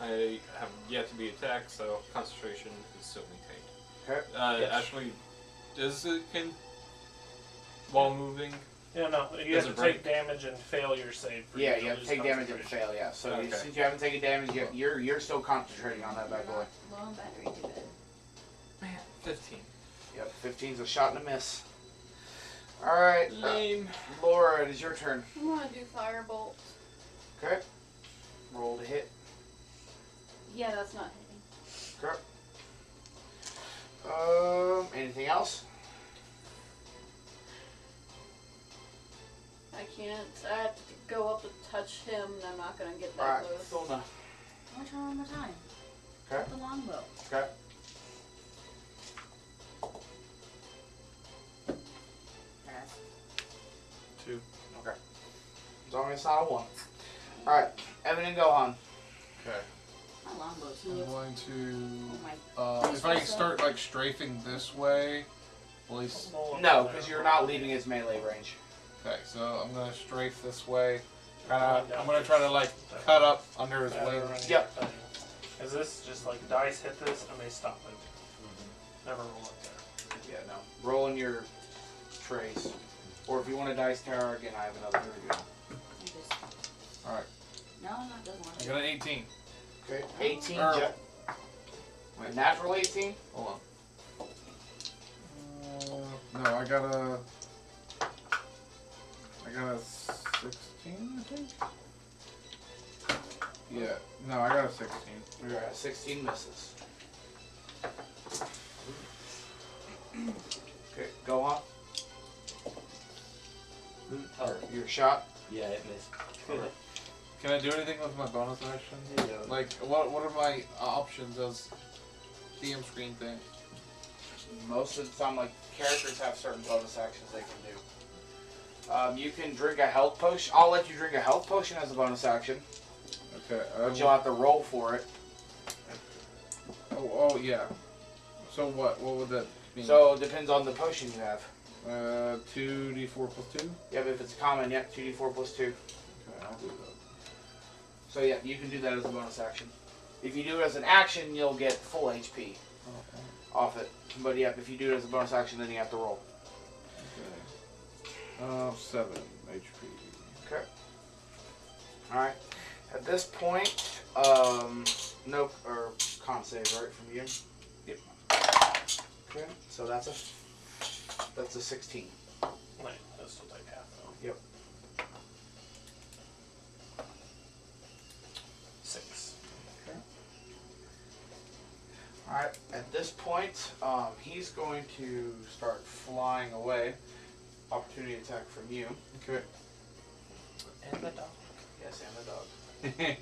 I have yet to be attacked, so concentration is still maintained. Okay. Yes. Actually, does it while moving? Yeah, no. You Does have it to take damage and fail your save. For Yeah, to you have to lose take damage and concentration. fail, yeah. So Okay. since you haven't taken damage, you're still concentrating on that bad boy. Low on battery, too bad. Man, 15. Yep, 15's a shot and a miss. Alright, Lame. Laura, it is your turn. I'm gonna do firebolt. Okay. Roll to hit. Yeah, that's not hitting. Okay. Anything else? I can't. I have to go up and touch him, and I'm not gonna get that Alright, close. Thulna. I'm gonna try one more time. Okay. The longbow. Okay. Pass. 2. Okay. As long as it's not a 1. Alright, Evan and Gohan. Okay. My longbow too. I'm going Oh to. my. If I can start like strafing this way, at least. Roll up No, there. because you're not leaving his melee range. Okay, so I'm gonna strafe this way. I'm gonna try to like cut up under his wing. Yep. Is this just like dice hit this and they stop moving? Never roll up there. Yeah, no. Roll in your trays. Or if you want a dice tower, again, I have another for you. Alright, No, it doesn't want I to. got an 18. Okay, 18. Earl. Wait, natural 18? Hold on. No, I got a 16, I think. Yeah, no, I got a 16. You're at 16 misses. Okay, go on. Oh, Your shot. yeah, it missed. Can I do anything with my bonus action? Yeah. Like, what are my options as DM screen thing? Most of the time, like, characters have certain bonus actions they can do. You can drink a health potion. I'll let you drink a health potion as a bonus action, Okay. but you'll have to roll for it. Oh, yeah. So what? What would that mean? So it depends on the potion you have. 2d4 plus 2? Yeah, but if it's a common, yeah, 2d4 plus 2. Okay, I'll do that. So yeah, you can do that as a bonus action. If you do it as an action, you'll get full HP off it. But yeah, if you do it as a bonus action, then you have to roll. Okay. 7 HP. Okay. Alright. At this point, no, or con save, right, from you? Yep. Okay, so that's a 16. Wait, this will take half though. Yep. 6. Alright, at this point, he's going to start flying away. Opportunity attack from you. Okay. And the dog. Yes, and the dog.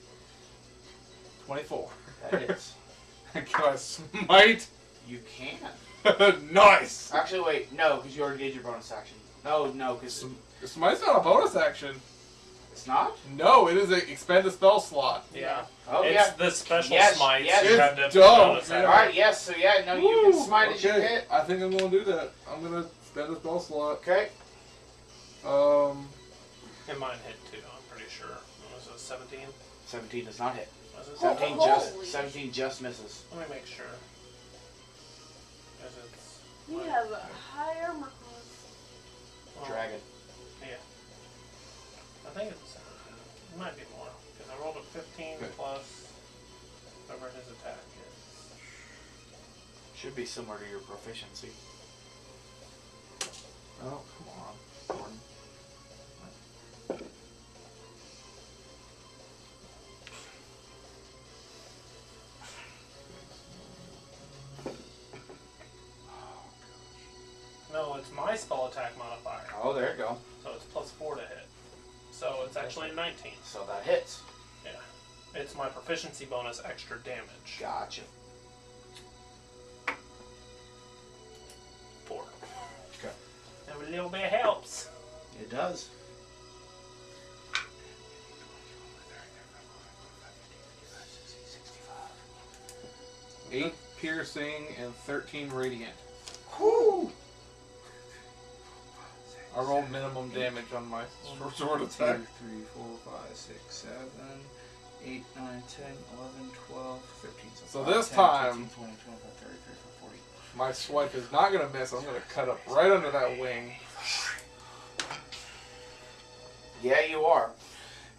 24. That hits. Can I smite? You can. Nice! Actually, wait, no, because you already did your bonus action. No, because Smite's not a bonus action. it's not? No, it is a expend a spell slot. Yeah. Oh, It's yeah. the special Yes, smites yes. you have to It's dumb, bonus man. action. Alright, yes, so yeah, no, you can smite as you okay. hit. I think I'm gonna do that. I'm gonna spend a spell slot. Okay. And mine hit too, I'm pretty sure. What was it, 17? 17 does not hit. Was it 17 Holy. 17 just misses. Let me make sure. 'Cause it's... You have a high armor class. well, Dragon. Yeah. I think it's 17. It might be more. Because I rolled a 15 Okay. plus whatever his attack is. Should be similar to your proficiency. Oh, come on, Gordon. No, it's my spell attack modifier. Oh, there you go. So it's plus 4 to hit. So it's actually 19. So that hits. Yeah. It's my proficiency bonus extra damage. Gotcha. 4. Okay. Every little bit helps. It does. 8 piercing and 13 radiant. Whoo! I rolled minimum damage on my sword 2, attack. 3, 4, 5, 6, 7, 8, 9, 10, 11, 12, 13. So 5, this 10, time- 15, 20, 25, 30, 34, 40. My swipe is not going to miss. I'm going to cut up right under that wing. Yeah, you are.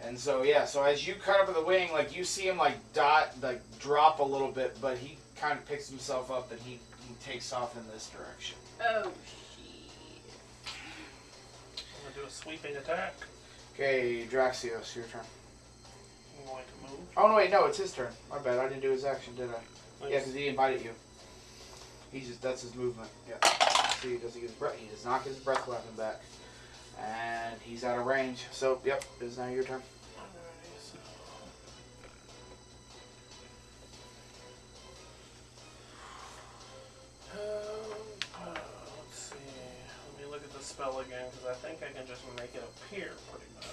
And so, yeah, so as you cut up the wing, like, you see him, like, drop a little bit, but he kind of picks himself up and he takes off in this direction. Oh, shit. I'm gonna do a sweeping attack. Okay, Draxios, your turn. I'm going to move. Oh, no, wait, no, it's his turn. My bad, I didn't do his action, did I? Nice. Yeah, because he invited you. That's his movement. Yeah. See, he does not get his breath weapon back. And he's out of range. So, yep, it is now your turn. Alrighty, so. Let's see. Let me look at the spell again, because I think I can just make it appear pretty much.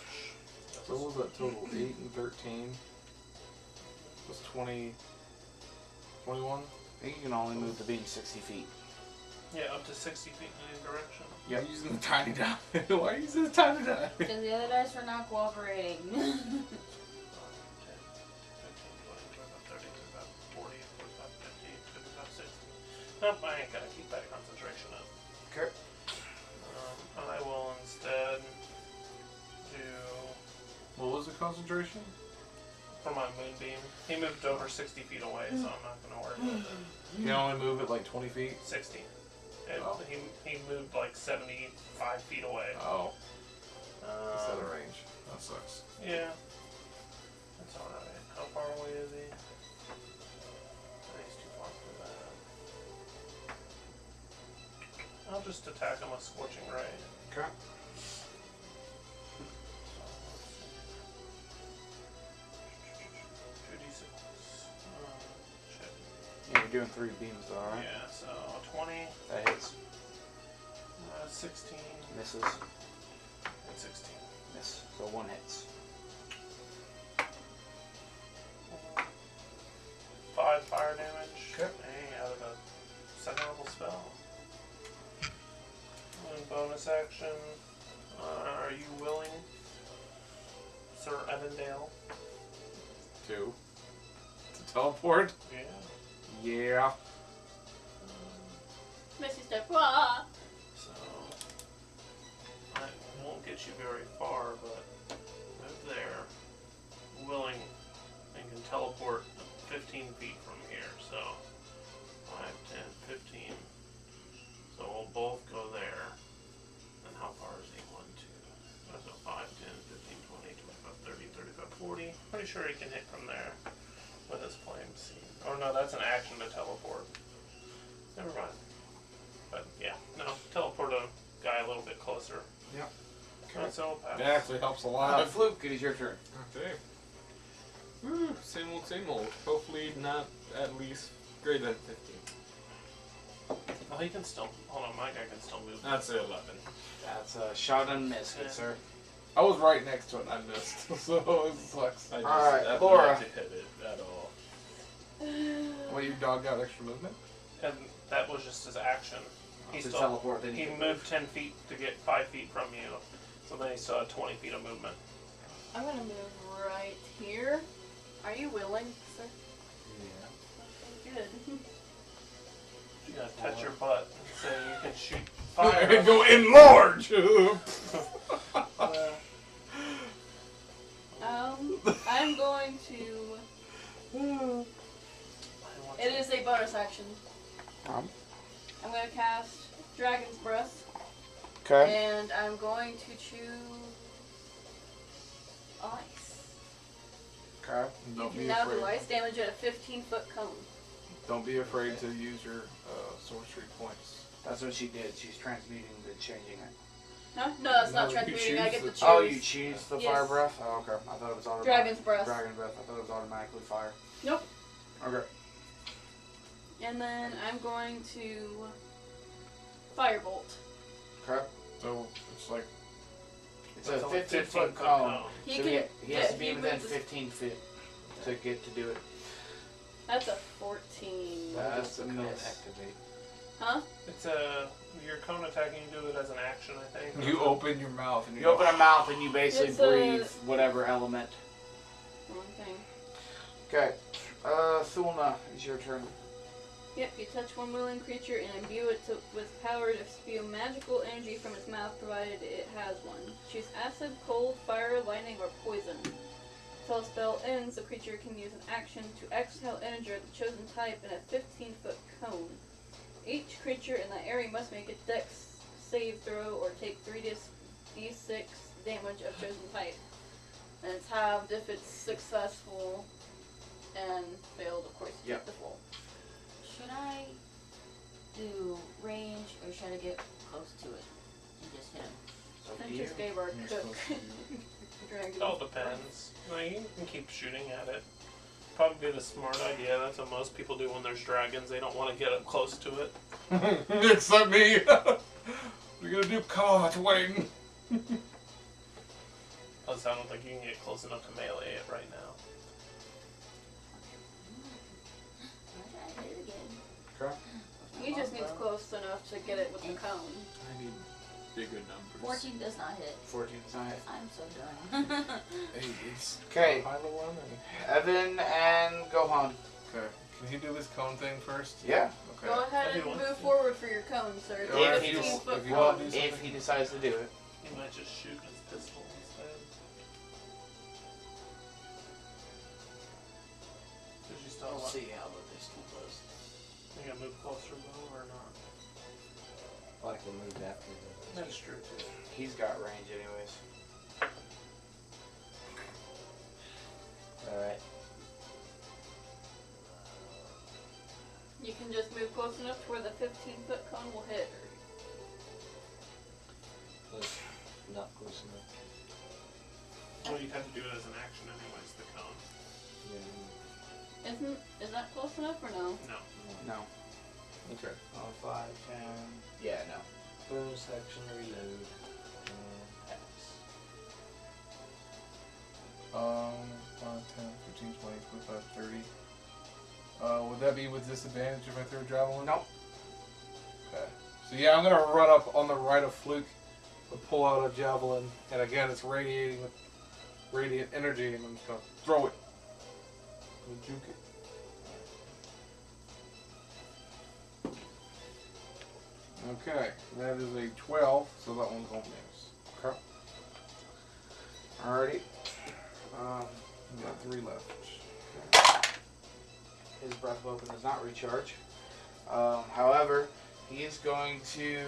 So what was that total? 8 and 13? Was 20... 21? I think you can only move the beam 60 feet. Yeah, up to 60 feet in any direction. Yep. I'm using the tiny die. Why are you using the tiny die? Because the other dice are not cooperating. 10, 15, 20, 25, 30, 35, 40, 45, 50, 55, 60. Nope, I ain't gonna keep that concentration up. Okay. I will instead do, What was the concentration? for my moonbeam, he moved over 60 feet away, so I'm not gonna worry about it. You can only move it like 20 feet? 60. Oh. He moved like 75 feet away. Oh. It's out of Um, range. That sucks. yeah. That's alright. How far away is he? He's too far for that. I'll just attack him with Scorching Ray. Okay. Shit. Yeah, you're doing 3 beams though, right? Yeah, so 20, That hits. 16, Misses. and 16. Miss. So 1 hits. 5 fire damage. Okay. Dang, out of a second level spell. And bonus action. Are you willing, Sir Evandale? 2. To teleport? Yeah. Yeah. Missy step. Ah. So I won't get you very far, but move there. Willing and can teleport 15 feet from here. So 5, 10, 15. So we'll both go there. And how far is he? 1, 2. So 5, 10, 15, 20, 25, 30, 35, 40. Pretty sure he can hit from there with his flame seed. Oh no, that's an action to teleport. Never mind. But yeah, no, teleport a guy a little bit closer. Yep. Okay. So pass. It actually helps a lot. Fluke, it is your turn. Okay. Woo, same old, same old. Hopefully not at least greater than 15. Oh, he can still. Hold on, my guy can still move. That's 11. That's a shot and miss, good Yeah. sir. I was right next to it and I missed. So it sucks. I just Alright, have Laura. not to hit it at all. Well, your dog got extra movement? And that was just his action. He To still teleport, then he can moved 10 feet to get 5 feet from you. So then he still had 20 feet of movement. I'm gonna move right here. Are you willing, sir? Yeah. Okay, good. You gotta touch your butt and say you can shoot fire. And go enlarge! I'm going to. It is a bonus action. I'm going to cast Dragon's Breath, Okay. and I'm going to choose ice. Okay. You Don't can be now do afraid. ice damage at a 15-foot cone. Don't be afraid to use your sorcery points. That's what she did. She's transmuting the changing it. Huh? No, that's No, not you transmuting. I choose get the- to choose. Oh, you choose the Yes. fire breath? Oh, okay. I thought it was automatic. Dragon's Breath. Dragon breath. I thought it was automatically fire. Nope. Okay. And then I'm going to Firebolt. Okay. So it's like It's That's a only 15-foot 15-foot cone. cone. He So can. he has to yeah, be he within moves- 15 feet to get to do it. That's a 14. That's a Cone miss. activate. Huh? It's your cone attack, and you do it as an action, I think. You open your mouth and You open a mouth and you basically It's a- breathe whatever element. Wrong thing. Okay. Thulna, it's your turn. Yep, you touch one willing creature and imbue it with power to spew magical energy from its mouth, provided it has one. Choose acid, cold, fire, lightning, or poison. Until a spell ends, the creature can use an action to exhale energy of the chosen type in a 15-foot cone. Each creature in that area must make a dex save throw or take 3d6 damage of chosen type. And it's halved if it's successful, and failed, of course, you Yep. take the full. Should I do range or should I get close to it and just hit him? It's up I to you. just gave our You're cook supposed to dragon. It all depends. No, you can keep shooting at it. Probably the smart idea. That's what most people do when there's dragons. They don't want to get up close to it. Except me. We're gonna do combat wing. Plus, I don't think you can get close enough to melee it right now. I'll try to hit it again. Okay. He just needs close enough to get it with the cone. I need bigger numbers. 14 does not hit. 14 is not it. I'm so done. Hey, it's Okay. high level one. Evan and Gohan. Okay. Can he do his cone thing first? Yeah. Okay. Go ahead If he and wants move to. forward for your cone, sir. It's Yeah, a if he 15 just- foot if you cone. Well, wanna do if something. he decides to do it. He might just shoot his pistol instead. Did you still We'll want? see how the pistol does. You gotta move closer though, or not? Well, I can move after the. That's true too. He's got range anyways. Alright. You can just move close enough to where the 15-foot cone will hit. But not close enough. Well, you'd have to do it as an action anyways, the cone. Yeah. Is that close enough or no? No. No. Okay. 5, 10. Yeah, no. Bonus action reload. Pass. 5, 10, 15, 20, 25, 30. Would that be with disadvantage if I throw javelin? Nope. Okay. So yeah, I'm gonna run up on the right of Fluke, pull out a javelin, and again it's radiating with radiant energy, and I'm just gonna throw it. And juke it. Okay, that is a 12, so that one's gonna miss. Okay. Alrighty. We got 3 left. His breath weapon does not recharge. However, he is going to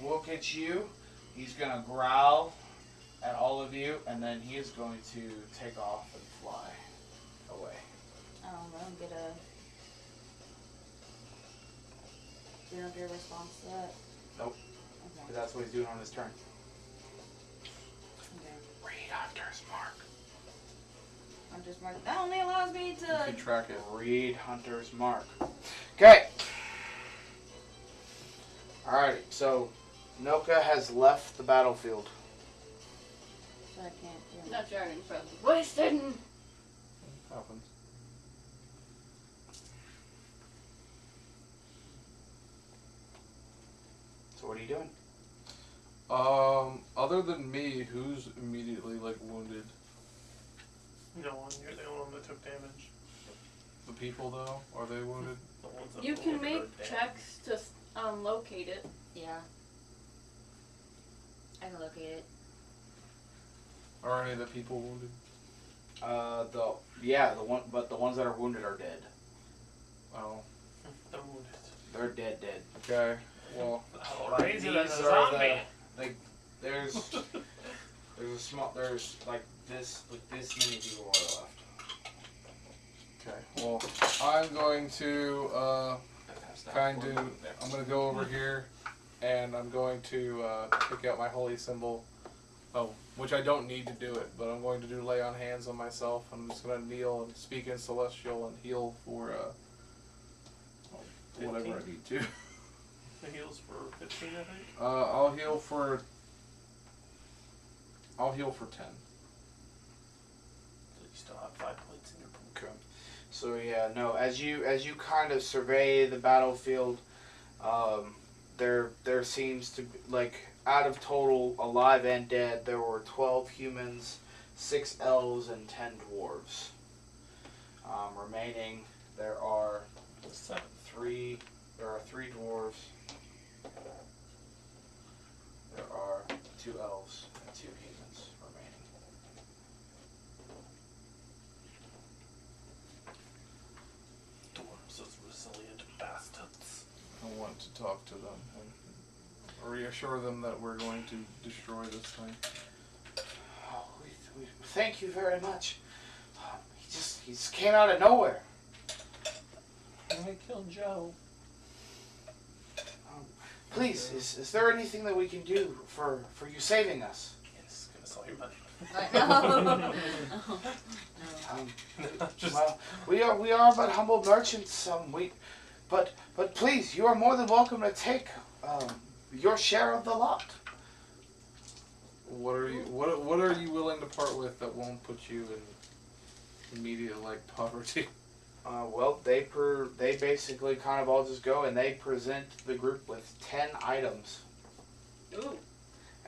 look at you. He's going to growl at all of you, and then he is going to take off and fly away. I don't get a response to that. Nope. Okay. Because that's what he's doing on his turn. Okay. Read Hunter's Mark. I'm just marking. That only allows me You to. can track it. Read Hunter's Mark. Okay. Alrighty, so Noka has left the battlefield. So I can't do Not dragon breath. Wasted! Happens. So what are you doing? Other than me, who's immediately like wounded? No one. You're the only one that took damage. The people though, are they wounded? The ones that You can wounded make are dead. checks to locate it. Yeah. I can locate it. Are any of the people wounded? The ones that are wounded are dead. Oh, They're wounded. They're dead. okay. Well, I'll raise it as a These are zombie. there's like this many people are left. okay. Well, I'm going to I'm gonna go over here, and I'm going to pick out my holy symbol. Oh, which I don't need to do it, but I'm going to do lay on hands on myself. I'm just gonna kneel and speak in celestial and heal for whatever I need to. The heals for 15, I think. I'll heal for 10. So you still have 5 points in your pool. Okay. So yeah, no. As you kind of survey the battlefield, there seems to be, like, out of total alive and dead, there were 12 humans, 6 elves, and 10 dwarves. Remaining, there are 3 dwarves. There are 2 elves and 2 humans remaining. Dwarves, those resilient bastards. I want to talk to them and reassure them that we're going to destroy this thing. Oh, we thank you very much. He just came out of nowhere. I killed Joe. Please, is there anything that we can do for you saving us? Yes, gonna sell your money. No. Just Well, we are but humble merchants. But please, you are more than welcome to take your share of the lot. What are you willing to part with that won't put you in immediate like poverty? Well, they basically kind of all just go and they present the group with 10 items. Ooh.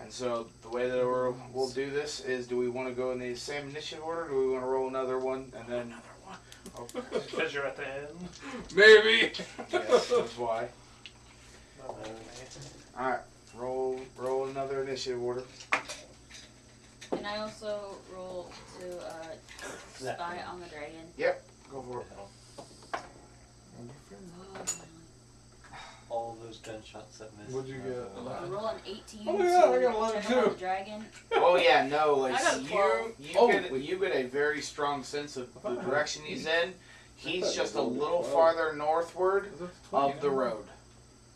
And so the way that we'll do this is, do we want to go in the same initiative order? Do we want to roll another one and then another one. Okay. Because you're at the end. Maybe. Yes, that's why. Okay. All right, roll another initiative order. And I also roll to spy on the dragon. Go for it. All those gunshots that missed. What'd you get? I roll an 18 Oh my God, I got to 11 check on too. the dragon. Oh yeah, no, like I got a 12. you get a very strong sense of the direction he's in. He's just a little farther northward of the road.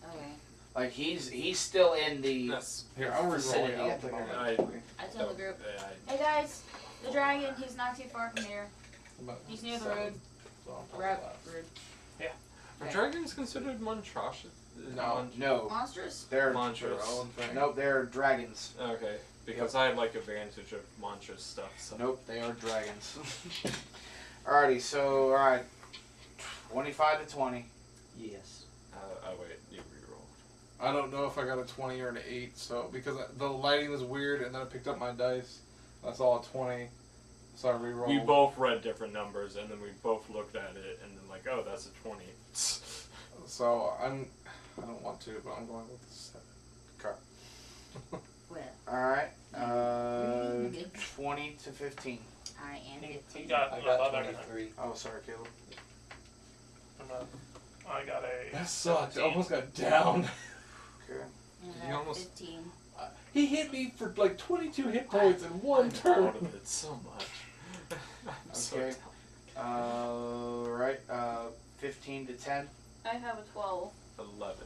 Okay. Like he's still in the That's Here, I'll vicinity re-roll it. at the moment. I tell the group, hey guys, the dragon, he's not too far from here. He's near the road. Road. Are dragons considered monstrous? No, Monstrous? they're Monstrous. nope, they're dragons. Okay, because I had like advantage of monstrous stuff. So. Nope, they are dragons. Alrighty, so 25 to 20. Yes. Oh wait, you reroll. I don't know if I got a 20 or an 8, so because the lighting was weird, and then I picked up my dice. I saw a 20, so I re-rolled. We both read different numbers, and then we both looked at it, and then like, oh, that's a 20. So I don't want to, but I'm going with the 7. Well, Alright, 20 to 15. I am He 15. got I above got everything. 23. Oh, sorry, Caleb. I got a. That sucked. I 17. almost got down. Okay. And You I almost- 15. He hit me for like 22 hit points in one I'm turn. proud of it so much. I'm so Okay. talented. Right, 15 to 10. I have a 12. 11.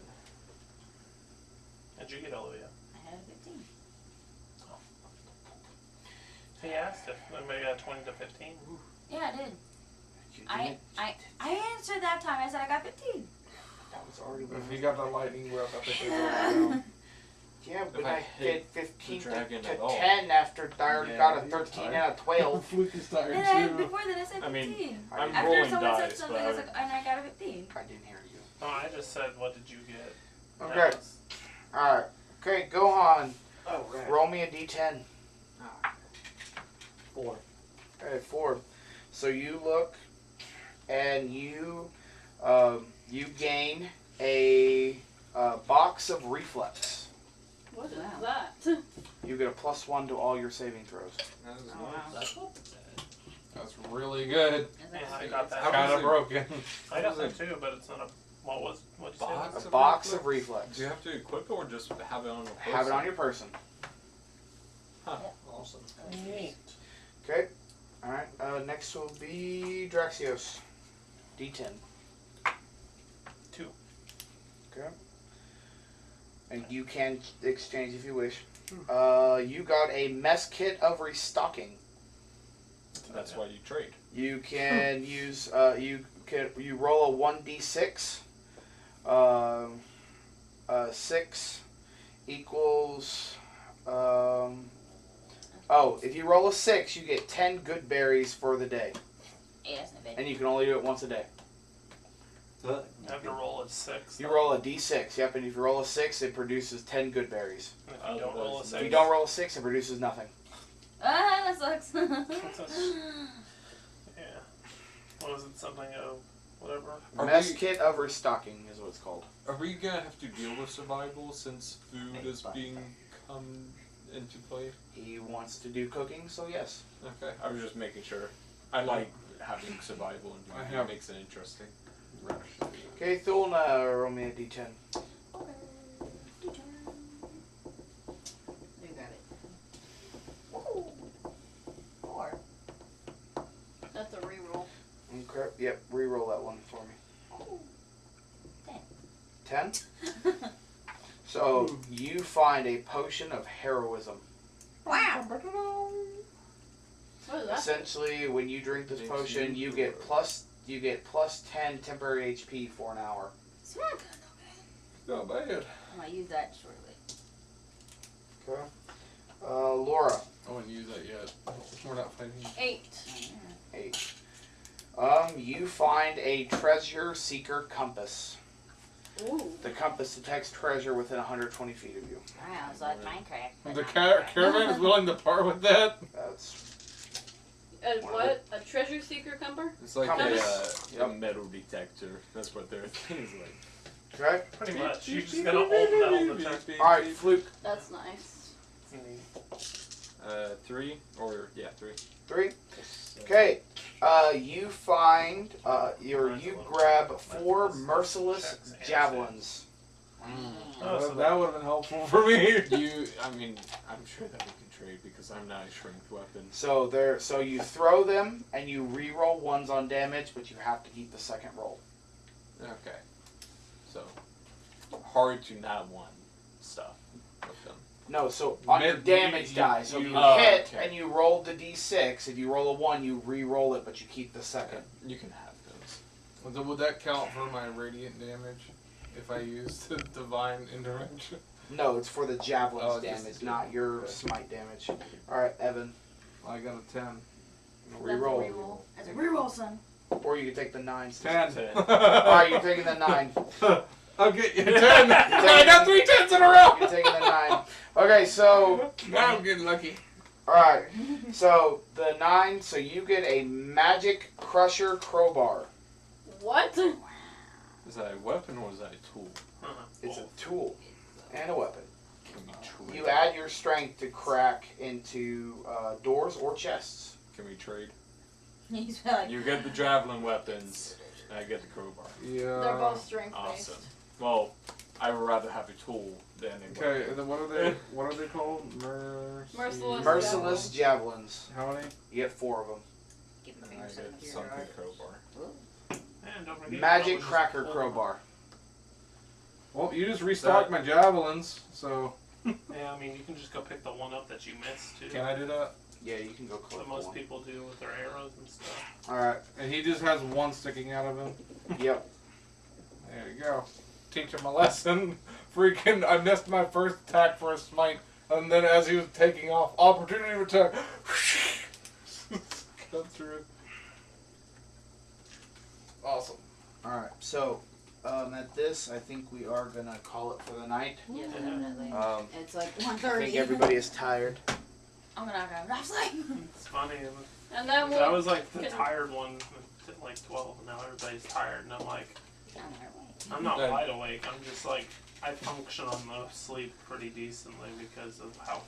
Did you get Olivia? I had a 15. He asked if maybe got 20 to 15. Yeah, I did. You I did. answered that time. I said I got 15. That was already If he got the lightning whip, I think it was Yeah, but If I I hit did 15 the to dragon at all. 10 after I already Yeah, got a you're 13 tired. and a 12. Fluke is tired Then I, too. before then I said I 15. mean, I'm After rolling someone said dice, something, but I was like, and I got a 15. I didn't hear you. Oh, I just said, what did you get? Okay. That was- Alright. Okay, go on. Oh, right. Roll me a d10. 4. Okay, 4. So you look and you gain a box of reflex. What is Wow. that? You get a +1 to all your saving throws. That was Oh, wow. That's not bad. That's really good. Yeah, I got that. How Kind was of it? broken. I got that too, but it's not a. What'd you say? Box? A box of reflex. Do you have to equip it or just have it on the person? Have it on your person. Awesome. Neat. Okay. Alright, next will be Draxios. D10. 2. Okay. And you can exchange if you wish. You got a mess kit of restocking. That's why you trade. You can use you roll a 1d6. 6 equals if you roll a 6, you get 10 good berries for the day. Yeah, that's not bad. and you can only do it once a day. You have to roll a 6. You roll a d6, yep, and if you roll a 6, it produces 10 good berries. If you don't roll a 6. If you don't roll a 6, it produces nothing. Ah, that sucks. Yeah. What was it? Something of whatever? Mess kit of restocking is what it's called. Are we gonna have to deal with survival since food is being come into play? He wants to do cooking, so yes. Okay, I was just making sure. I like having survival and doing it makes it interesting. Okay, Thulna, roll me a d10. Okay. You got it. Woo! 4. That's a reroll. Okay, yep, re-roll that one for me. Ooh. 10? So, you find a potion of heroism. Wow. What is that? Essentially, when you drink this potion, you get plus 10 temporary HP for an hour. Smart. Not bad. I'm gonna use that shortly. Okay. Laura, I wouldn't use that yet. We're not fighting. 8. 8. You find a treasure seeker compass. Ooh. The compass detects treasure within 120 feet of you. Wow, it's like Minecraft. but The not Minecraft. caravan is willing to part with that. That's What? A treasure seeker cumber? It's like Compass. a metal detector. That's what their thing is like. okay. Pretty much. You're just gonna old metal detect. All right, Fluke. That's nice. 3 or 3. 3. Okay. You find you grab 4 merciless javelins. Oh, so That would have been helpful for me. I'm sure that we can trade because I'm not a strength weapon. So you throw them and you re-roll ones on damage, but you have to keep the second roll. Okay. So hard to not one stuff with them. No, so on your Mid- damage you- die. So if you oh, hit okay. and you roll the d6, if you roll a 1, you re-roll it, but you keep the second. You can have those. Would that count for my radiant damage if I use the divine intervention? No, it's for the javelin's Oh, just- damage, not your smite damage. All right, Evan, I got a 10. re-roll. That's a reroll. That's a reroll, son. Or you can take the 9. 10. 10. All right, you're taking the 9. I'll get you 10. I got 3 10s in a row. You're taking the 9. Okay, so Now I'm getting lucky. all right, so the 9. So you get a magic crusher crowbar. What? Is that a weapon or is that a tool? It's a tool and a weapon. Can we trade? You add your strength to crack into doors or chests. Can we trade? He's like, You get the javelin weapons, and I get the crowbar. Yeah. They're both strength based. Awesome. Well, I would rather have a tool than a Okay, weapon. and then what are they called? Merciless. Merciless javelins. How many? You get 4 of them. give him And I a finger get something crowbar. And don't forget, Magic you can cracker always just crowbar. Well, you just restocked my javelins, so Yeah, I mean, you can just go pick the one up that you missed too. can I do that? Yeah, you can go collect What the most one. people do with their arrows and stuff. All right. And he just has one sticking out of him. Yep. There you go. Teach him a lesson. Freaking, I missed my first attack for a smite, and then as he was taking off, opportunity to attack. Come through. Awesome. All right. So, at this, I think we are gonna call it for the night. Yeah, definitely. It's like I 1:30. think everybody is tired. I'm gonna go off sleep. It's funny. And then I we'll. was like the can- tired one at like 12, and now everybody's tired, and I'm like, I'm awake. I'm not Yeah. wide awake. I'm just like, I function on the sleep pretty decently because of how